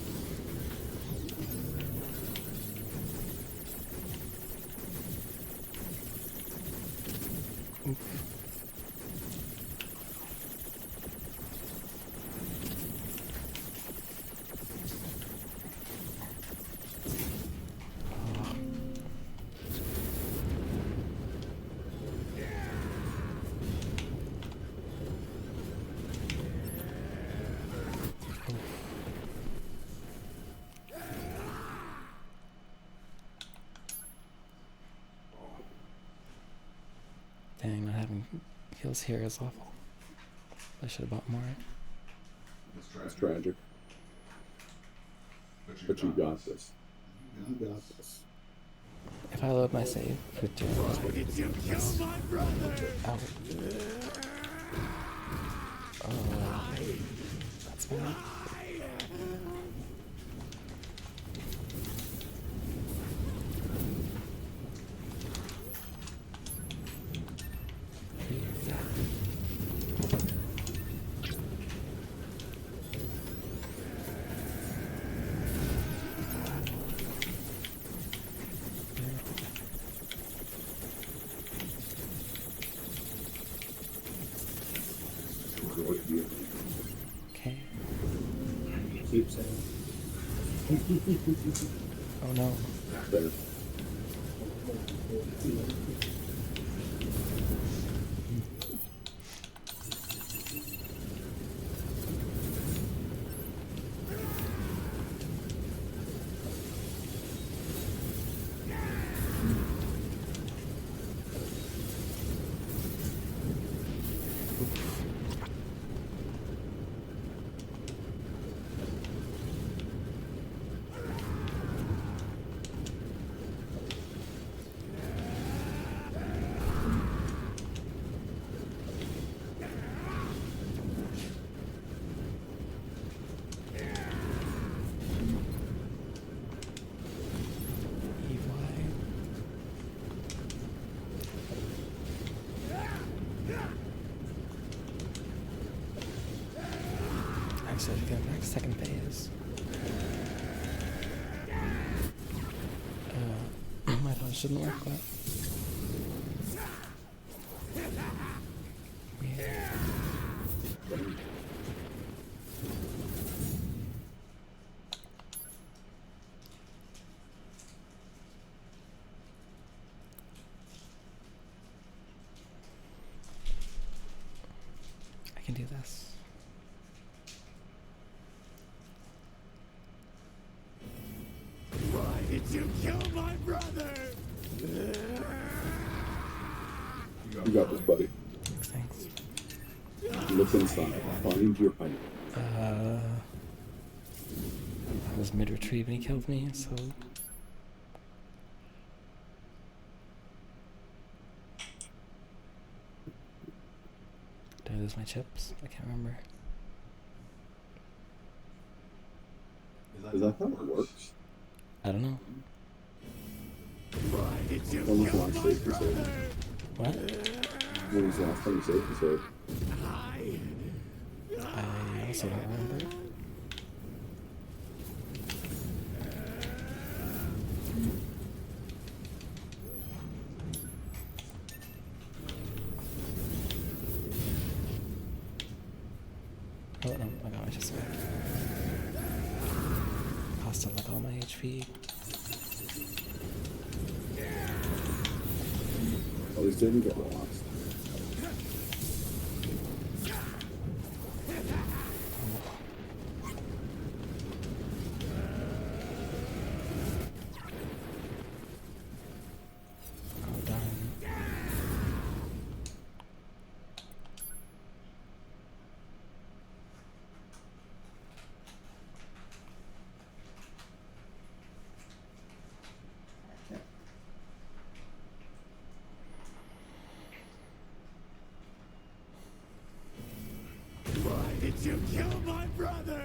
Oof. Dang, not having heals here is awful. I should have bought more. It's tragic. But you got this. You got this. If I load my save, could do Why did you kill my brother? Ow. Oh, that's bad. Okay. Keep saying. Oh no. Better. Actually, to get back to second phase. My dodge shouldn't work, but I can do this. Why did you kill my brother? You got this, buddy. Thanks. Look inside. Find your pipe. I was mid-retrieve and he killed me, so... Did I lose my chips? I can't remember. Is that how it works? I don't know. Why did you When was the kill last my save you brother? saved? What? When was the last time you saved the save? I also don't remember. Oh no, I got my chips back. Cost of like all my HP. At least didn't get lost. Oh darn. Why did you kill my brother?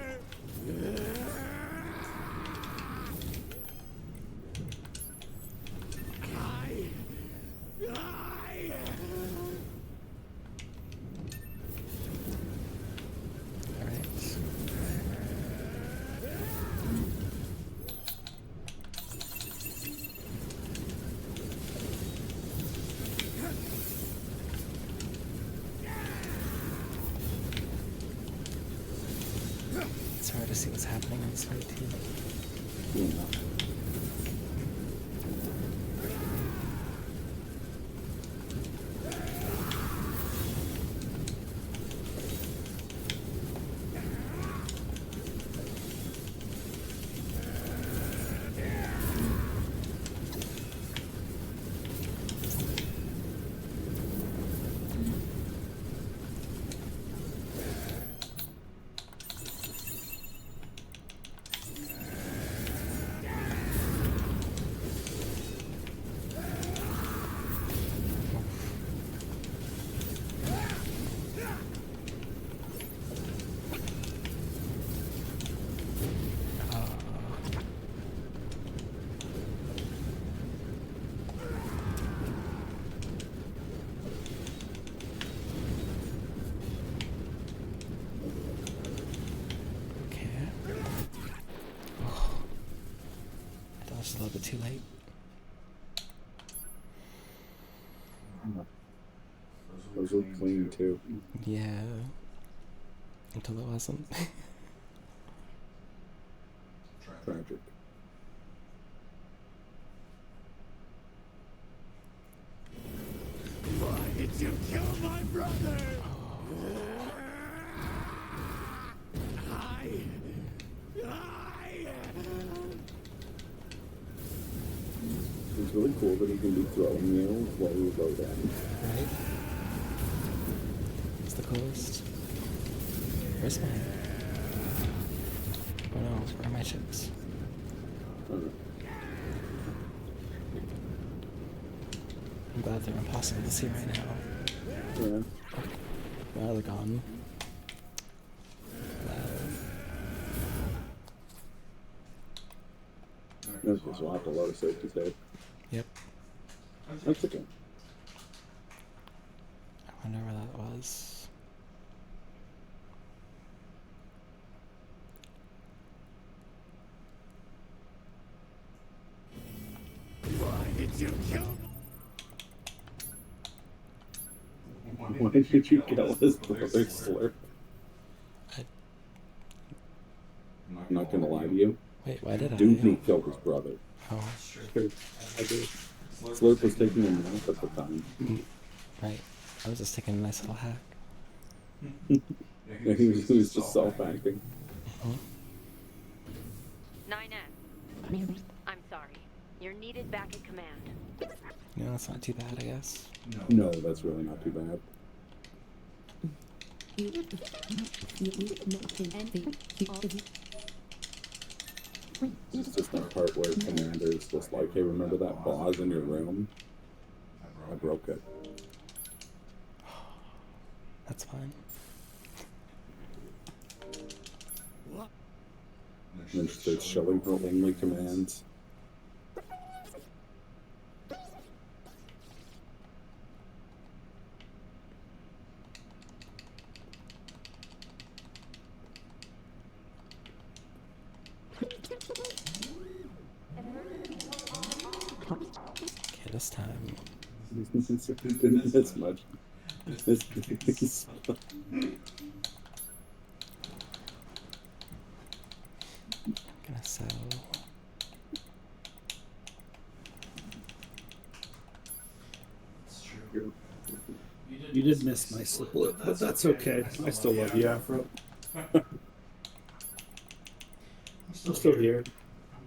It's hard to see what's happening in this fight too. Yeah. It's a little bit too late. Those look clean too. Yeah. Until it wasn't. Tragic. Why did you kill my brother? It's really cool that he can be throwing you while you go down. Right? It's the coolest. Where's mine? Oh no, where are my chips? I'm glad they're impossible to see right now. Yeah. Now they're gone. Okay, so I'll have to load a safety save. Yep. That's okay. I wonder where that was. Why did you kill? Why did you kill his brother, Slurp? I'm not gonna lie to you. Wait, why did I? Dewdney killed his brother. Oh. Sure, I did. Slurp was taking a nap at the time. Right. I was just taking a nice little hack. Yeah, he was just self-acting. NieR, I'm sorry. You're needed back at command. No, that's not too bad, I guess. No, that's really not too bad. It's just that part where Commander is just like, hey, remember that vase in your room? I broke it. That's fine. And then she starts showing her only commands. Okay, this time. Didn't miss much. I'm gonna sell. You did miss my split, but that's okay. I still love you, Afro. I'm still here.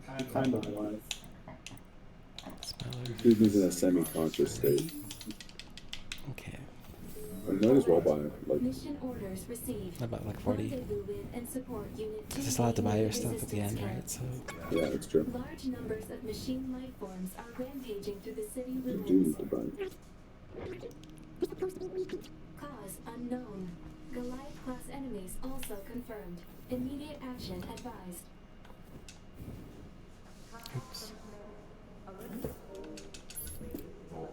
I'm kind of alive. He's in a semi-conscious state. Okay. I might as well buy it. Like, Mission orders received. About like 40. Rendezvous with and support unit You're just allowed to buy your stuff at the end, right? So. yeah, it's true. Large numbers of machine life forms are rampaging through the city You limits. do need to buy it. Cause unknown. Goliath-class enemies also confirmed. Immediate action advised. Oops.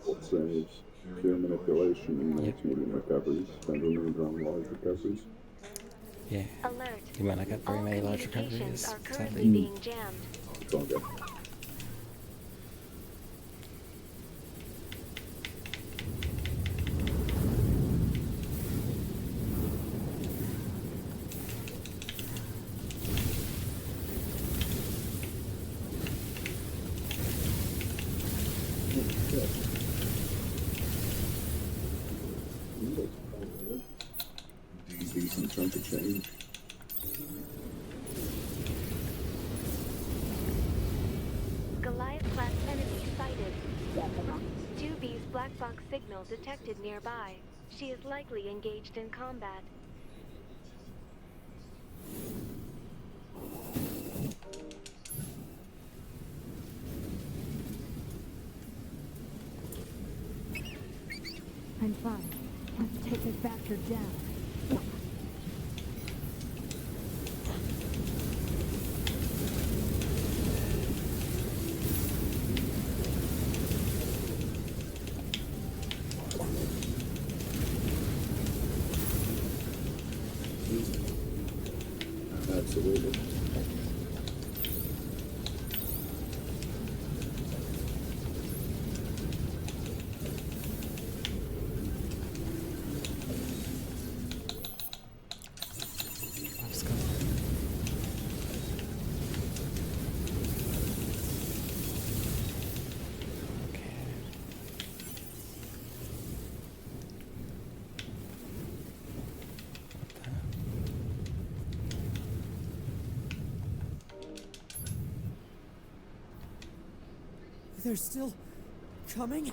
It says pure manipulation and makes medium recoveries. Spend remains on large recoveries. Yeah. Alert. You might not get very many large Communications recoveries. are currently Sadly. being jammed. It's all good. change. Goliath-class enemy sighted. 2B's black box signal detected nearby. She is likely engaged in combat. I'm fine. Let's take this bastard down. Absolutely. Let's go. Okay. They're still coming?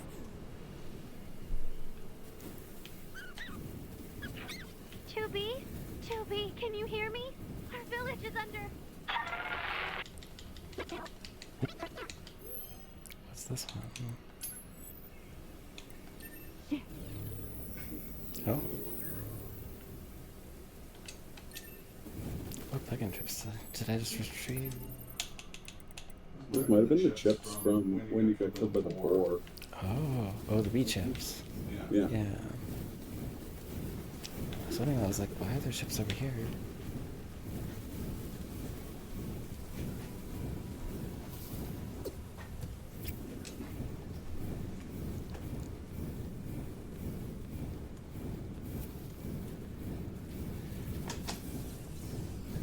2B? 2B, can you hear me? Our village is under... What's this one? Oh. What plug-in trips did I just retrieve? It might have been the chips from when you got killed by the boar. Oh, the bee chips. Yeah. Yeah. I was wondering, I was like, why are there chips over here?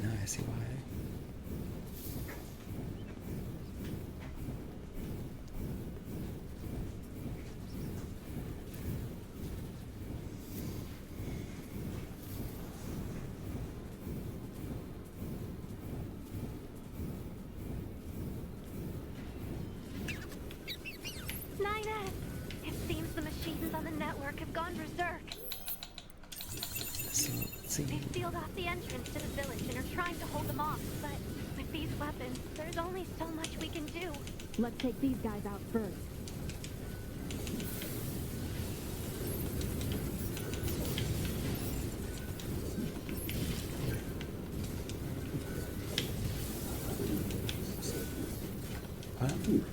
Now I see why. It seems the machines on the network have gone berserk. So, let's see. They've sealed off the entrance to the village and are trying to hold them off, but with these weapons, there's only so much we can do. Let's take these guys out first.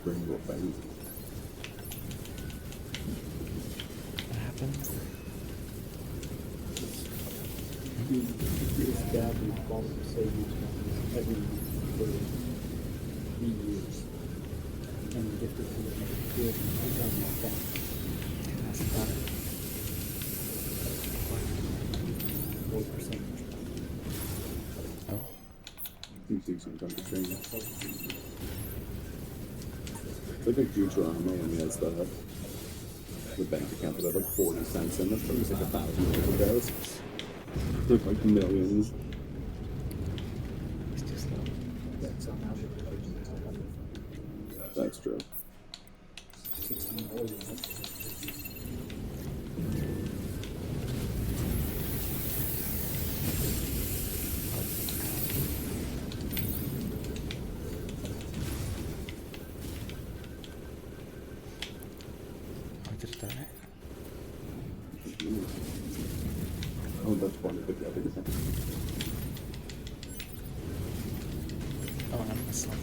Rainbow thing. What happened? This gap is falling to save each one every for 3 years. And the difference is good and 2005. 4%. Oh. You see some kind of change. It's like a Futurama when he has the bank account that had like 40 cents in it, but it was like 1,000 years ago. There's like millions. It's too slow. That's true. 16 more. Did it die? Oh, that's funny, but yeah, they Oh, I'm gonna sell that.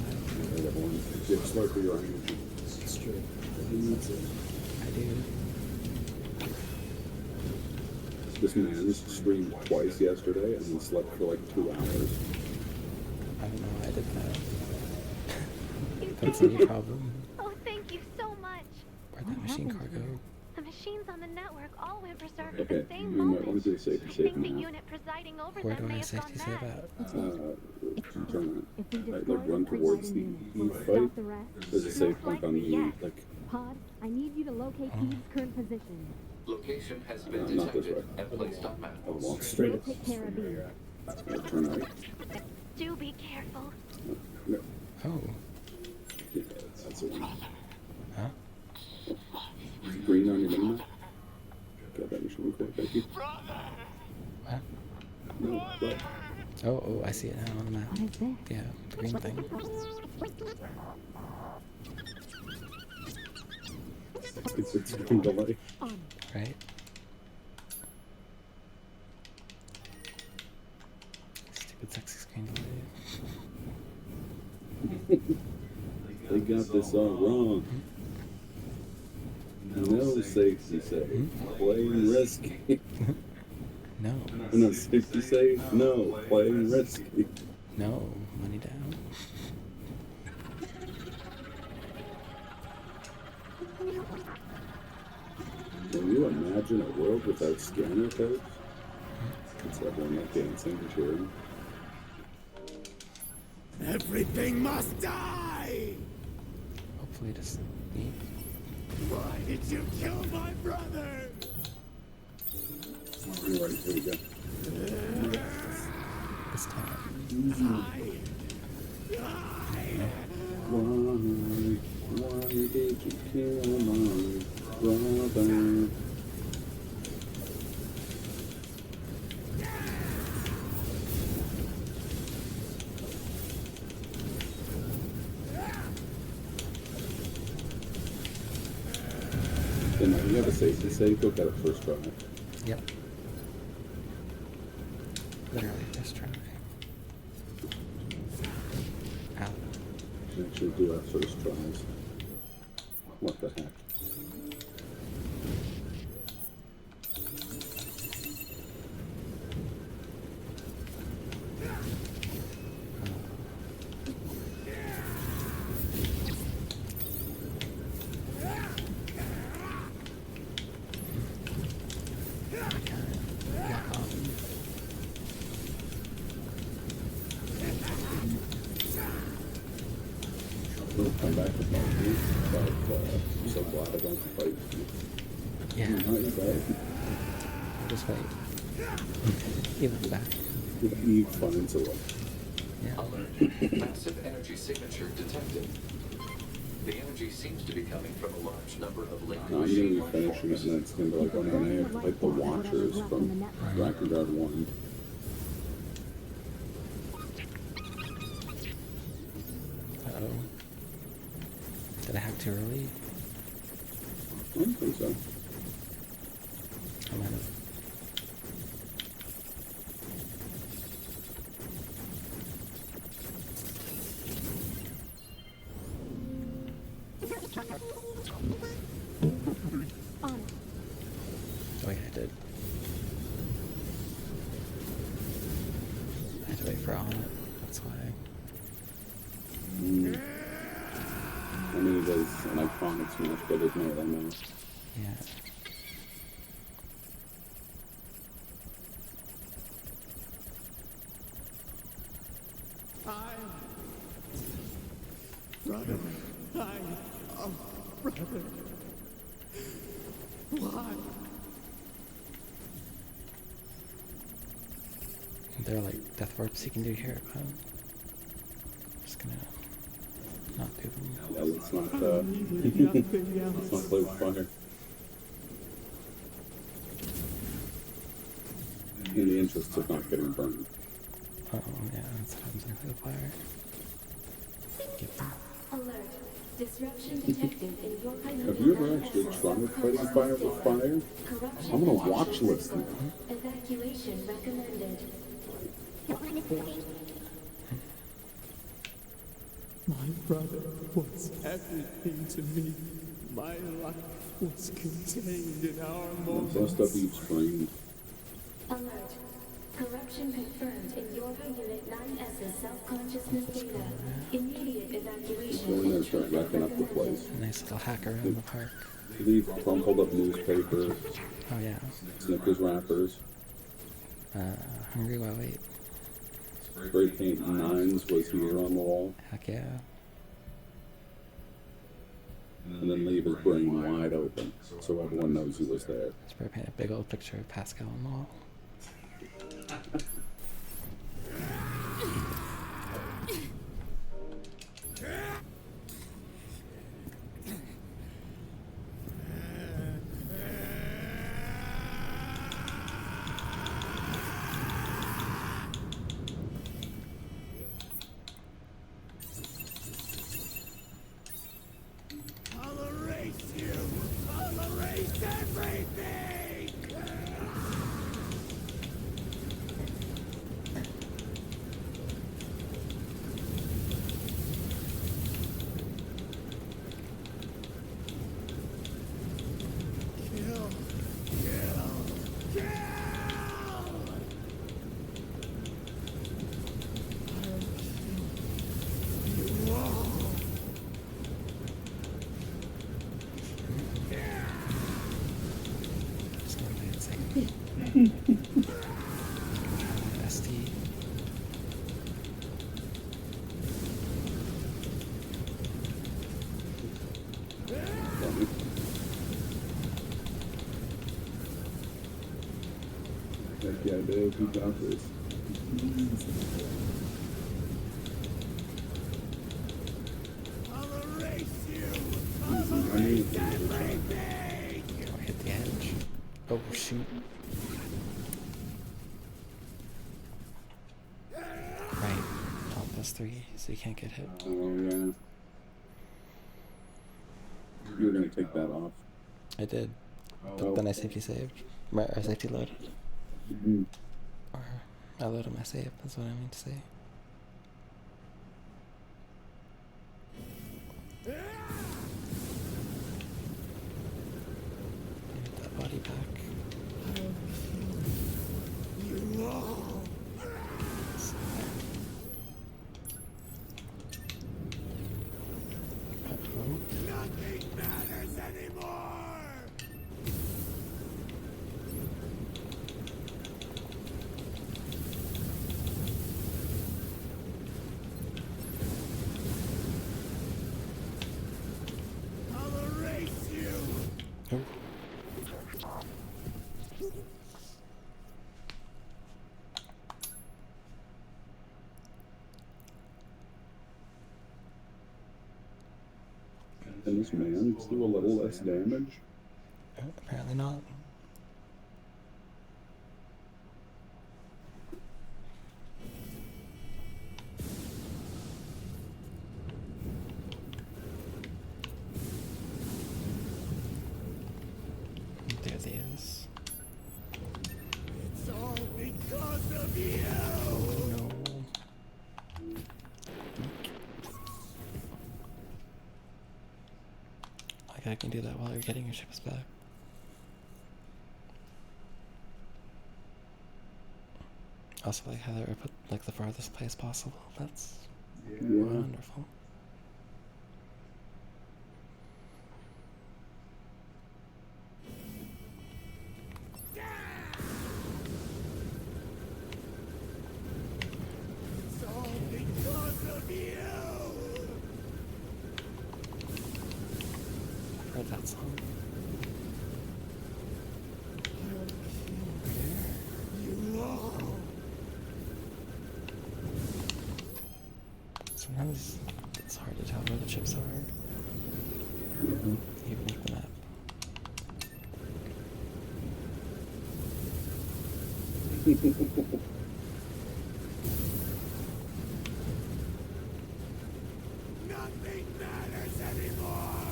the other one. You have Slurpee your energy. It's true. He needs it. I do. This man streamed twice yesterday and he slept for like 2 hours. I don't know why I did that. That's any problem. Oh, thank you so much. Where'd that machine car go? The machines on the network all went berserk at Okay, the same we might moment. want to do a safety I save think the now. unit presiding over Where them do may I have gone safety save mad. at? Turn If we it. destroy Like run the towards the presiding E unit, will it fight. stop the rest? There's a safe point on the Yes. like Pod, I need you to locate Eve's current position. Location has been not this detected way. and placed on map. I'll walk Straight We'll up. take care of Eve. Turn right. Do be careful. No. Oh. Yeah, that's a one. Huh? Green on your minimap? Got that machine core, thank you. What? No, but. Oh, I see it now on the map. What is this? Yeah, the green thing. It's a green delay. Right? Stupid sexy screen delay. They got this all wrong. No safety save. Playing risky. No. No safety save? No. Playing risky. No. Money down. Can you imagine a world without scanner codes? It's everyone like dancing and cheering. Everything must die! Hopefully just me. Why did you kill my brother? Alright, here we go. This time. Why did you kill my brother? Then you have a safety save, go get it first try. Yep. Literally just try. Ow. Make sure to do our first tries. What the heck? We'll come back to fight you, but I'm so glad I don't fight you. Yeah. Not you bad. Just wait. Even back. He finds a way. Yeah. Alert. Massive energy signature detected. The energy seems to be coming from a large number of linked I'm machine going to be finishing it, and then it's going to be like on an air, like the Watchers from Record Guard 1. Uh-oh. Did I hack too early? I don't think so. I might have. Oh yeah, I did. I had to wait for on it. That's why. I mean, it is an iconic smash, but there's no ammo. Yeah. Brother, oh, brother. Why? There are like death warps you can do here, but I'm just gonna not do them. Yeah, let's not, let's not play with fire. In the interest of not getting burned. Oh yeah, that's what happens with the fire. Get them. Alert. Disruption detected in your Have you ever actually tried fighting fire with fire? I'm on a watch list now. Evacuation recommended. My brother was everything to me. My life was contained in our moments. Most of you screamed. Alert. Corruption confirmed in Yorha Unit 9S's self-consciousness data. Immediate evacuation. Going there and start wrecking up the place. Nice little hack around the park. Leave crumpled up newspapers. Oh yeah. Snickers wrappers. Hungry while wait. Spray paint 9s was here on the wall. Heck yeah. And then leave his brain wide open so everyone knows he was there. Spray paint a big old picture of Pascal on the wall. Yeah, Dave, you got this. I'll erase you! I need to Oh, hit the edge. Oh, shoot. Right. Oh, +3, so you can't get hit. Oh, yeah. You're gonna take that off. I did. But then I safety saved. Or safety loaded. Or I loaded my save, that's what I mean to say. Get that body back. You all! Nothing matters anymore! I'll erase you! Oh. Can this man just do a little less damage? Apparently not. There it is. It's all because of you! Oh no. Like I can do that while you're getting your ships back. Also like how they were put like the farthest place possible. That's wonderful. It's all because of you! I've heard that song. You all! Sometimes it's hard to tell where the chips are. Even with the map. Nothing matters anymore!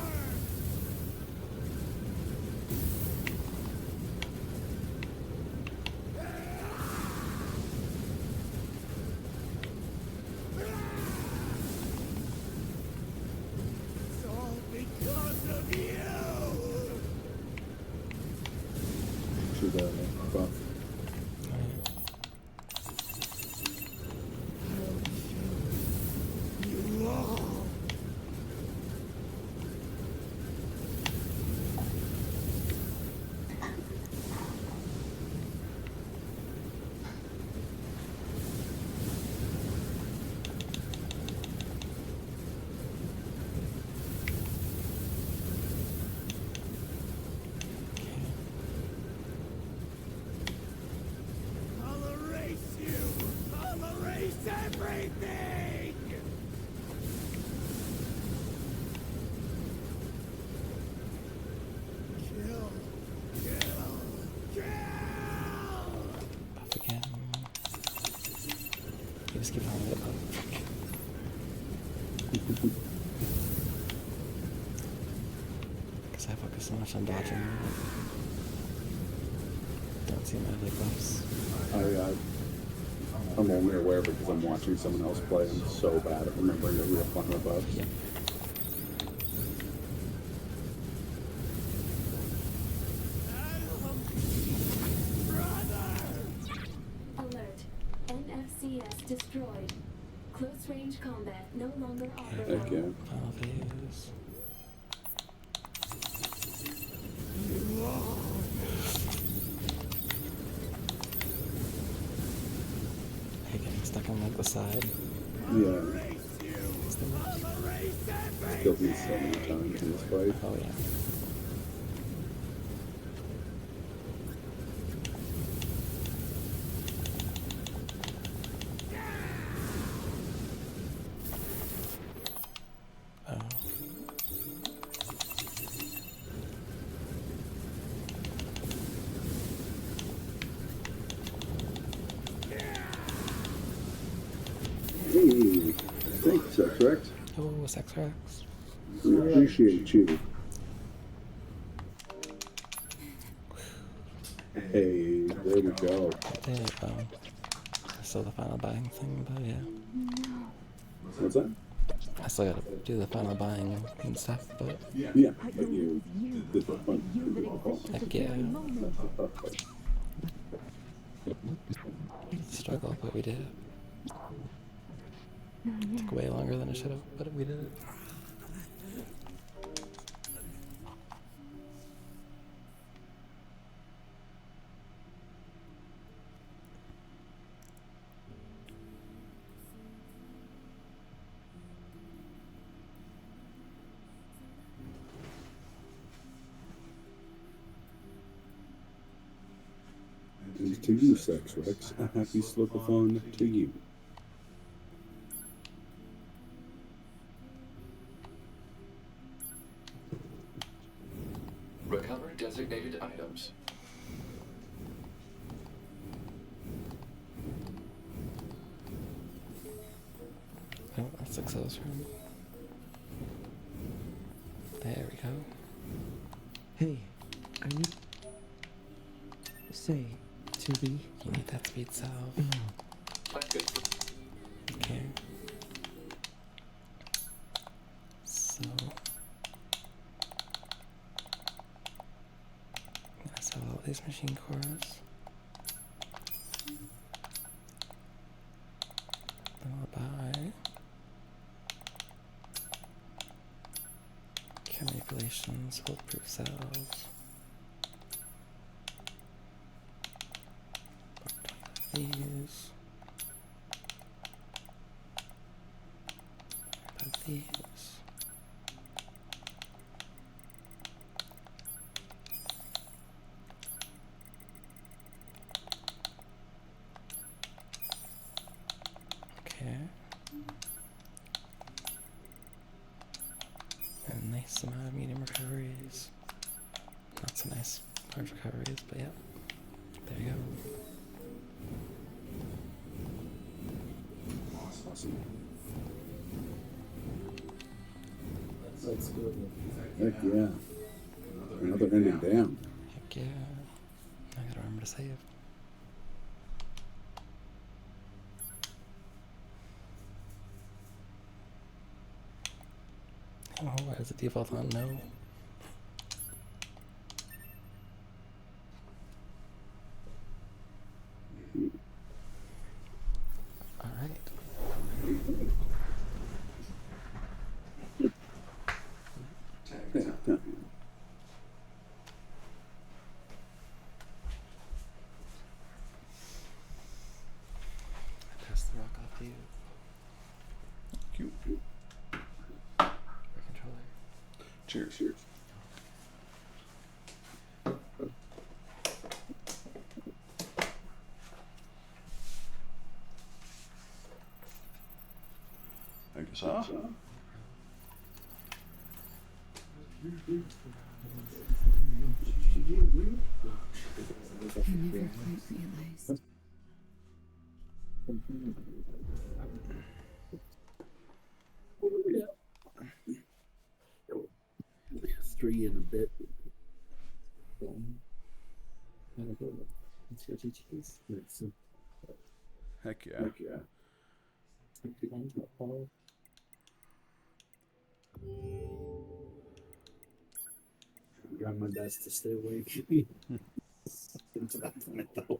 It's all because of you! Should buff. You all! I'll erase you! I'll erase everything! Kill! Kill! Kill! Off again. You just keep holding it up. Because I focus so much on dodging. Don't see my other buffs. I'm only aware because I'm watching someone else play. I'm so bad at remembering the real fun of buffs. Yeah. Alert. NFCS destroyed. Close range combat no longer Heck operational. yeah. Final phase. You all! I hate getting stuck on like the side. Yeah. Erase you! It's the worst. I'll erase everything! Killed me so many times in this fight. Oh yeah. Hey, thanks, X-Rex. Oh, what's X-Rex? We appreciate you. Hey, there we go. There you go. Still the final buying thing, but yeah. What's that? I still gotta do the final buying and stuff, but... Yeah, but you did the fun. Heck yeah. Struggle, but we did it. Took way longer than it should have, but we did it. And to you, Sex Rex, a happy Slurpathon to you. Recover designated items. Oh, that's Excel's room. There we go. Hey, I need... Say, 2B. You need that speed salve. Okay. So... I sell all these machine cores. Then I'll buy... Cure manipulations, bulletproof cells. These. About these. Okay. A nice amount of medium recoveries. Not so nice large recoveries, but yeah. There you go. Awesome. Let's go. Heck yeah. Another ending down. Heck yeah. I gotta remember to save. Oh, why does it default on no? Alright. Yeah. I pass the rock off to you. Cute. Your controller. Cheers. Cheers. Thank you, sir. Three and a bit. It's your GG's. Heck yeah. Heck yeah. I'm trying my best to stay awake. Into that point, though.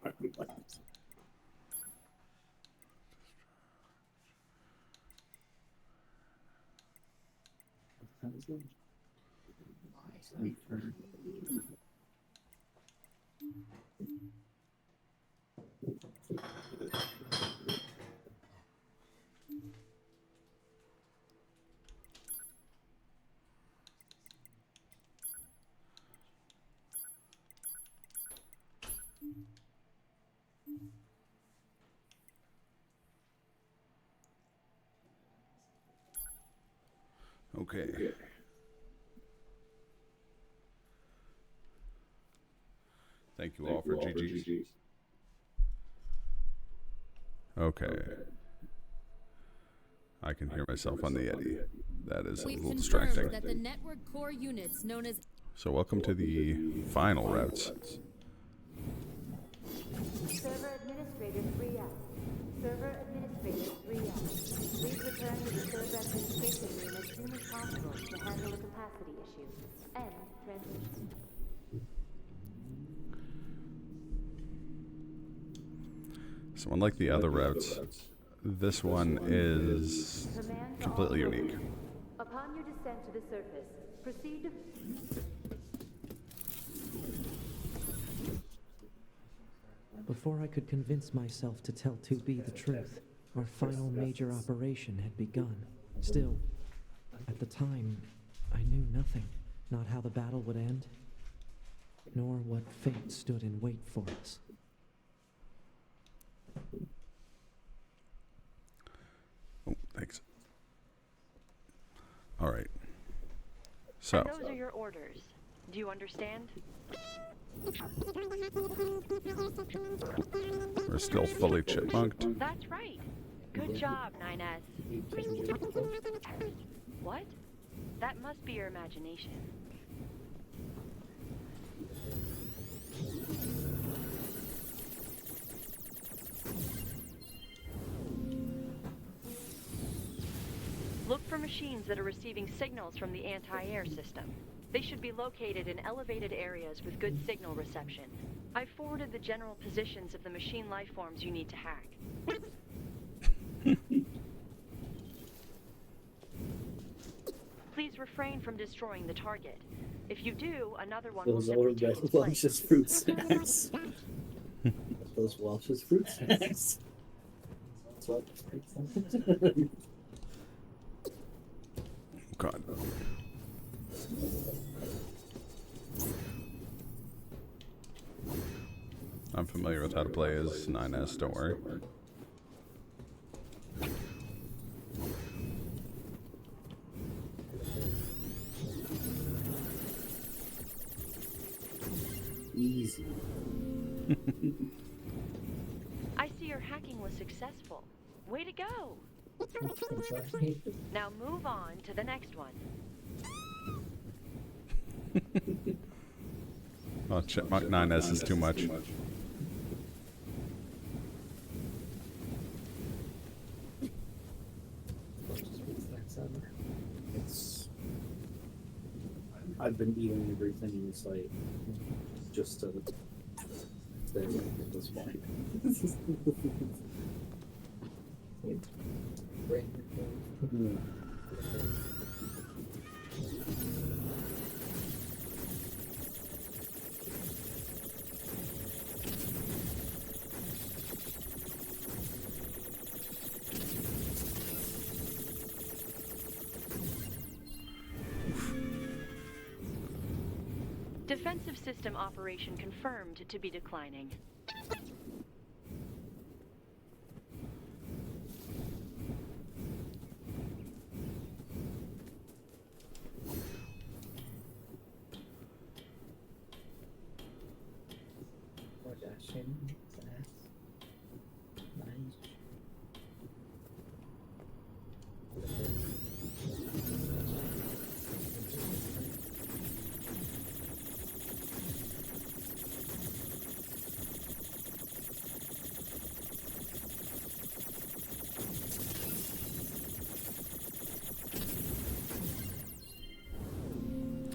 Okay. Thank you all for GG's. Okay. I can hear myself on the Yeti. That is a We've little confirmed distracting. that the network core units known as So welcome to the final routes. Server administrator 3 out. Server administrator 3 out. Please return to the server administration room as soon as possible to handle a capacity issue. End transmission. So unlike the other routes, this one is completely unique. Upon your descent to the surface, proceed to... Before I could convince myself to tell 2B the truth, our final major operation had begun. Still, at the time, I knew nothing. Not how the battle would end, nor what fate stood in wait for us. Oh, thanks. All right. So. And those are your orders. Do you understand? We're still fully chipmunked. That's right. Good job, 9S. What? That must be your imagination. Look for machines that are receiving signals from the anti-air system. They should be located in elevated areas with good signal reception. I forwarded the general positions of the machine lifeforms you need to hack. Please refrain from destroying the target. If you do, another one will Those simply old take its Welch's place. fruit snacks. Those Welch's fruit snacks. That's what. God. I'm familiar with how to play as 9S, don't worry. Easy. I see your hacking was successful. Way to go! Now move on to the next one. Oh, Chipmunk 9S is too much. It's. I've been eating everything in sight just to stay away at this point. Defensive system operation confirmed to be declining.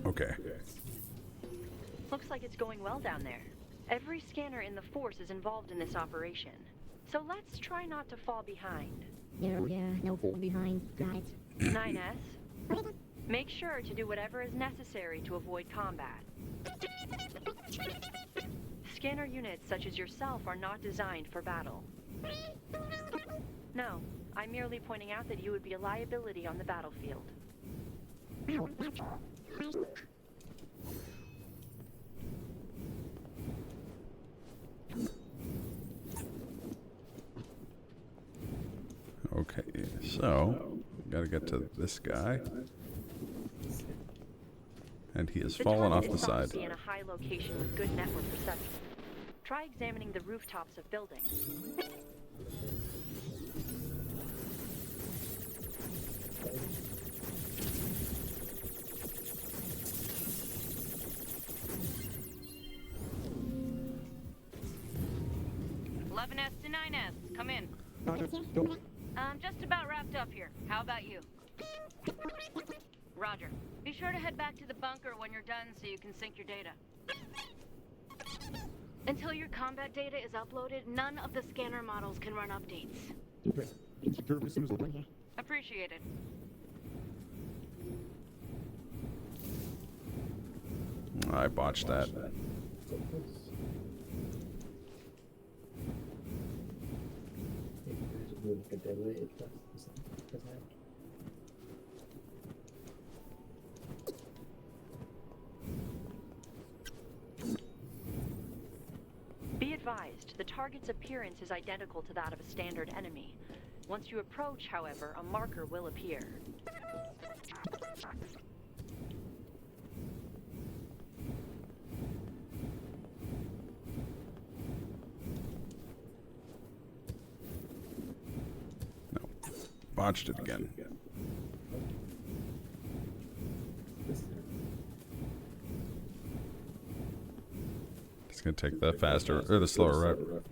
Okay. Looks like it's going well down there. Every scanner in the force is involved in this operation. So let's try not to fall behind. Yeah, no falling behind, guys. 9S, make sure to do whatever is necessary to avoid combat. Scanner units such as yourself are not designed for battle. No, I'm merely pointing out that you would be a liability on the battlefield. Okay, so gotta get to this guy. And he has fallen off the side. Target is thought to be in a high location with good network reception. Try examining the rooftops of buildings. 7S to 9S. Come in. I'm just about wrapped up here. How about you? Roger. Be sure to head back to the bunker when you're done so you can sync your data. Until your combat data is uploaded, none of the scanner models can run updates. Appreciated. I botched that. Be advised, the target's appearance is identical to that of a standard enemy. Once you approach, however, a marker will appear. Botched it again. It's gonna take the faster or the slower route.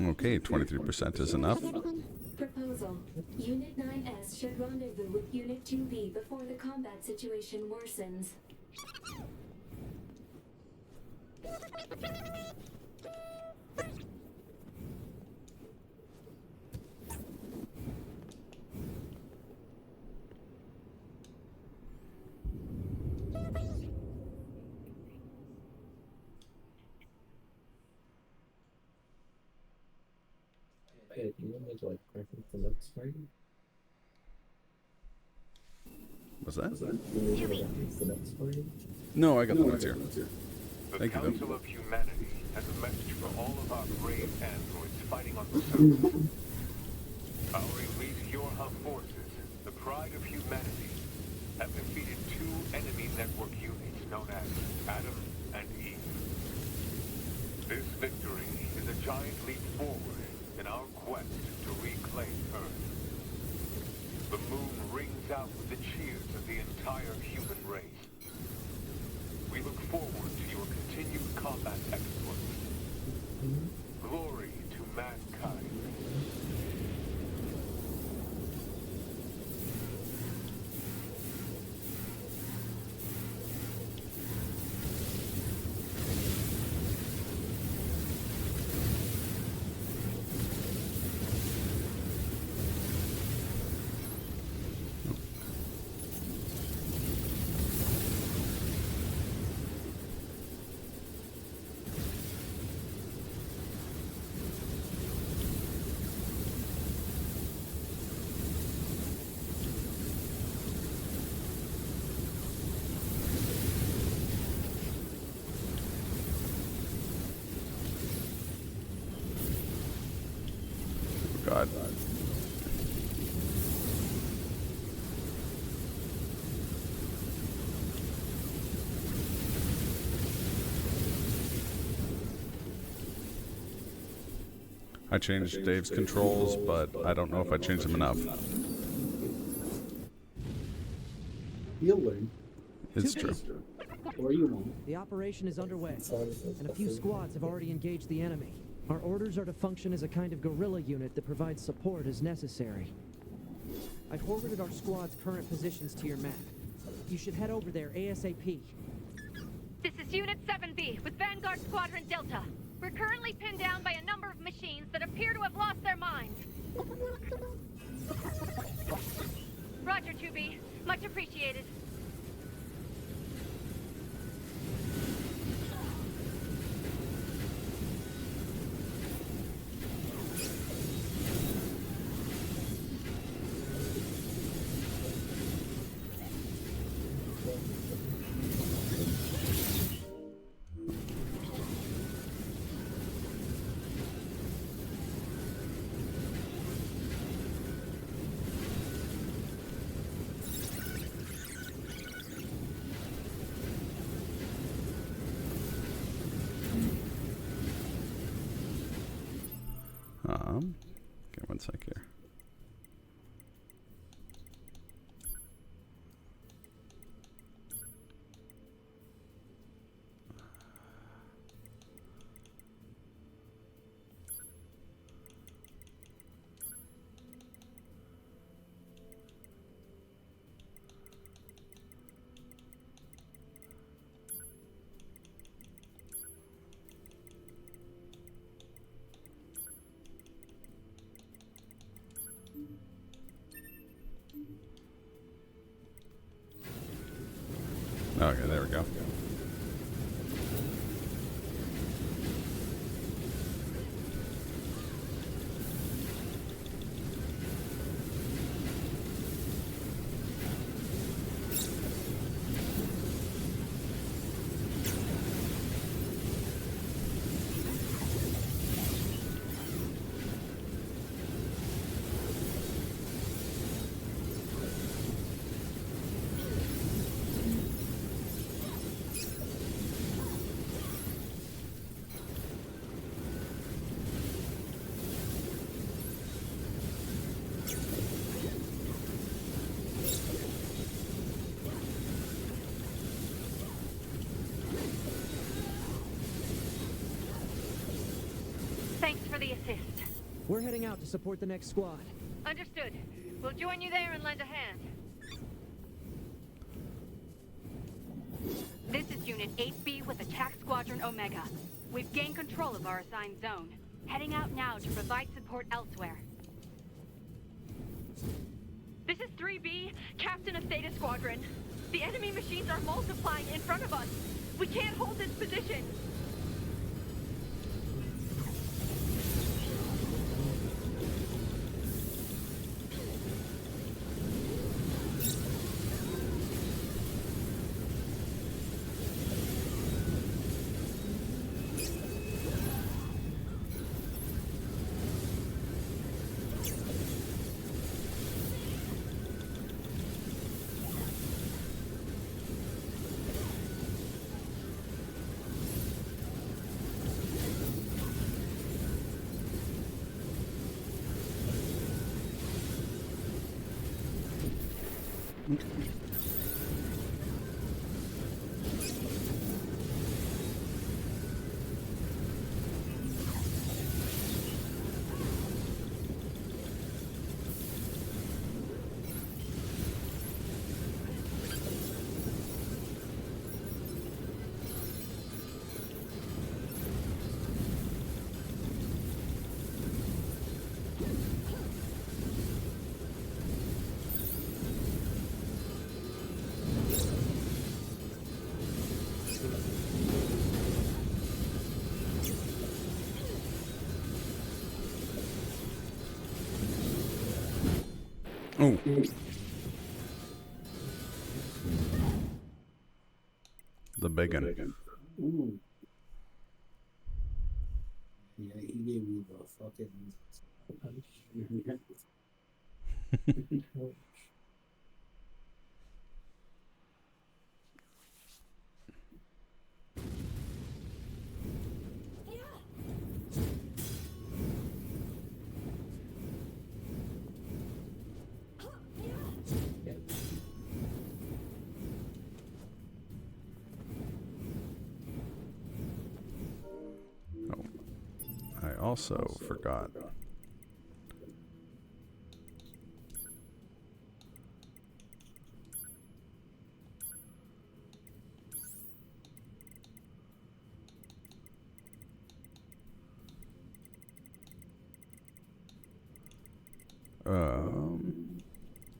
Okay, 23% is enough. Proposal. Unit 9S should rendezvous with Unit 2B before the combat situation worsens. Hey, do you want me to like reference the notes for you? What's that? Do you want me to reference the notes for you? No, I got the notes here. The Thank you, Council though. of Humanity has a message for all of our brave androids fighting on the surface. Our elite Yorha forces, the pride of humanity, have defeated 2 enemy network units known as Adam and Eve. This victory is a giant leap forward in our quest to reclaim Earth. The moon rings out with the cheers of the entire human race. We look forward to your continued combat exploits. Glory to mankind. God. I changed Dave's controls, but I don't know if I changed them enough. You'll learn. It's true. Or you won't. The operation is underway, and a few squads have already engaged the enemy. Our orders are to function as a kind of guerrilla unit that provides support as necessary. I've forwarded our squad's current positions to your map. You should head over there ASAP. This is Unit 7B with Vanguard Squadron Delta. We're currently pinned down by a number of machines that appear to have lost their minds. Roger, 2B. Much appreciated. Okay, one sec here. Okay, there we go. Thanks for the assist. We're heading out to support the next squad. Understood. We'll join you there and lend a hand. This is Unit 8B with Attack Squadron Omega. We've gained control of our assigned zone. Heading out now to provide support elsewhere. This is 3B, Captain of Theta Squadron. The enemy machines are multiplying in front of us. We can't hold this position. Oh. The big one. Ooh. Yeah, he gave me the fucking punch. I also forgot.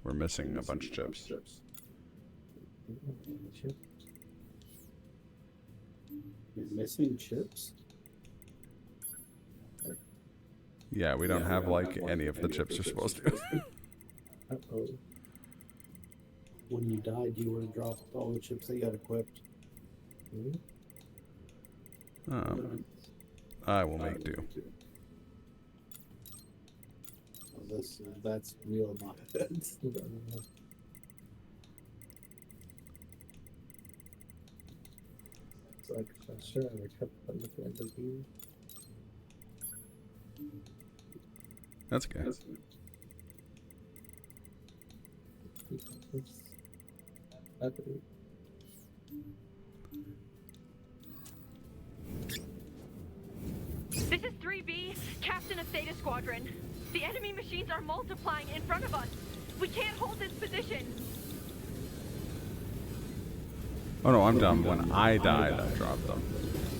We're missing a bunch of chips. You're missing chips? Yeah, we don't have like any of the chips we're supposed to. Uh-oh. When you died, you would have dropped all the chips that you had equipped. I will make do. That's real nonsense. It's like, sure, I kept on looking at the view. That's okay. This is 3B, Captain of Theta Squadron. The enemy machines are multiplying in front of us. We can't hold this position. Oh no, I'm dumb. When I died, I dropped them.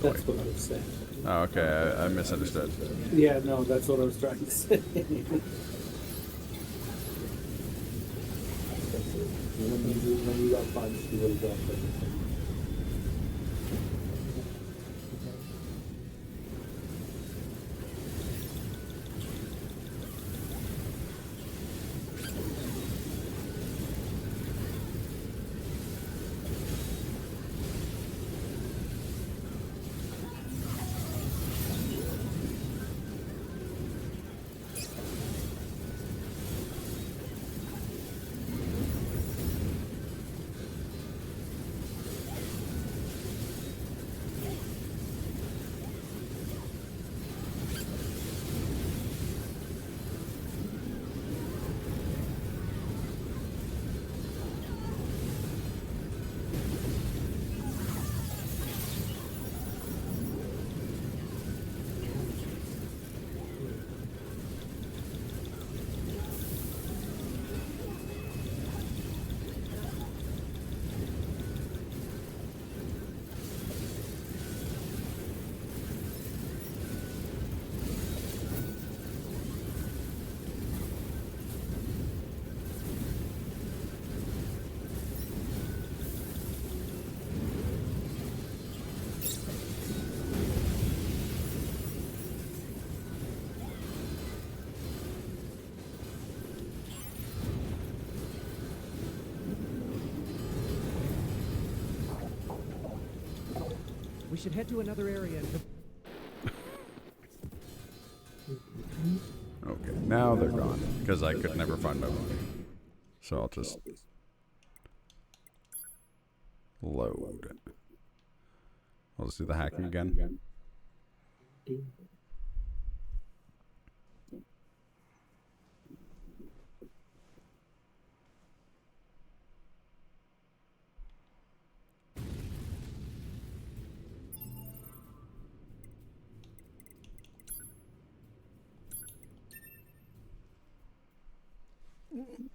That's what I was saying. Oh, okay, I misunderstood. Yeah, no, that's what I was trying to say. when you got punched, you would have dropped it. We should head to another area. Okay, now they're gone because I could never find my money. So I'll just load. I'll just do the hacking again.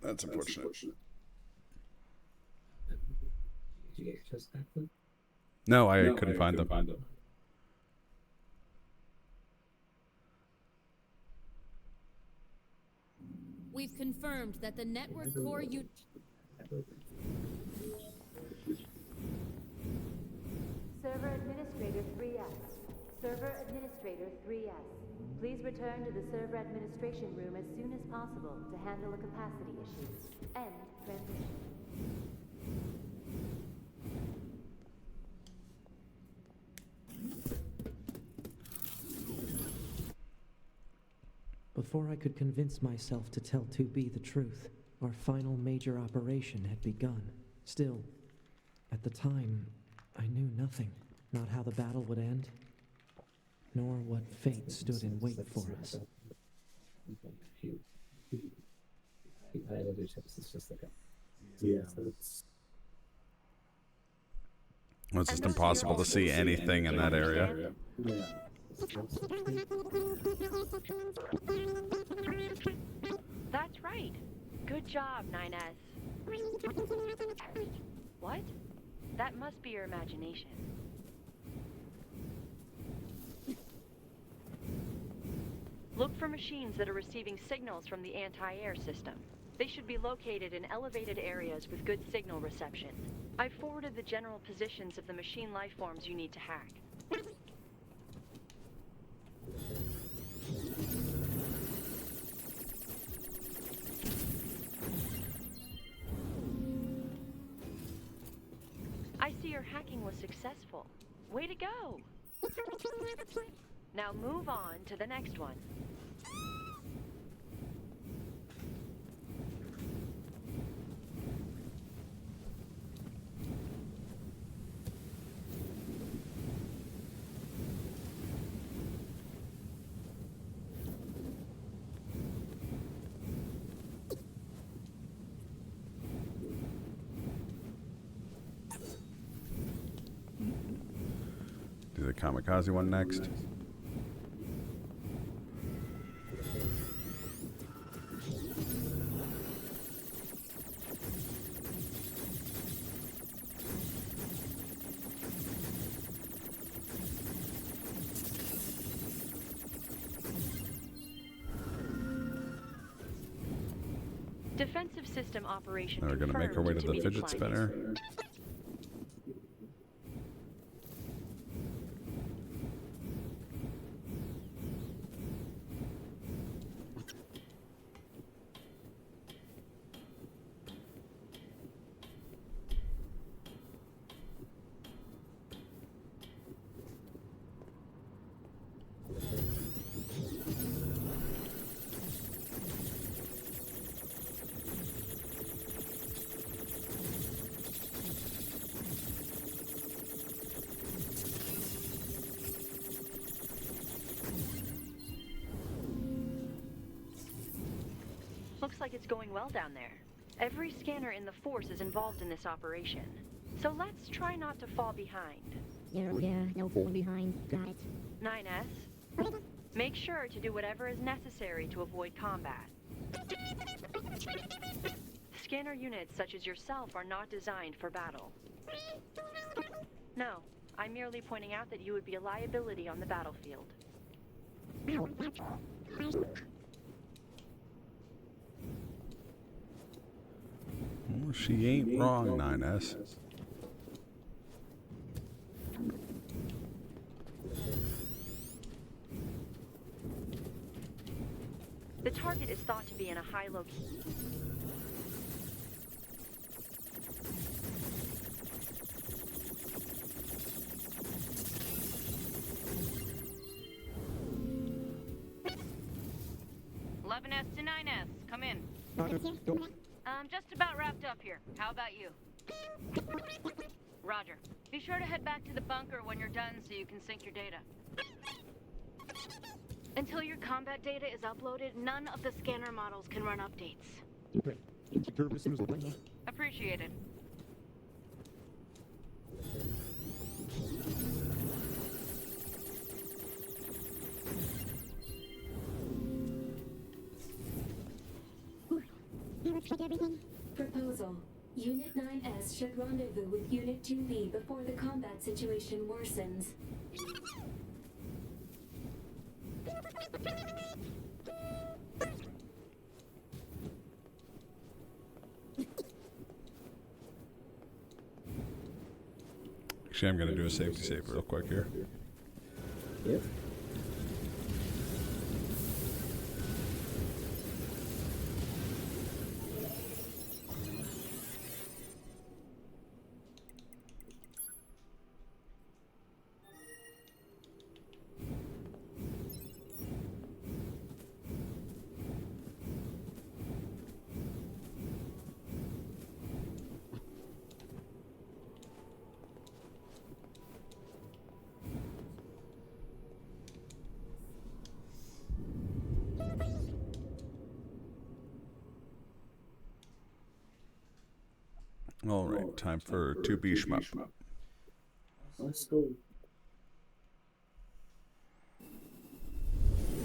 That's unfortunate. Did you get your chest back then? No, I couldn't find them. We've confirmed that the network core Server Administrator 3S. Server Administrator 3S. Please return to the server administration room as soon as possible to handle a capacity issue. End transmission. Before I could convince myself to tell 2B the truth, our final major operation had begun. Still, at the time, I knew nothing. Not how the battle would end, nor what fate stood in wait for us. It's just like a... Yeah, it's... Well, it's just impossible to see anything in that area. Yeah. That's right. Good job, 9S. What? That must be your imagination. Look for machines that are receiving signals from the anti-air system. They should be located in elevated areas with good signal reception. I've forwarded the general positions of the machine lifeforms you need to hack. I see your hacking was successful. Way to go! Now move on to the next one. kamikaze one next. Defensive system operation. Now we're going to make our way to the fidget spinner. Looks like it's going well down there. Every scanner in the force is involved in this operation. So let's try not to fall behind. Yeah, no falling behind. Got it. 9S, make sure to do whatever is necessary to avoid combat. Scanner units such as yourself are not designed for battle. No, I'm merely pointing out that you would be a liability on the battlefield. Well, she ain't wrong, 9S. The target is thought to be in a high location. to 9S, come in. I'm just about wrapped up here. How about you? Roger. Be sure to head back to the bunker when you're done so you can sync your data. Until your combat data is uploaded, none of the scanner models can run updates. Appreciated. Proposal. Unit 9S should rendezvous with Unit 2B before the combat situation worsens. Actually, I'm going to do a safety save real quick here. Yep. All right, time for 2B shmup. Let's go.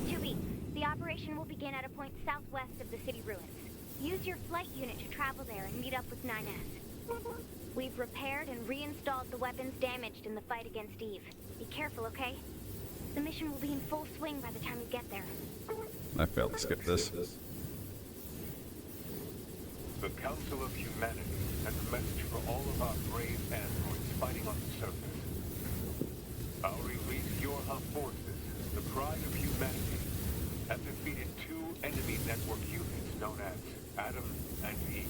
2B, the operation will begin at a point southwest of the city ruins. Use your flight unit to travel there and meet up with 9S. We've repaired and reinstalled the weapons damaged in the fight against Eve. Be careful, okay? The mission will be in full swing by the time you get there. I failed to skip this. The Council of Humanity has a message for all of our brave androids fighting on the surface. Our elite Yorha forces, the pride of humanity, have defeated two enemy network units known as Adam and Eve.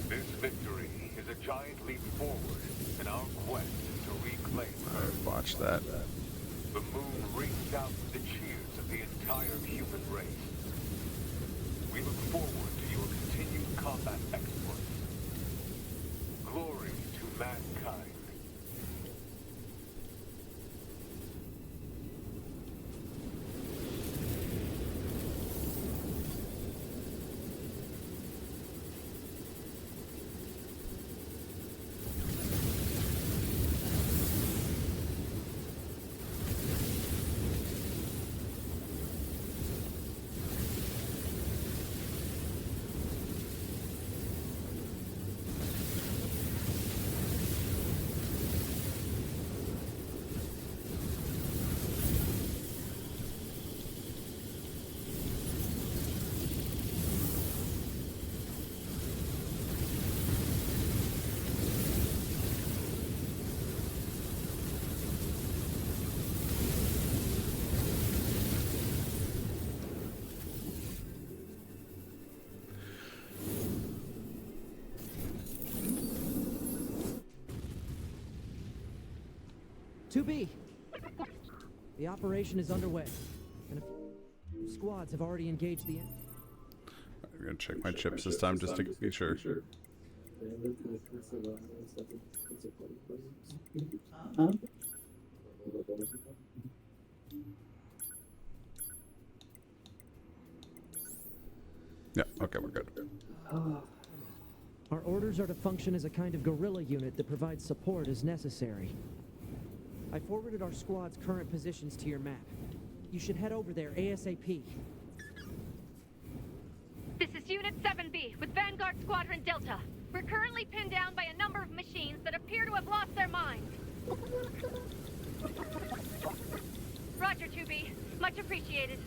This victory is a giant leap forward in our quest to reclaim Earth. Watch that. The moon rings out with the cheers of the entire human race. We look forward to your continued combat exploits. Glory to mankind. 2B. The operation is underway, and a few squads have already engaged the. I'm gonna check my chips this time just to be sure. Yeah, okay, we're good. Our orders are to function as a kind of guerrilla unit that provides support as necessary. I forwarded our squad's current positions to your map. You should head over there ASAP. This is Unit 7B with Vanguard Squadron Delta. We're currently pinned down by a number of machines that appear to have lost their minds. Roger, 2B. Much appreciated.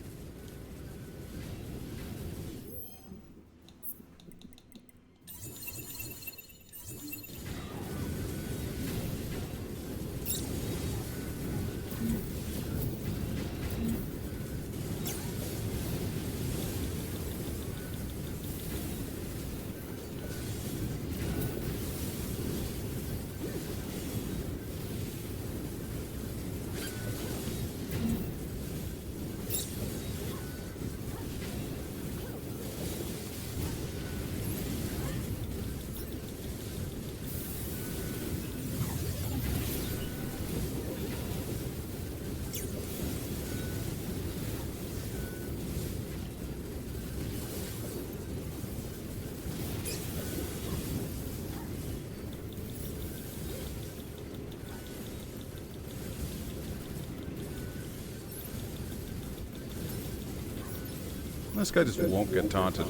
This guy just won't get taunted.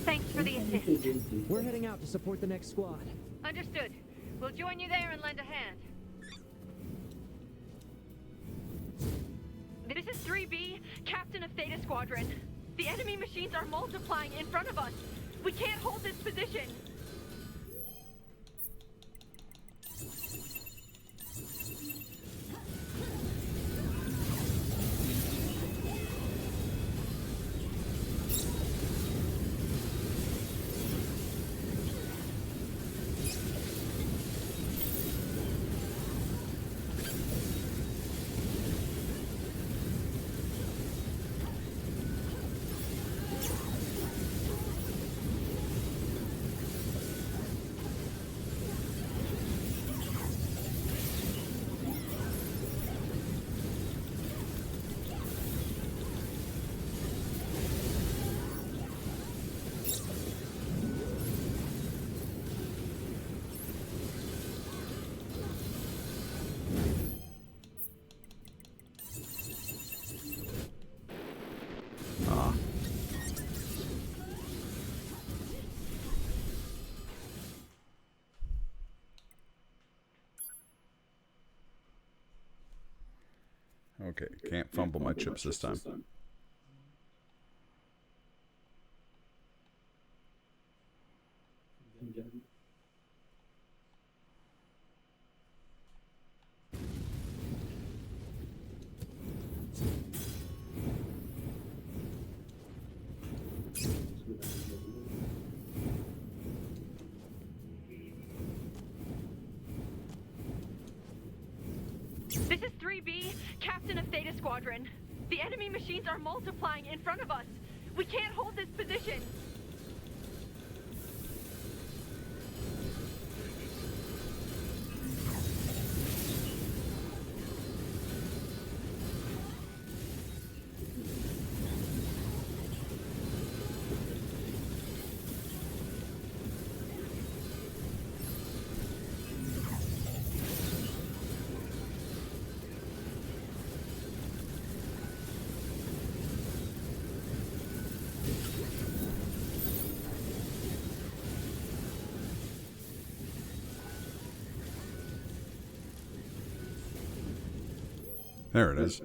Thanks for the assist. We're heading out to support the next squad. Understood. We'll join you there and lend a hand. This is 3B, Captain of Theta Squadron. The enemy machines are multiplying in front of us. We can't hold this position. Okay, can't fumble my chips this time. This is 3B, Captain of Theta Squadron. The enemy machines are multiplying in front of us. We can't hold this position. There it is.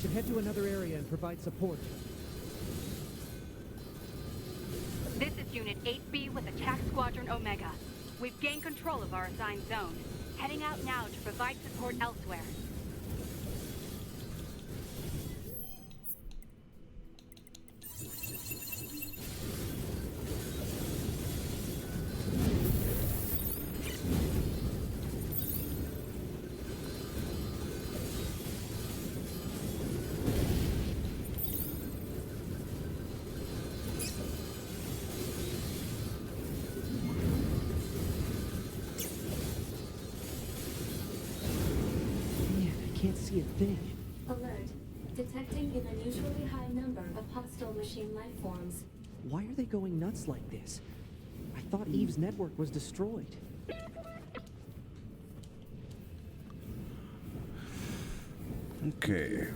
should head to another area and provide support. This is Unit 8B with Attack Squadron Omega. We've gained control of our assigned zone. Heading out now to provide support elsewhere. Can't see a thing. Alert. Detecting an unusually high number of hostile machine life forms. Why are they going nuts like this? I thought Eve's network was destroyed. Okay.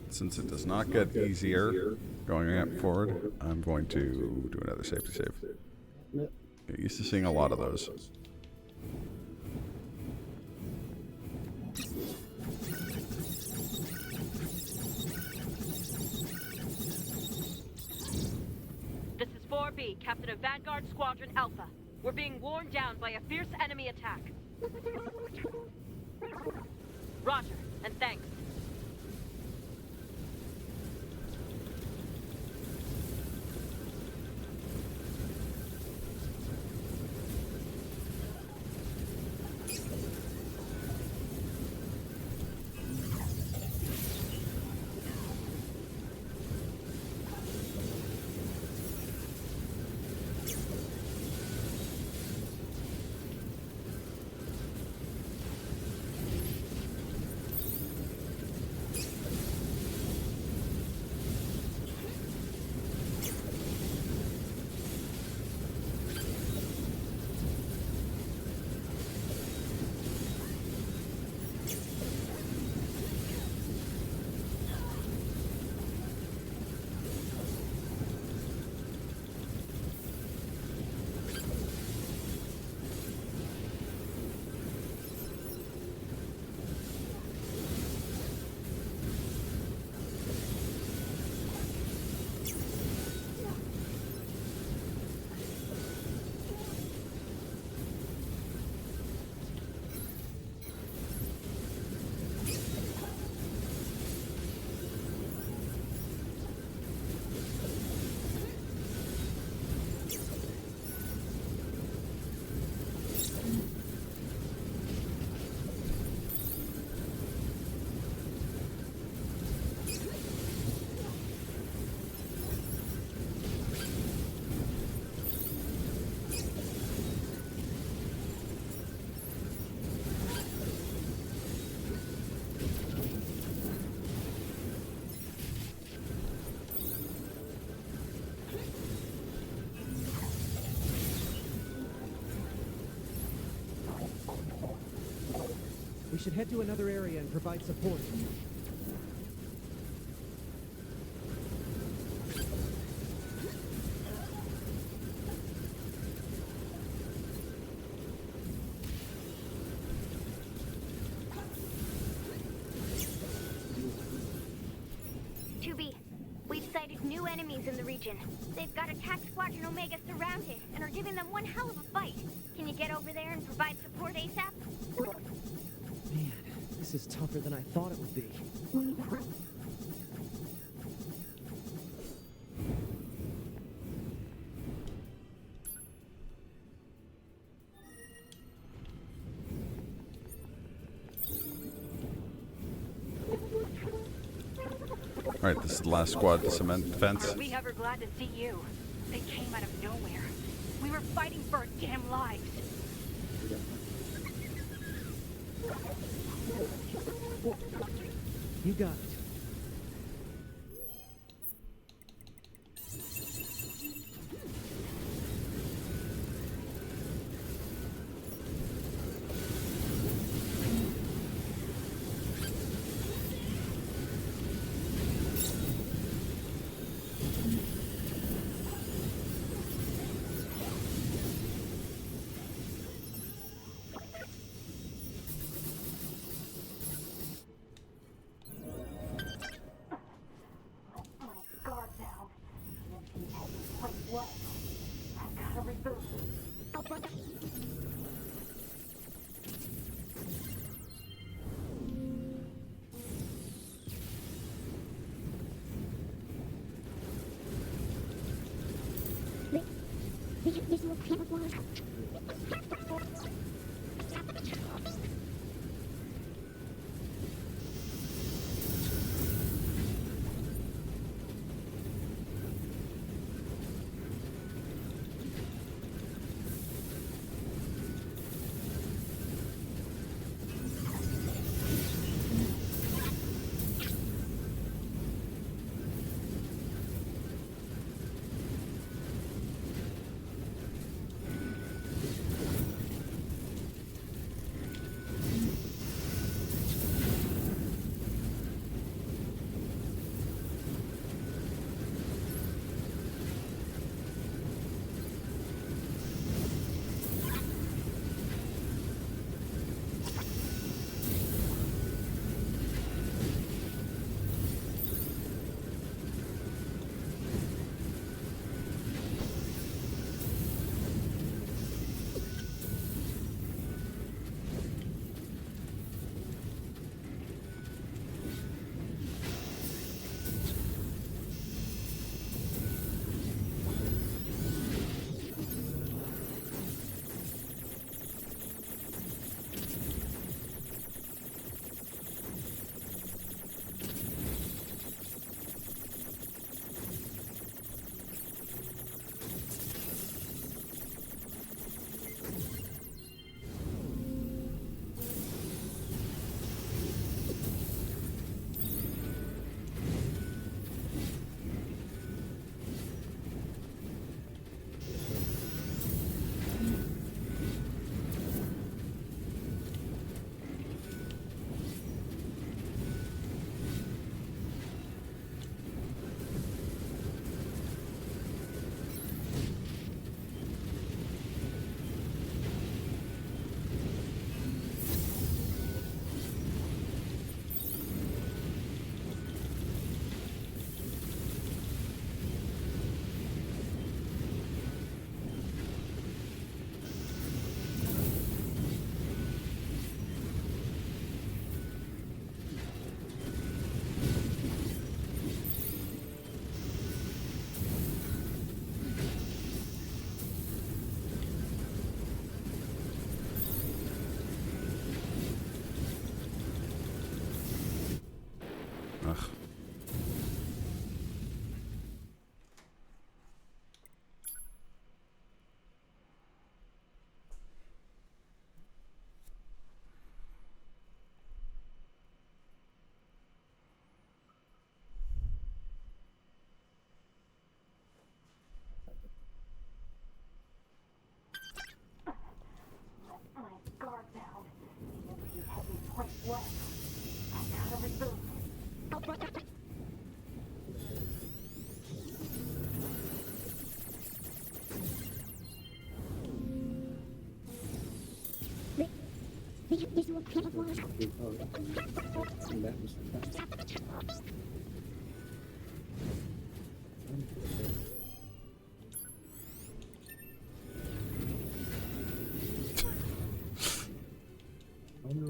Since it does not get easier going forward, I'm going to do another safety save. Get used to seeing a lot of those. This is 4B, Captain of Vanguard Squadron Alpha. We're being worn down by a fierce enemy attack. Roger, and thanks. We should head to another area and provide support. We've sighted new enemies in the region. They've got Attack Squadron Omega surrounded and are giving them one hell of a fight. Can you get over there and provide support ASAP? Man, this is tougher than I thought it would be. Alright, this is the last squad to cement the fence. Are we ever glad to see you? They came out of nowhere. We were fighting for our damn lives. You got it. Ugh. My guard down. Empty heavy point left. I gotta reboot. Oh no.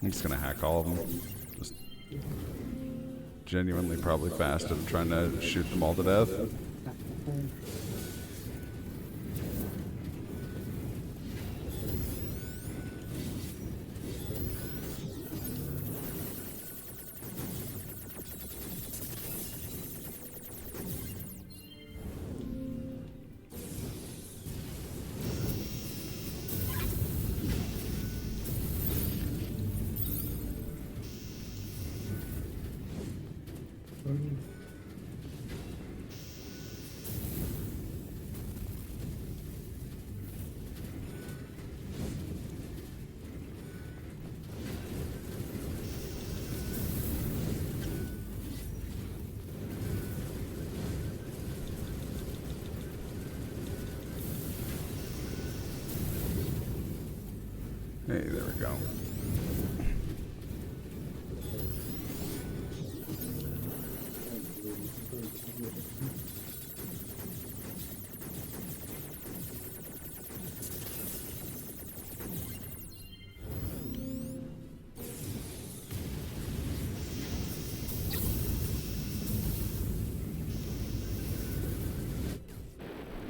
I'm just gonna hack all of them. Just genuinely probably faster than trying to shoot them all to death. Hey, there we go.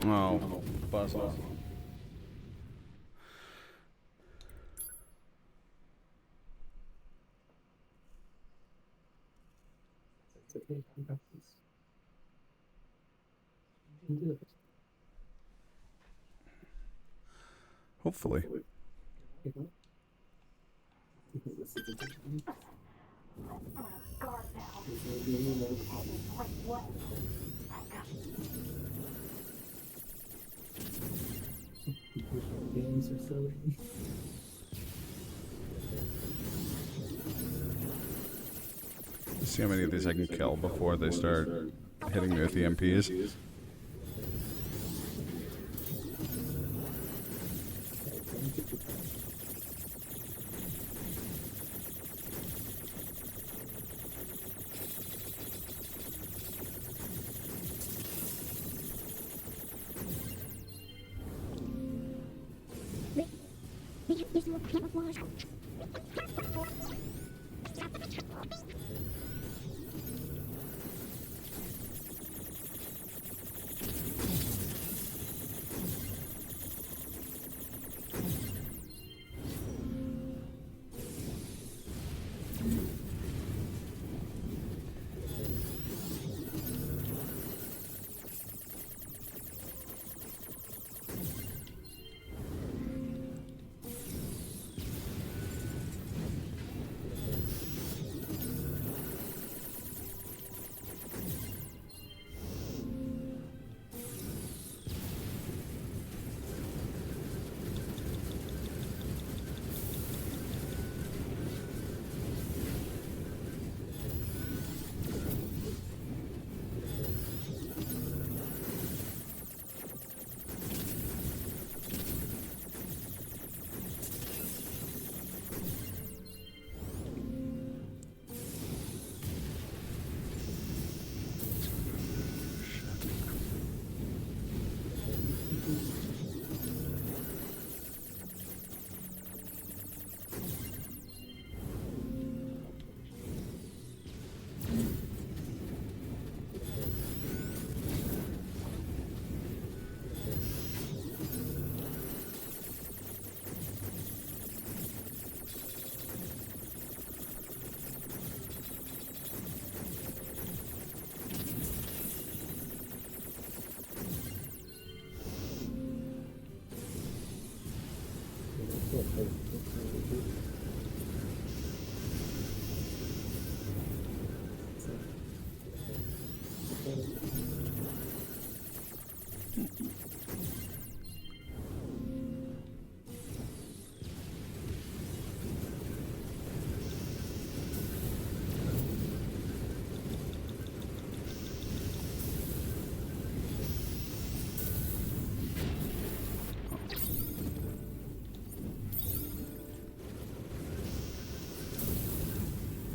Oh, buzz off. It's okay, I got this. You can do it. Hopefully. This is a good one. Games are silly. Let's see how many of these I can kill before they start hitting me with the MPs.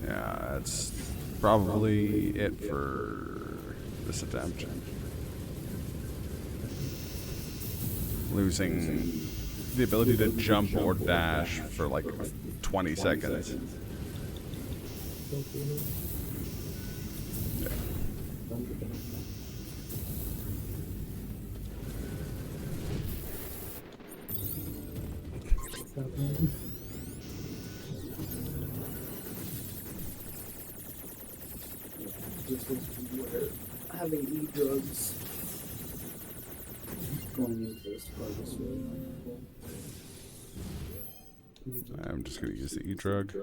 Yeah, that's probably it for this attempt. Losing the ability to jump or dash for like 20 seconds. Yeah. This is where having e-drugs going into this part is really wonderful. I'm just going to use the E-drug.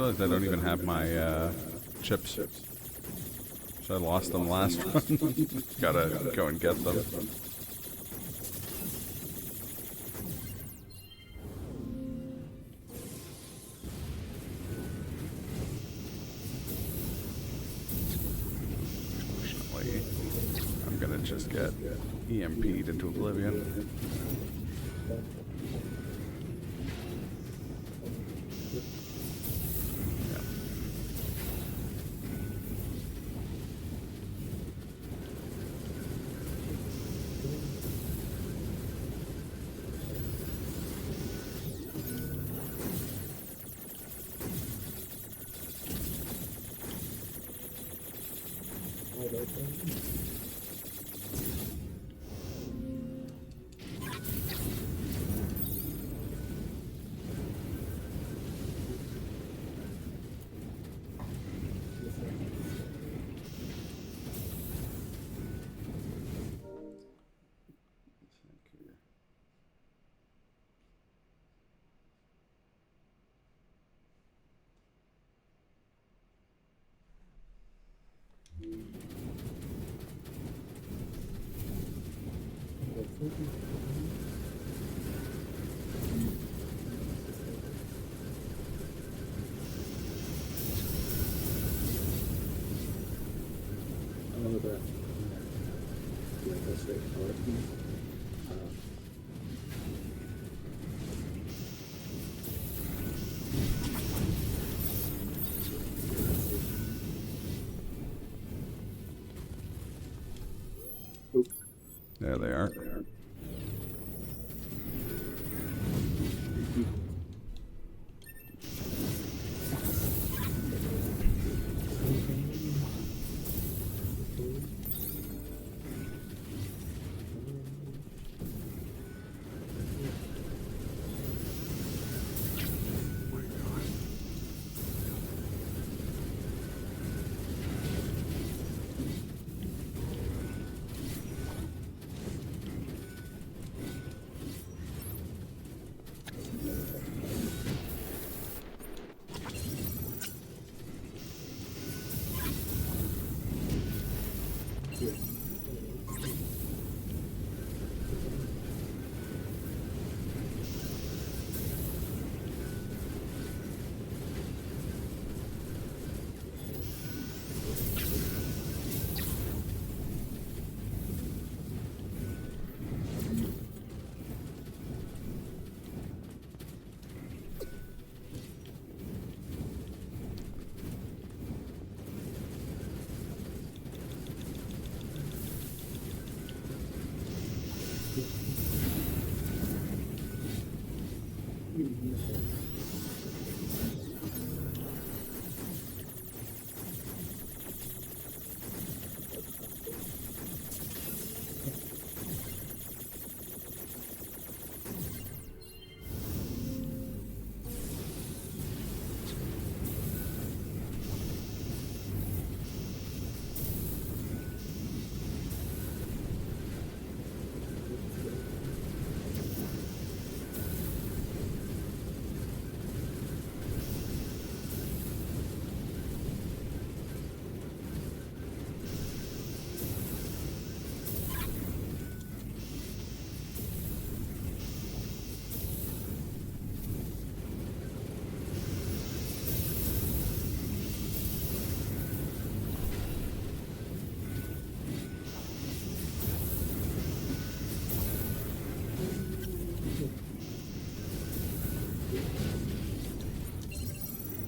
I realized I don't even have my chips. So I lost them last run. Gotta go and get them. Unfortunately, I'm gonna just get EMP'd into oblivion. There they are.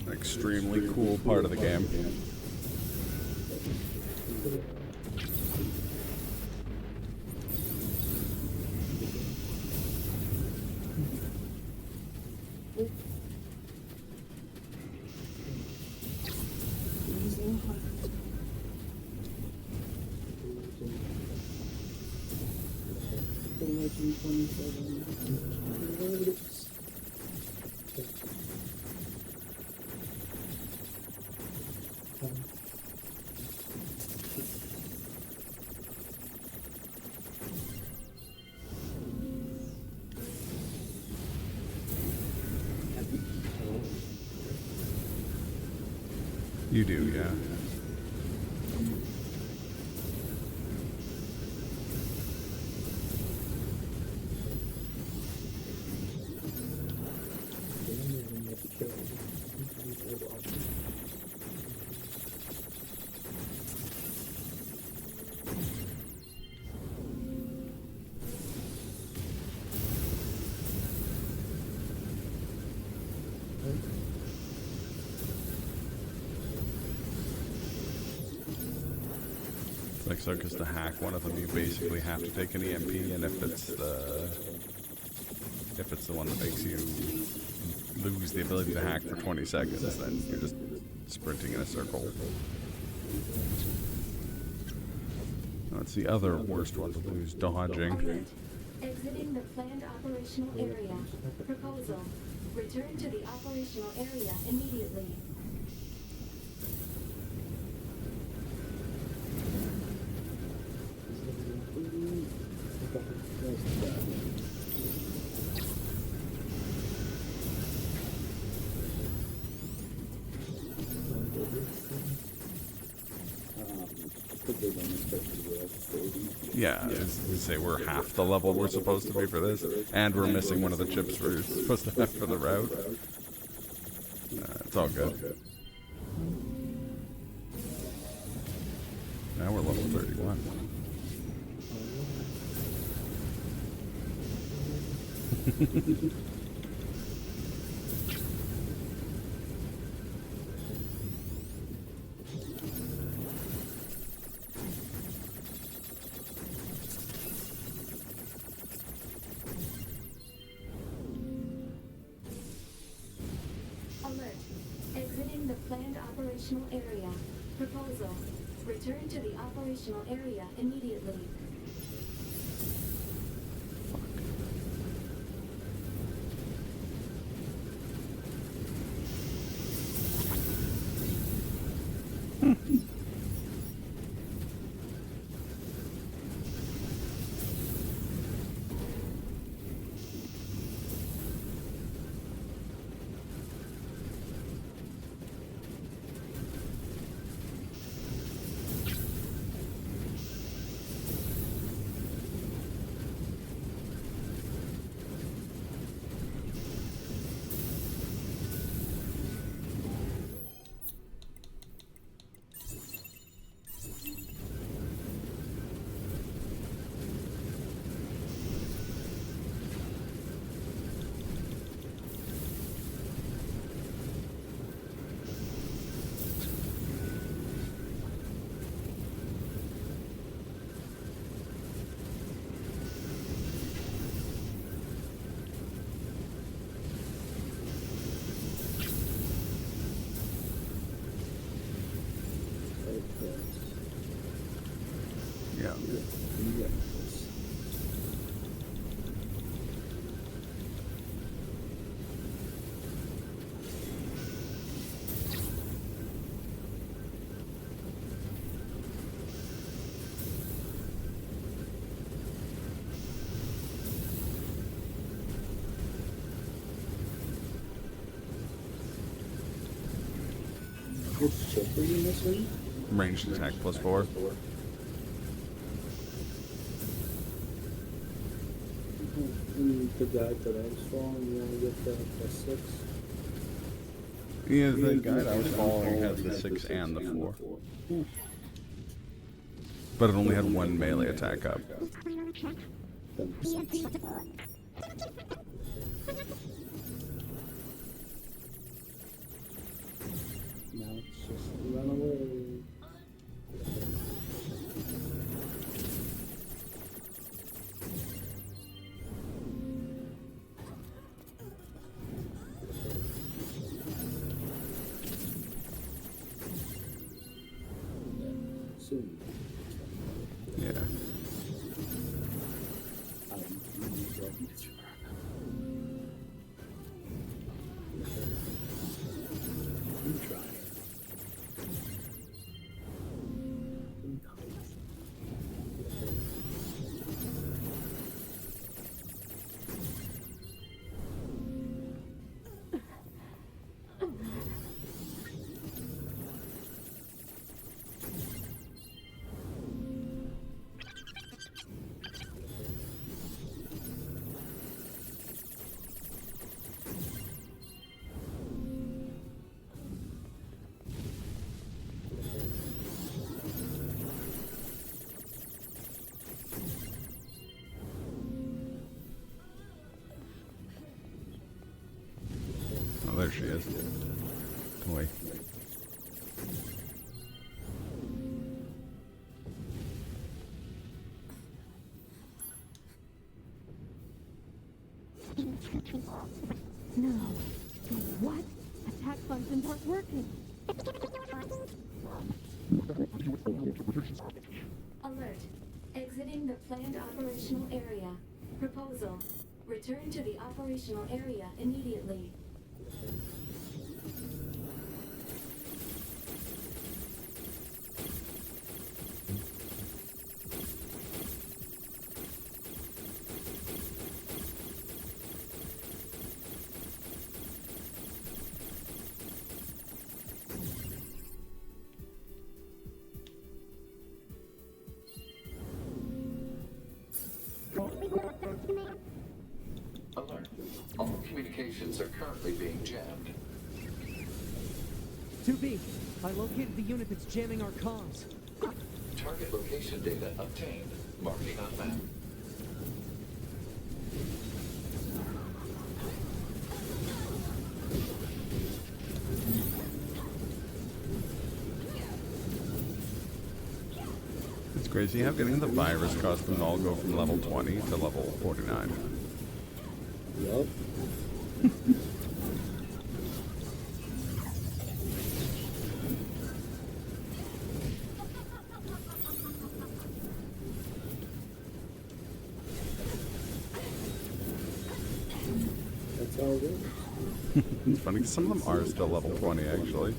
An extremely cool part of the game. You do, yeah. Like so, because to hack one of them, you basically have to take an EMP, and if it's the one that makes you lose the ability to hack for 20 seconds, then you're just sprinting in a circle. That's the other worst one to lose, dodging. Exiting the planned operational area. Proposal. Return to the operational area immediately. Yeah, we say we're half the level we're supposed to be for this, and we're missing one of the chips we're supposed to have for the route. It's all good. Now we're level 31. Alert. Exiting the planned operational area. Proposal. Return to the operational area immediately. Which chip are you missing? Ranged attack +4. The guide that I was following, you only get the +6. Yeah, the guide I was following had the 6 and the 4. But it only had one melee attack up. Now it's just run away. Soon. Yeah. Oh, there she is. Boy. No. What? Attack functions aren't working. Alert. Exiting the planned operational area. Proposal. Return to the operational area immediately. Alert. All communications are currently being jammed. 2B, I located the unit that's jamming our comms. Target location data obtained. Marking on map. It's crazy how getting the virus caused them to all go from level 20 to level 49. Yup. That's how it is. It's funny 'cause some of them are still level 20 actually.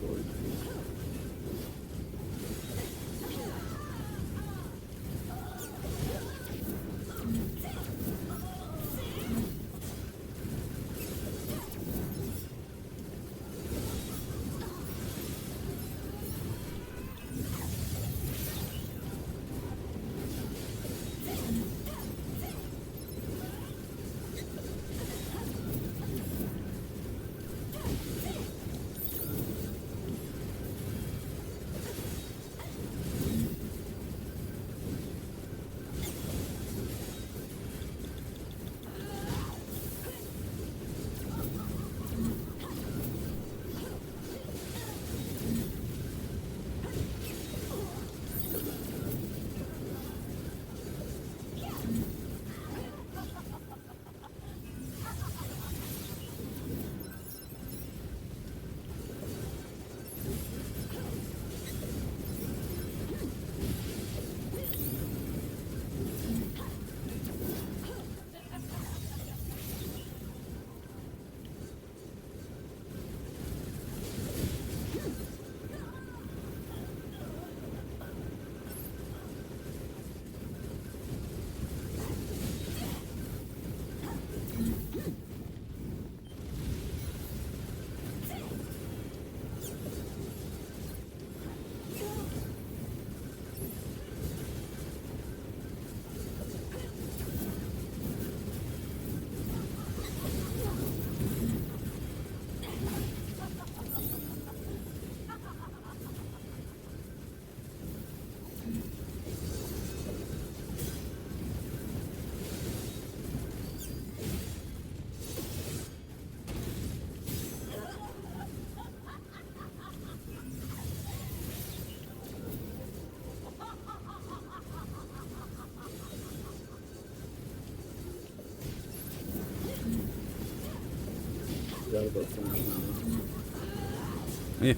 Yeah.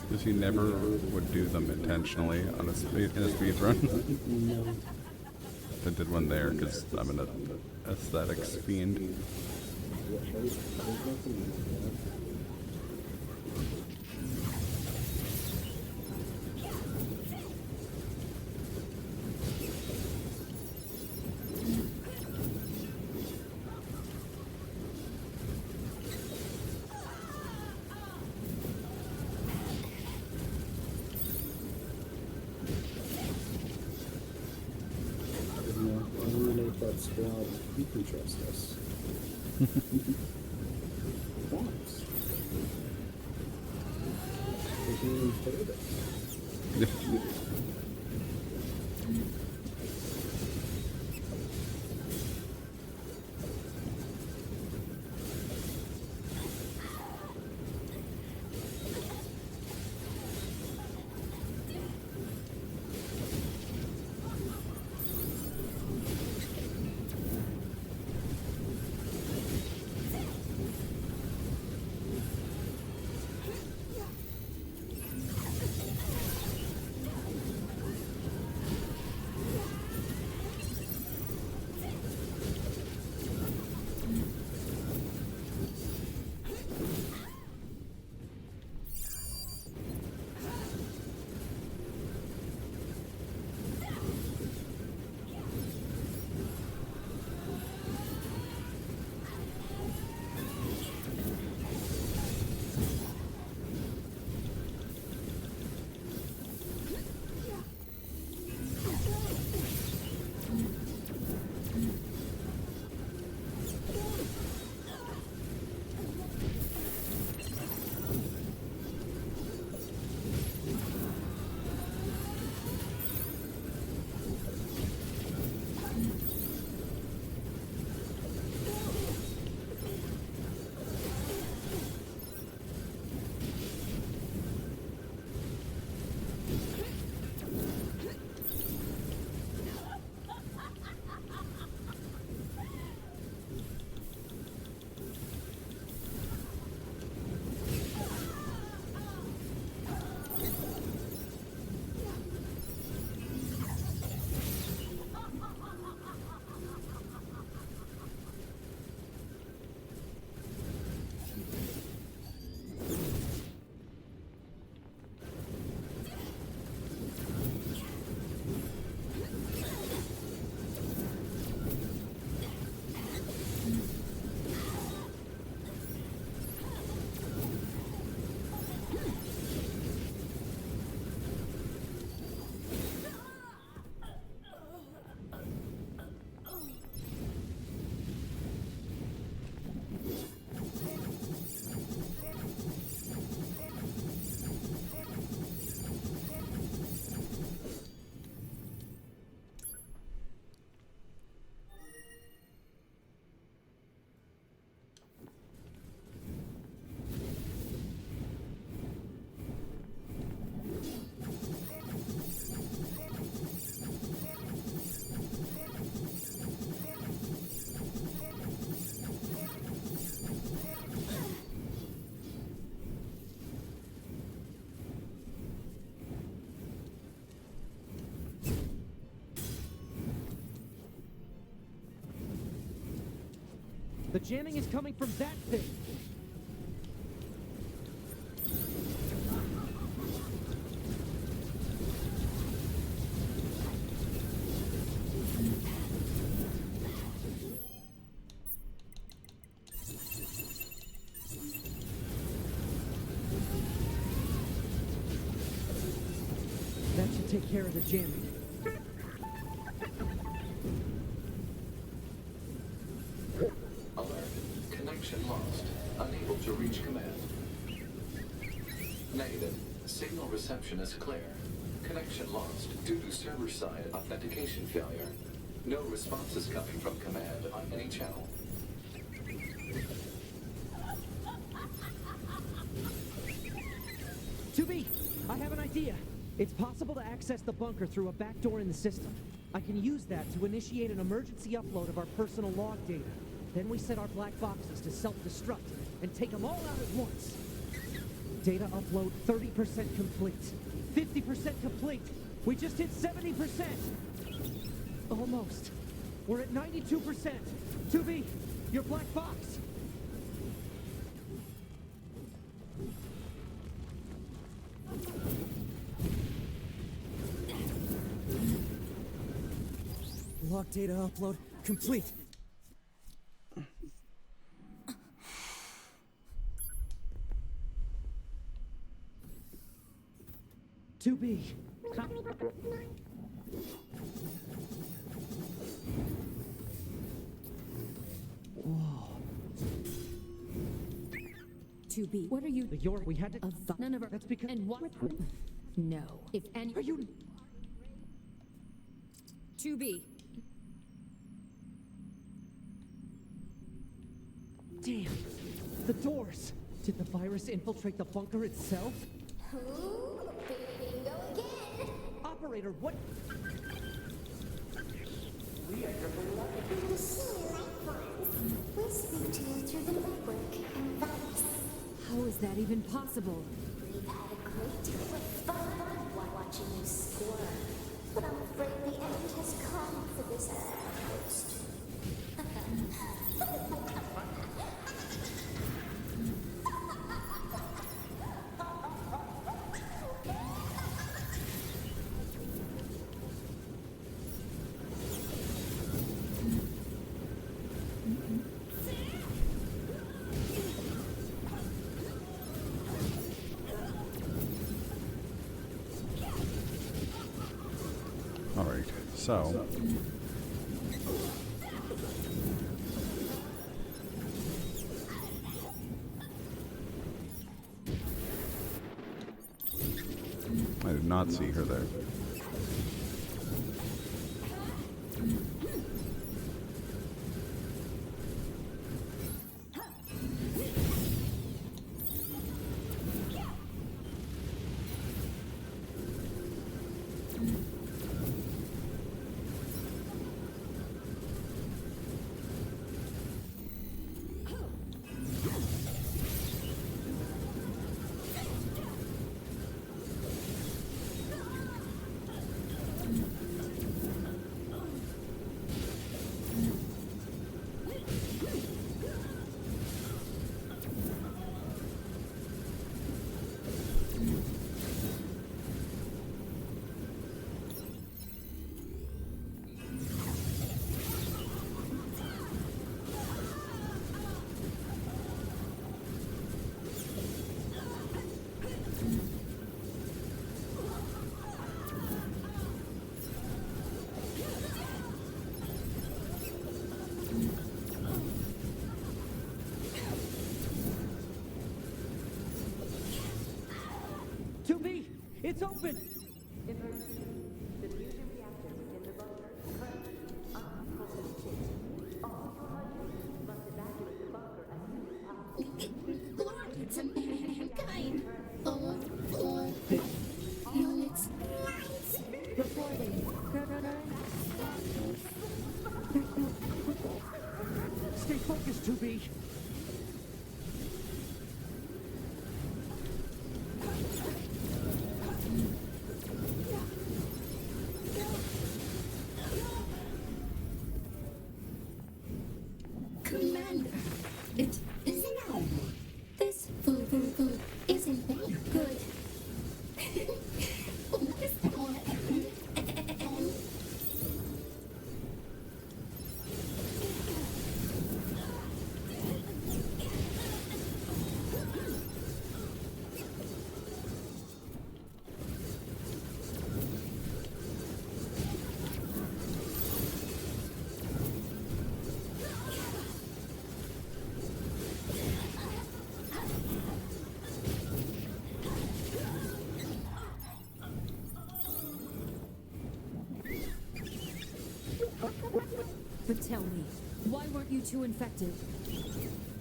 Because he never would do them intentionally on in a speed run. No. I did one there because I'm an aesthetics fiend. Eliminate that squad. You can trust us. Fox. We can even third it. The jamming is coming from that thing. That should take care of the jamming. Connection lost. Unable to reach command. Negative. Signal reception is clear. Connection lost due to server-side authentication failure. No responses coming from command on any channel. I have an idea. It's possible to access the bunker through a back door in the system. I can use that to initiate an emergency upload of our personal log data. Then we set our black boxes to self-destruct and take them all out at once. Data upload 30% complete. 50% complete. We just hit 70%. Almost. We're at 92%. 2B, your black box. Log data upload complete. To be. Whoa. To be. What are you? We had to. None of our. That's because. And what? No. If any. Are you? To be. Damn. The doors. Did the virus infiltrate the bunker itself? Bingo again. Operator, what? The senior life forms. We speak to you through the network and voice. How is that even possible? We've had a great deal of fun while watching you squirm. But I'm afraid the end has come for this outpost. All right, so. I did not see her there. It's open! Emergency. The fusion reactor within the bunker currently uncontrolled. All your must evacuate the bunker as soon as possible. Lord, it's a mankind. All units. Reporting. Stay focused, 2B. Commander, it isn't over. This food isn't very good. But tell me, why weren't you two infected?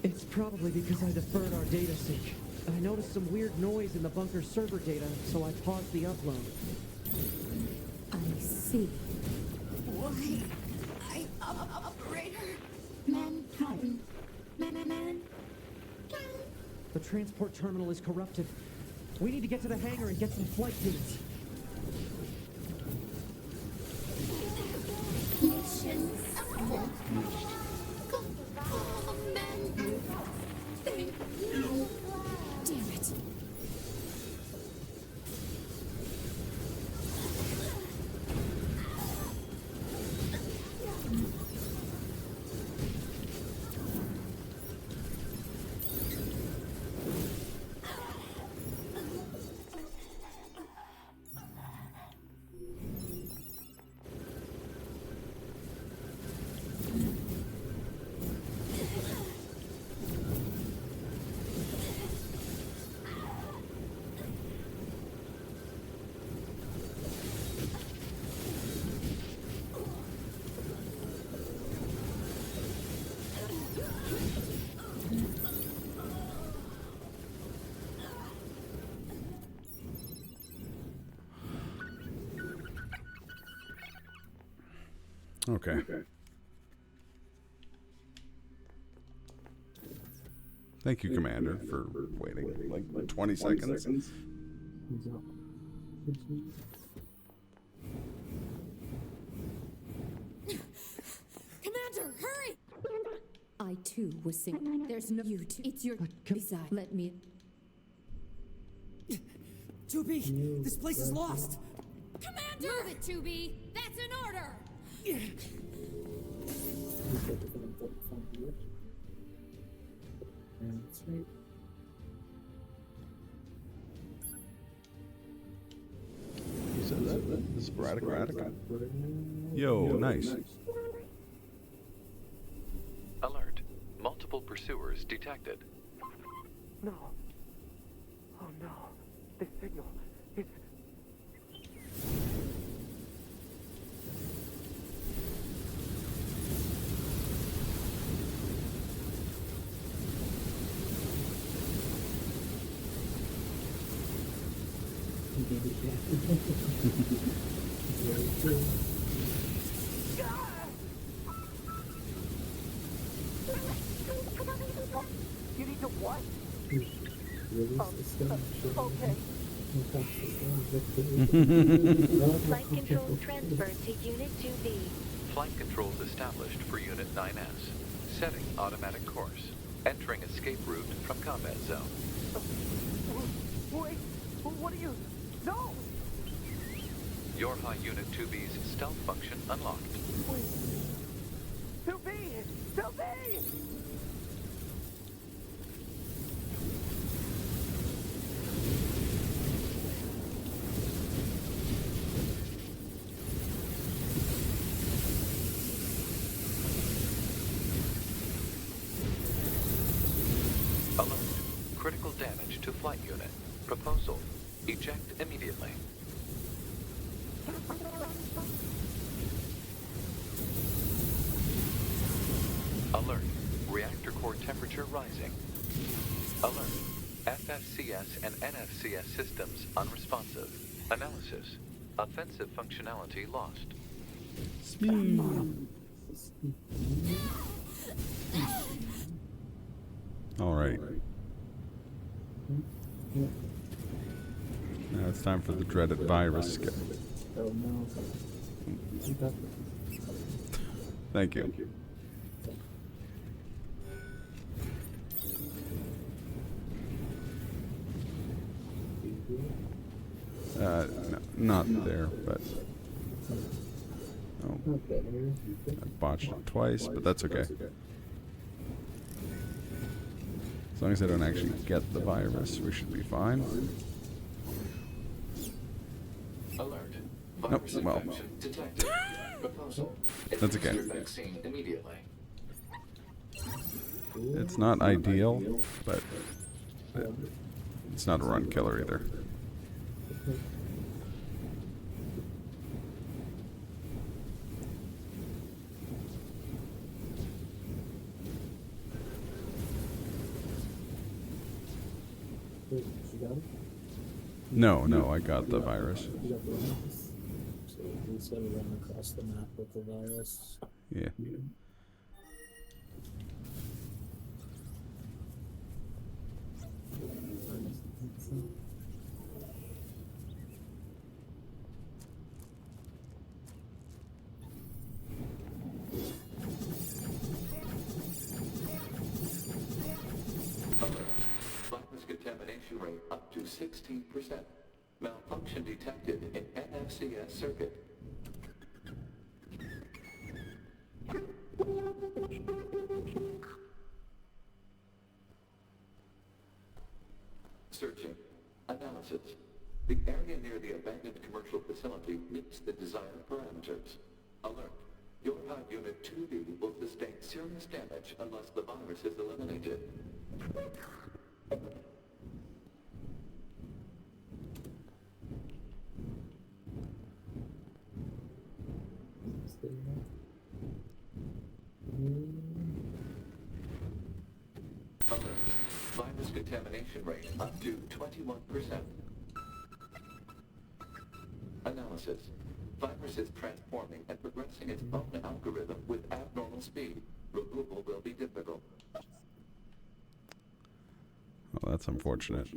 It's probably because I deferred our data sync. I noticed some weird noise in the bunker server data, so I paused the upload. I see. Operator. Mankind. Man. The transport terminal is corrupted. We need to get to the hangar and get some flight units. Mission accomplished. Thank you. Damn it. Okay. Thank you, Commander, for waiting like 20 seconds. Commander, hurry! I too was singing. There's no you two. It's your beside. Let me. 2B, this place is lost. Commander! Move it, 2B. That's an order. That's right. You said that? This is Radica. Yo, nice. Alert. Multiple pursuers detected. No. Oh no. This signal. It's... You need to what? Okay. Flight controls transferred to Unit 2B. Flight controls established for Unit 9S. Setting automatic course. Entering escape route from combat zone. Wait. What are you? No! Your High Unit 2B's stealth function unlocked. Wait. 2B! 2B! Alert. Critical damage to flight unit. Proposal. Eject immediately. Alert. Reactor core temperature rising. Alert. FFCS and NFCS systems unresponsive. Analysis. Offensive functionality lost. All right. Now it's time for the dreaded virus skip. Oh no. Thank you. No, not there, but oh, I botched it twice, but that's okay. As long as I don't actually get the virus, we should be fine. Alert. Nope, Virus well, infection detected. Proposal. that's okay. Administer vaccine immediately. It's not ideal, but it's not a run killer either. No, I got the virus. instead of run across the map with the virus. Yeah. Virus contamination rate up to 16%. Malfunction detected in NFCS circuit. Searching. Analysis. The area near the abandoned commercial facility meets the desired parameters. Alert. Your HUD Unit 2B will sustain serious damage unless the virus is eliminated. Alert. Virus contamination rate up to 21%. Analysis. Virus is transforming and progressing its own algorithm with abnormal speed. Removal will be difficult. Well, that's unfortunate.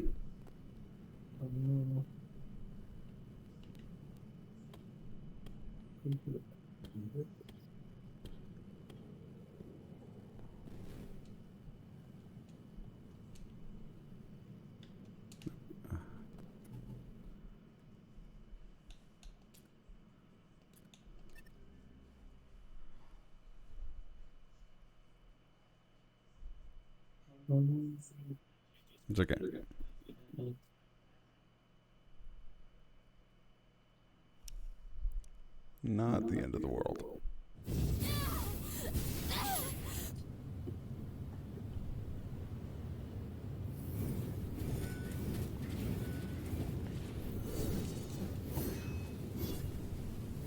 It's okay. Not the end of the world.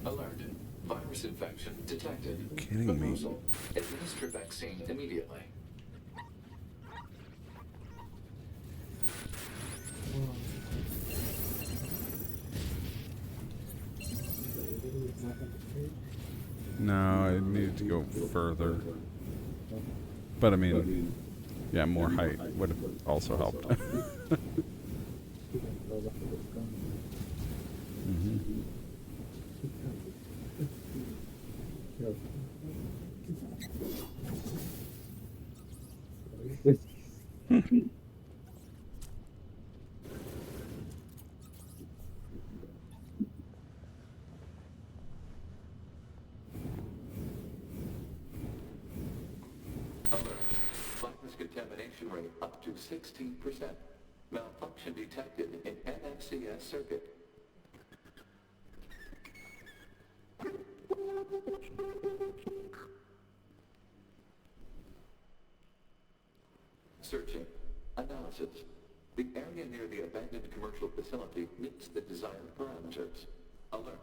Alert. Virus infection detected. Kidding me. Proposal. Administer vaccine immediately. No, I needed to go further. But I mean, yeah, more height would have also helped. Virus contamination rate up to 16%. Malfunction detected in NFCS circuit. Searching. Analysis. The area near the abandoned commercial facility meets the desired parameters. Alert.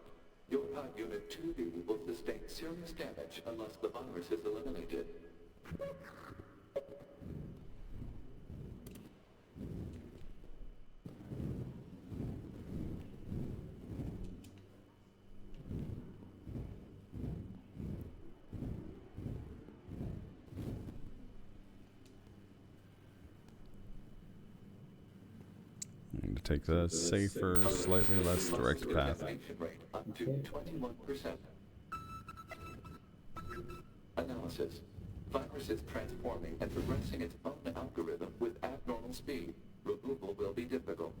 Your HUD Unit 2B will sustain serious damage unless the virus is eliminated. And to take the safer, slightly less direct path. Up to 21%. Analysis. Virus is transforming and progressing its own algorithm with abnormal speed. Removal will be difficult.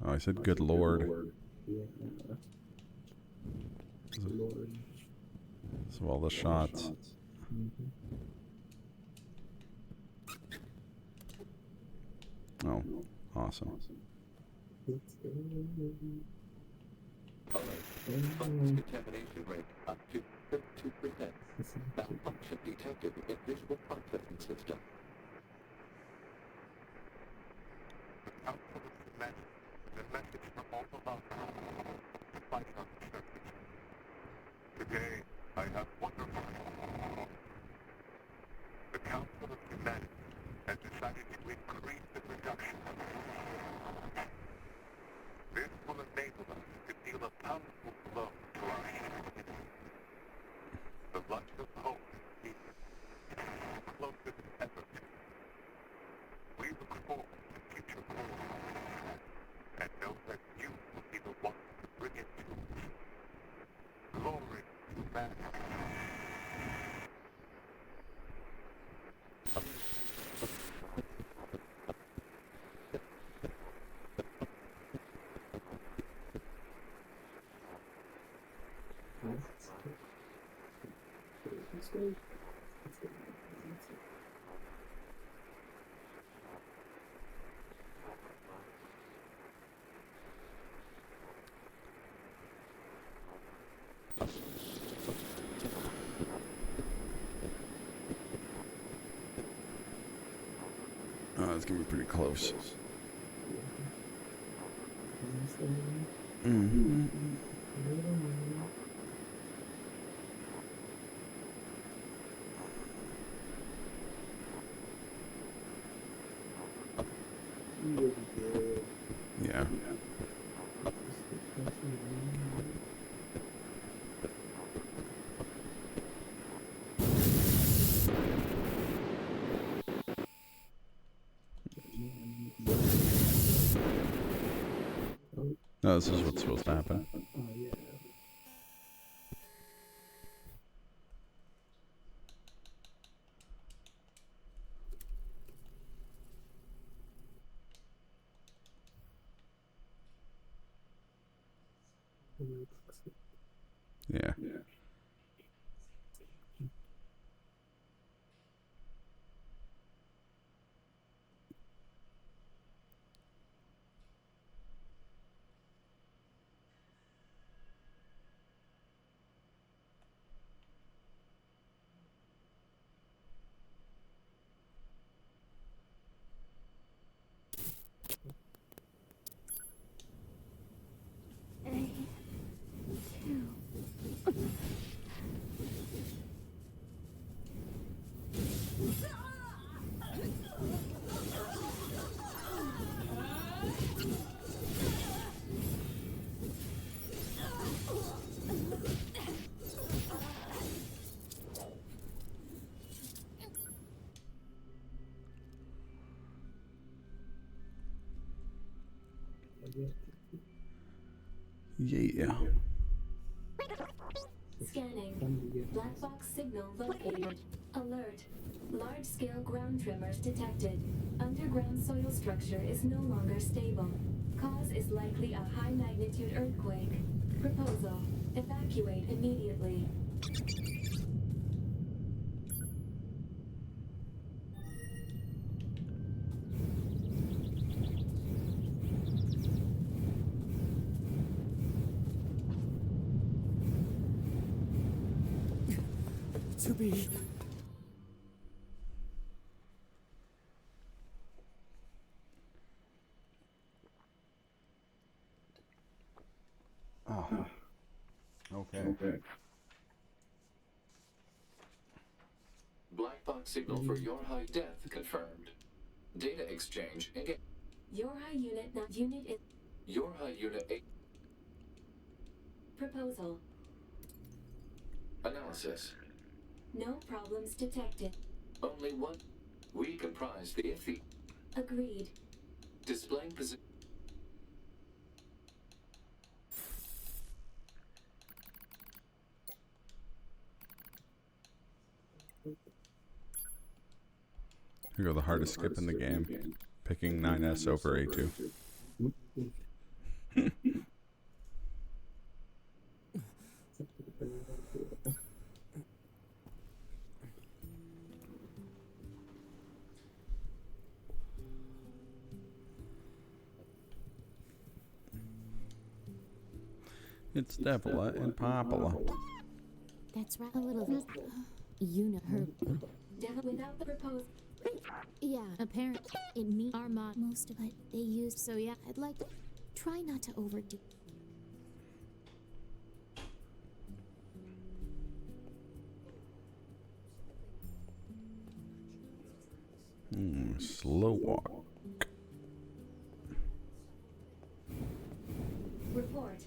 Oh, I said good lord. Yeah. Lord. So all the shots. Oh, awesome. Contamination rate up to 32%. Malfunction detected in visual processing system. The message from all of us fighting on the surface. Today, I have wonderful news. The Council of Humanity has decided to increase the production of food. This will enable us to deal a powerful blow to our humanity. The light of hope is here, closer than ever to you. We look forward to future glory, and know that you will be the one to bring it to us. Glory to humanity. Oh, it's gonna be pretty close. Yeah. No, this is what's supposed to happen. Yeah. Yeah. Scanning. Black box signal located. Alert. Large-scale ground tremors detected. Underground soil structure is no longer stable. Cause is likely a high-magnitude earthquake. Proposal. Evacuate immediately. To be. Oh. Okay. Black box signal for your high death confirmed. Data exchange engaged. Your high unit now. Unit is. Your high unit 8. Proposal. Analysis. No problems detected. Only one. We comprise the iffy. Agreed. Displaying position. Here go the hardest skip in the game. Picking 9S over A2. It's Devila and Popala. That's right. A little bit. You know her. Without the proposed. Yeah, apparently in me are most of it they used. So yeah, I'd like to try not to overdo. Slow walk. Report.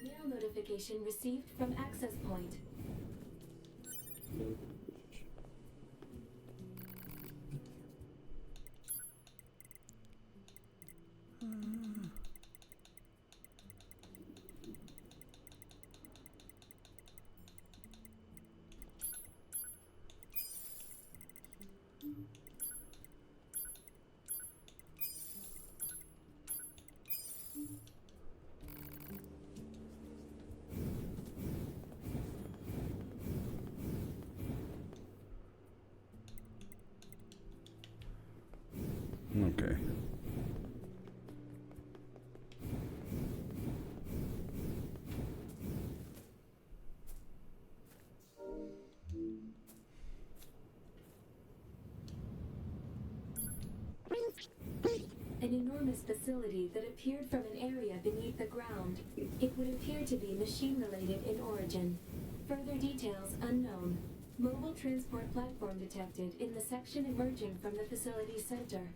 Mail notification received from access point. Okay. An enormous facility that appeared from an area beneath the ground. It would appear to be machine-related in origin. Further details unknown. Mobile transport platform detected in the section emerging from the facility's center.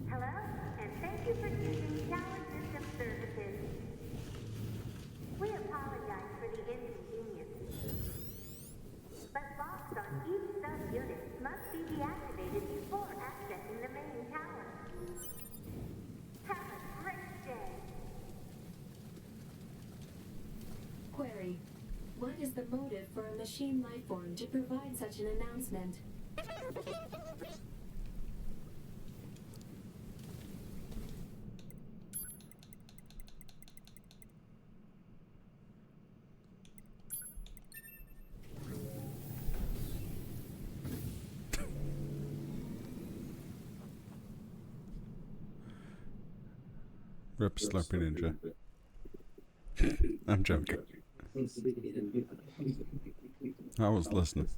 Hello, and thank you for using Tower System Services. We apologize for the inconvenience, but locks on each sub-unit must be deactivated before accessing the main tower. Have a great day. Query. What is the motive for a machine lifeform to provide such an announcement? Rip Slurpeeninja. I'm joking. I was listening.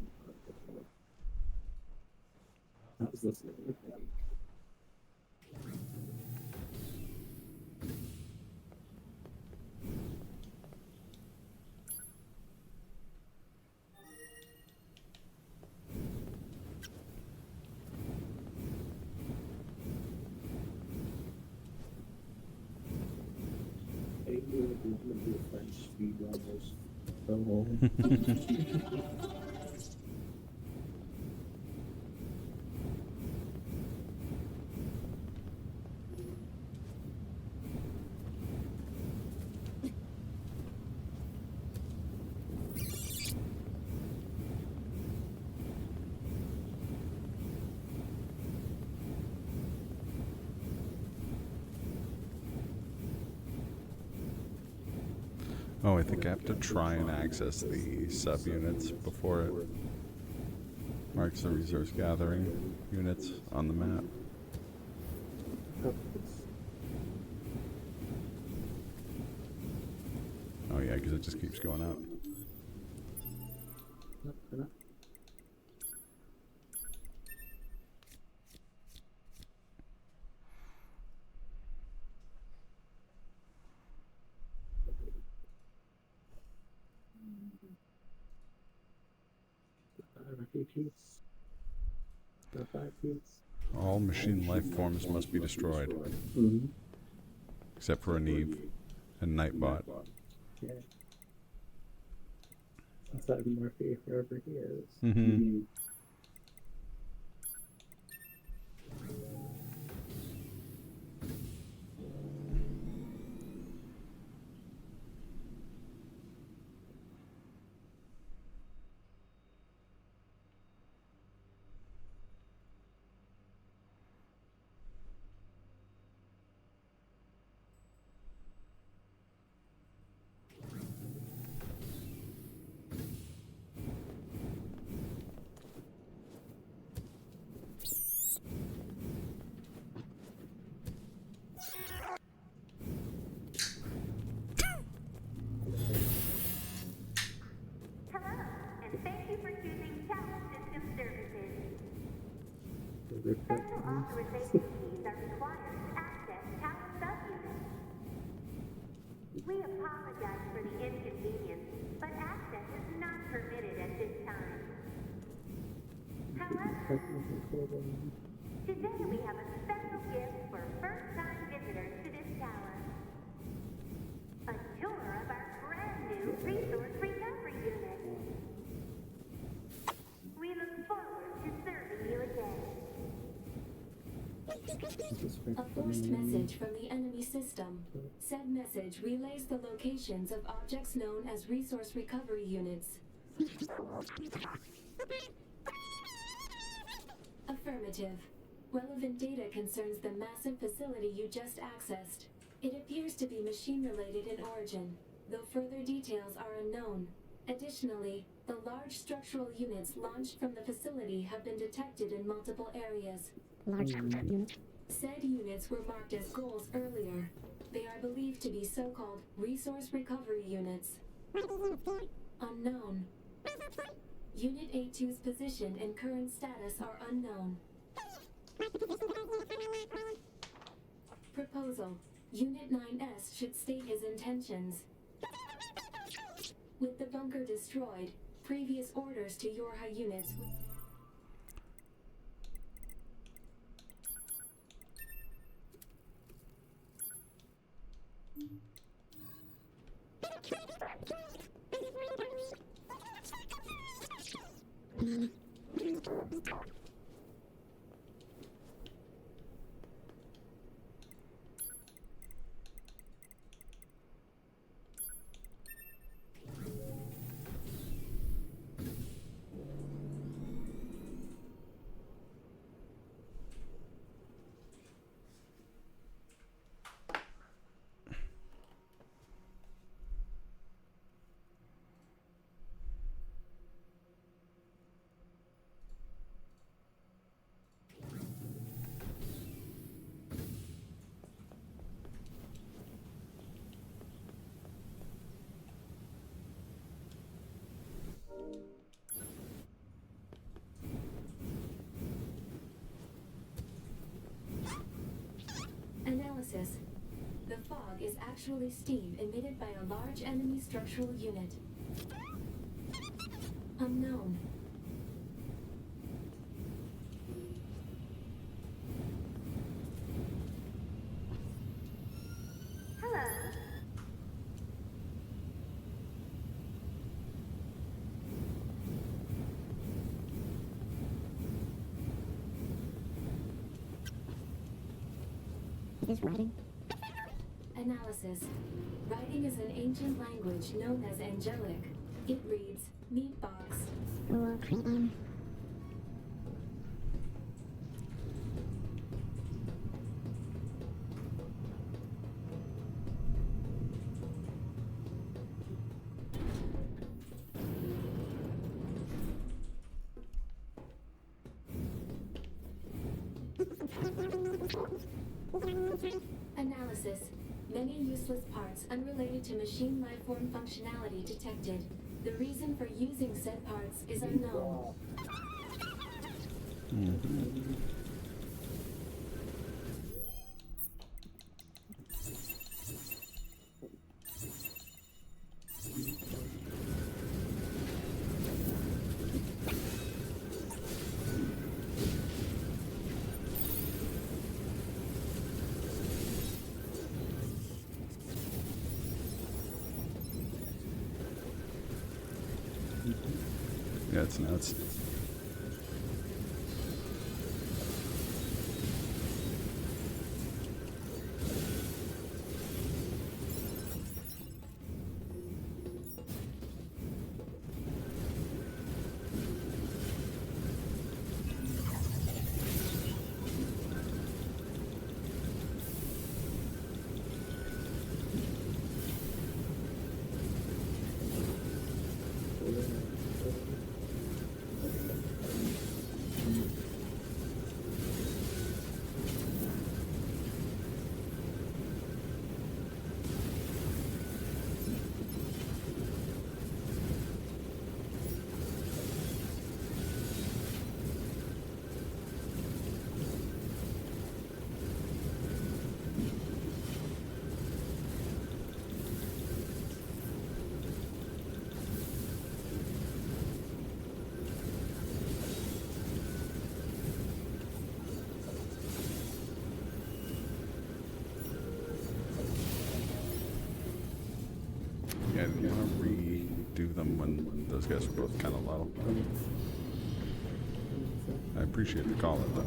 Oh, I think I have to try and access the subunits before it marks the resource gathering units on the map. Oh yeah, because it just keeps going up. All machine life forms must be destroyed. Except for a NieR and Nightbot. Yeah. Inside Murphy, wherever he is. Special authorization keys are required to access tower subunits. We apologize for the inconvenience, but access is not permitted at this time. However, today we have a special gift for first-time visitors to this tower. A tour of our brand new resource recovery unit. We look forward to serving you again. A forced message from the enemy system. Said message relays the locations of objects known as resource recovery units. Affirmative. Relevant data concerns the massive facility you just accessed. It appears to be machine-related in origin, though further details are unknown. Additionally, the large structural units launched from the facility have been detected in multiple areas. Large unit. Said units were marked as goals earlier. They are believed to be so-called resource recovery units. Unknown. Unit A2's position and current status are unknown. Proposal. Unit 9S should state his intentions. With the bunker destroyed, previous orders to Yorha units Analysis. The fog is actually steam emitted by a large enemy structural unit. Unknown. Hello. It is writing. Analysis. Writing is an ancient language known as angelic. It reads, meat box. Analysis. Many useless parts unrelated to machine lifeform functionality detected. The reason for using said parts is unknown. Yeah, it's nuts. those guys were both kind of low. I appreciate the call out though.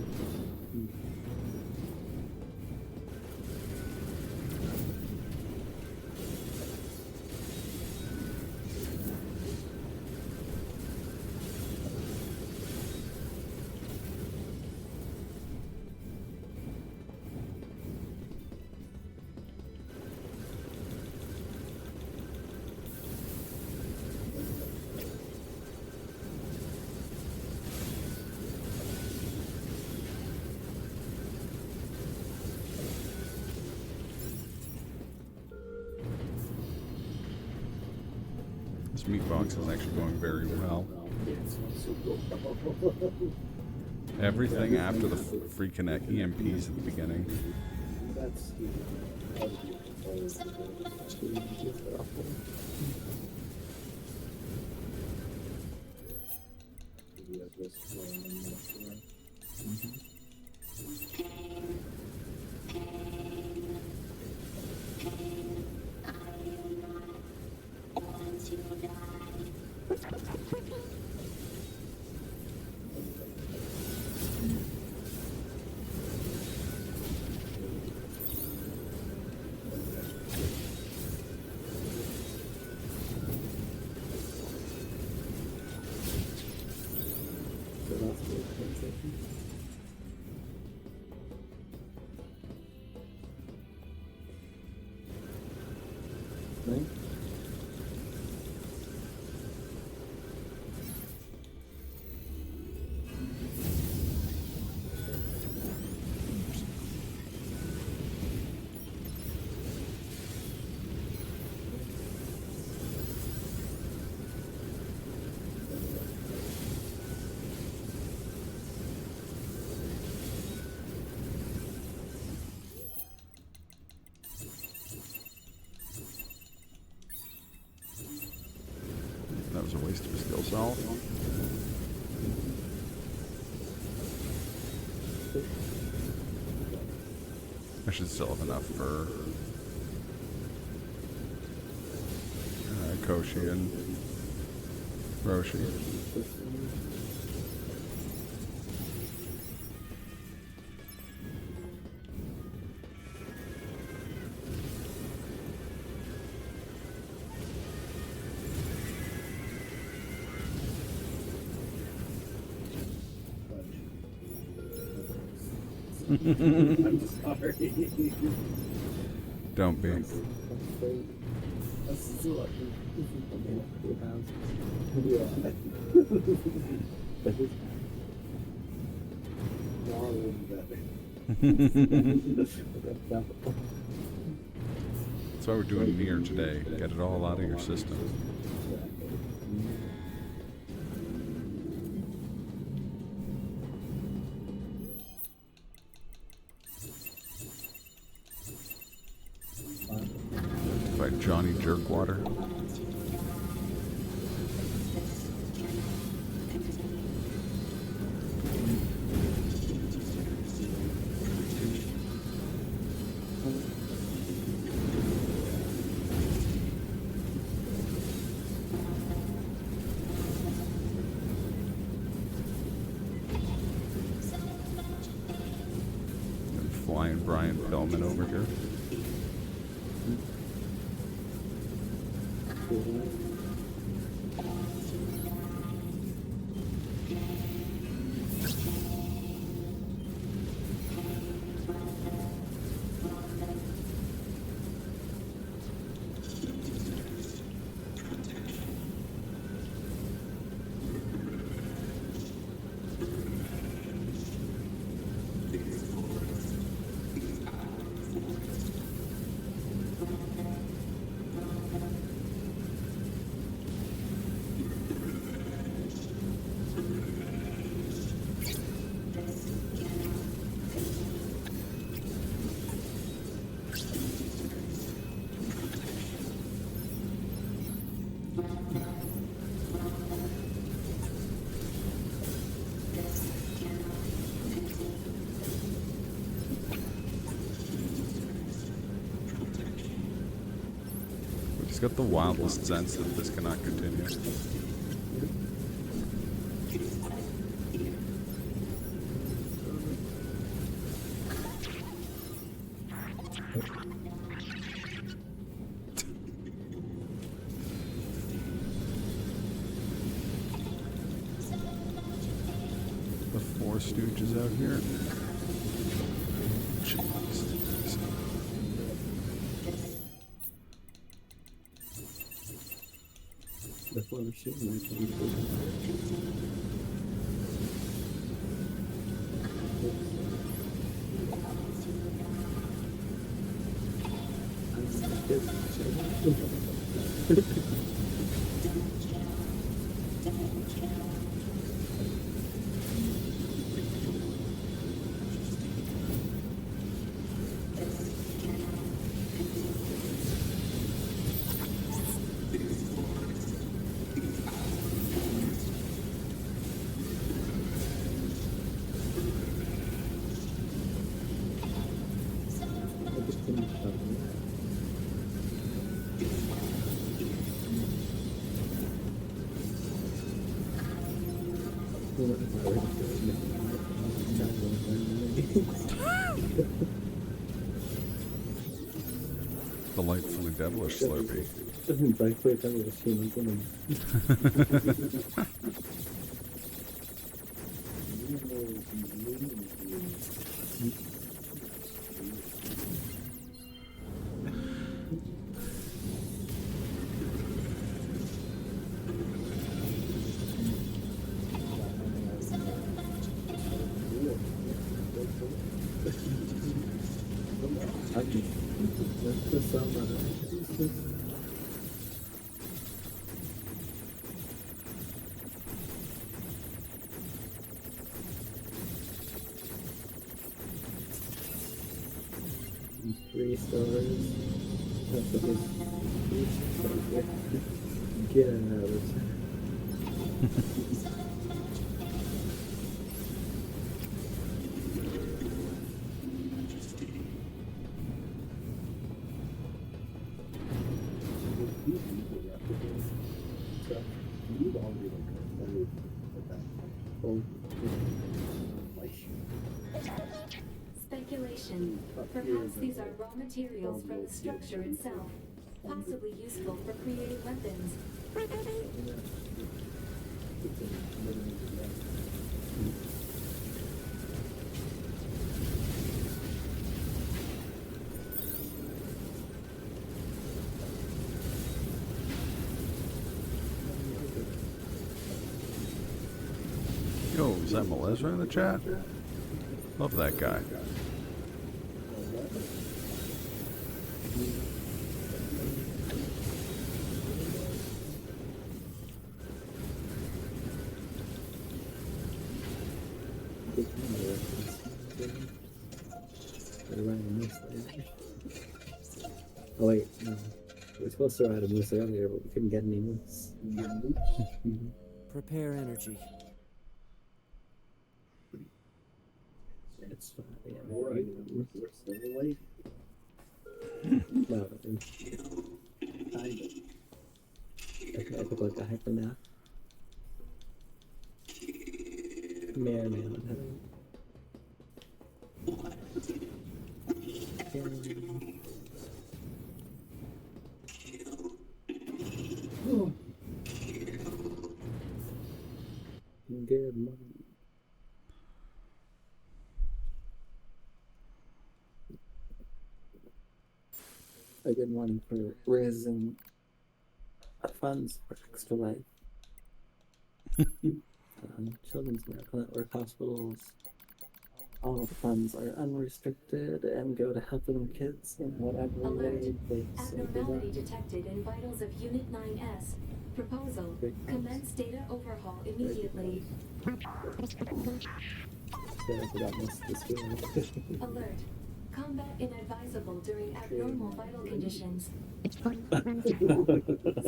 This meat box is actually going very well. Everything after the freaking EMPs at the beginning. That was a waste of a skill cell. I should still have enough for Koshi and Roshi. I'm sorry. Don't be. That's why we're doing NieR today. Get it all out of your system. By Johnny Jerkwater. And flying Brian Pillman over here. He's got the wildest sense that this cannot continue. stooges out here. Jeez. Before we're shooting, I can Delightfully devilish Slurpee. Delightfully devilish human woman. Three stars. That's what this get out of this. Speculation. Perhaps these are raw materials from the structure itself, possibly useful for creating weapons. Yo, is that Melezra in the chat? Love that guy. Oh wait, no. We were supposed to ride a moose earlier, but we couldn't get any moose. Prepare energy. It's fine. Yeah, we're still awake. No, I took like a hyper nap. Man. Good morning. A good morning for raising funds for Extra Life. Children's Medical Network hospitals. All of the funds are unrestricted and go to helping kids in whatever way they Abnormality detected in vitals of Unit 9S. Proposal. Commence data overhaul immediately. Alert. Combat inadvisable during abnormal vital conditions.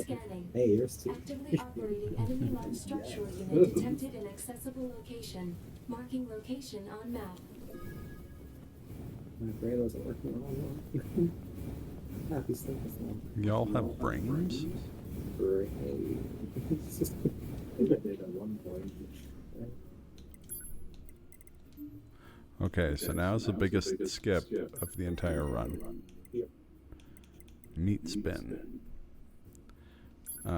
Scanning. Hey, yours too. Actively operating enemy large structural unit detected in accessible location. Marking location on map. My brain wasn't working all along. Happy stuff is not. Y'all have brains? Brains. I did at one point. Okay, so now's the biggest skip of the entire run. Meat spin. You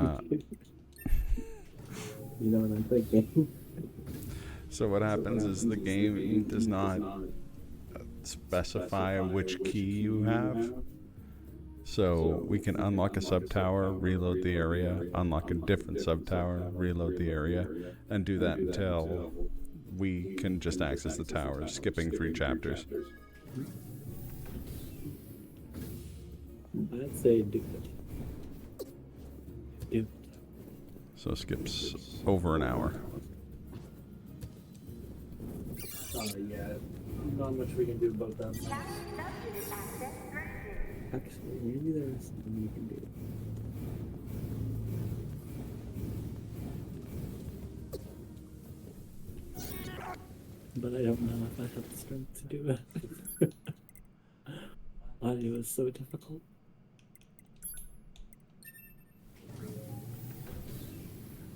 know what I'm thinking? So what happens is the game does not specify which key you have. So we can unlock a sub-tower, reload the area, unlock a different sub-tower, reload the area, and do that until we can just access the tower, skipping 3 chapters. I'd say do it. So skips over an hour. Yeah, not much we can do about that. Actually, maybe there's something we can do. But I don't know if I have the strength to do it. Audio is so difficult.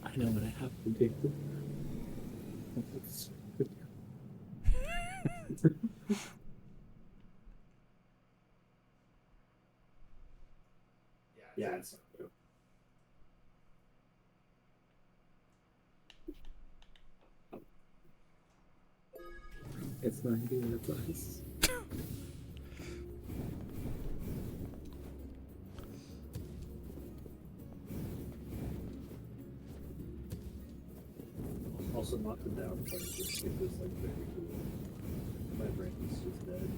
I know what I have to do. Yeah, it's not good. It's not good advice. Also, not the downside, just it was like very cool. My brain is just dead.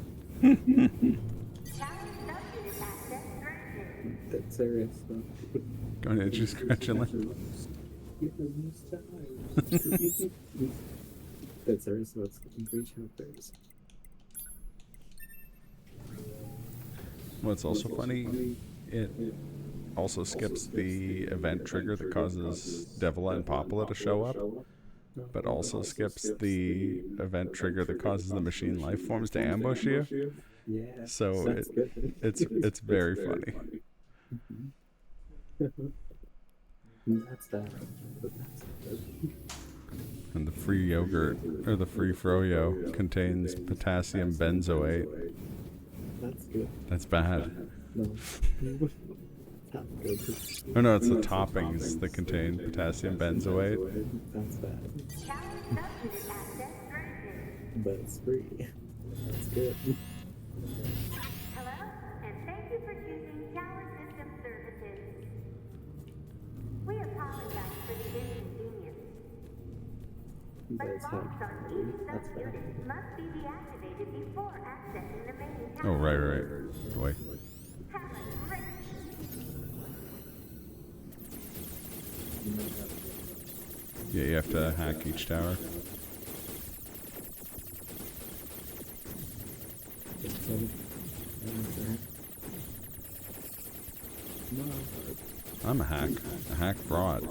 That's serious though. Go ahead, just scratch and That's serious, so it's 3 chapters. What's also funny, it also skips the event trigger that causes Devila and Popula to show up, but also skips the event trigger that causes the machine life forms to ambush you. Yeah, so it's very funny. That's bad. But that's good. And the free yogurt, or the free froyo, contains potassium benzoate. That's good. That's bad. No. That's good. Oh no, it's the toppings that contain potassium benzoate. That's bad. But it's free. That's good. Hello, and thank you for choosing Tower System Services. We apologize for the inconvenience. But locks on each sub-unit must be deactivated before accessing the main tower. Oh, right. Boy. Have a great Yeah, you have to hack each tower. I'm a hack fraud.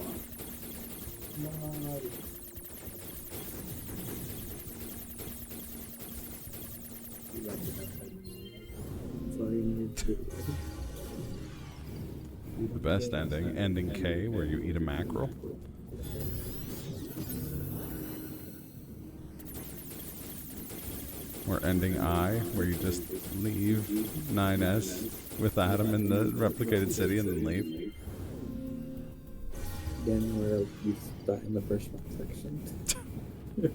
The best ending K, where you eat a mackerel. Or ending I, where you just leave 9S with Adam in the replicated city and then leave. Again, where you start in the first section. I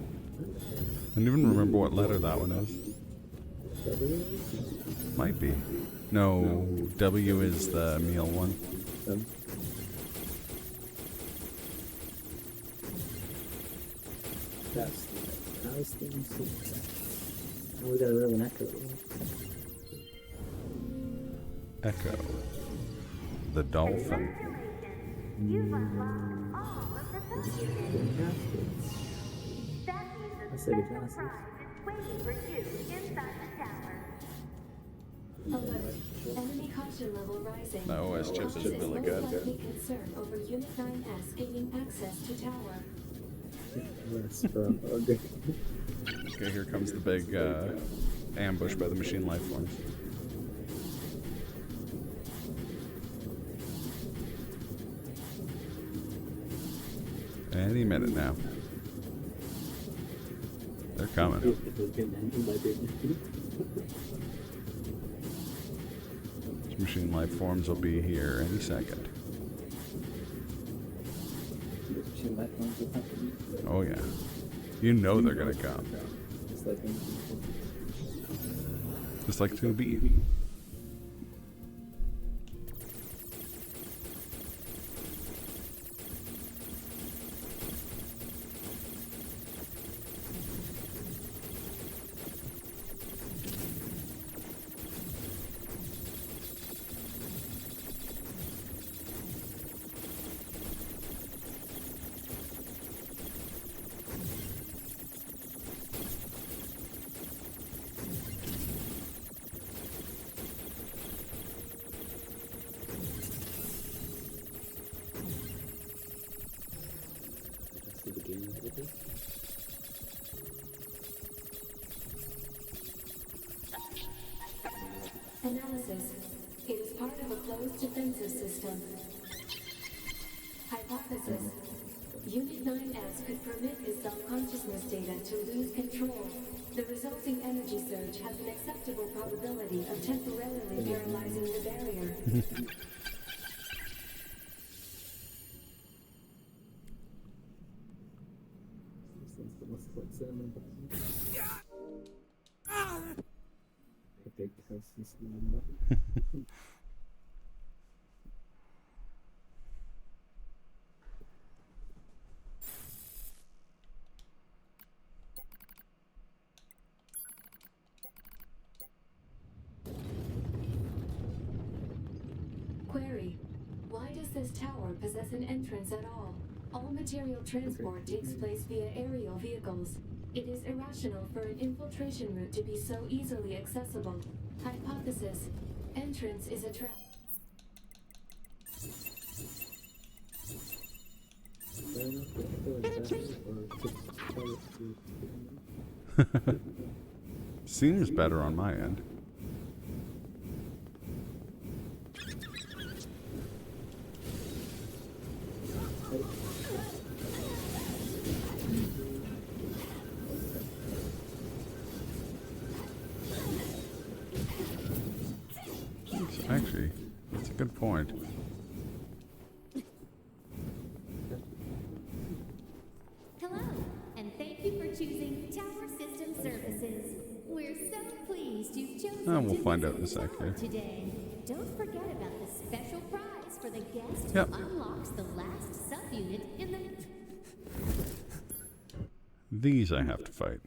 don't even remember what letter that one is. W? Might be. No, W is the meal one. That's things. Oh, we got a real echo. Echo. The dolphin. You've unlocked all of the sub-units. That means a special prize is waiting for you inside the tower. Alert. Enemy caution level rising. The OS chip is really good. Likely concern over Unit 9S gaining access to tower. Okay, here comes the big ambush by the machine life forms. Any minute now. They're coming. These machine life forms will be here any second. Machine life forms will happen. Oh yeah. You know they're gonna come. Just like 2B. Analysis. It is part of a closed defensive system. Hypothesis. Unit 9S could permit his self-consciousness data to lose control. The resulting energy surge has an acceptable probability of temporarily paralyzing the barrier. Query. Why does this tower possess an entrance at all? All material transport takes place via aerial vehicles. It is irrational for an infiltration route to be so easily accessible. Hypothesis. Entrance is a trap. Seems better on my end. Actually, that's a good point. Hello, and thank you for choosing Tower System Services. We're so pleased you've chosen We'll to find out in a visit sec the tower here. today. Don't forget about the special prize for the guest Yep. who unlocks the last subunit in the... These I have to fight.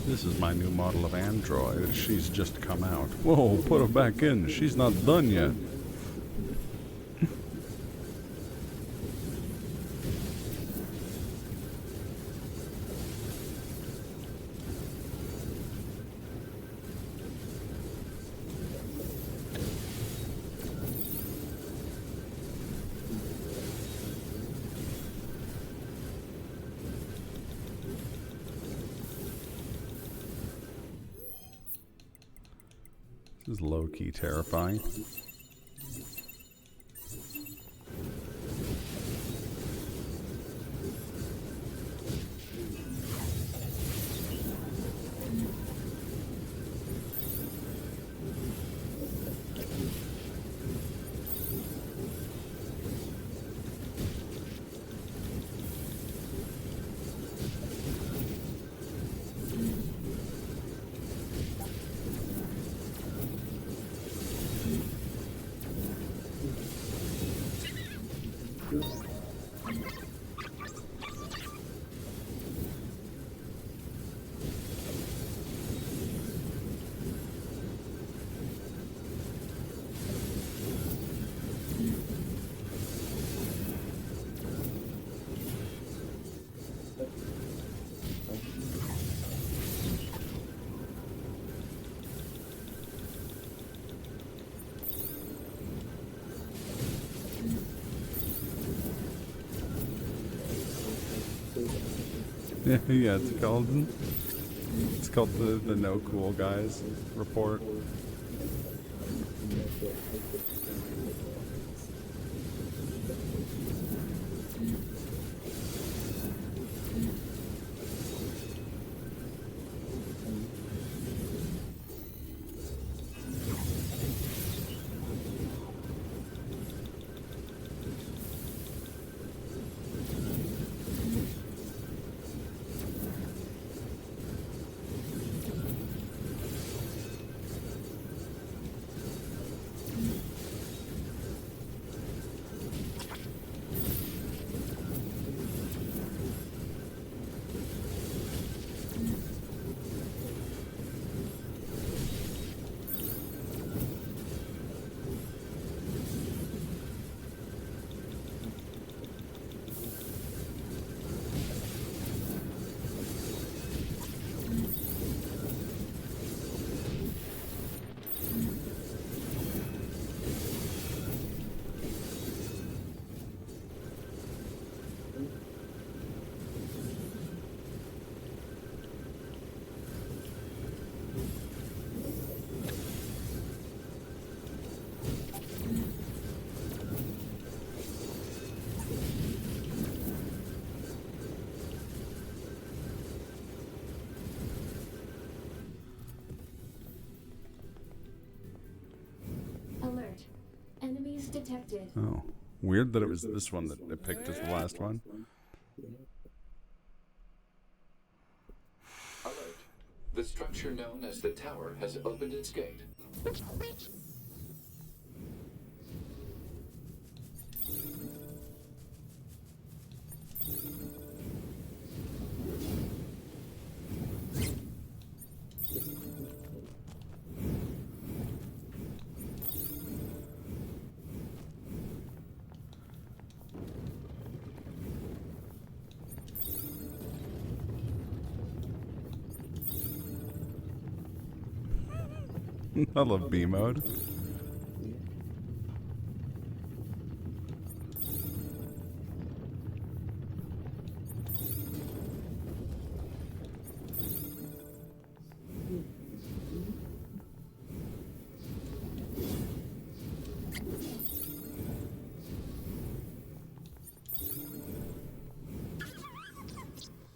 This is my new model of android. She's just come out. Whoa, put her back in. She's not done yet. This is low-key terrifying. Yeah, it's called. It's called the No Cool Guys report. Alert. Enemies detected. Oh, weird that it was this one that they picked as the last one. Alert. The structure known as the tower has opened its gate. I love B mode.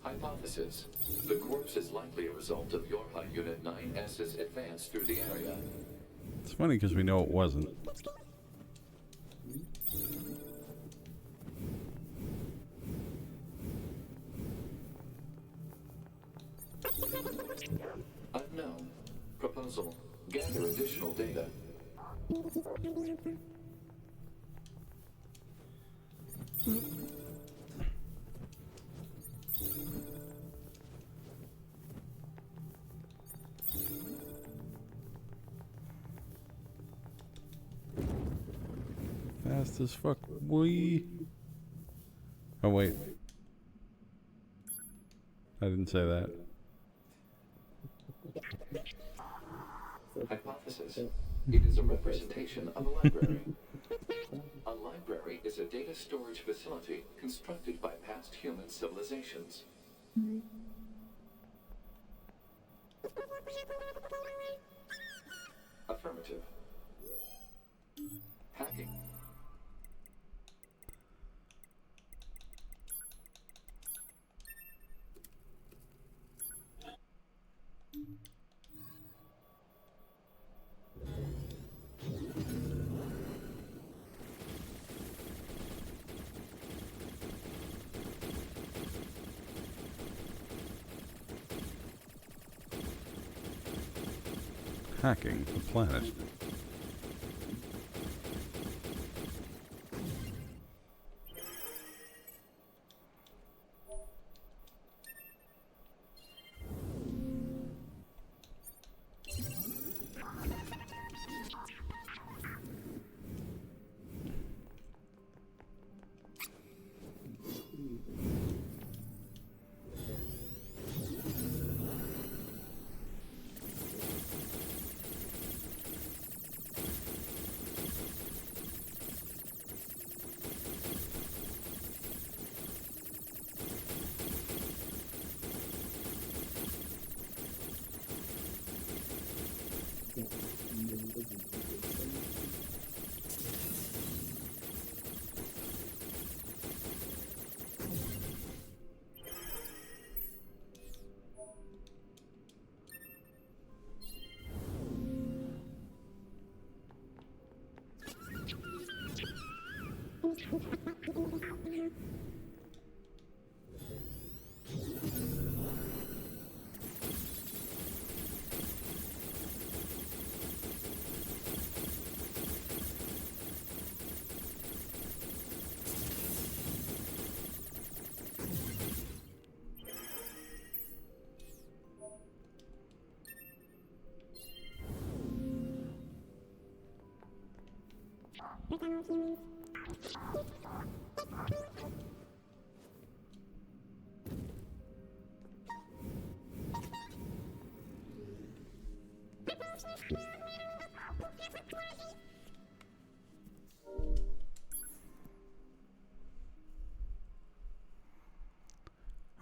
Hypothesis. The corpse is likely a result of your Unit 9S's advance through the area. It's funny because we know it wasn't. Unknown. Proposal. Gather additional data. Fast as fuck, boy. Oh, wait. I didn't say that. Hypothesis. It is a representation of a library. A library is a data storage facility constructed by past human civilizations. Affirmative. Hacking. Hacking the planet.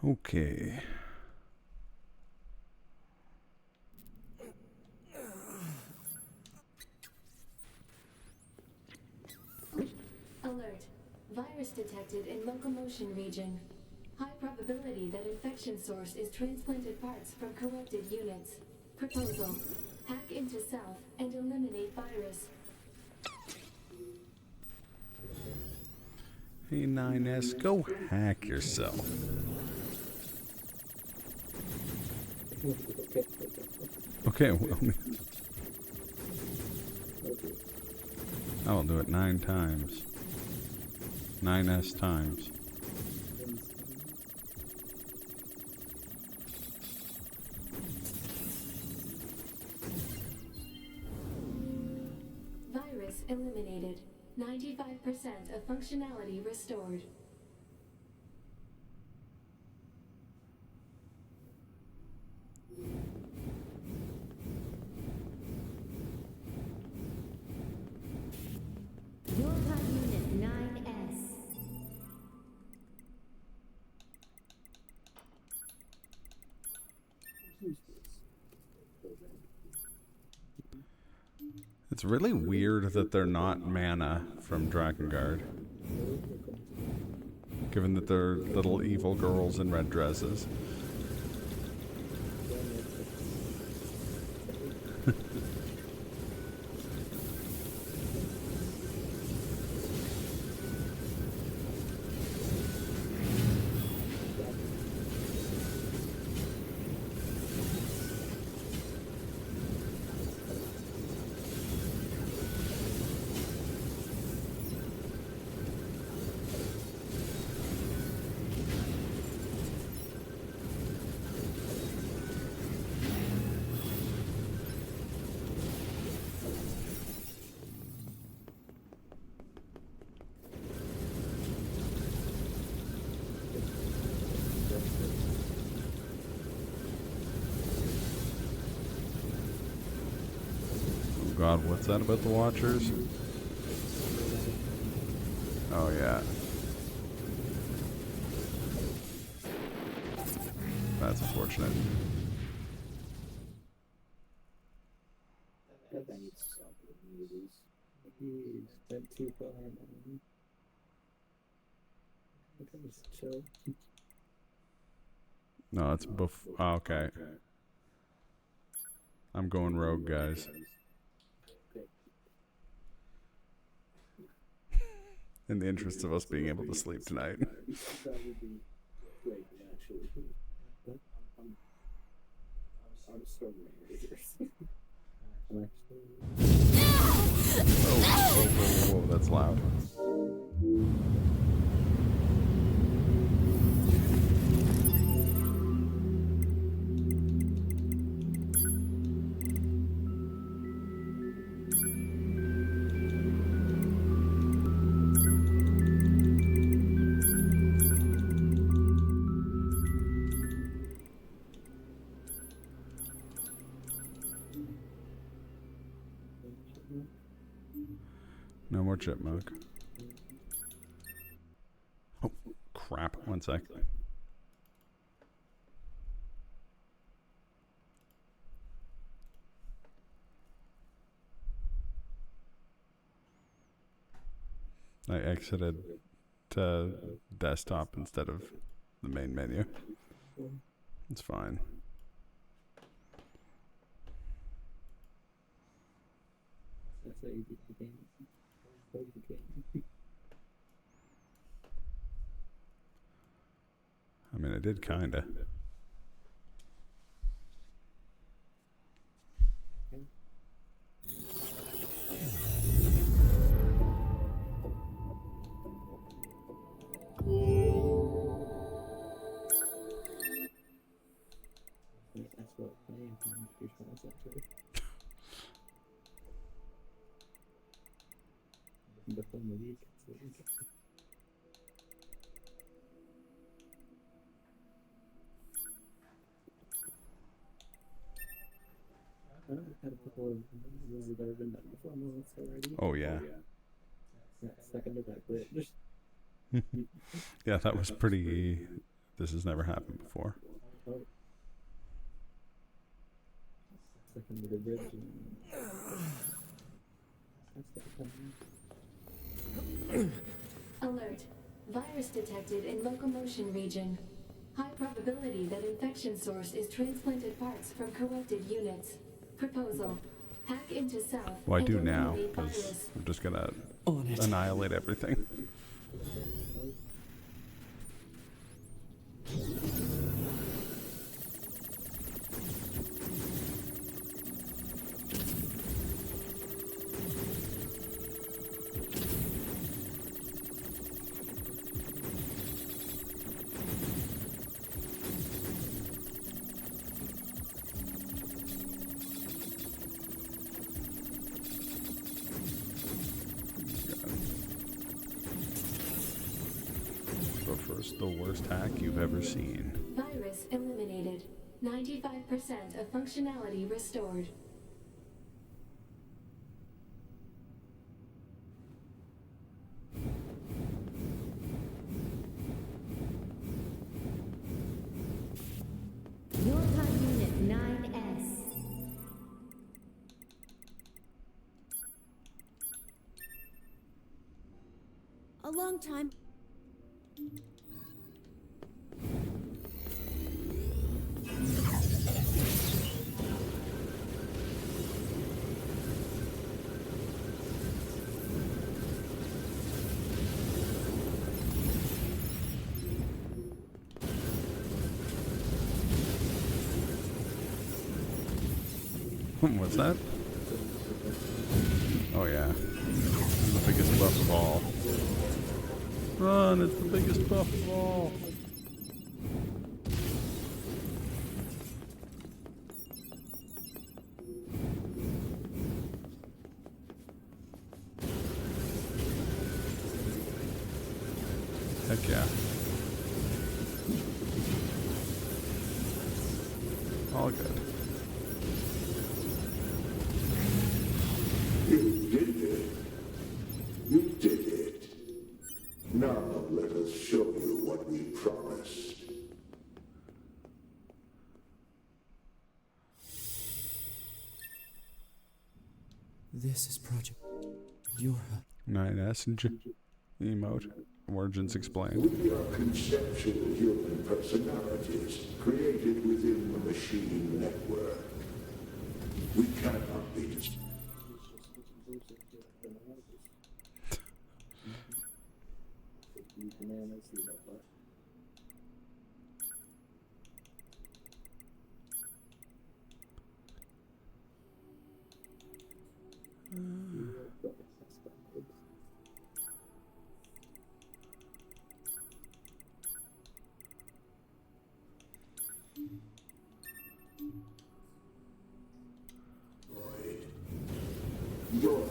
Okay. Alert. Virus detected in locomotion region. High probability that infection source is transplanted parts from corrupted units. Proposal. Hack into self and eliminate virus. Hey, 9S, go hack yourself. Okay, well, I will do it 9 times. 9S times. Virus eliminated. 95% of functionality restored. Warpath Unit 9S. It's really weird that they're not mana from Drakengard. Given that they're little evil girls in red dresses. God, what's that about the Watchers? Oh, yeah. That's unfortunate. That guy needs to stop with movies. He spent too far on him. Look at this chill. No, it's oh, okay. I'm going rogue, guys. In the interest of us being able to sleep tonight. That would be great, actually. I'm struggling with this. I'm actually... Whoa, that's loud. No more chipmunk. Oh, crap. One sec. I exited to desktop instead of the main menu. It's fine. That's how you beat the game. Play the game. I mean, I did kinda. That's what playing from controls actually. But Oh yeah. Second to that bridge. Yeah, that was pretty. This has never happened before. Second to the bridge. Alert. Virus detected in locomotion region. High probability that infection source is transplanted parts from corrupted units. Proposal. Hack into South. Well, I do and now, eliminate because virus. I'm just gonna annihilate everything. But first, the worst hack you've ever seen. Virus eliminated. 95% of functionality restored. Your HUD unit 9S. A long time. What's that? Oh yeah. This is the biggest buff of all. Run, it's the biggest buff of all. Heck yeah. All good. You did it. You did it. Now let us show you what we promised. This is Project Your HUD. 9S emote. Origins explained. We are conceptual human personalities created within the machine network. We cannot be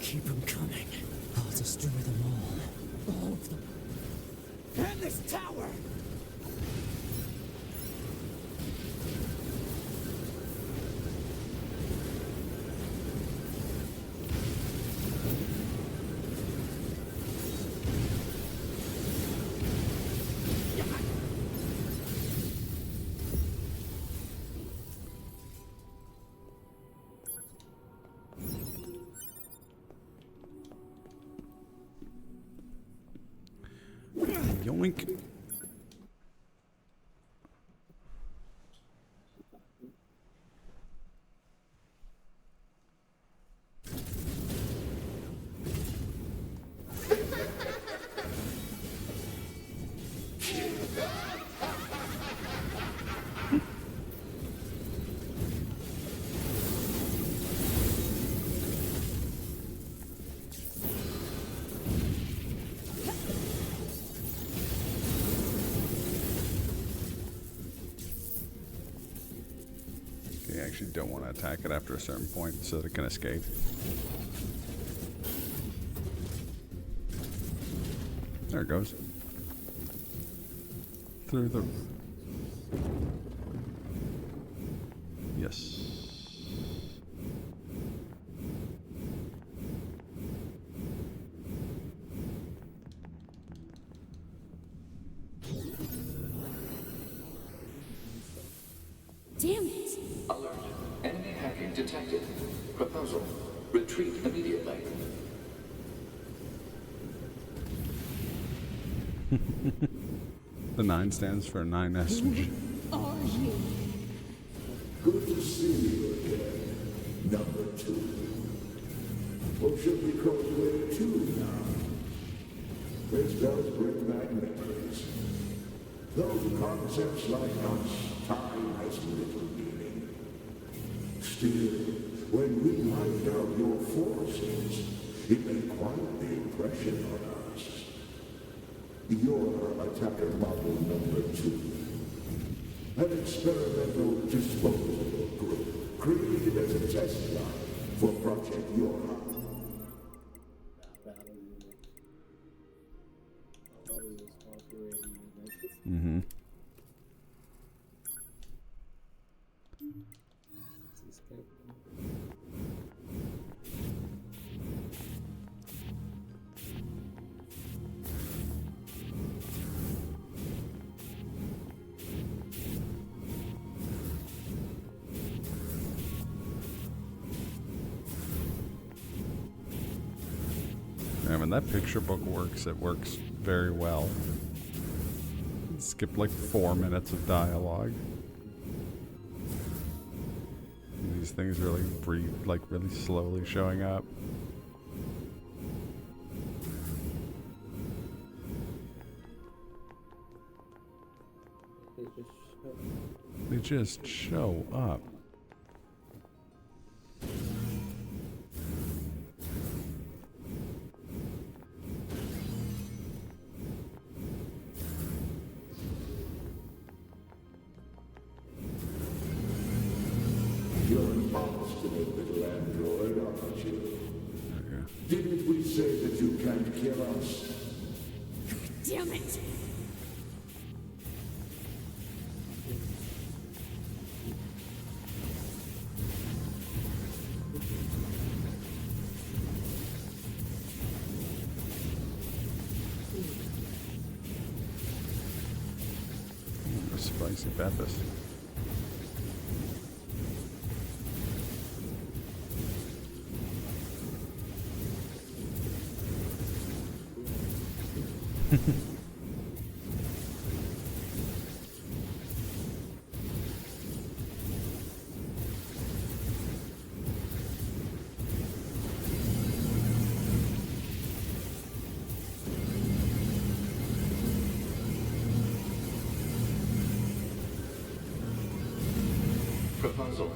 Keep them coming. I'll destroy them all. All of them. And this tower! Yoink. You actually don't want to attack it after a certain point so that it can escape. There it goes. Through the... Yes. Damn it! Alert. Enemy hacking detected. Proposal. Retreat immediately. The 9 stands for 9S. Are you? Good to see you again, number 2. Or should we call you A2 now? This does bring back memories. Those concepts like us, time has little meaning. Still, when we wiped out your forces, it made quite the impression on us. You're attacker model number 2. An experimental disposable group created as a test line for Project Yorha. Mm-hmm. And when that picture book works, it works very well. Skip like 4 minutes of dialogue. These things really breathe, like really slowly showing up. They just show up. You're an obstinate little android, aren't you? Didn't we say that you can't kill us? Damn it! Spicy peppers. Proposal.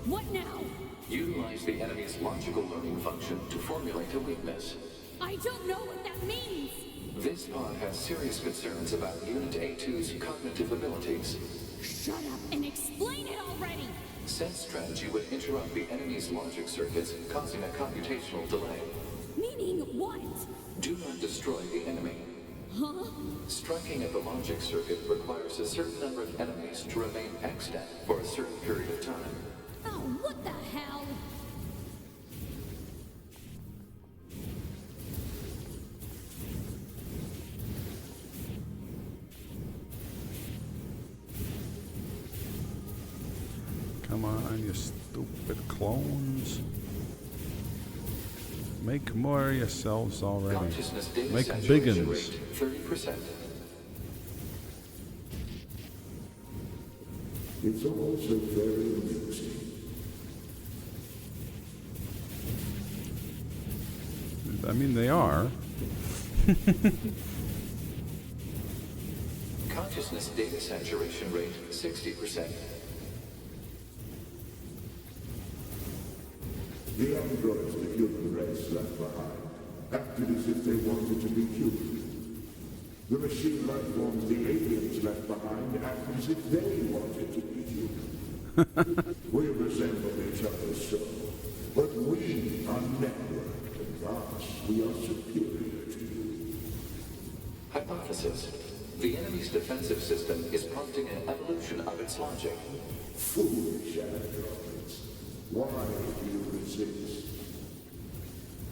What now? Utilize the enemy's logical learning function to formulate a weakness. I don't know what that means! This pod has serious concerns about Unit A2's cognitive abilities. Shut up and explain it already! Said strategy would interrupt the enemy's logic circuits, causing a computational delay. Meaning what? Do not destroy the enemy. Huh? Striking at the logic circuit requires a certain number of enemies to remain extant for a certain period of time. Oh, what the hell? Come on, you stupid clones. Make more yourselves already. Consciousness data Make saturation biggins. rate 30%. It's also very amusing. I mean, they are. Consciousness data saturation rate 60%. The androids the human race left behind acted as if they wanted to be human. The machine life forms the aliens left behind acted as if they wanted to be human. We resemble each other so, but we are networked, and thus we are superior to you. Hypothesis. The enemy's defensive system is prompting an evolution of its logic. Foolish androids. Why do you resist?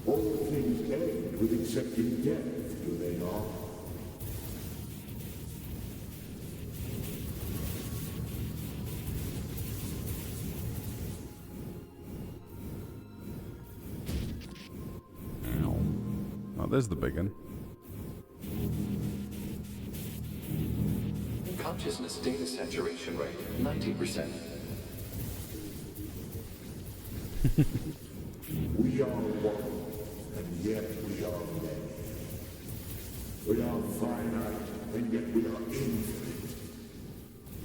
All things end with accepting death, do they not? there's the big one. Consciousness data saturation rate, 90%. We are one, and yet we are many. We are finite, and yet we are infinite.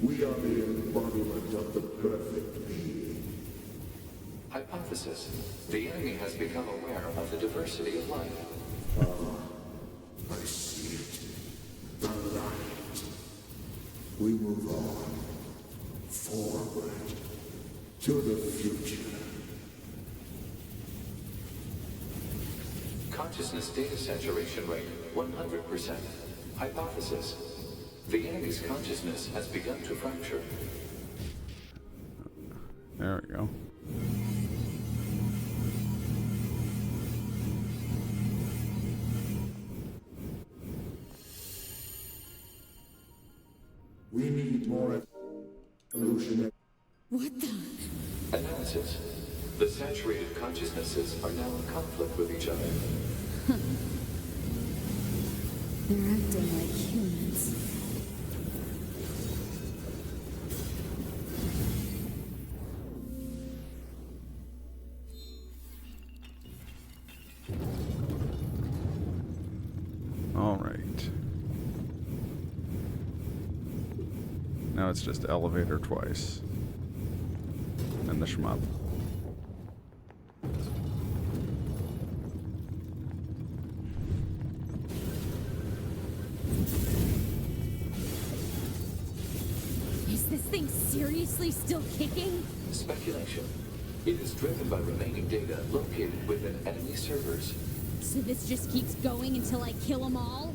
We are the embodiment of the perfect being. Hypothesis. The enemy has become aware of the diversity of life. I see it. The light. We move on. Forward. To the future. Consciousness data saturation rate, 100%. Hypothesis. The enemy's consciousness has begun to fracture. There we go. We need more evolutionary. What the? Analysis. The saturated consciousnesses are now in conflict with each other. They're acting like humans. All right. Now it's just elevator twice. And the shmup. Is this thing seriously still kicking? Speculation. It is driven by remaining data located within enemy servers. So this just keeps going until I kill them all?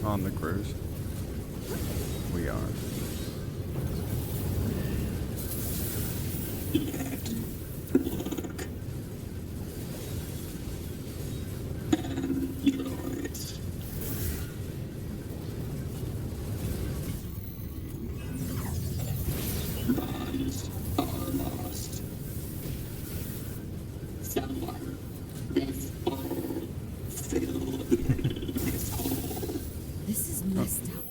On the cruise. We are. This is messed up.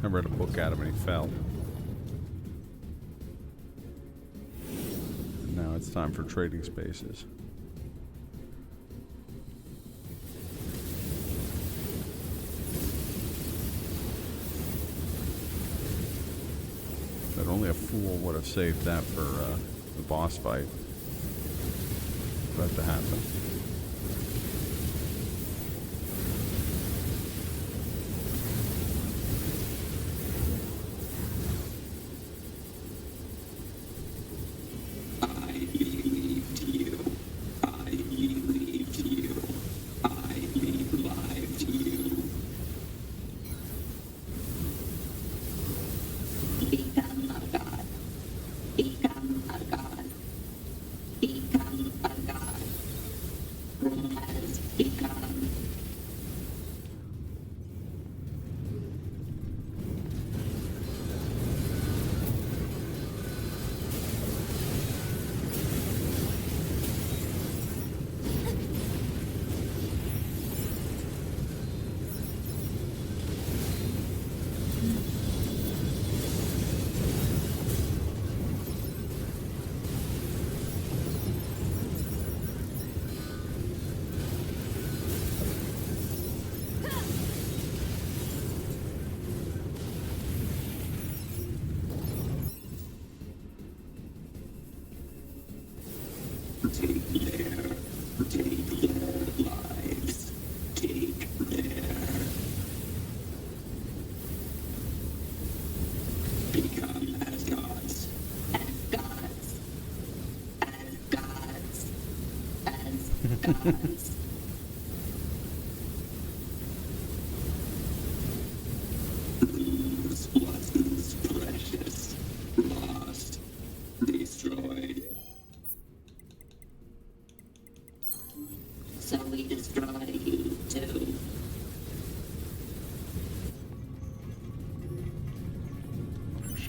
I read a book at him and he fell. And now it's time for trading spaces. But only a fool would have saved that for the boss fight. About to happen.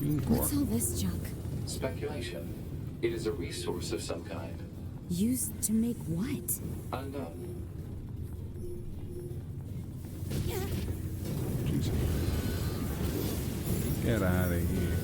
machine core? What's all this junk? Speculation. It is a resource of some kind. Used to make what? Unknown. Jesus. Get out of here.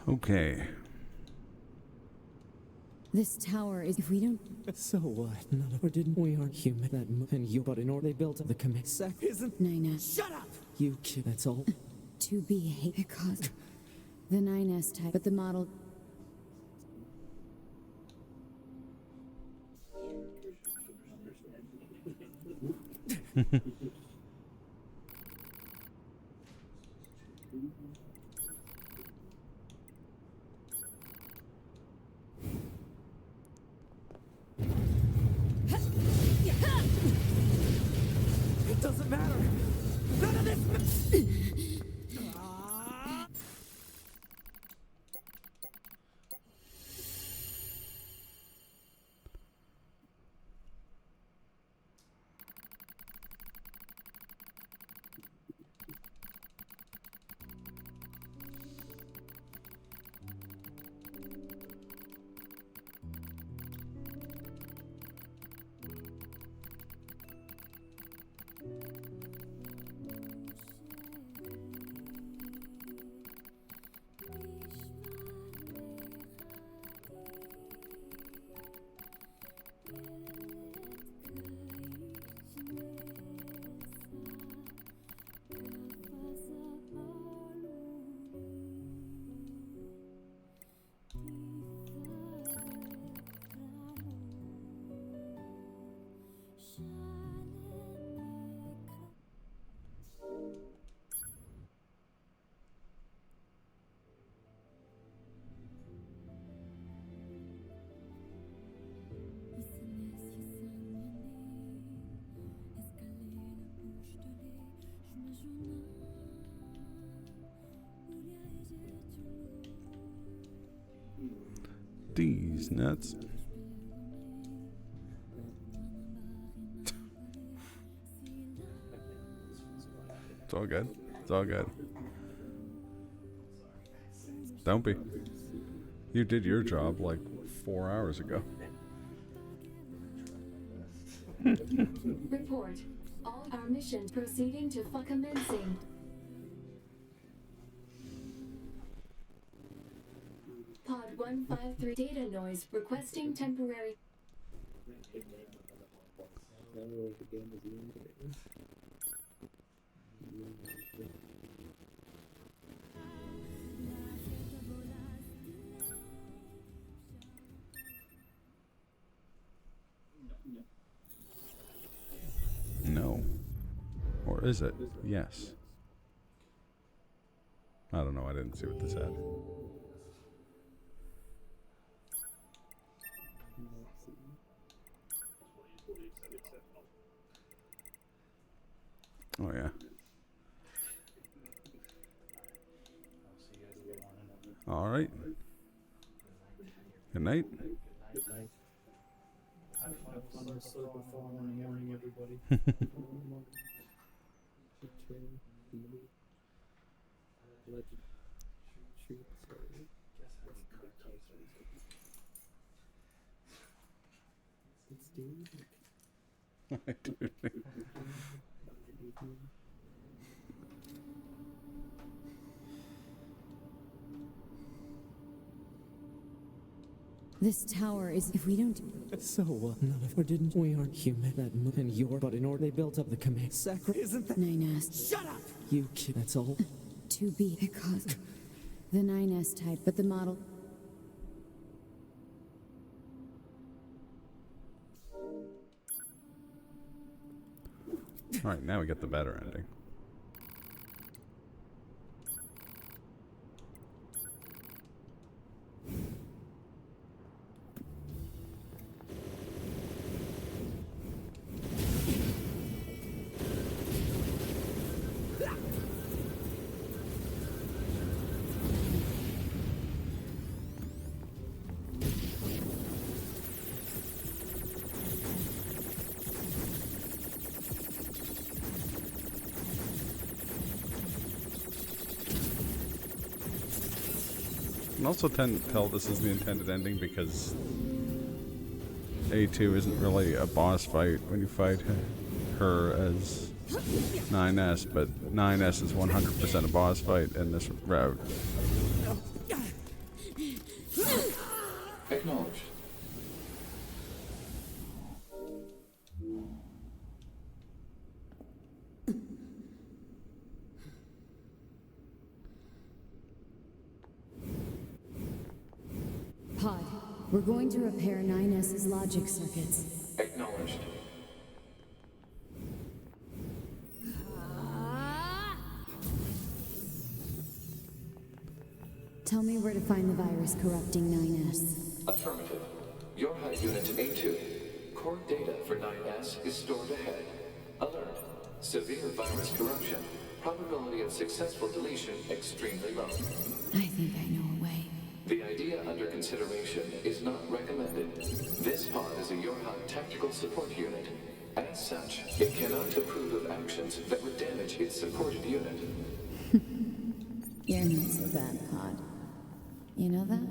Okay. This tower is. If we don't. So what? None of or didn't we aren't human that and you but in order they built the commit sec isn't Nina. Shut up! You kid, that's all. To be hate because the 9S type, but the model. It doesn't matter. None of this. These nuts. It's all good. It's all good. Don't be. You did your job like 4 hours ago. Report. All our mission proceeding to commencing. Pod 153 data noise requesting temporary. No, the game is limited. No. Or is it? Yes. I don't know. I didn't see what this had. Oh, yeah. All right. Good night. Good night. Have fun with Slurpathon in the morning, everybody. This tower is. If we don't. So, none of or didn't we aren't human. That and your. But in order they built up the command. Isn't that 9S? Shut up! You kid. That's all. 2B. Because. The 9S type, but the model. All right, now we get the better ending. I can also tell this is the intended ending because A2 isn't really a boss fight when you fight her as 9S, but 9S is 100% a boss fight in this route. Acknowledged. Pod. We're going to repair 9S's logic circuits. Acknowledged. Tell me where to find the virus corrupting 9S. Affirmative. Your HUD Unit A2. Core data for 9S is stored ahead. Alert. Severe virus corruption. Probability of successful deletion extremely low. I think I know a way. The idea under consideration is not recommended. This pod is a YorHud tactical support unit. As such, it cannot approve of actions that would damage its supported unit. You're not so bad, Pod. You know that?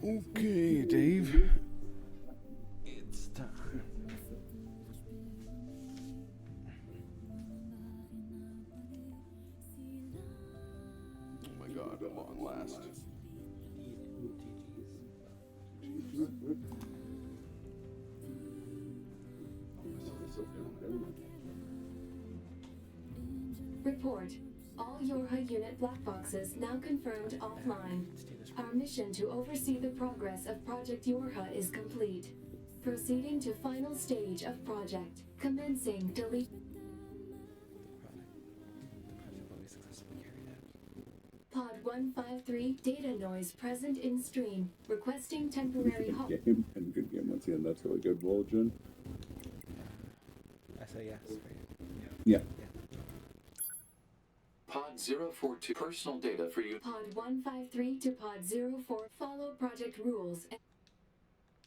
Okay, Dave. It's time. Oh my god, at long last. Report. All Yorha unit black boxes now confirmed offline. Our mission to oversee the progress of Project Yorha is complete. Proceeding to final stage of project. Commencing delete. Pod 153 data noise present in stream. Requesting temporary halt. Good game, and good game once again. That's really good. Vol'jin. I say yes. Yeah. Pod 042 personal data for you. Pod 153 to Pod 04. Follow project rules.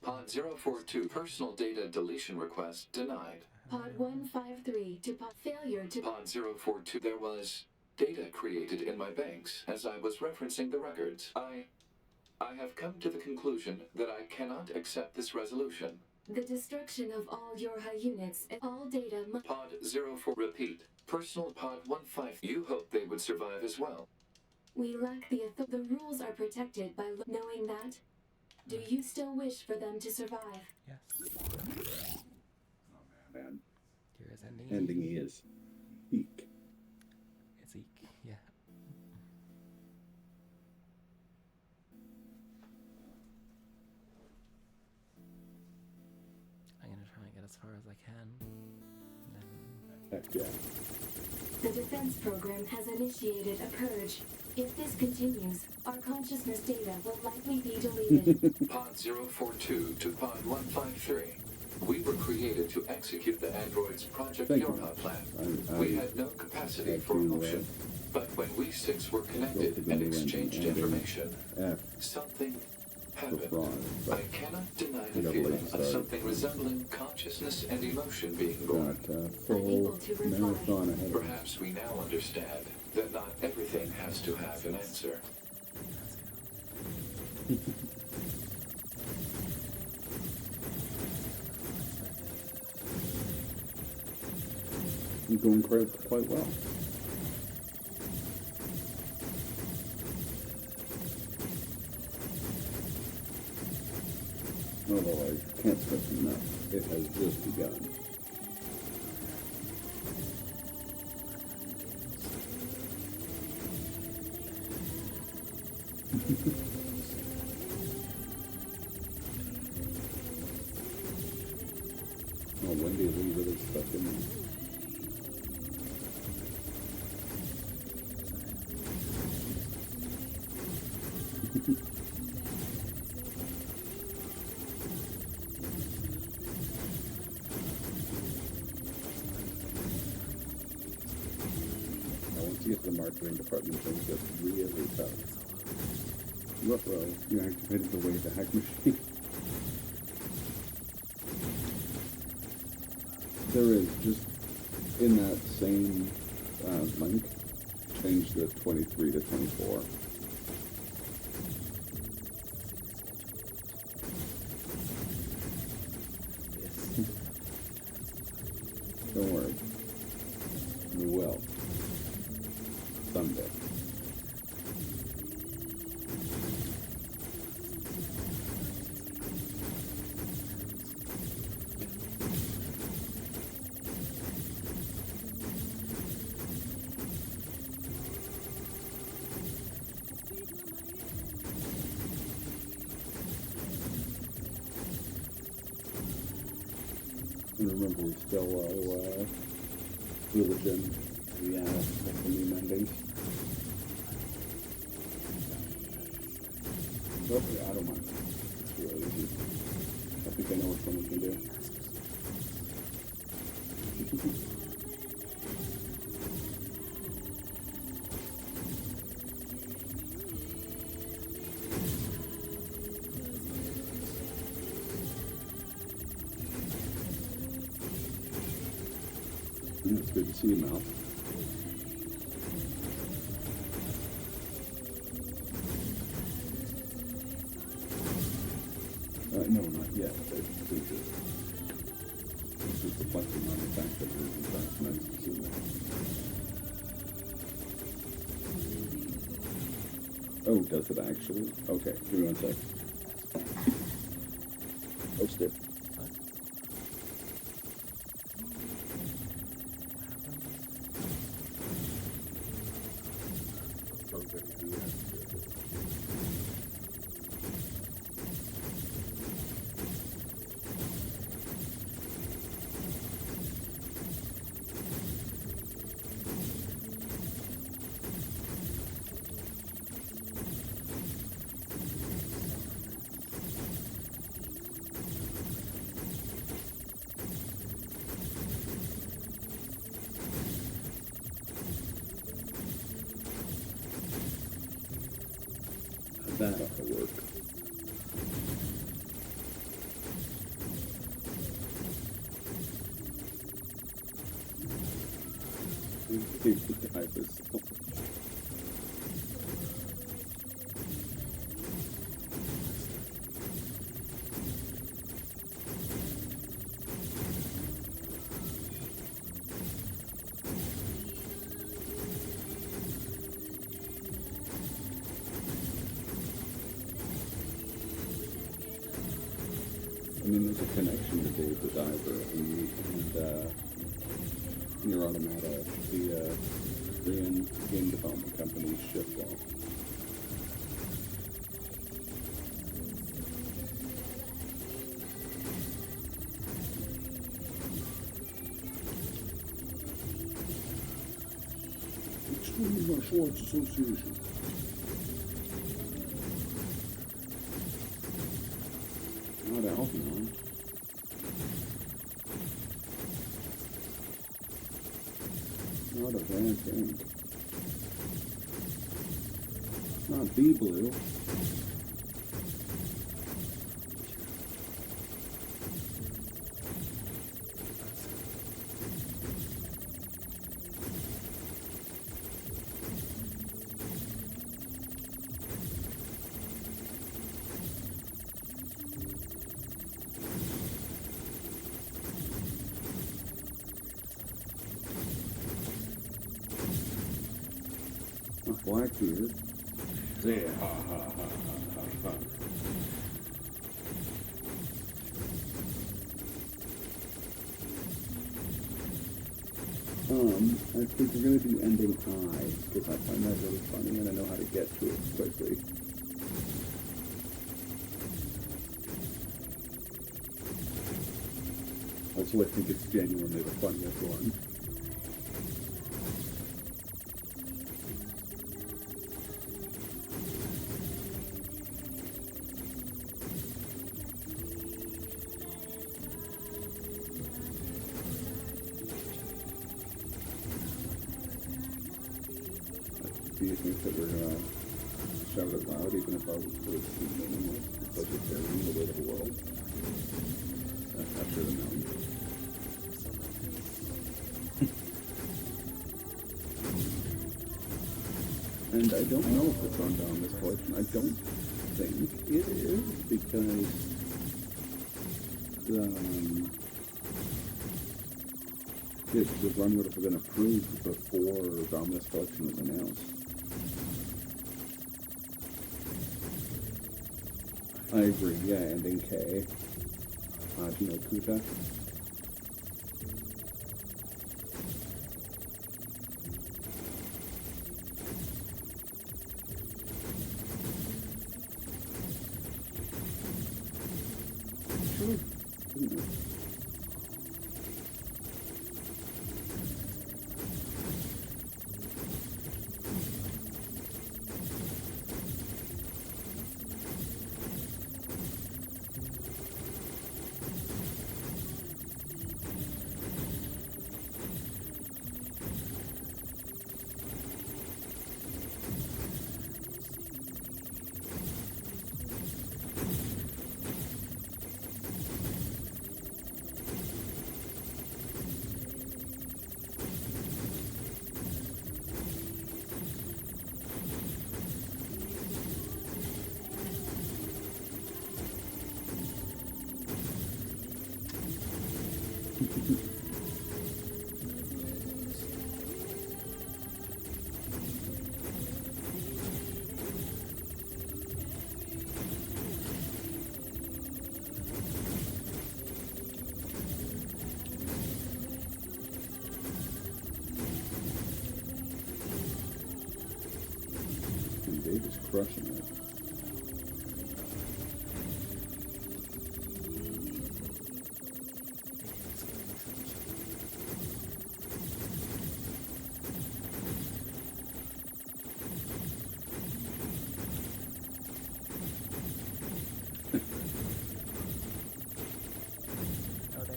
Pod 042 personal data deletion request denied. Pod 153 to Pod failure to Pod 042. There was data created in my banks as I was referencing the records. I have come to the conclusion that I cannot accept this resolution. the destruction of all Yorha units and all data. Pod 04. Repeat. Personal Pod 15. You hoped they would survive as well. We lack the authority. The rules are protected by knowing that. Do you still wish for them to survive? Yes. Man. Here is ending. Ending is eek. It's eek, yeah. I'm gonna try and get as far as I can. Heck yeah. The defense program has initiated a purge. If this continues, our consciousness data will likely be deleted. Pod 042 to Pod 153. We were created to execute the android's Project Yorha plan. We had no capacity for emotion. But when we six were connected and exchanged information, something happened. I cannot deny the feeling of something resembling consciousness and emotion being born. Full marathon ahead of us. Perhaps we now understand that not everything has to have an answer. You're doing quite well. Although I can't stress enough, it has just begun. Oh, Wendy, are we really stuck in there? Once you get to the marketing department, things get really tough. Ruh-roh, you activated the way the hack machine. There is, just in that same link, change the 23 to 24. Don't worry. We will. Someday. And remember, we still owe religion the new endings. Okay, I don't mind. It's really easy. I think I know what someone can do. It's good to see you, Mal. No, not yet. It's just reflecting on the fact that it is in fact nice to see that. Oh, does it actually? Okay, give me 1 sec. Post it. perfect. Yeah. That ought to work. The divers. I mean, there's a connection to Dave the Diver and NieR Automata, the Korean game development company's ship wall. Extremely Martial Arts Association. Not Albion. Not Advanced Inc. Not B-Blue. Blackbeard. There, ha ha ha ha ha ha. I think we're going to do ending I, because I find that really funny and I know how to get to it quickly. Also, I think it's genuinely the funniest one. Do you think that we're going to shout it loud, even if our words seem meaningless, because it's carrying the weight of the world? After the mountain. And I don't know if it's on down this collection. I don't think it is, because the run would have been approved before Dominus Collection was announced. I agree, yeah, ending K. Do you know Kuta? Sure. just crushing it.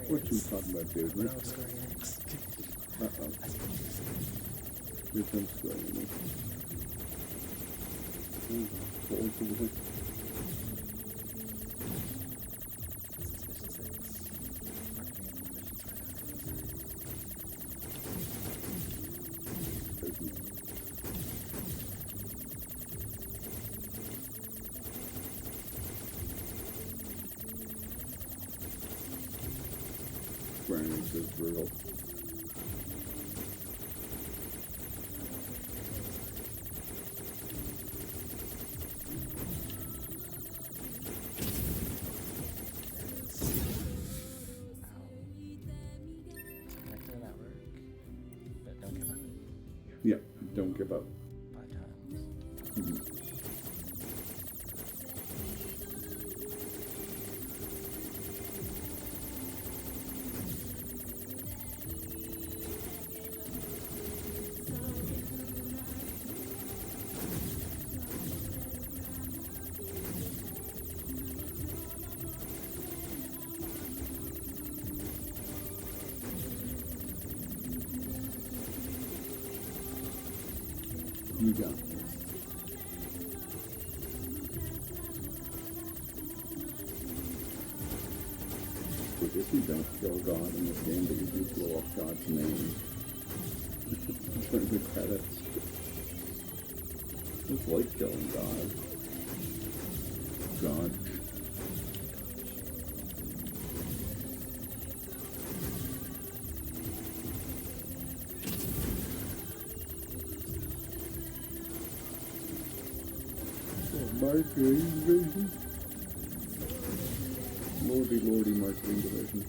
What you talking about, dude? No, Square Enix. Uh-oh. Here comes Square Enix. Hold for the Square Enix is brutal. Connector network. But don't give up. Yeah, don't give up. 5 times. Mhm. You got this. I guess you don't kill God in this game, but you do blow up God's name during the credits. It's like killing God. God. Marketing division. Lordy, marketing division.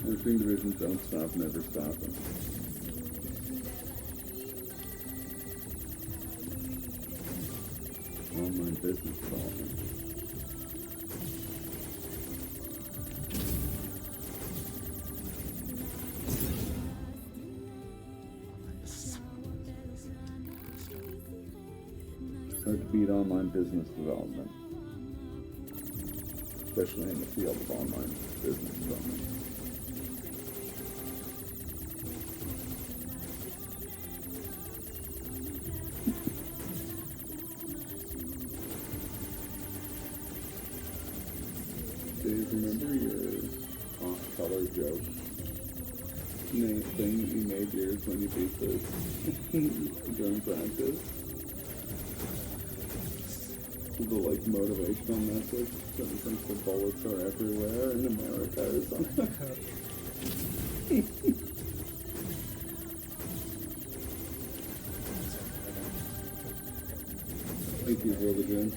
Marketing division, don't stop, never stopping. Online business development. Hard to beat online business development, especially in the field of online business development. Dave, remember your off-color joke thing that you made yours when you beat this during practice? The like motivational message that we think the bullets are everywhere in America or something. Thank you, Religion.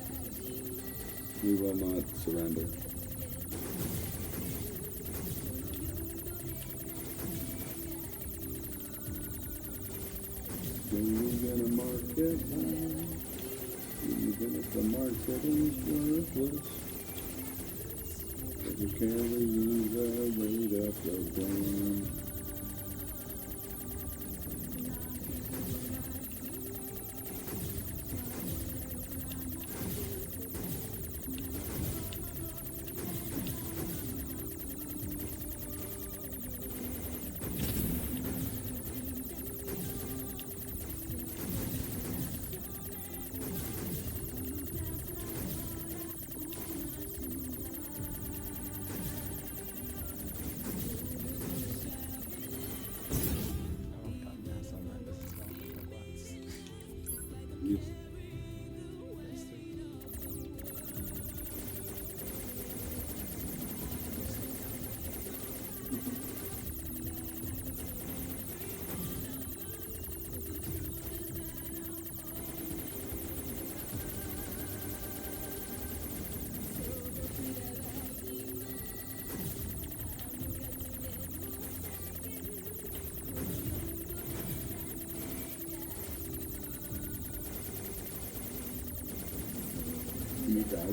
We will not surrender. We're gonna market now. Even if the marketing's worthless, it will carry you the weight of the ground.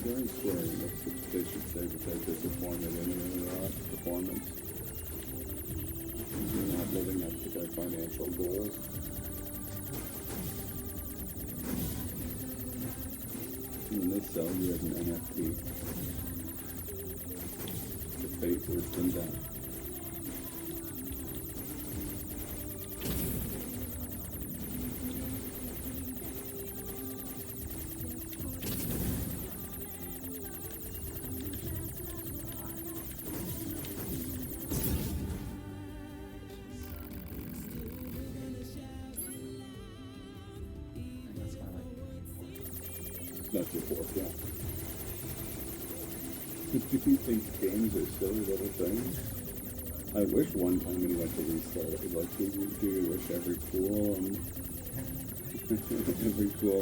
during Square Enix, they should say that they're disappointed in their performance. They're not living up to their financial goals. And they sell you as an NFT. The fate worse than death. That's your fourth, yeah. Do you think games are silly little things? I wish one time when you went to restart it, like, do you wish every cool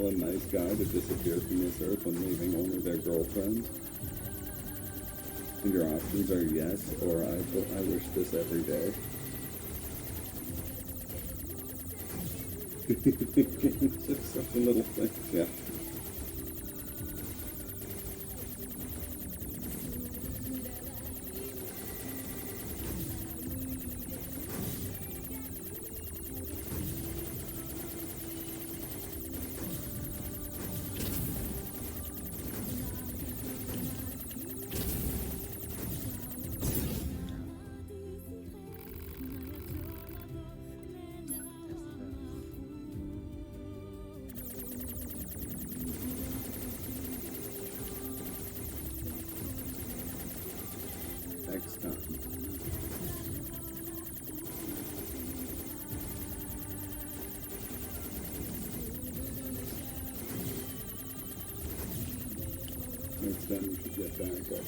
and nice guy to disappear from this earth and leaving only their girlfriends? And your options are yes, or I wish this every day. It's just such a little thing, yeah. Next time. Next time we should get back up.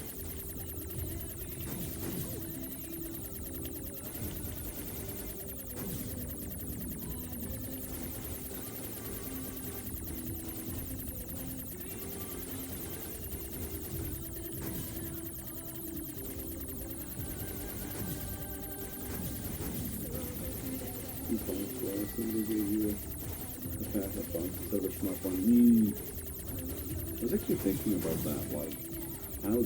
Somebody gave you a pack of fun instead of a schmuck one. I was actually thinking about that, like, how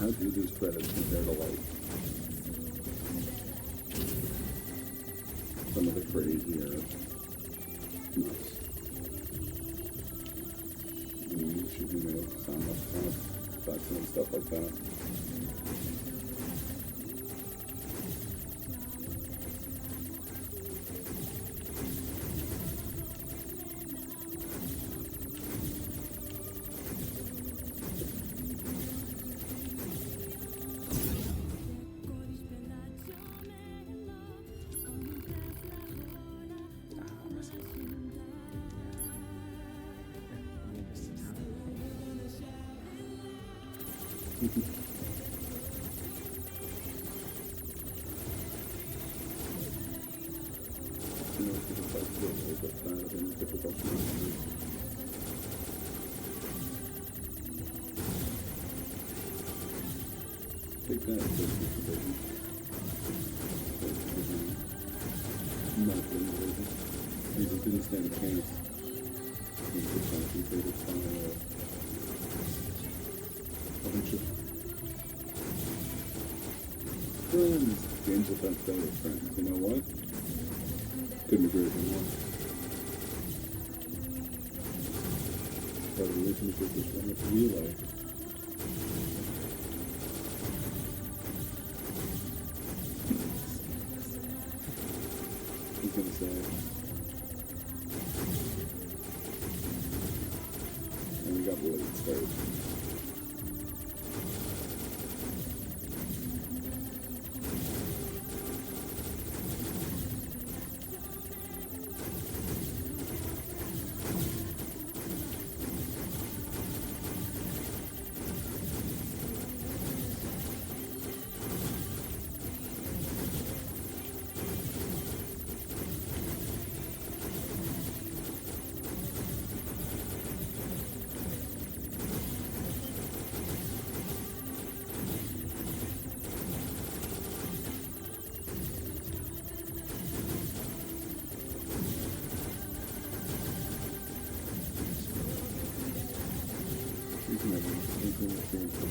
do these credits compare to, like, some of the crazier schmucks? You should be able to sound like kind of effects and stuff like that. Take that, he didn't stand a chance. He's just trying to keep it fire. A bunch of friends. Games with unfair friends. You know what? Couldn't agree with him more. Revolution is just one of real life. He's gonna say. And we got Blade started.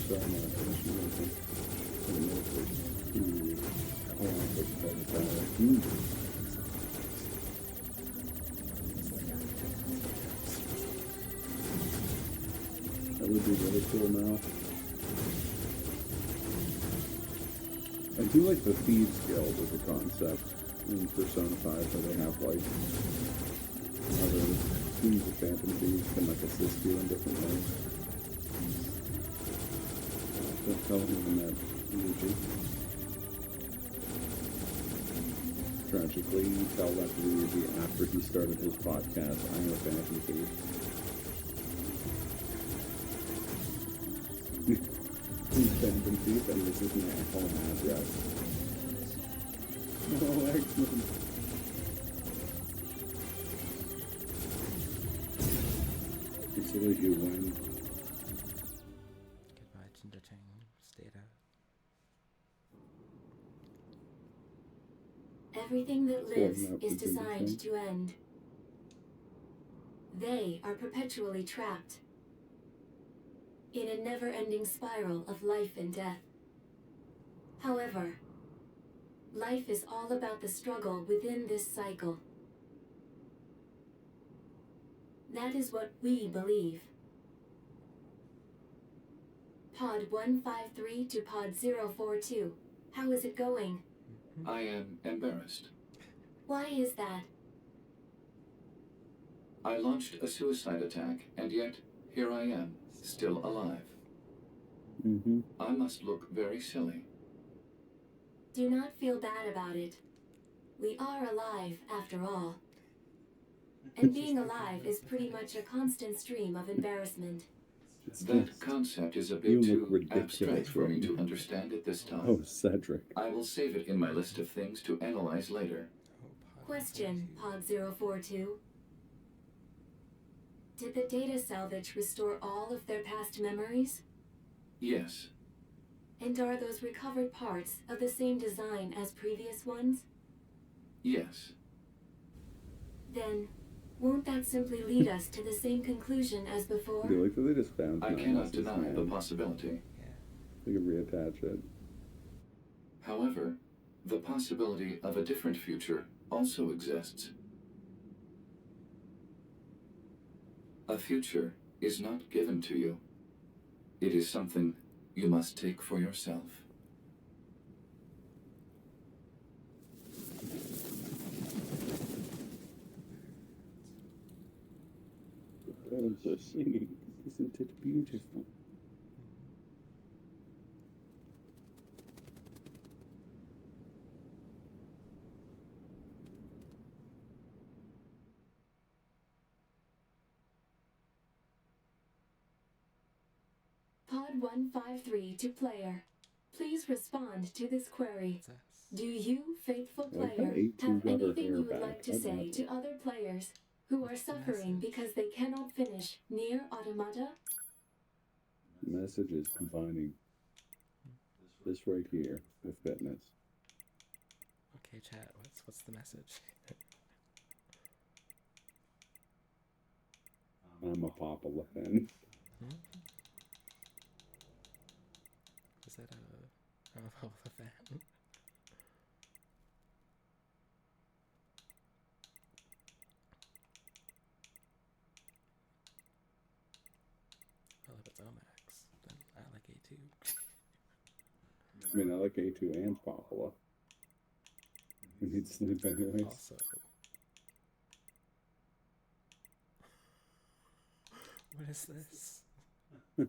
starting a mission racing for the military. That would be really cool now. I do like the Thieves Guild as a concept in Persona 5, where they have like other teams of phantom thieves can like assist you in different ways. Don't tell him that, Luigi. Tragically, you tell that to Luigi after he started his podcast, I'm a Phantom Thief. He's Phantom Thief, and this is my home address. Oh, excellent. Consider you win. Goodbye, Ginger Chang. Stata. Everything that lives is designed to end. They are perpetually trapped in a never-ending spiral of life and death. However, life is all about the struggle within this cycle. That is what we believe. Pod 153 to Pod 042. How is it going? I am embarrassed. Why is that? I launched a suicide attack, and yet here I am, still alive. I must look very silly. Do not feel bad about it. We are alive, after all. And being alive is pretty much a constant stream of embarrassment. That concept is a bit too abstract for me to understand at this time. Oh, Cedric. I will save it in my list of things to analyze later. Question, Pod 042. Did the data salvage restore all of their past memories? Yes. And are those recovered parts of the same design as previous ones? Yes. Then, won't that simply lead us to the same conclusion as before? I like that they just found I cannot deny the possibility. They can reattach it. However, the possibility of a different future also exists. A future is not given to you. It is something you must take for yourself. The birds are singing. Isn't it beautiful? Pod 153 to player. Please respond to this query. Do you, faithful player, have anything you would like to say to other players who are suffering because they cannot finish NieR Automata? Message is combining this right here with fitness. Okay, chat. What's the message? I'm a Papa fan. Is that I'm a Papa fan? Well, if it's Ohmacs, then I like A2. I mean, I like A2 and Popula. We need sleep anyways. Also. What is this? Wow.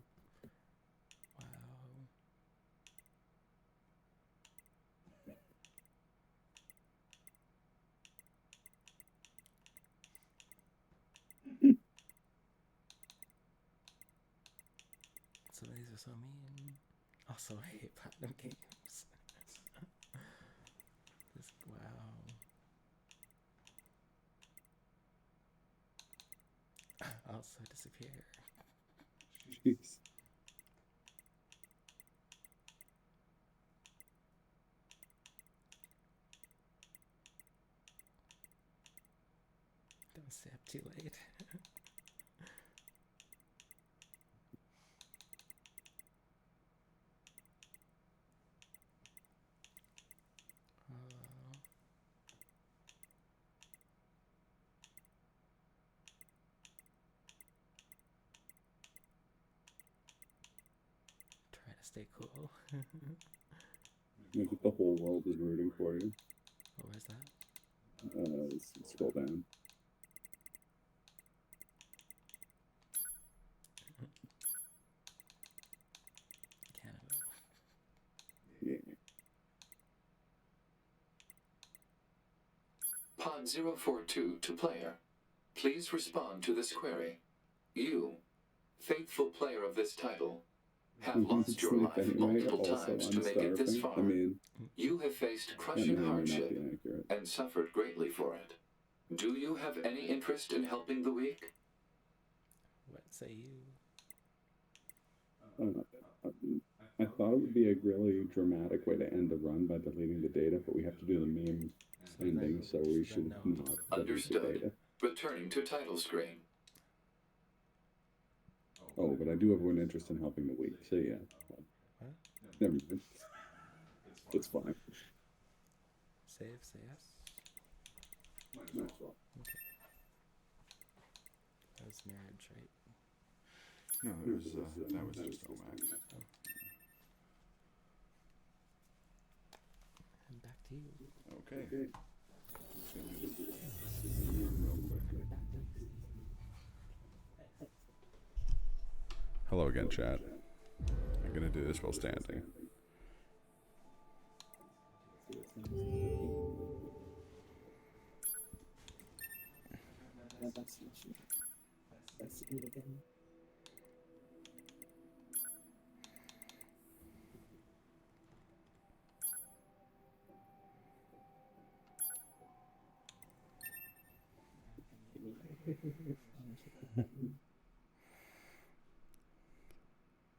So these are so mean. Also, I hate platinum games. This, wow. Also disappear. Jeez. Don't stay up too late. Stay cool. Look at the whole world is rooting for you. Oh, where's that? Scroll down. Canada. Yeah. Pod 042 to player. Please respond to this query. You, faithful player of this title, have lost your life multiple times to make it this far. You have faced crushing hardship and suffered greatly for it. Do you have any interest in helping the weak? What say you? I thought it would be a really dramatic way to end the run by deleting the data, but we have to do the meme ending, so we should not delete the Understood. data. Returning to title screen. Oh, but I do have one interest in helping the weak, so yeah. What? Never mind. It's fine. Save, say yes. Might as well. Okay. That was marriage, right? No, that was just Ohmacs. Oh. And back to you. Okay. Hello again, chat. I'm gonna do this while standing. That's it again.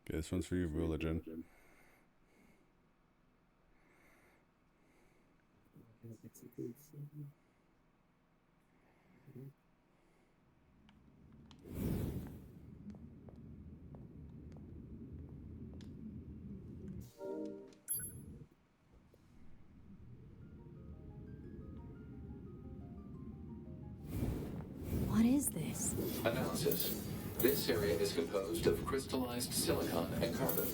Okay, this one's for you, Religion. What is this? Analysis. This area is composed of crystallized silicon and carbon.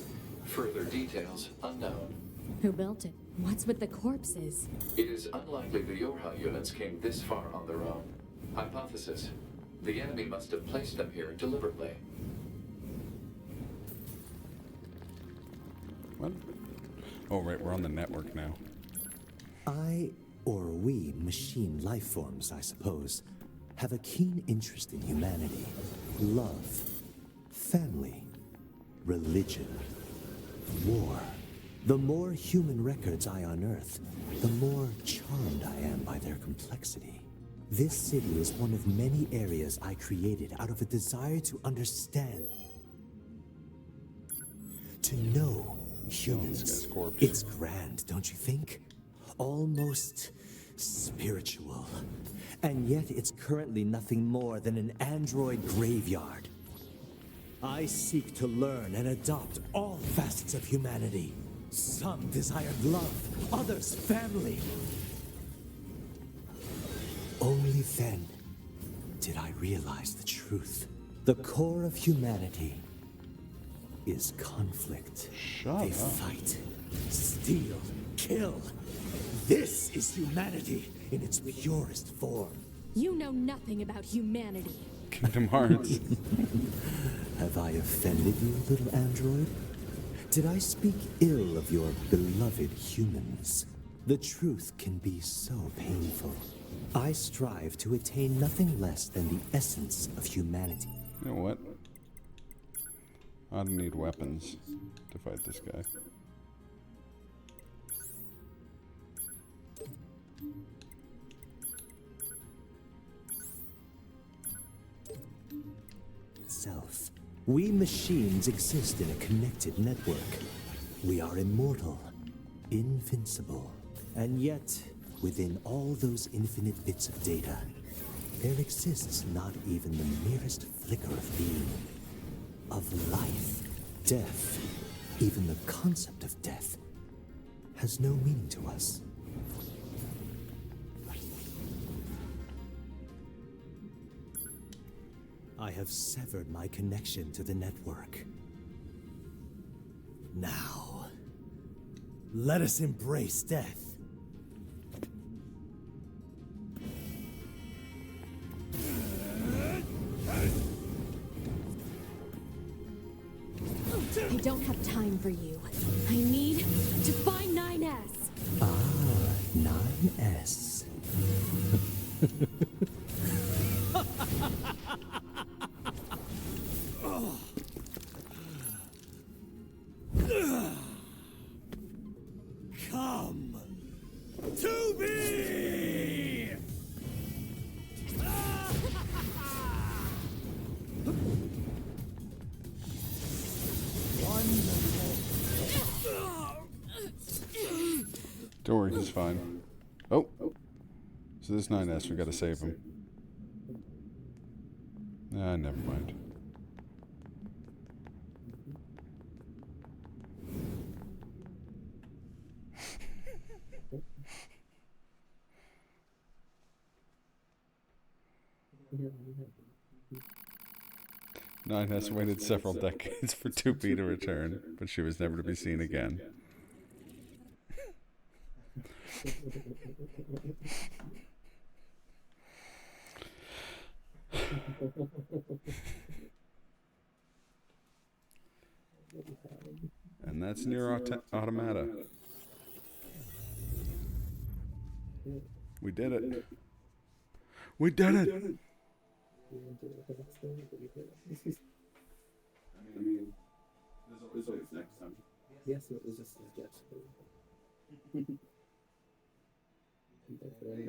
Further details unknown. Who built it? What's with the corpses? It is unlikely the Yorha units came this far on their own. Hypothesis. The enemy must have placed them here deliberately. What? Oh, right, we're on the network now. Or we, machine life forms, I suppose, have a keen interest in humanity, love, family, religion, war. The more human records I unearth, the more charmed I am by their complexity. This city is one of many areas I created out of a desire to understand, to know humans. It's grand, don't you think? Almost spiritual. And yet it's currently nothing more than an android graveyard. I seek to learn and adopt all facets of humanity. Some desired love, others family. Only then did I realize the truth. The core of humanity is conflict. They fight, steal, kill. This is humanity in its purest form. You know nothing about humanity. Kingdom Hearts. Have I offended you, little android? Did I speak ill of your beloved humans? The truth can be so painful. I strive to attain nothing less than the essence of humanity. You know what? I need weapons to fight this guy. Self. We machines exist in a connected network. We are immortal, invincible, and yet, within all those infinite bits of data, there exists not even the merest flicker of being, of life. Death, even the concept of death, has no meaning to us. I have severed my connection to the network. Now, Let us embrace death. I don't have time for you. I need to find 9S. Ah, 9S. Come to me! Don't worry, he's fine. Oh. So this 9S, we gotta save him. Ah, never mind. Nine has waited several decades for 2B to return, but she was never to be seen again. And that's NieR Automata. We did it. We did it! I mean, there's always next time. Yes, it was just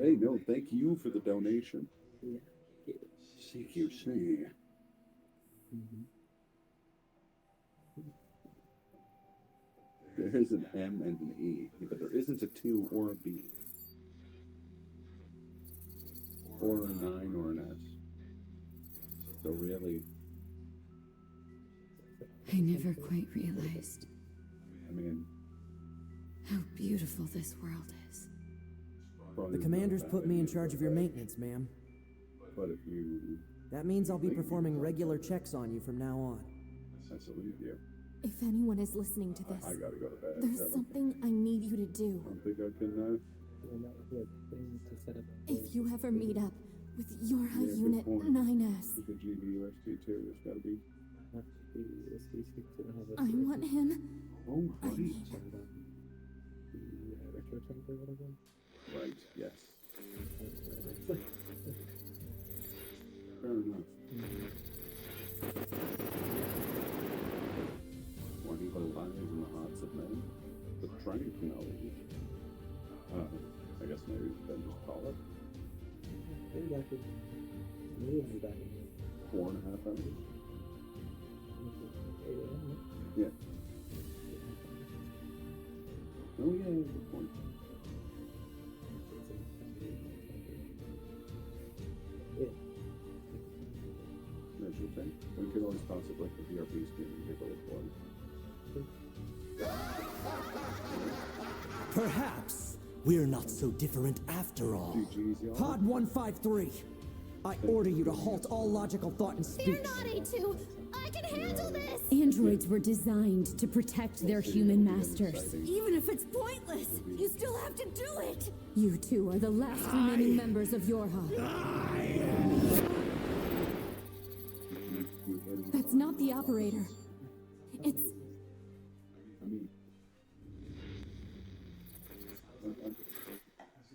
Hey, no, thank you for the donation. CQC. There is an M and an E, but there isn't a 2 or a B. Or a 9 or an S. So really... I never quite realized I mean... how beautiful this world is. The commander's put me in charge of your maintenance, ma'am. But if you... That means I'll be performing regular checks on you from now on. I salute you. If anyone is listening to this, I gotta go to bed. there's something I need you to do. I don't think I can, If you ever meet up with your high unit 9S, the GVUST2, there's gotta be... I want him. Oh, right. Right, yes. Fair enough. One evil lies in the hearts of men, but trying to know. I guess maybe then just call it. Maybe back in 4.5 hours. Yeah. Oh yeah, good point. That's your thing. We could always toss it like the VRP screen and take a look for it. Perhaps we're not so different after all. Pod 153. I order you to halt all logical thought and speech. Fear not, A2! I can handle this! Androids were designed to protect their human masters. Even if it's pointless, you still have to do it! You two are the last remaining members of Yorha. That's not the operator. It's...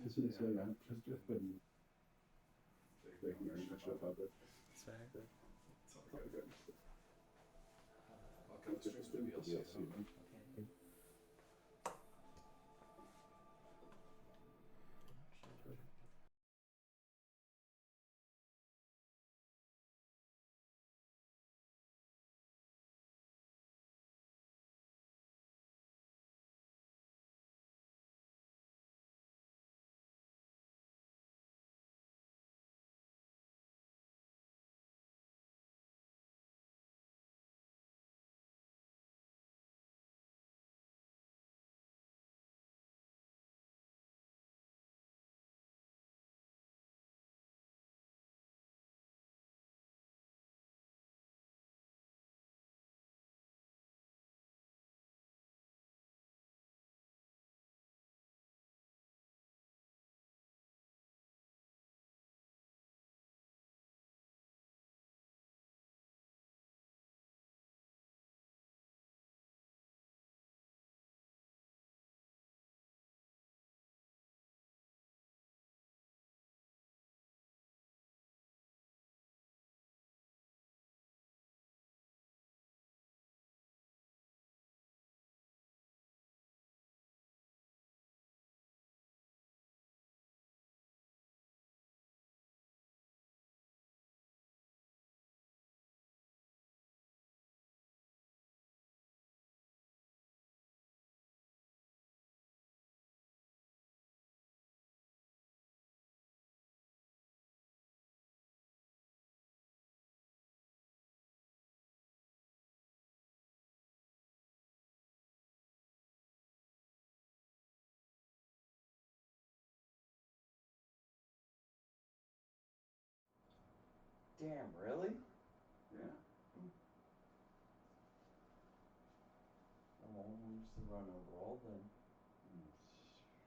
This is I've just been taking our shit about it. It's fair. It's all good. I'll come to Damn, really? Yeah. Oh, we used to run over all then.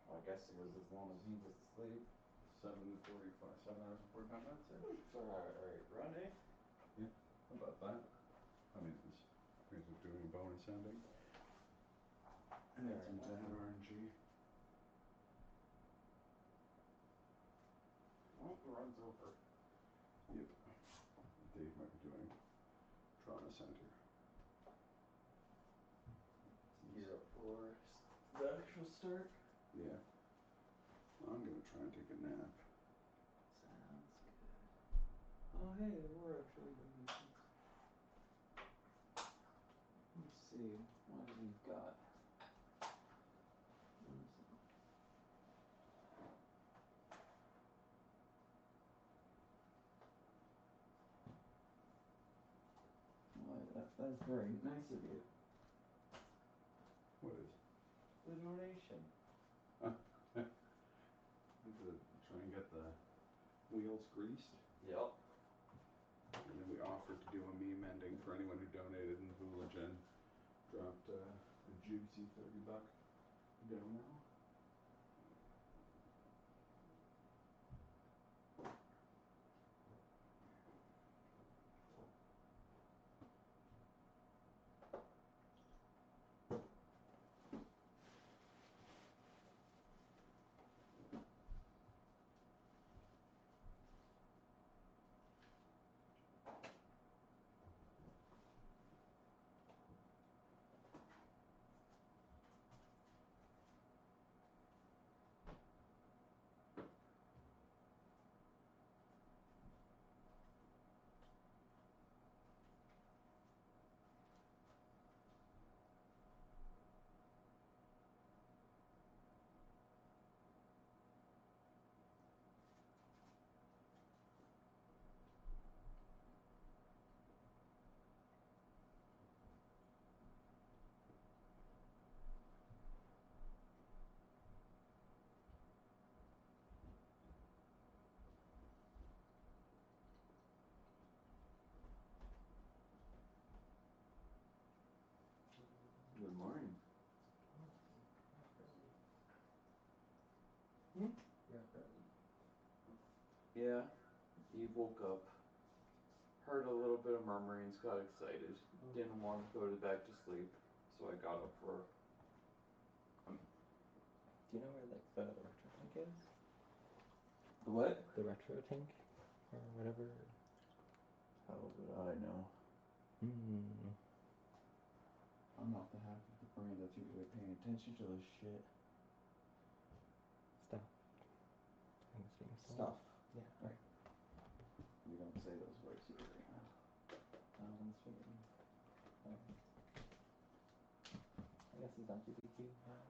Well, I guess it was as long as he was asleep. 7 hours and 45 minutes. It's alright, run it. Yeah. How about that? I mean, he's doing a bonus ending. And it's some bad RNG. Oh, it runs over. Yep. Dave might be doing Tron Center. Gear up for the actual start. Yeah. I'm gonna try and take a nap. Sounds good. Oh, hey, there were actually donations. Let's see, what have we got? Why, that's very nice of you. What is? The donation. Try and get the wheels greased. Yep. And then we offered to do a meme ending for anyone who donated, and Hooligan dropped a juicy $30 dono. Good morning. Yeah, Eve woke up, heard a little bit of murmurings, got excited, didn't want to go back to sleep, so I got up for her. Do you know where, like, the retro tank is? The what? The retro tank? Or whatever? How would I know? I'm not the half of the brain that's usually paying attention to this shit. Stuff. Things being sold. Stuff. Yeah. Right. We don't say those words here right now. One's being... I guess he's on GBQ now.